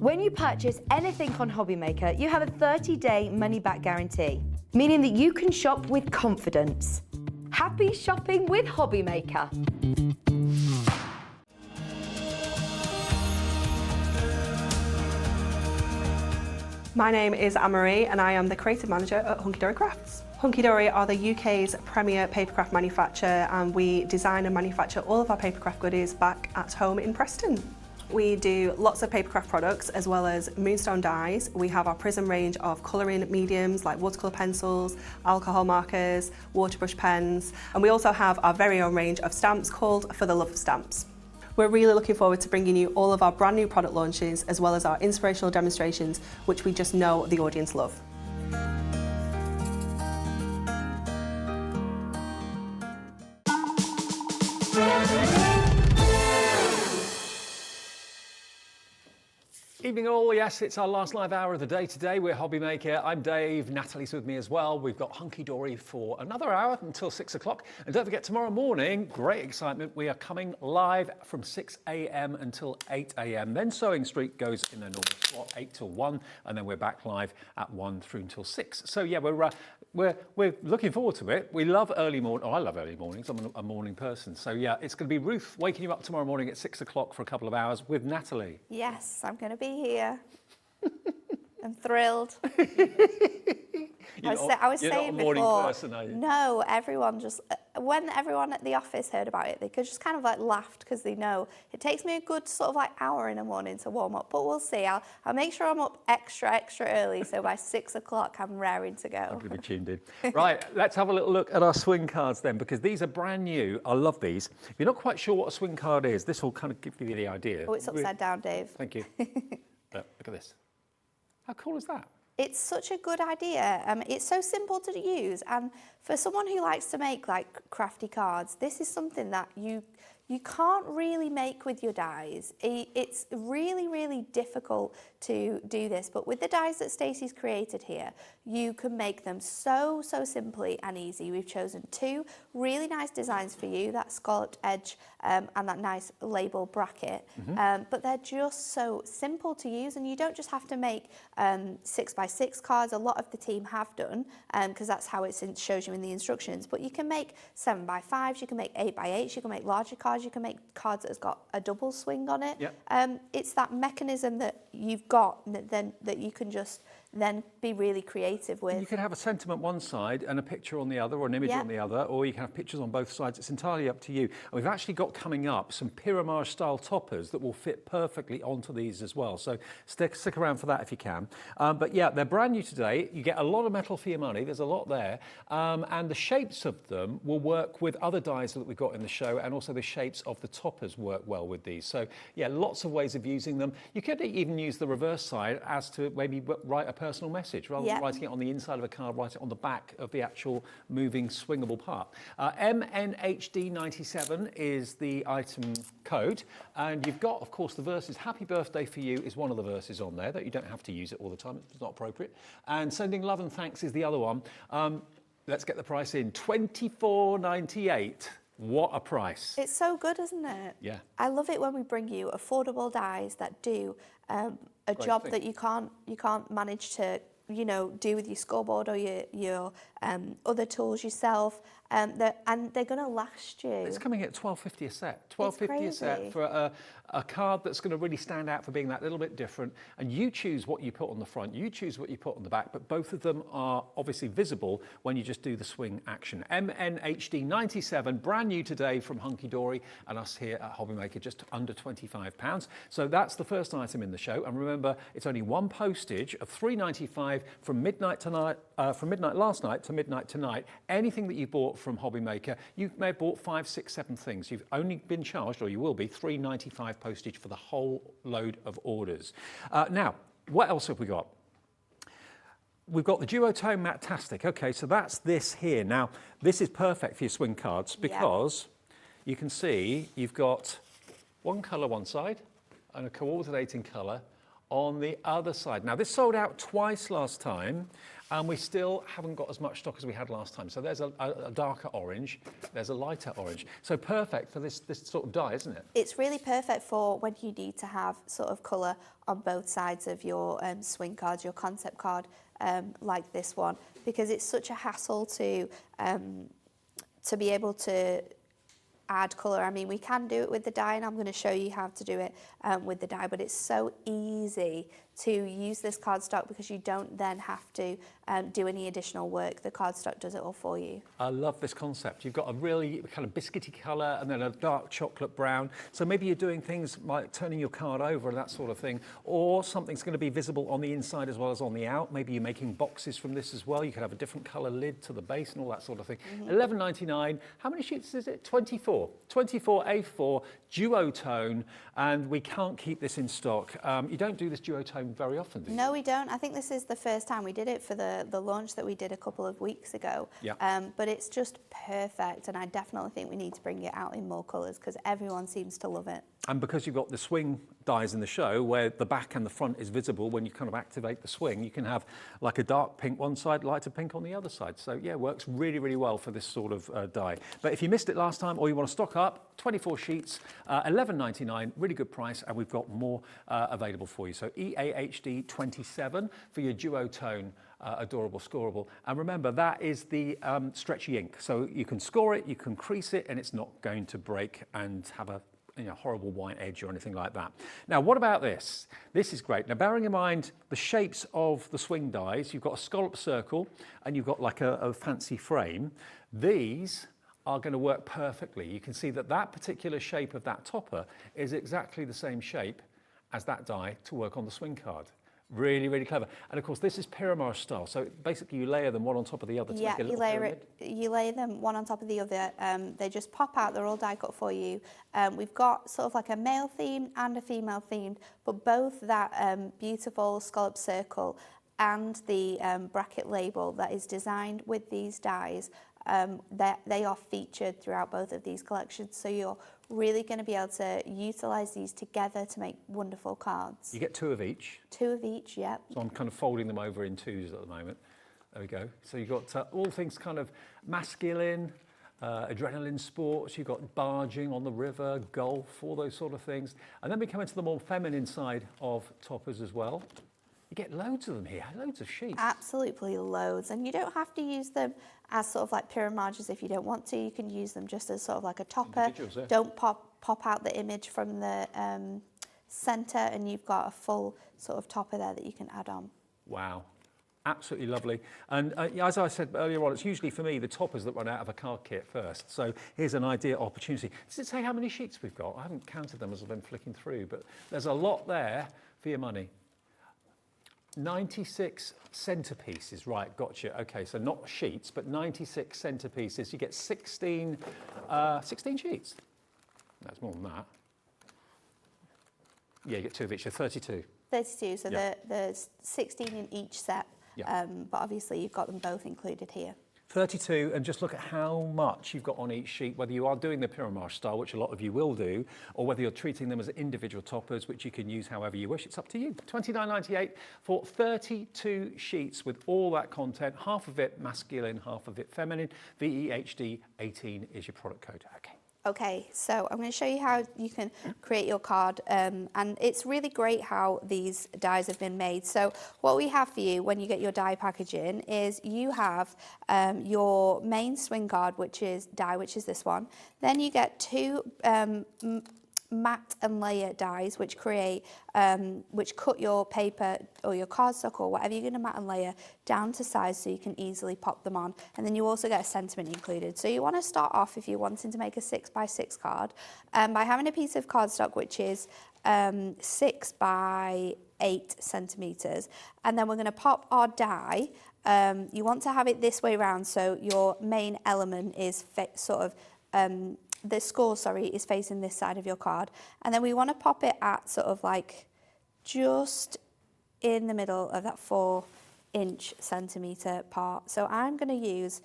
When you purchase anything on Hobbymaker, you have a 30-day money-back guarantee, meaning that you can shop with confidence. Happy shopping with Hobbymaker. My name is Anne-Marie and I am the creative manager at Hunky-dory Crafts. Hunky-dory are the UK's premier papercraft manufacturer, and we design and manufacture all of our papercraft goodies back at home in Preston. We do lots of papercraft products as well as moonstone dyes. We have our prism range of colouring mediums like watercolour pencils, alcohol markers, waterbrush pens, and we also have our very own range of stamps called For the Love of Stamps. We're really looking forward to bringing you all of our brand new product launches as well as our inspirational demonstrations, which we just know the audience love. Evening all, yes, it's our last live hour of the day today. We're Hobby Maker. I'm Dave, Natalie's with me as well. We've got Hunky-dory for another hour until 6 o'clock. And don't forget, tomorrow morning, great excitement, we are coming live from 6 a.m. until 8 a.m. Then Sewing Street goes in their normal slot, 8 till 1, and then we're back live at 1 through until 6. So yeah, we're looking forward to it. We love early morning. Oh, I love early mornings. I'm a morning person. So yeah, it's going to be Ruth waking you up tomorrow morning at 6 o'clock for a couple of hours with Natalie. Yes, I'm going to be here. I'm thrilled. I was saying before, person, are you? no, everyone just, when everyone at the office heard about it, they could just kind of like laughed because they know it takes me a good sort of like hour in the morning to warm up, but we'll see. I'll make sure I'm up extra early, so by 6 o'clock I'm raring to go. I'm going to be tuned in. Right, let's have a little look at our swing cards then, because these are brand new. I love these. If you're not quite sure what a swing card is, this will kind of give you the idea. Oh, it's upside down, Dave. Thank you. Look at this. How cool is that? It's such a good idea. It's so simple to use, and for someone who likes to make like crafty cards, this is something that you can't really make with your dies. It's really, really difficult to do this, but with the dies that Stacey's created here, you can make them so simply and easy. We've chosen two really nice designs for you, that scalloped edge and that nice label bracket, but they're just so simple to use, and you don't just have to make 6x6 cards. A lot of the team have done, because that's how it shows you in the instructions, but you can make 7x5s, you can make 8x8s, you can make larger cards, you can make cards that has got a double swing on it. Yep. It's that mechanism that you've got that you can just then be really creative with. You could have a sentiment one side and a picture on the other, or an image on the other, or you can have pictures on both sides. It's entirely up to you. And we've actually got coming up some pyramide style toppers that will fit perfectly onto these as well. So stick around for that if you can. But yeah, they're brand new today. You get a lot of metal for your money. There's a lot there. And the shapes of them will work with other dies that we've got in the show, and also the shapes of the toppers work well with these. So yeah, lots of ways of using them. You could even use the reverse side as to maybe write a personal message. Rather than writing it on the inside of a card, write it on the back of the actual moving swingable part. MNHD97 is the item code, and you've got, of course, the verses. Happy birthday for you is one of the verses on there, that you don't have to use it all the time. It's not appropriate. And sending love and thanks is the other one. Let's get the price in. $24.98. What a price. It's so good, isn't it? Yeah. I love it when we bring you affordable dies that do a job that you can't manage to, you know, do with your scoreboard or your other tools yourself, and they're going to last you. It's coming at $12.50 a set. $12.50 a set for a card that's going to really stand out for being that little bit different. And you choose what you put on the front, you choose what you put on the back, but both of them are obviously visible when you just do the swing action. MNHD97, brand new today from Hunky-dory and us here at Hobby Maker, just under £25. So that's the first item in the show. And remember, it's only one postage of $3.95 from midnight tonight, from midnight last night to midnight tonight. Anything that you bought from Hobby Maker, you may have bought 5, 6, 7 things. You've only been charged, or you will be, $3.95 postage for the whole load of orders. Now, what else have we got? We've got the duotone Matastic. Okay, so that's this here. Now, this is perfect for your swing cards because you can see you've got one colour one side and a coordinating colour on the other side. Now, this sold out twice last time, and we still haven't got as much stock as we had last time. So there's a darker orange, there's a lighter orange. So perfect for this sort of die, isn't it? It's really perfect for when you need to have sort of colour on both sides of your swing cards, your concept card, like this one, because it's such a hassle to be able to add colour. I mean, we can do it with the die, and I'm going to show you how to do it with the die, but it's so easy to use this cardstock because you don't then have to do any additional work. The cardstock does it all for you. I love this concept. You've got a really kind of biscuity colour and then a dark chocolate brown. So maybe you're doing things like turning your card over and that sort of thing, or something's going to be visible on the inside as well as on the out. Maybe you're making boxes from this as well. You could have a different colour lid to the base and all that sort of thing. $11.99. How many sheets is it? 24. 24 A4 duotone, and we can't keep this in stock. You don't do this duotone very often, do you? No, we don't. I think this is the first time we did it for the launch that we did a couple of weeks ago. Yeah. But it's just perfect, and I definitely think we need to bring it out in more colours because everyone seems to love it. And because you've got the swing dies in the show where the back and the front is visible when you kind of activate the swing, you can have like a dark pink one side, lighter pink on the other side. So yeah, works really, really well for this sort of die. But if you missed it last time or you want to stock up, 24 sheets, $11.99, really good price, and we've got more available for you. So EAHD 27 for your duotone adorable scoreable. And remember, that is the stretchy ink. So you can score it, you can crease it, and it's not going to break and have a horrible white edge or anything like that. Now, what about this? This is great. Now, bearing in mind the shapes of the swing dies, you've got a scallop circle and you've got like a fancy frame. These are going to work perfectly. You can see that that particular shape of that topper is exactly the same shape as that die to work on the swing card. Really, really clever. And of course, this is pyramid style. So basically you layer them one on top of the other to make a little pyramid. You layer them one on top of the other. They just pop out. They're all die cut for you. We've got sort of like a male theme and a female themed, but both that beautiful scallop circle and the bracket label that is designed with these dies, they are featured throughout both of these collections. So you're really going to be able to utilise these together to make wonderful cards. You get two of each. Two of each, yep. So I'm kind of folding them over in twos at the moment. There we go. So you've got all things kind of masculine, adrenaline sports, you've got barging on the river, golf, all those sort of things. And then we come into the more feminine side of toppers as well. You get loads of them here, loads of sheets. Absolutely loads. And you don't have to use them as sort of like pyramids if you don't want to. You can use them just as sort of like a topper. Yeah. Don't pop out the image from the centre, and you've got a full sort of topper there that you can add on. Wow. Absolutely lovely. And as I said earlier on, it's usually for me the toppers that run out of a card kit first. So here's an ideal opportunity. Does it say how many sheets we've got? I haven't counted them as I've been flicking through, but there's a lot there for your money. 96 centerpieces, right, gotcha. Okay, so not sheets, but 96 centerpieces. You get 16 sheets. That's more than that. Yeah, you get two of each, so 32. 32, so Yeah. there's 16 in each set, Yeah. but obviously you've got them both included here. 32, and just look at how much you've got on each sheet, whether you are doing the pyramid style, which a lot of you will do, or whether you're treating them as individual toppers, which you can use however you wish. It's up to you. $29.98 for 32 sheets with all that content, half of it masculine, half of it feminine. VEHD 18 is your product code. Okay. Okay, so I'm going to show you how you can create your card, and it's really great how these dies have been made. So what we have for you when you get your die packaging is you have your main swing card, which is this one. Then you get two matte and layer dies, which create, which cut your paper or your cardstock or whatever you're going to matte and layer down to size so you can easily pop them on. And then you also get a sentiment included. So you want to start off, if you're wanting to make a 6x6 card, by having a piece of cardstock which is 6 by 8 centimetres. And then we're going to pop our die. You want to have it this way around, so your main element is the score, is facing this side of your card. And then we want to pop it at sort of like just in the middle of that 4-inch centimetre part. So I'm going to use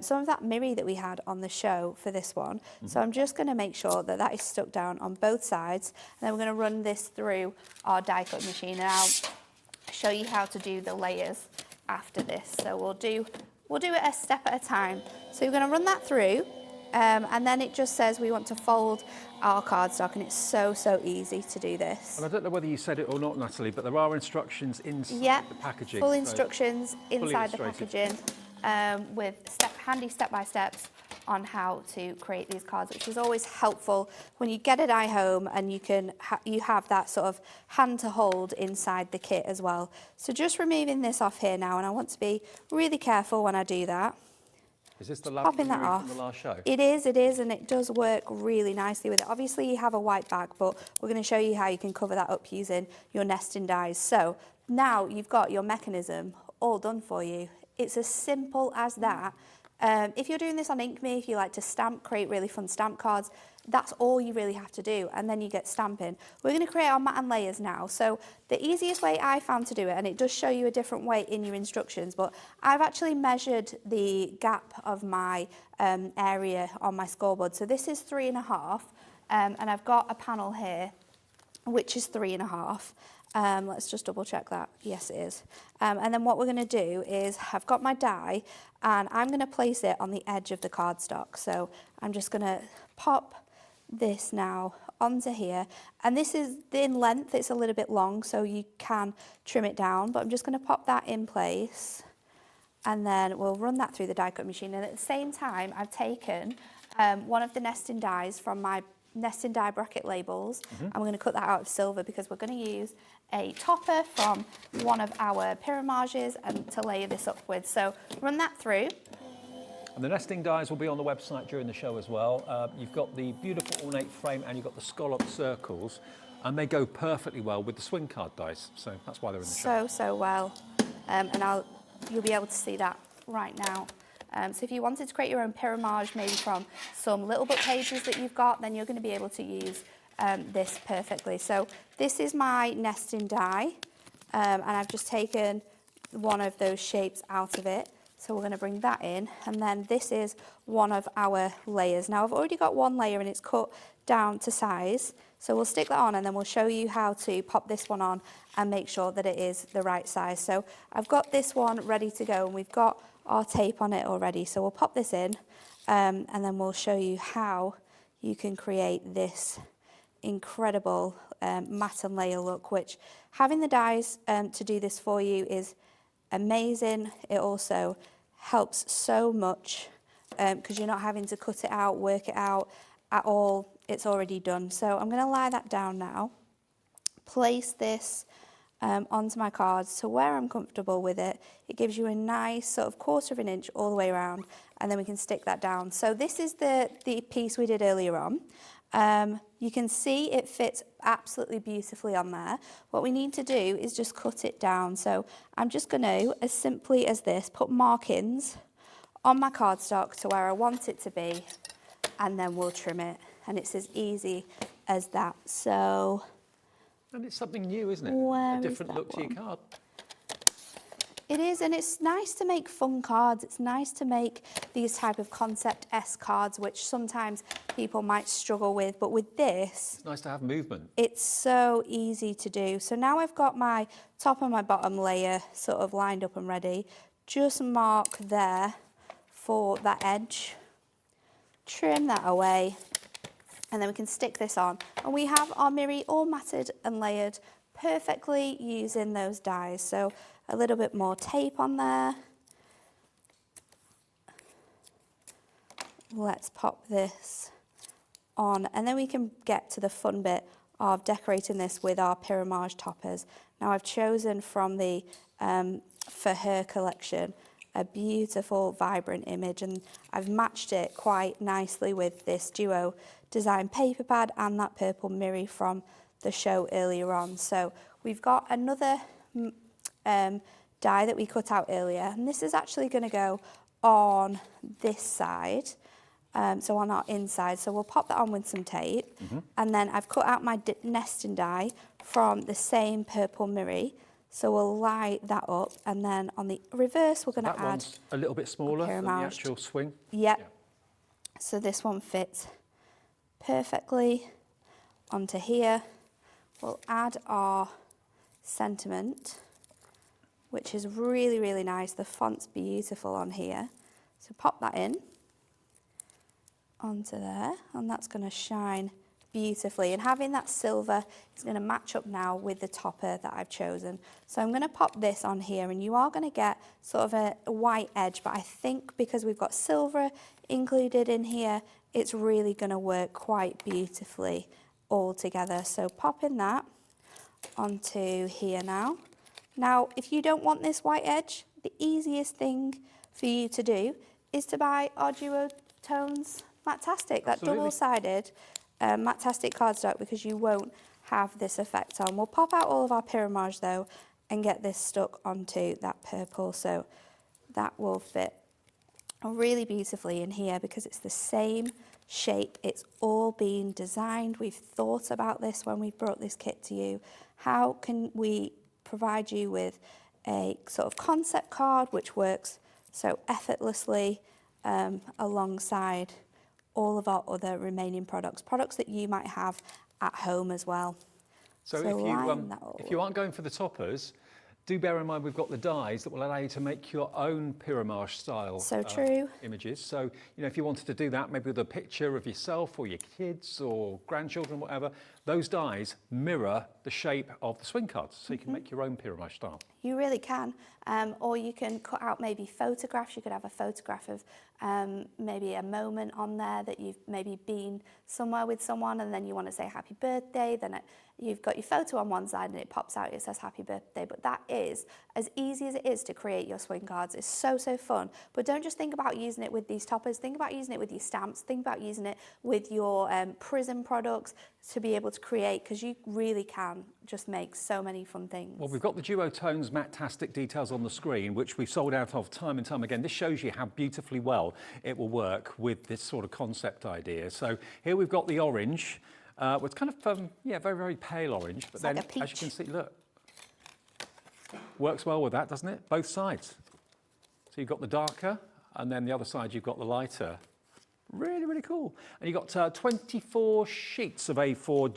some of that mirror that we had on the show for this one. Mm-hmm. So I'm just going to make sure that that is stuck down on both sides. And then we're going to run this through our die cut machine. And I'll show you how to do the layers after this. So we'll do it a step at a time. So we're going to run that through. And then it just says we want to fold our cardstock, and it's so easy to do this. And I don't know whether you said it or not, Natalie, but there are instructions inside the packaging. Full instructions inside the packaging with handy step-by-steps on how to create these cards, which is always helpful when you get a die home and you have that sort of hand to hold inside the kit as well. So just removing this off here now, and I want to be really careful when I do that. Is this the Popping that off. from the last show? It is, and it does work really nicely with it. Obviously you have a white bag, but we're going to show you how you can cover that up using your nesting dies. So now you've got your mechanism all done for you. It's as simple as that. If you're doing this on InkMe, if you like to stamp, create really fun stamp cards, that's all you really have to do, and then you get stamping. We're going to create our mat and layers now. So the easiest way I found to do it, and it does show you a different way in your instructions, but I've actually measured the gap of my area on my scoreboard. So this is 3.5, and I've got a panel here which is 3.5. Let's just double check that. Yes, it is. And then what we're going to do is I've got my die and I'm going to place it on the edge of the cardstock. So I'm just going to pop this now onto here. And this is in length, it's a little bit long, so you can trim it down. But I'm just going to pop that in place. And then we'll run that through the die cut machine. And at the same time, I've taken one of the nesting dies from my nesting die bracket labels. I'm going to cut that out of silver because we're going to use a topper from one of our Pyromages and to layer this up with. So run that through. And the nesting dies will be on the website during the show as well. You've got the beautiful ornate frame and you've got the scallop circles, and they go perfectly well with the swing card dice. So that's why they're in the show. So well. And you'll be able to see that right now. So if you wanted to create your own Pyromage, maybe from some little book pages that you've got, then you're going to be able to use this perfectly. So this is my nesting die, and I've just taken one of those shapes out of it. So we're going to bring that in, and then this is one of our layers. Now I've already got one layer and it's cut down to size. So we'll stick that on and then we'll show you how to pop this one on and make sure that it is the right size. So I've got this one ready to go and we've got our tape on it already. So we'll pop this in and then we'll show you how you can create this incredible mat and layer look, which having the dies to do this for you is amazing. It also helps so much because you're not having to cut it out, work it out at all. It's already done. So I'm going to lie that down now, place this onto my cards to where I'm comfortable with it. It gives you a nice sort of 1/4 of an inch all the way around, and then we can stick that down. So this is the piece we did earlier on. You can see it fits absolutely beautifully on there. What we need to do is just cut it down. So I'm just going to, as simply as this, put markings on my cardstock to where I want it to be, and then we'll trim it. And it's as easy as that. So, and it's something new, isn't it? Where a different is that look to your card. It is, and it's nice to make fun cards. It's nice to make these type of concept S cards, which sometimes people might struggle with. But with this, it's nice to have movement. It's so easy to do. So now I've got my top and my bottom layer sort of lined up and ready. Just mark there for that edge. Trim that away. And then we can stick this on. And we have our Miri all matted and layered perfectly using those dies. So a little bit more tape on there. Let's pop this on. And then we can get to the fun bit of decorating this with our Pyromage toppers. Now I've chosen from the For Her collection a beautiful, vibrant image, and I've matched it quite nicely with this duo design paper pad and that purple Miri from the show earlier on. So we've got another die that we cut out earlier, and this is actually going to go on this side, so on our inside. So we'll pop that on with some tape, and then I've cut out my nesting die from the same purple Miri. So we'll lie that up, and then on the reverse, we're going to add one's a little bit smaller than the actual swing. Yep. Yeah. So this one fits perfectly onto here. We'll add our sentiment, which is really, really nice. The font's beautiful on here. So pop that in onto there, and that's going to shine beautifully, and having that silver is going to match up now with the topper that I've chosen. So I'm going to pop this on here, and you are going to get sort of a white edge, but I think because we've got silver included in here, it's really going to work quite beautifully all together. So popping that onto here now. Now, if you don't want this white edge, the easiest thing for you to do is to buy our Duotones Matte-tastic, that double-sided Matte-tastic cardstock, because you won't have this effect on. We'll pop out all of our Pyramage though and get this stuck onto that purple, so that will fit really beautifully in here because it's the same shape. It's all been designed. We've thought about this when we brought this kit to you. How can we provide you with a sort of concept card which works so effortlessly alongside all of our other remaining products that you might have at home as well. So if you aren't going for the toppers, do bear in mind we've got the dies that will allow you to make your own Pyramage style images. So, you know, if you wanted to do that, maybe with a picture of yourself or your kids or grandchildren, whatever, those dies mirror the shape of the swing cards, so you can make your own Pyramage style. You really can. Or you can cut out maybe photographs. You could have a photograph of maybe a moment on there that you've maybe been somewhere with someone and then you want to say happy birthday, then you've got your photo on one side and it pops out, it says happy birthday. But that is, as easy as it is to create your swing cards, it's so fun. But don't just think about using it with these toppers, think about using it with your stamps, think about using it with your prism products to be able to create, because you really can just make so many fun things. Well, we've got the Duotones Matte-tastic details on the screen, which we've sold out of time and time again. This shows you how beautifully well it will work with this sort of concept idea. So here we've got the orange, it's kind of, very pale orange, but then as you can see, look, works well with that, doesn't it? Both sides. So you've got the darker, and then the other side you've got the lighter. Really cool. And you've got 24 sheets of A4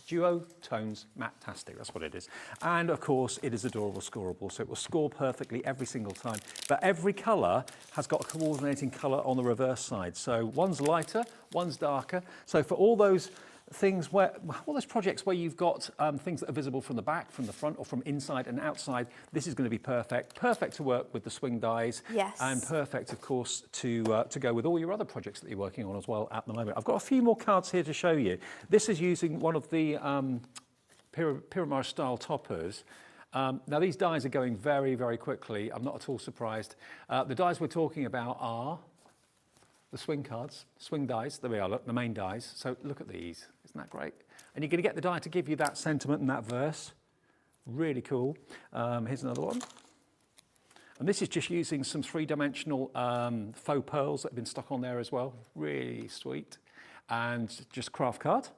Duotones Matte-tastic, that's what it is. And of course, it is adorable scoreable, so it will score perfectly every single time. But every colour has got a coordinating colour on the reverse side. So one's lighter, one's darker. So for all those things where, all those projects where you've got things that are visible from the back, from the front, or from inside and outside, this is going to be perfect. Perfect to work with the swing dies. Yes. And perfect, of course, to go with all your other projects that you're working on as well at the moment. I've got a few more cards here to show you. This is using one of the Pyramage style toppers. Now these dies are going very quickly. I'm not at all surprised. The dies we're talking about are the swing cards, swing dies, there we are, look, the main dies. So look at these, isn't that great? And you're going to get the die to give you that sentiment and that verse. Really cool. Here's another one. And this is just using some three-dimensional faux pearls that have been stuck on there as well. Really sweet. And just craft card.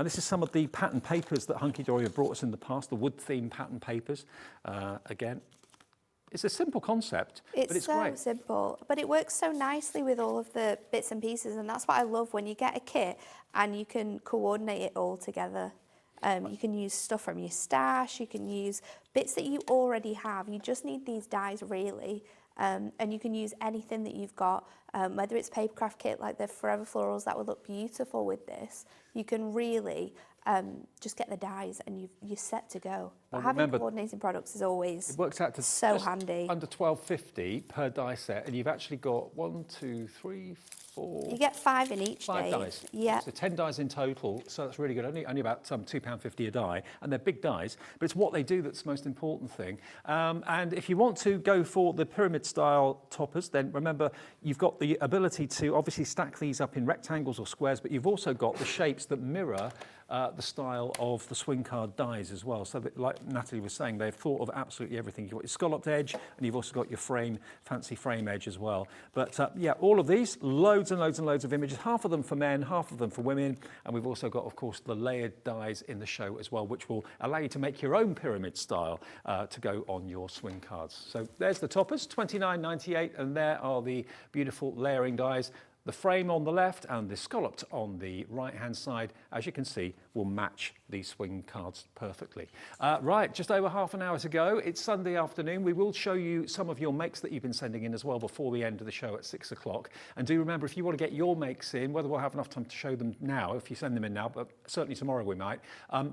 This is some of the pattern papers that Hunky-dory have brought us in the past, the wood-themed pattern papers. Again, it's a simple concept, but it's so great. simple, but it works so nicely with all of the bits and pieces, and that's what I love when you get a kit and you can coordinate it all together. You can use stuff from your stash, you can use bits that you already have. You just need these dies really, and you can use anything that you've got, whether it's Papercraft kit like the Forever Florals that would look beautiful with this. You can really just get the dies and you're set to go. But having coordinating products is always it works out to so handy. Under $12.50 per die set, and you've actually got 1, 2, 3, 4. You get 5 in each, 5 Dave. dies. Yeah. So 10 dies in total, so that's really good. Only about £2.50 a die, and they're big dies, but it's what they do that's the most important thing. And if you want to go for the pyramid-style toppers, then remember you've got the ability to obviously stack these up in rectangles or squares, but you've also got the shapes that mirror the style of the swing card dies as well. So that, like Natalie was saying, they've thought of absolutely everything. You've got your scalloped edge, and you've also got your fancy frame edge as well. But yeah, all of these, loads and loads of images, half of them for men, half of them for women. And we've also got, of course, the layered dies in the show as well, which will allow you to make your own pyramid style to go on your swing cards. So there's the toppers, $29.98, and there are the beautiful layering dies. The frame on the left and the scalloped on the right-hand side, as you can see, will match these swing cards perfectly. Right, just over half an hour to go. It's Sunday afternoon. We will show you some of your makes that you've been sending in as well before the end of the show at 6 o'clock. And do remember, if you want to get your makes in, whether we'll have enough time to show them now, if you send them in now, but certainly tomorrow we might,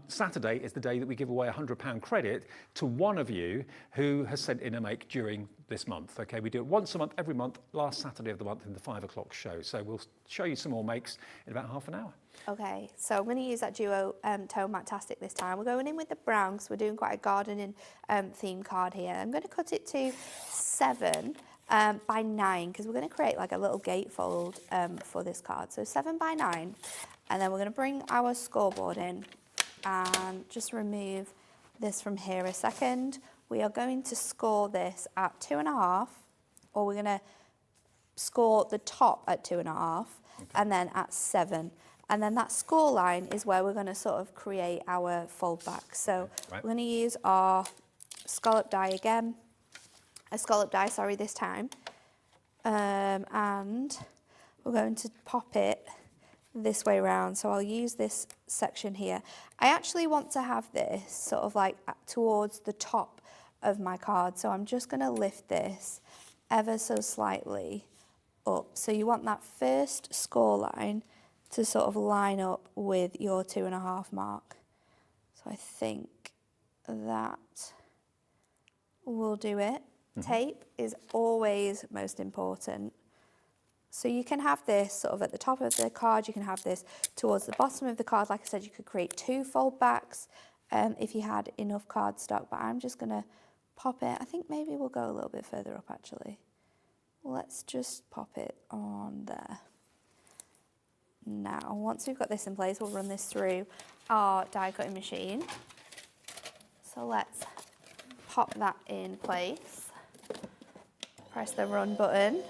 Saturday is the day that we give away £100 credit to one of you who has sent in a make during this month. Okay, we do it once a month, every month, last Saturday of the month in the 5 o'clock show. So we'll show you some more makes in about half an hour. Okay, so I'm going to use that duo tone Matastic this time. We're going in with the brown because we're doing quite a gardening theme card here. I'm going to cut it to 7 by 9 because we're going to create like a little gatefold for this card. So 7 by 9, and then we're going to bring our scoreboard in and just remove this from here a second. We are going to score this at 2.5, or we're going to score the top at 2.5, and then at 7. And then that score line is where we're going to sort of create our fold back. So we're going to use our scallop die again, a scallop die, sorry, this time. And we're going to pop it this way around. So I'll use this section here. I actually want to have this sort of like towards the top of my card. So I'm just going to lift this ever so slightly up. So you want that first score line to sort of line up with your 2.5 mark. So I think that will do it. Tape is always most important. So you can have this sort of at the top of the card, you can have this towards the bottom of the card. Like I said, you could create 2 fold backs if you had enough cardstock, but I'm just gonna pop it. I think maybe we'll go a little bit further up actually. Let's just pop it on there. Now, once we've got this in place, we'll run this through our die cutting machine. So let's pop that in place. Press the run button.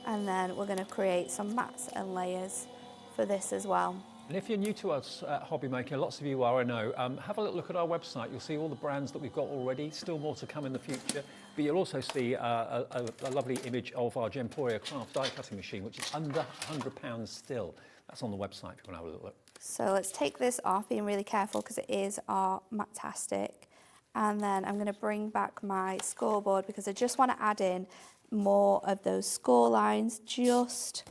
And then we're going to create some mats and layers for this as well. And if you're new to us at Hobby Maker, lots of you are, I know, have a little look at our website. You'll see all the brands that we've got already, still more to come in the future. But you'll also see a lovely image of our Gemporia Craft die cutting machine, which is under £100 still. That's on the website if you want to have a little look. So let's take this off, being really careful because it is our Matastic. And then I'm going to bring back my scoreboard because I just want to add in more of those score lines just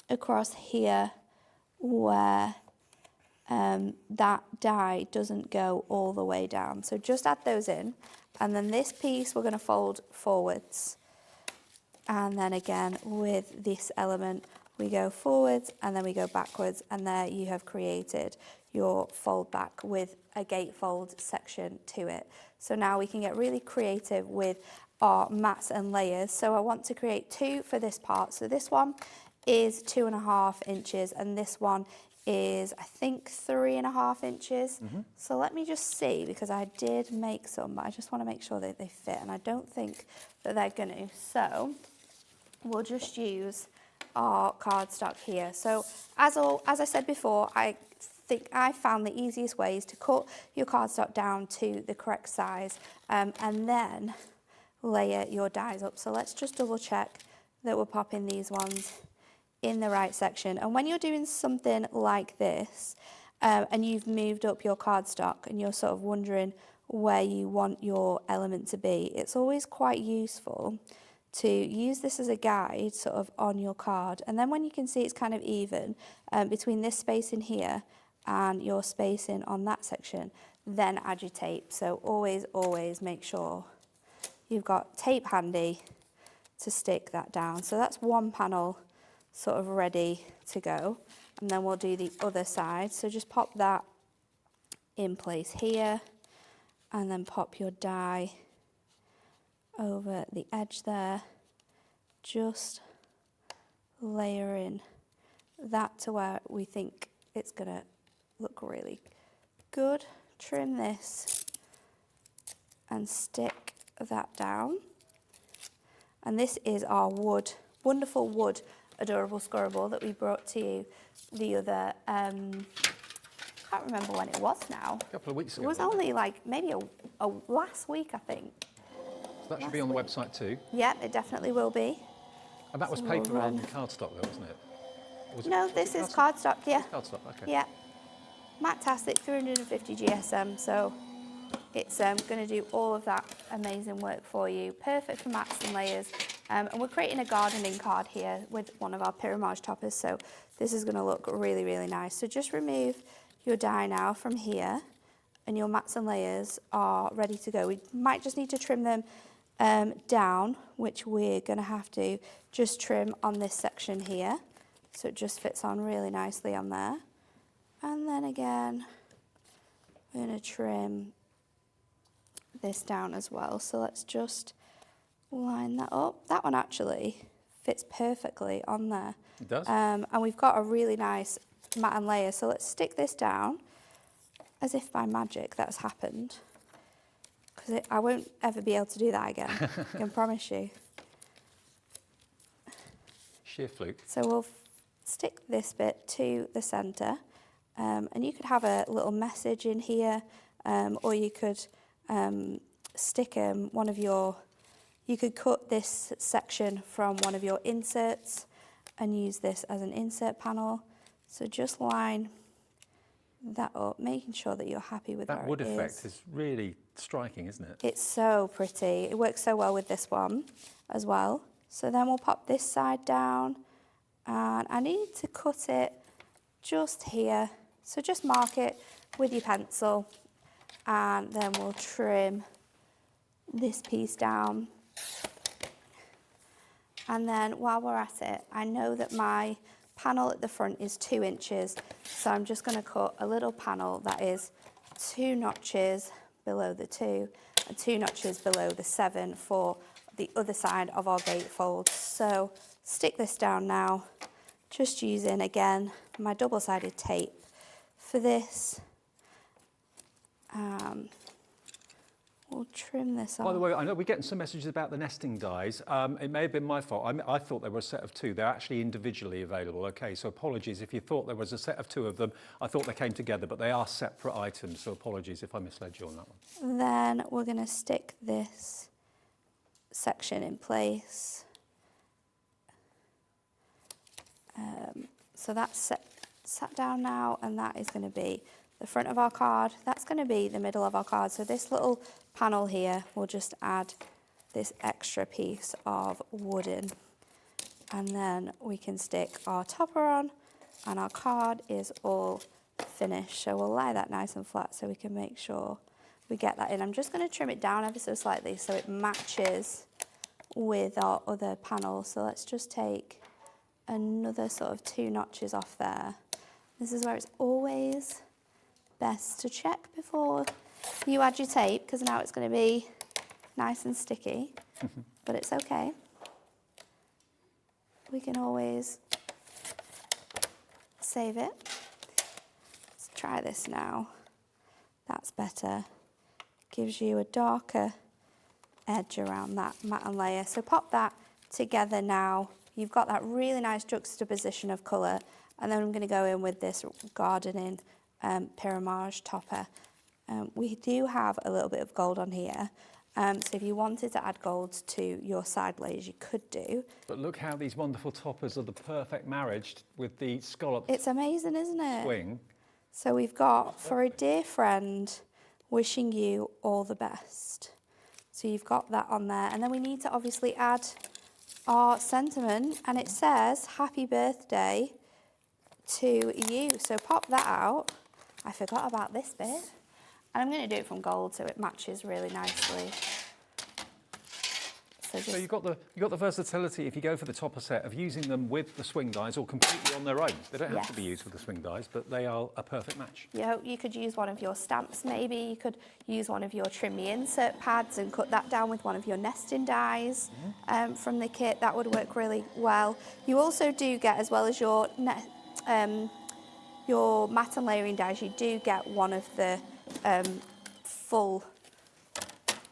across here where that die doesn't go all the way down. So just add those in, and then this piece we're going to fold forwards, and then again with this element we go forwards and then we go backwards, and there you have created your fold back with a gatefold section to it. So now we can get really creative with our mats and layers. So I want to create 2 for this part. So this one is 2.5 inches and this one is I think 3.5 inches. So let me just see, because I did make some, but I just want to make sure that they fit, and I don't think that they're going to. So we'll just use our cardstock here. So as I said before, I think I found the easiest way is to cut your cardstock down to the correct size and then layer your dies up. So let's just double check that we're popping these ones in the right section. And when you're doing something like this and you've moved up your cardstock and you're sort of wondering where you want your element to be, it's always quite useful to use this as a guide sort of on your card. And then when you can see it's kind of even between this space in here and your spacing on that section, then add your tape. So always make sure you've got tape handy to stick that down. So that's one panel sort of ready to go. And then we'll do the other side. So just pop that in place here and then pop your die over the edge there. Just layering that to where we think it's gonna look really good. Trim this and stick that down. And this is our wood, wonderful wood adorable scorable that we brought to you the other, I can't remember when it was now. A couple of weeks ago. It was only like maybe a last week, I think. So that should be on the website too. Yeah, it definitely will be. And that was paper rather than cardstock though, wasn't it? No, this is cardstock, yeah. Cardstock, okay. Yeah. Matte-tastic 350 GSM, so it's going to do all of that amazing work for you. Perfect for mats and layers. And we're creating a gardening card here with one of our Pyramage toppers, so this is going to look really, really nice. So just remove your die now from here, and your mats and layers are ready to go. We might just need to trim them down, which we're going to have to just trim on this section here, so it just fits on really nicely on there. And then again, we're going to trim this down as well. So let's just line that up. That one actually fits perfectly on there. It does. And we've got a really nice mat and layer. So let's stick this down, as if by magic that's happened. Because I won't ever be able to do that again, I can promise you. Sheer fluke. So we'll stick this bit to the centre. And you could have a little message in here, or you could stick one of your, you could cut this section from one of your inserts and use this as an insert panel. So just line that up, making sure that you're happy with that wood effect is really striking, isn't it? It's so pretty. It works so well with this one as well. So then we'll pop this side down, and I need to cut it just here. So just mark it with your pencil, and then we'll trim this piece down. And then while we're at it, I know that my panel at the front is 2 inches, so I'm just going to cut a little panel that is 2 notches below the 2 and 2 notches below the 7 for the other side of our gatefold. So stick this down now, just using again my double-sided tape for this. We'll trim this off. By the way, I know we're getting some messages about the nesting dies. It may have been my fault. I thought there were a set of 2. They're actually individually available. Okay, so apologies if you thought there was a set of 2 of them. I thought they came together, but they are separate items, so apologies if I misled you on that one. Then we're going to stick this section in place. So that's sat down now, and that is going to be the front of our card. That's going to be the middle of our card. So this little panel here, we'll just add this extra piece of wood in, and then we can stick our topper on, and our card is all finished. So we'll lie that nice and flat so we can make sure we get that in. I'm just going to trim it down ever so slightly so it matches with our other panel. So let's just take another sort of 2 notches off there. This is where it's always best to check before you add your tape, because now it's going to be nice and sticky, but it's okay. We can always save it. Let's try this now. That's better. Gives you a darker edge around that mat and layer. So pop that together now. You've got that really nice juxtaposition of colour, and then I'm going to go in with this gardening Pyramage topper. We do have a little bit of gold on here, so if you wanted to add gold to your side layers, you could do. But look how these wonderful toppers are the perfect marriage with the scallop. It's amazing, isn't it? Swing. So we've got, for a dear friend, wishing you all the best. So you've got that on there, and then we need to obviously add our sentiment, and it says happy birthday to you. So pop that out. I forgot about this bit, and I'm going to do it from gold so it matches really nicely. So you've got the versatility, if you go for the topper set, of using them with the swing dies or completely on their own. They don't have to be used with the swing dies, but they are a perfect match. You could use one of your stamps maybe, you could use one of your trim me insert pads and cut that down with one of your nesting dies from the kit. That would work really well. You also do get, as well as your mat and layering dies, you do get one of the full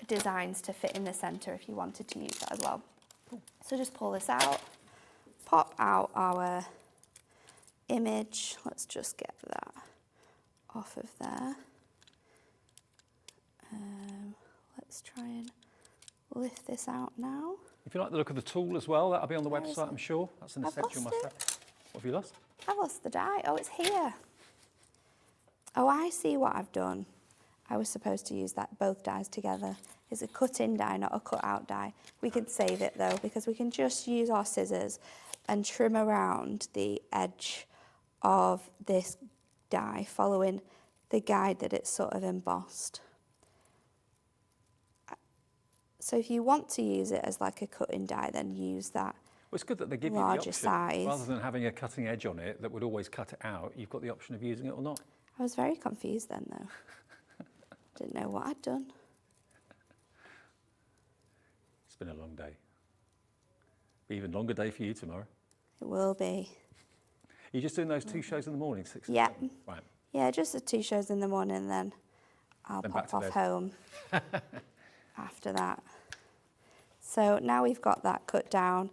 designs to fit in the centre if you wanted to use that as well. So just pull this out, pop out our image. Let's just get that off of there. Let's try and lift this out now. If you like the look of the tool as well, that'll be on the website, I'm sure. That's an essential must-have. What have you lost? I've lost the die. Oh, it's here. Oh, I see what I've done. I was supposed to use both dies together. It's a cut-in die, not a cut-out die. We can save it though, because we can just use our scissors and trim around the edge of this die, following the guide that it's sort of embossed. So if you want to use it as like a cut-in die, then use that. Well, it's good that they give you the larger option. size. Rather than having a cutting edge on it that would always cut it out, you've got the option of using it or not. I was very confused then though. Didn't know what I'd done. It's been a long day. Be even longer day for you tomorrow. It will be. Are you just doing those 2 shows in the morning, 6 and Yep. 7? Right. Yeah, just the 2 shows in the morning, then I'll Then back pop to off bed. home after that. So now we've got that cut down,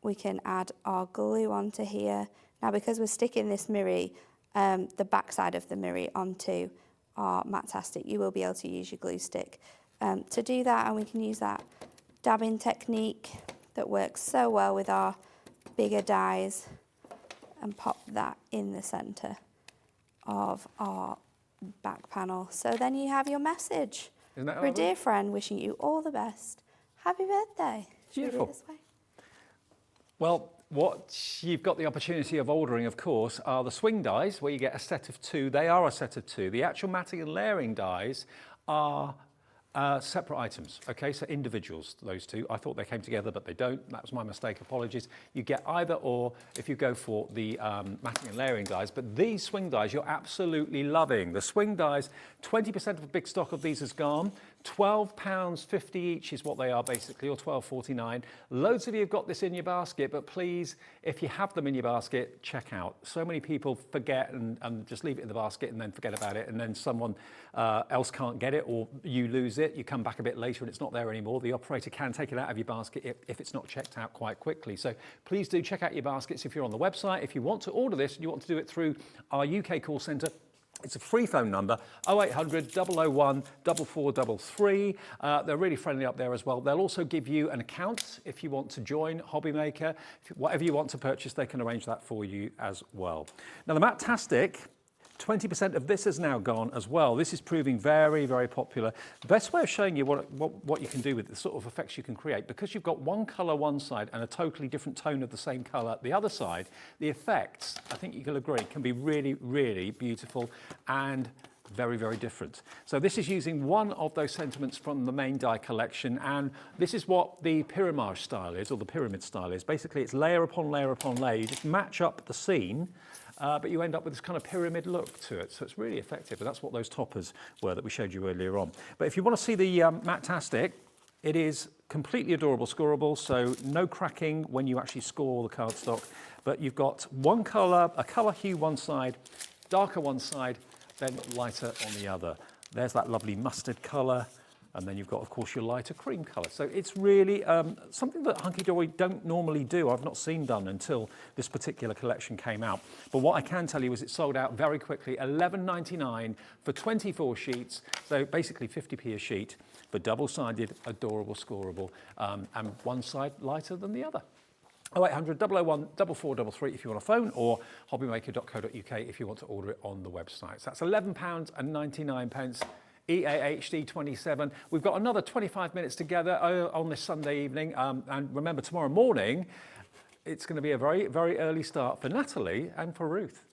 we can add our glue onto here. Now because we're sticking this mirror, the back side of the mirror onto our Matastic, you will be able to use your glue stick to do that, and we can use that dabbing technique that works so well with our bigger dies and pop that in the centre of our back panel. So then you have your message. Isn't that For a lovely? dear friend, wishing you all the best. Happy birthday. Should we do Beautiful. it this way? Well, what you've got the opportunity of ordering, of course, are the swing dies, where you get a set of 2. They are a set of 2. The actual matting and layering dies are separate items, okay, so individuals, those 2. I thought they came together, but they don't. That was my mistake, apologies. You get either or if you go for the matting and layering dies, but these swing dies you're absolutely loving. The swing dies, 20% of the big stock of these has gone. £12.50 each is what they are basically, or £12.49. Loads of you have got this in your basket, but please, if you have them in your basket, check out. So many people forget and just leave it in the basket and then forget about it, and then someone else can't get it, or you lose it. You come back a bit later and it's not there anymore. The operator can take it out of your basket if it's not checked out quite quickly. So please do check out your baskets if you're on the website. If you want to order this and you want to do it through our UK call centre, it's a free phone number, 0800 001 4433. They're really friendly up there as well. They'll also give you an account if you want to join Hobbymaker. Whatever you want to purchase, they can arrange that for you as well. Now the Matastic, 20% of this has now gone as well. This is proving very, very popular. The best way of showing you what you can do with the sort of effects you can create, because you've got one colour one side and a totally different tone of the same colour the other side, the effects, I think you can agree, can be really, really beautiful and very, very different. So this is using one of those sentiments from the main die collection, and this is what the pyramide style is, or the pyramid style is. Basically it's layer upon layer upon layer. You just match up the scene, but you end up with this kind of pyramid look to it. So it's really effective, and that's what those toppers were that we showed you earlier on. But if you want to see the Matastic, it is completely adorable scoreable, so no cracking when you actually score the cardstock. But you've got one colour, a colour hue one side, darker one side, then lighter on the other. There's that lovely mustard colour, and then you've got, of course, your lighter cream colour. So it's really something that Hunky-dory don't normally do. I've not seen done until this particular collection came out. But what I can tell you is it sold out very quickly, $11.99 for 24 sheets. So basically 50p a sheet for double-sided, adorable, scoreable, and one side lighter than the other. 0800 001 4433 if you want a phone, or hobbymaker.co.uk if you want to order it on the website. So that's £11.99. EAHD 27. We've got another 25 minutes together on this Sunday evening. And remember, tomorrow morning, it's going to be a very, very early start for Natalie and for Ruth.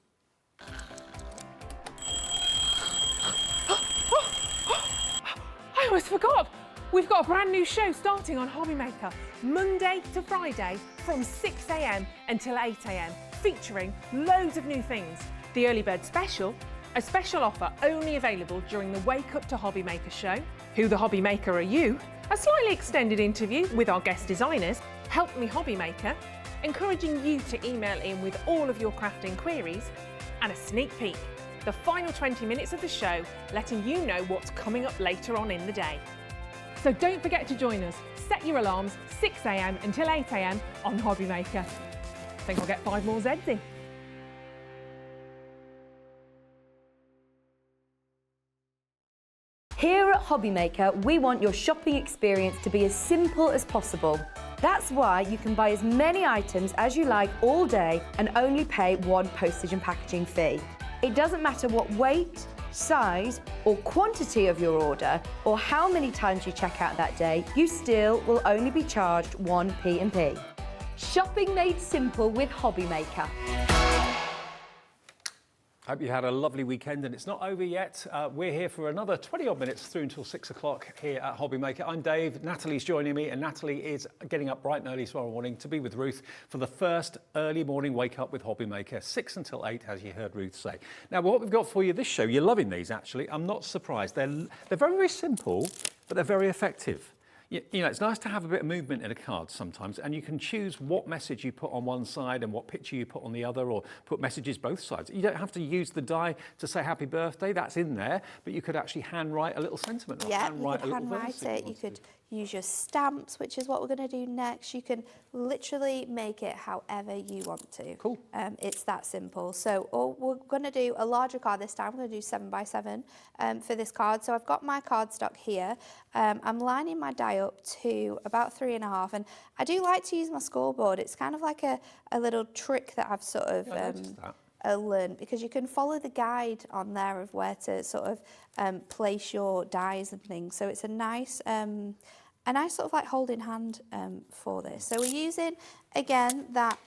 I almost forgot. We've got a brand new show starting on Hobbymaker, Monday to Friday from 6 a.m. until 8 a.m, featuring loads of new things. The Early Bird Special, a special offer only available during the Wake Up to Hobbymaker show. Who the Hobbymaker Are You? A slightly extended interview with our guest designers, Help Me Hobbymaker, encouraging you to email in with all of your crafting queries, and a sneak peek, the final 20 minutes of the show, letting you know what's coming up later on in the day. So don't forget to join us. Set your alarms, 6 a.m. until 8 a.m. on Hobbymaker. I think I'll get 5 more Zeds in. Here at Hobbymaker, we want your shopping experience to be as simple as possible. That's why you can buy as many items as you like all day and only pay one postage and packaging fee. It doesn't matter what weight, size or quantity of your order or how many times you check out that day, you still will only be charged 1 P&P. Shopping made simple with Hobby Maker. Hope you had a lovely weekend and it's not over yet. We're here for another 20 odd minutes through until 6 o'clock here at Hobby Maker. I'm Dave, Natalie's joining me, and Natalie is getting up bright and early tomorrow morning to be with Ruth for the first early morning wake up with Hobby Maker, 6 until 8, as you heard Ruth say. Now, what we've got for you this show, you're loving these actually. I'm not surprised. They're very, very simple, but they're very effective. You know, it's nice to have a bit of movement in a card sometimes, and you can choose what message you put on one side and what picture you put on the other, or put messages both sides. You don't have to use the die to say happy birthday, that's in there, but you could actually handwrite a little sentiment. Or Yeah, handwrite you could handwrite it, you could use your stamps, which is what we're going to do next. You can literally make it however you want to. Cool. It's that simple. So we're going to do a larger card this time. We're going to do 7 by 7 for this card. So I've got my cardstock here. I'm lining my die up to about 3.5, and I do like to use my scoreboard. It's kind of like a little trick that I've sort of learned, because you can follow the guide on there of where to sort of place your dies and things. So it's a nice sort of like holding hand for this. So we're using, again, that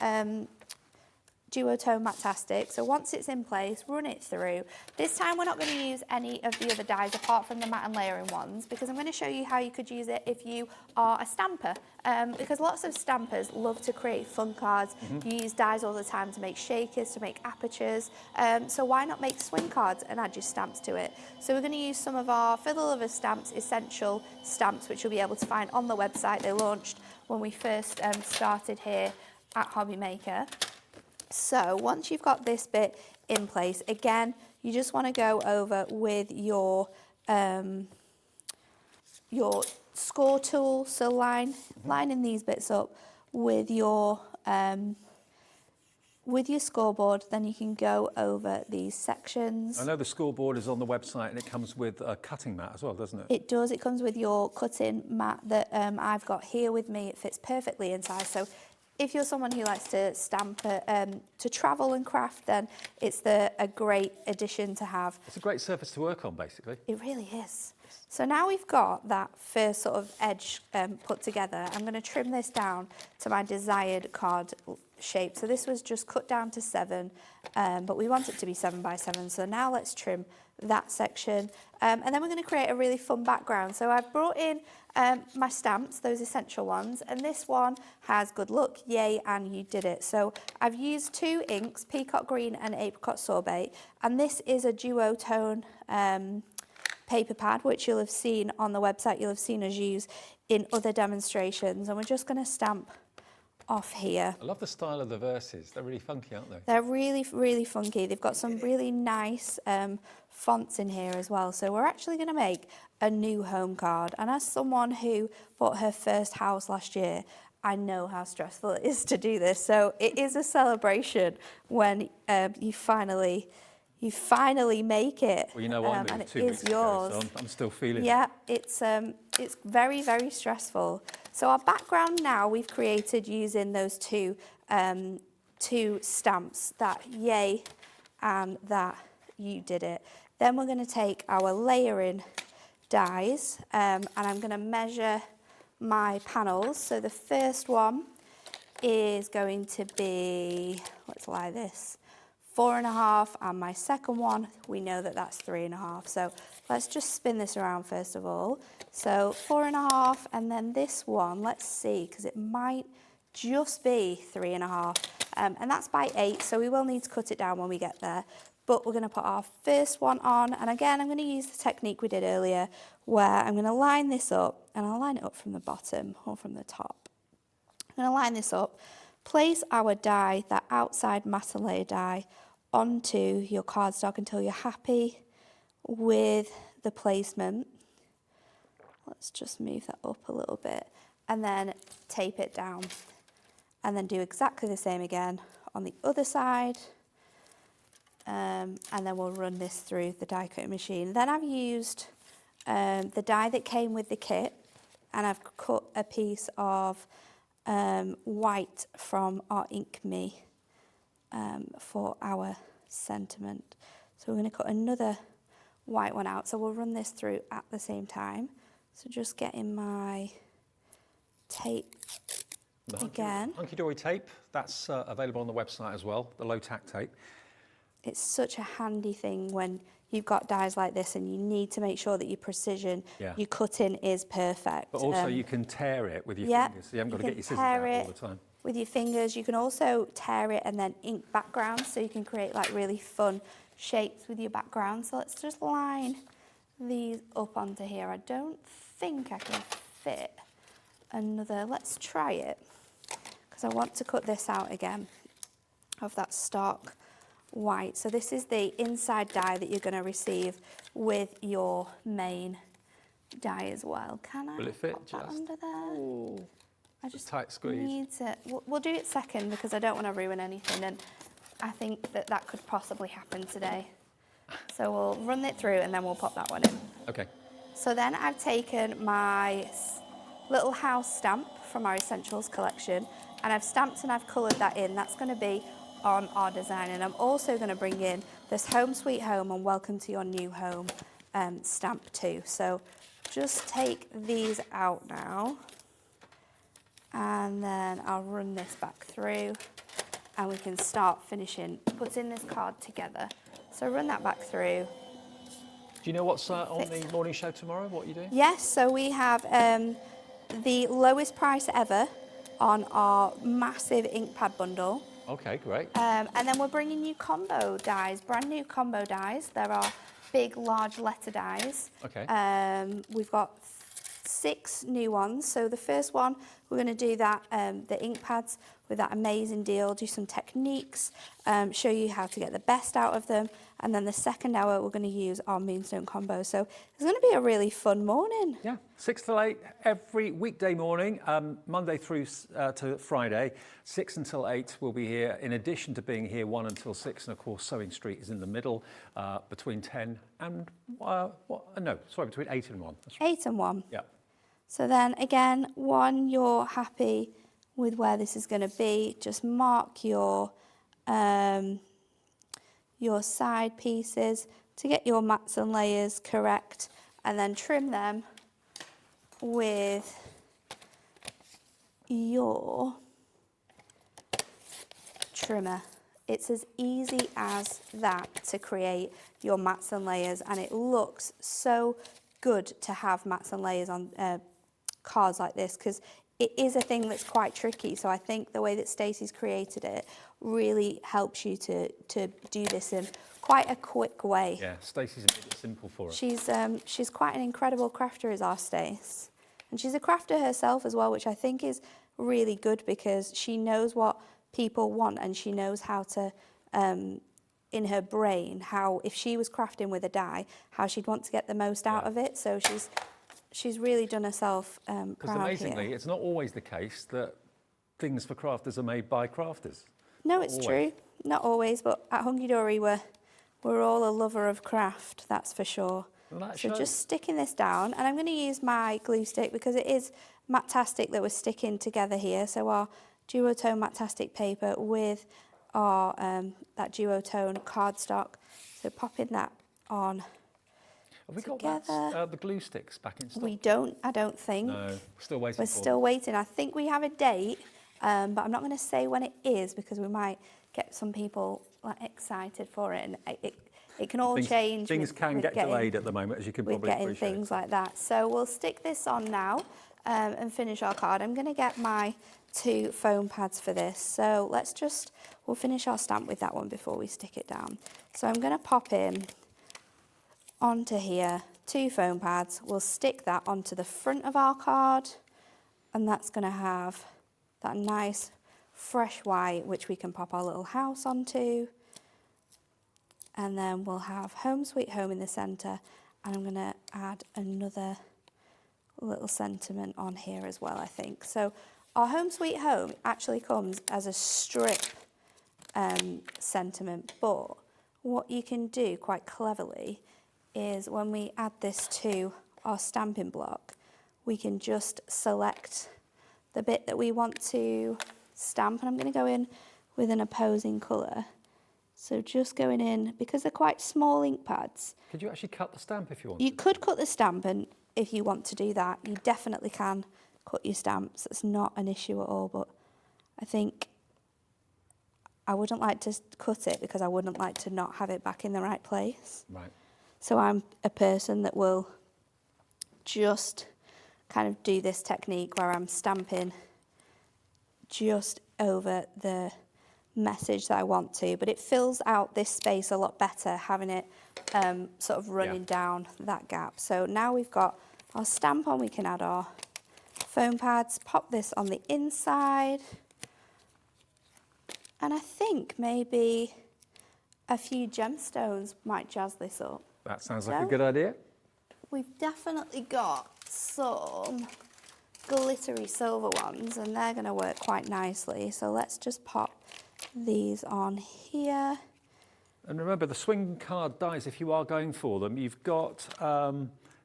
duotone Matastic. So once it's in place, run it through. This time we're not going to use any of the other dies apart from the matte and layering ones, because I'm going to show you how you could use it if you are a stamper. Because lots of stampers love to create fun cards. You use dies all the time to make shakers, to make apertures. So why not make swing cards and add your stamps to it? So we're going to use some of our For the Love of Stamps essential stamps, which you'll be able to find on the website. They launched when we first started here at Hobby Maker. So once you've got this bit in place, again, you just want to go over with your score tool. So lining these bits up with your scoreboard. Then you can go over these sections. I know the scoreboard is on the website and it comes with a cutting mat as well, doesn't it? It does. It comes with your cutting mat that I've got here with me. It fits perfectly inside. So if you're someone who likes to stamp, to travel and craft, then it's a great addition to have. It's a great surface to work on, basically. It really is. So now we've got that first sort of edge put together, I'm going to trim this down to my desired card shape. So this was just cut down to 7, but we want it to be 7 by 7. So now let's trim that section. And then we're going to create a really fun background. So I've brought in my stamps, those essential ones, and this one has good luck, yay, and you did it. So I've used 2 inks, peacock green and apricot sorbet, and this is a duotone paper pad, which you'll have seen on the website, you'll have seen us use in other demonstrations, and we're just going to stamp off here. I love the style of the verses. They're really funky, aren't they? They're really, really funky. They've got some really nice fonts in here as well. So we're actually going to make a new home card. And as someone who bought her first house last year, I know how stressful it is to do this. So it is a celebration when you finally make it. Well, you know, I moved and it 2 is weeks yours. ago, so I'm still feeling it. Yeah, it's very, very stressful. So our background now we've created using those two stamps, that yay and that you did it. Then we're going to take our layering dies and I'm going to measure my panels. So the first one is going to be, let's lie this, 4.5, and my second one, we know that that's 3.5. So let's just spin this around first of all. So 4.5, and then this one, let's see, because it might just be 3.5, and that's by 8, so we will need to cut it down when we get there. But we're going to put our first one on, and again, I'm going to use the technique we did earlier, where I'm going to line this up, and I'll line it up from the bottom or from the top. I'm going to line this up, place our die, that outside matte and layer die, onto your cardstock until you're happy with the placement. Let's just move that up a little bit, and then tape it down, and then do exactly the same again on the other side. And then we'll run this through the die cutting machine. Then I've used the die that came with the kit, and I've cut a piece of white from our Ink Me for our sentiment. So we're going to cut another white one out. So we'll run this through at the same time. So just getting my tape again. Hunky-dory tape, that's available on the website as well, the low-tack tape. It's such a handy thing when you've got dies like this and you need to make sure that your precision, your cutting is perfect. But also you can tear it with your fingers, so you haven't got to get your scissors out all the time. With your fingers. You can also tear it and then ink backgrounds, so you can create like really fun shapes with your background. So let's just line these up onto here. I don't think I can fit another, let's try it, because I want to cut this out again of that stark white. So this is the inside die that you're going to receive with your main die as well. Can I Will it fit pop that just under there? Ooh, I just tight squeeze. need to, we'll do it second because I don't want to ruin anything, and I think that that could possibly happen today. So we'll run it through and then we'll pop that one in. Okay. So then I've taken my little house stamp from our Essentials collection, and I've stamped and I've coloured that in. That's going to be on our design, and I'm also going to bring in this Home Sweet Home and Welcome to Your New Home stamp too. So just take these out now, and then I'll run this back through and we can start finishing putting this card together. So run that back through. Do you know what's on the morning show tomorrow? What are you doing? Yes, so we have the lowest price ever on our massive ink pad bundle. Okay, great. And then we're bringing you combo dies, brand new combo dies. There are big, large letter dies. Okay. We've got 6 new ones. So the first one, we're going to do that, the ink pads with that amazing deal, do some techniques, show you how to get the best out of them. And then the second hour, we're going to use our Moonstone combo. So it's going to be a really fun morning. Yeah, 6 till 8 every weekday morning, Monday through to Friday. 6 until 8 we'll be here. In addition to being here 1 until 6, and of course Sewing Street is in the middle between 10 and, between 8 and 1. That's right. 8 and 1. Yeah. So then again, when you're happy with where this is going to be, just mark your side pieces to get your mats and layers correct, and then trim them with your trimmer. It's as easy as that to create your mats and layers, and it looks so good to have mats and layers on cards like this, because it is a thing that's quite tricky. So I think the way that Stacey's created it really helps you to do this in quite a quick way. Yeah, Stacey's made it simple for us. She's quite an incredible crafter, is our Stace. And she's a crafter herself as well, which I think is really good, because she knows what people want, and she knows how to, in her brain, how if she was crafting with a die, how she'd want to get the most out of it. So she's really done herself proud here. Because amazingly, it's not always the case that things for crafters are made by crafters. No, it's true. Not always, but at Hunky-dory we're all a lover of craft, that's for sure. Well, So just sticking this down, and I'm going to use my glue stick because it is Matastic that we're sticking together here. So our duotone Matastic paper with our that duotone cardstock. So popping that on. Have we got the glue sticks back in stock? We don't, I don't think. No, we're still waiting. We're still waiting. I think we have a date, but I'm not going to say when it is, because we might get some people excited for it, and it can all change. Things can get delayed at the moment, as you can probably appreciate. With getting things like that. So we'll stick this on now and finish our card. I'm going to get my 2 foam pads for this. So we'll finish our stamp with that one before we stick it down. So I'm going to pop in onto here 2 foam pads. We'll stick that onto the front of our card, and that's going to have that nice fresh white, which we can pop our little house onto. And then we'll have Home Sweet Home in the centre, and I'm going to add another little sentiment on here as well, I think. So our Home Sweet Home actually comes as a strip sentiment, but what you can do quite cleverly is when we add this to our stamping block, we can just select the bit that we want to stamp, and I'm going to go in with an opposing colour So just going in, because they're quite small ink pads. Could you actually cut the stamp if you want? You could cut the stamp, and if you want to do that, you definitely can cut your stamps. It's not an issue at all, but I think I wouldn't like to cut it because I wouldn't like to not have it back in the right place. Right. So I'm a person that will just kind of do this technique where I'm stamping just over the message that I want to, but it fills out this space a lot better having it sort of running down that gap. So now we've got our stamp on, we can add our foam pads, pop this on the inside, and I think maybe a few gemstones might jazz this up. That sounds like a good idea. We've definitely got some glittery silver ones, and they're going to work quite nicely. So let's just pop these on here. And remember, the swing card dies, if you are going for them, you've got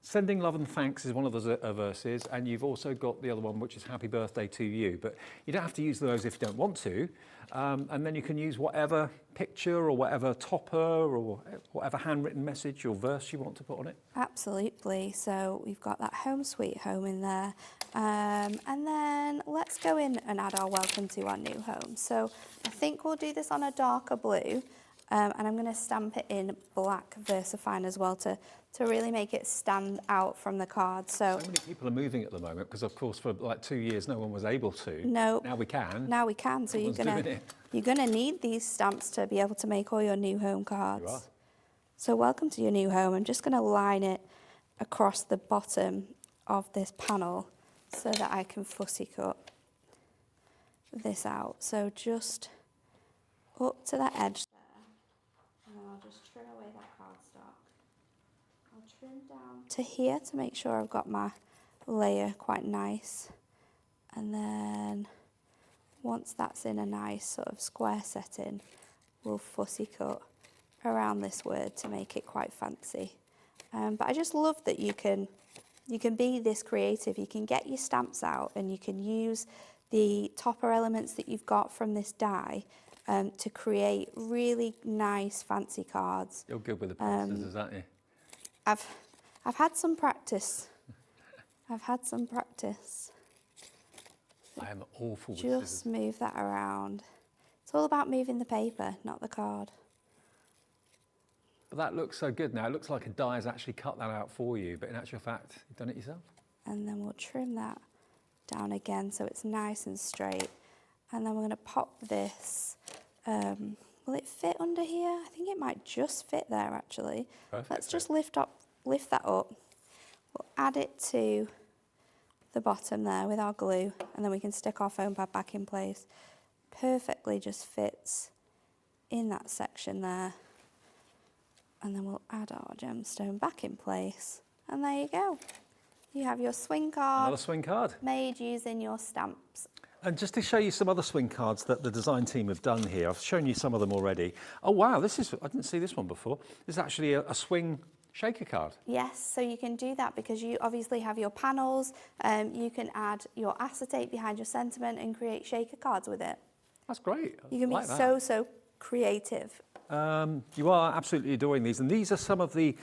Sending Love and Thanks is one of the verses, and you've also got the other one, which is Happy Birthday to You. But you don't have to use those if you don't want to. And then you can use whatever picture or whatever topper or whatever handwritten message or verse you want to put on it. Absolutely. So we've got that Home Sweet Home in there. And then let's go in and add our Welcome to Our New Home. So I think we'll do this on a darker blue. And I'm going to stamp it in black VersaFine as well to really make it stand out from the card. So many people are moving at the moment because, of course, for like 2 years no one was able to. No. Now we can. Now we can. So you're gonna need these stamps to be able to make all your new home cards. You are. So welcome to your new home. I'm just going to line it across the bottom of this panel so that I can fussy cut this out. So just up to that edge. And then I'll just trim away that cardstock. I'll trim down to here to make sure I've got my layer quite nice. And then once that's in a nice sort of square setting, we'll fussy cut around this word to make it quite fancy. But I just love that you can be this creative. You can get your stamps out and you can use the topper elements that you've got from this die to create really nice, fancy cards. You're good with the pencils, aren't you? I've had some practice. I've had some practice. I am awful with scissors. Just move that around. It's all about moving the paper, not the card. But that looks so good now. It looks like a die has actually cut that out for you, but in actual fact, you've done it yourself. And then we'll trim that down again so it's nice and straight. And then we're going to pop this. Will it fit under here? I think it might just fit there actually. Perfect. Let's just lift that up. We'll add it to the bottom there with our glue, and then we can stick our foam pad back in place. Perfectly just fits in that section there. And then we'll add our gemstone back in place. And there you go. You have your swing card. Another swing card. Made using your stamps. And just to show you some other swing cards that the design team have done here, I've shown you some of them already. Oh wow, I didn't see this one before. This is actually a swing shaker card. Yes, so you can do that because you obviously have your panels. You can add your acetate behind your sentiment and create shaker cards with it. That's great. You can be so creative. You are absolutely adoring these, and these are some of the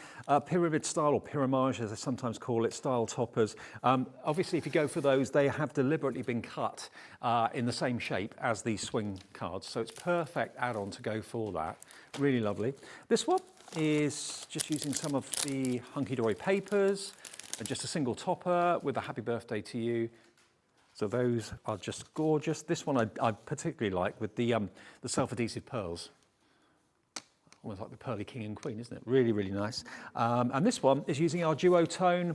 pyramid style, or pyramage as I sometimes call it, style toppers. Obviously if you go for those, they have deliberately been cut in the same shape as these swing cards, so it's perfect add-on to go for that. Really lovely. This one is just using some of the Hunky-dory papers, and just a single topper with a Happy Birthday to You. So those are just gorgeous. This one I particularly like with the self-adhesive pearls. Almost like the pearly king and queen, isn't it? Really, really nice. And this one is using our duotone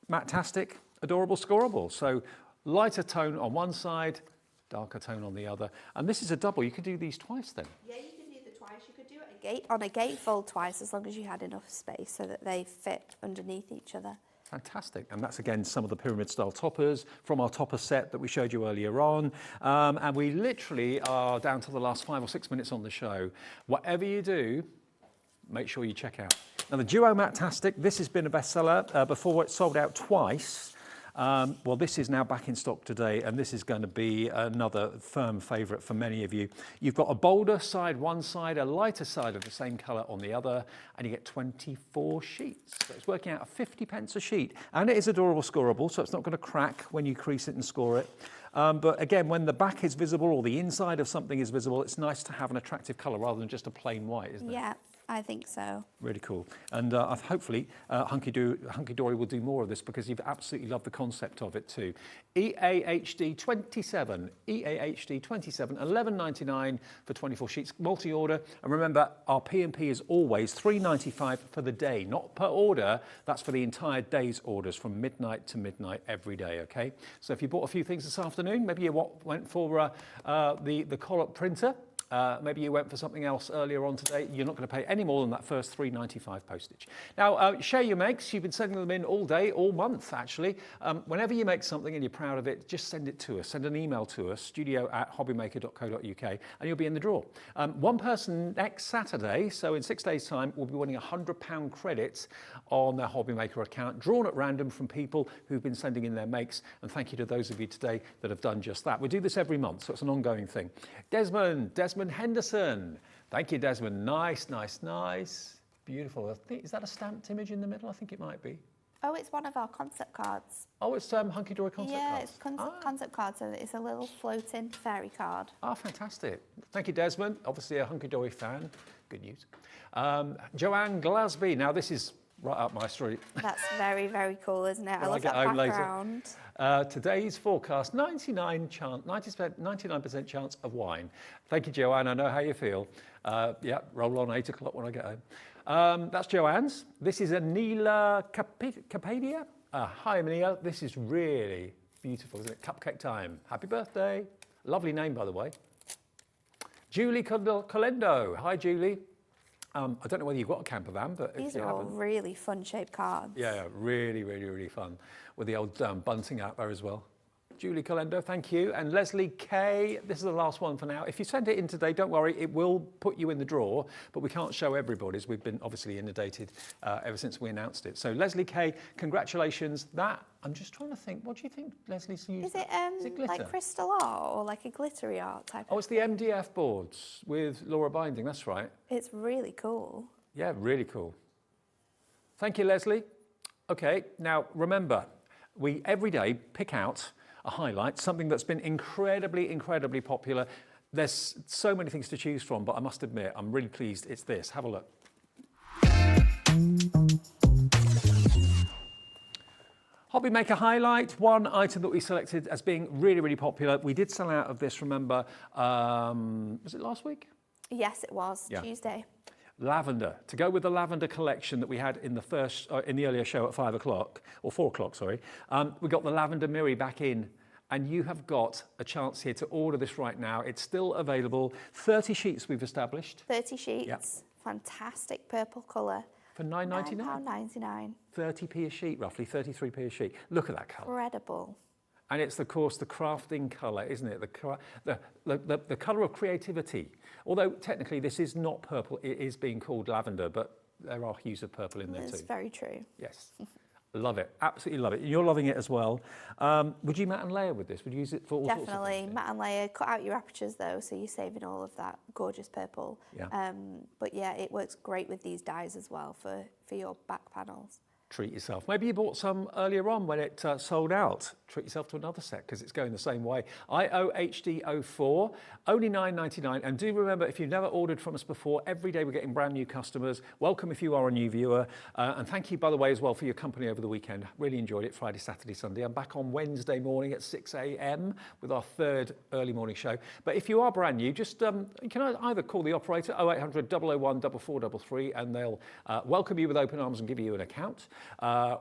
Matte-tastic Adorable Scorable. So lighter tone on one side, darker tone on the other. And this is a double. You could do these twice then. Yeah, you can do the twice. You could do it on a gatefold twice as long as you had enough space so that they fit underneath each other. Fantastic. And that's again some of the pyramid style toppers from our topper set that we showed you earlier on. And we literally are down to the last 5 or 6 minutes on the show. Whatever you do, make sure you check out. Now the Duo Matte-tastic, this has been a bestseller before. It sold out twice. Well, this is now back in stock today, and this is going to be another firm favourite for many of you. You've got a bolder side one side, a lighter side of the same colour on the other, and you get 24 sheets. So it's working out at 50 pence a sheet, and it is adorable scoreable, so it's not going to crack when you crease it and score it. But again, when the back is visible or the inside of something is visible, it's nice to have an attractive colour rather than just a plain white, isn't it? Yeah, I think so. Really cool. And hopefully Hunky-dory will do more of this because you've absolutely loved the concept of it too. EAHD 27, EAHD 27, $11.99 for 24 sheets, multi-order. And remember, our P&P is always $3.95 for the day, not per order. That's for the entire day's orders from midnight to midnight every day, okay? So if you bought a few things this afternoon, maybe you went for the Colop printer, maybe you went for something else earlier on today, you're not going to pay any more than that first $3.95 postage. Now, share your makes. You've been sending them in all day, all month, actually. Whenever you make something and you're proud of it, just send it to us. Send an email to us, studio@hobbymaker.co.uk, and you'll be in the draw. One person next Saturday, so in 6 days' time, will be winning £100 credits on their Hobbymaker account, drawn at random from people who've been sending in their makes. And thank you to those of you today that have done just that. We do this every month, so it's an ongoing thing. Desmond Henderson. Thank you, Desmond. Nice, nice, nice. Beautiful. Is that a stamped image in the middle? I think it might be. Oh, it's one of our concept cards. Oh, it's Hunky-dory concept yeah, cards? it's concept card, so it's a little floating fairy card. Ah, fantastic. Thank you, Desmond. Obviously a Hunky-dory fan. Good news. Joanne Glasby. Now, this is right up my street. That's very, very cool, isn't it? I love that background. Today's forecast, 99% chance of wine. Thank you, Joanne. I know how you feel. Yeah, roll on 8 o'clock when I get home. That's Joanne's. This is Anila Capadia. Hi, Anila. This is really beautiful, isn't it? Cupcake time. Happy birthday. Lovely name, by the way. Julie Colendo. Hi, Julie. I don't know whether you've got a camper van, but these if you are all haven't, really fun shaped cards. Yeah, really, really, really fun with the old bunting out there as well. Julie Colendo, thank you. And Leslie K, this is the last one for now. If you send it in today, don't worry, it will put you in the draw, but we can't show everybody's. We've been obviously inundated ever since we announced it. So Leslie K, congratulations. I'm just trying to think, what do you think Leslie's used? Is it glitter? like crystal art or like a glittery art type? Oh, it's the MDF boards with Laura Binding, that's right. It's really cool. Yeah, really cool. Thank you, Leslie. Okay, now remember, we every day pick out a highlight, something that's been incredibly, incredibly popular. There's so many things to choose from, but I must admit, I'm really pleased it's this. Have a look. Hobby Maker highlight, one item that we selected as being really, really popular. We did sell out of this, remember, was it last week? Yes, it was, Yeah. Tuesday. Lavender, to go with the lavender collection that we had in the earlier show at 5 o'clock, or 4 o'clock, sorry. We got the lavender Miri back in, and you have got a chance here to order this right now. It's still available. 30 sheets we've established. 30 sheets. Yep. Fantastic purple colour. For £9.99. £9.99. 30p a sheet, roughly, 33p a sheet. Look at that colour. Incredible. And it's, of course, the crafting colour, isn't it? The colour of creativity. Although technically this is not purple, it is being called lavender, but there are hues of purple in there too. It's very true. Yes. Love it. Absolutely love it. You're loving it as well. Would you matte and layer with this? Would you use it for all sorts of Definitely. things? Matte and layer. Cut out your apertures though, so you're saving all of that gorgeous purple. Yeah. But yeah, it works great with these dyes as well for your back panels. Treat yourself. Maybe you bought some earlier on when it sold out. Treat yourself to another set because it's going the same way. IOHD04, only $9.99. And do remember, if you've never ordered from us before, every day we're getting brand new customers. Welcome if you are a new viewer. And thank you, by the way, as well for your company over the weekend. Really enjoyed it, Friday, Saturday, Sunday. I'm back on Wednesday morning at 6 a.m. with our third early morning show. But if you are brand new, just you can either call the operator, 0800 001 4433, and they'll welcome you with open arms and give you an account.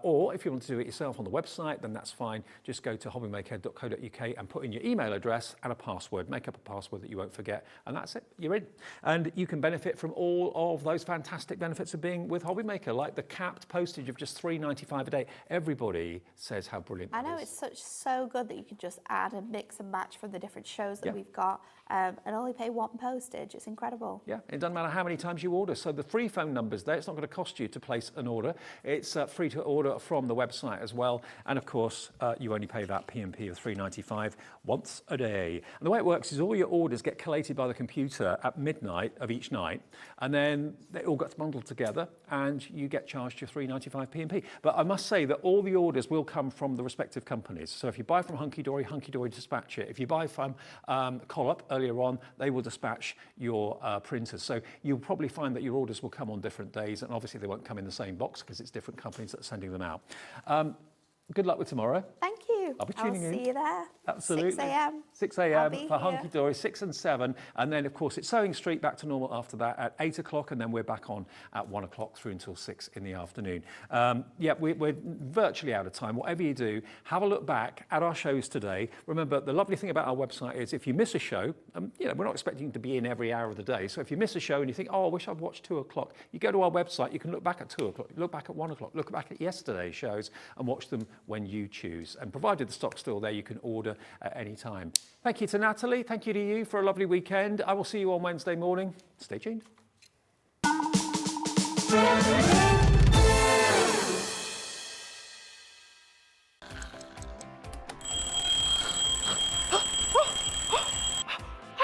Or if you want to do it yourself on the website, then that's fine. Just go to hobbymaker.co.uk and put in your email address and a password. Make up a password that you won't forget, and that's it. You're in. And you can benefit from all of those fantastic benefits of being with Hobbymaker, like the capped postage of just $3.95 a day. Everybody says how brilliant I that know, is. it's so good that you can just add and mix and match from the different shows that we've got and only pay one postage. It's incredible. Yeah, it doesn't matter how many times you order. So the free phone number's there. It's not going to cost you to place an order. It's free to order from the website as well. And of course, you only pay that P&P of £3.95 once a day. And the way it works is all your orders get collated by the computer at midnight of each night, and then they all get bundled together, and you get charged your £3.95 P&P. But I must say that all the orders will come from the respective companies. So if you buy from Hunky-dory, Hunky-dory dispatch it. If you buy from Colop earlier on, they will dispatch your printers. So you'll probably find that your orders will come on different days, and obviously they won't come in the same box because it's different companies that are sending them out. Good luck with tomorrow. Thank you. I'll be tuning in. See you there. Absolutely. 6 a.m. 6 I'll a.m. be for here. Hunky-dory, 6 and 7. And then, of course, it's Sewing Street back to normal after that at 8 o'clock. And then we're back on at 1 o'clock through until 6 in the afternoon. Yeah, we're virtually out of time. Whatever you do, have a look back at our shows today. Remember, the lovely thing about our website is if you miss a show, you know, we're not expecting to be in every hour of the day. So if you miss a show and you think, oh, I wish I'd watched 2 o'clock, you go to our website, you can look back at 2 o'clock, look back at 1 o'clock, look back at yesterday's shows and watch them when you choose. And provided the stock's still there, you can order at any time. Thank you to Natalie. Thank you to you for a lovely weekend. I will see you on Wednesday morning. Stay tuned. I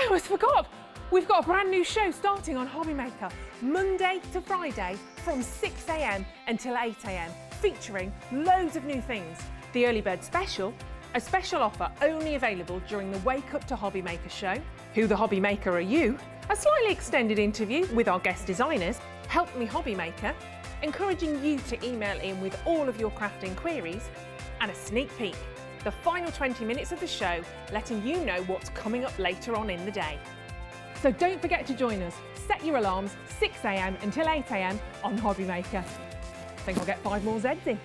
almost forgot. We've got a brand new show starting on Hobby Maker, Monday to Friday from 6 a.m. until 8 a.m, featuring loads of new things. The Early Bird Special, a special offer only available during the Wake Up to Hobby Maker show. Who the Hobby Maker Are You? A slightly extended interview with our guest designers, Help Me Hobby Maker, encouraging you to email in with all of your crafting queries, and a sneak peek, the final 20 minutes of the show, letting you know what's coming up later on in the day. So don't forget to join us. Set your alarms 6 a.m. until 8 a.m. on Hobby Maker. I think I'll get 5 more Zs in.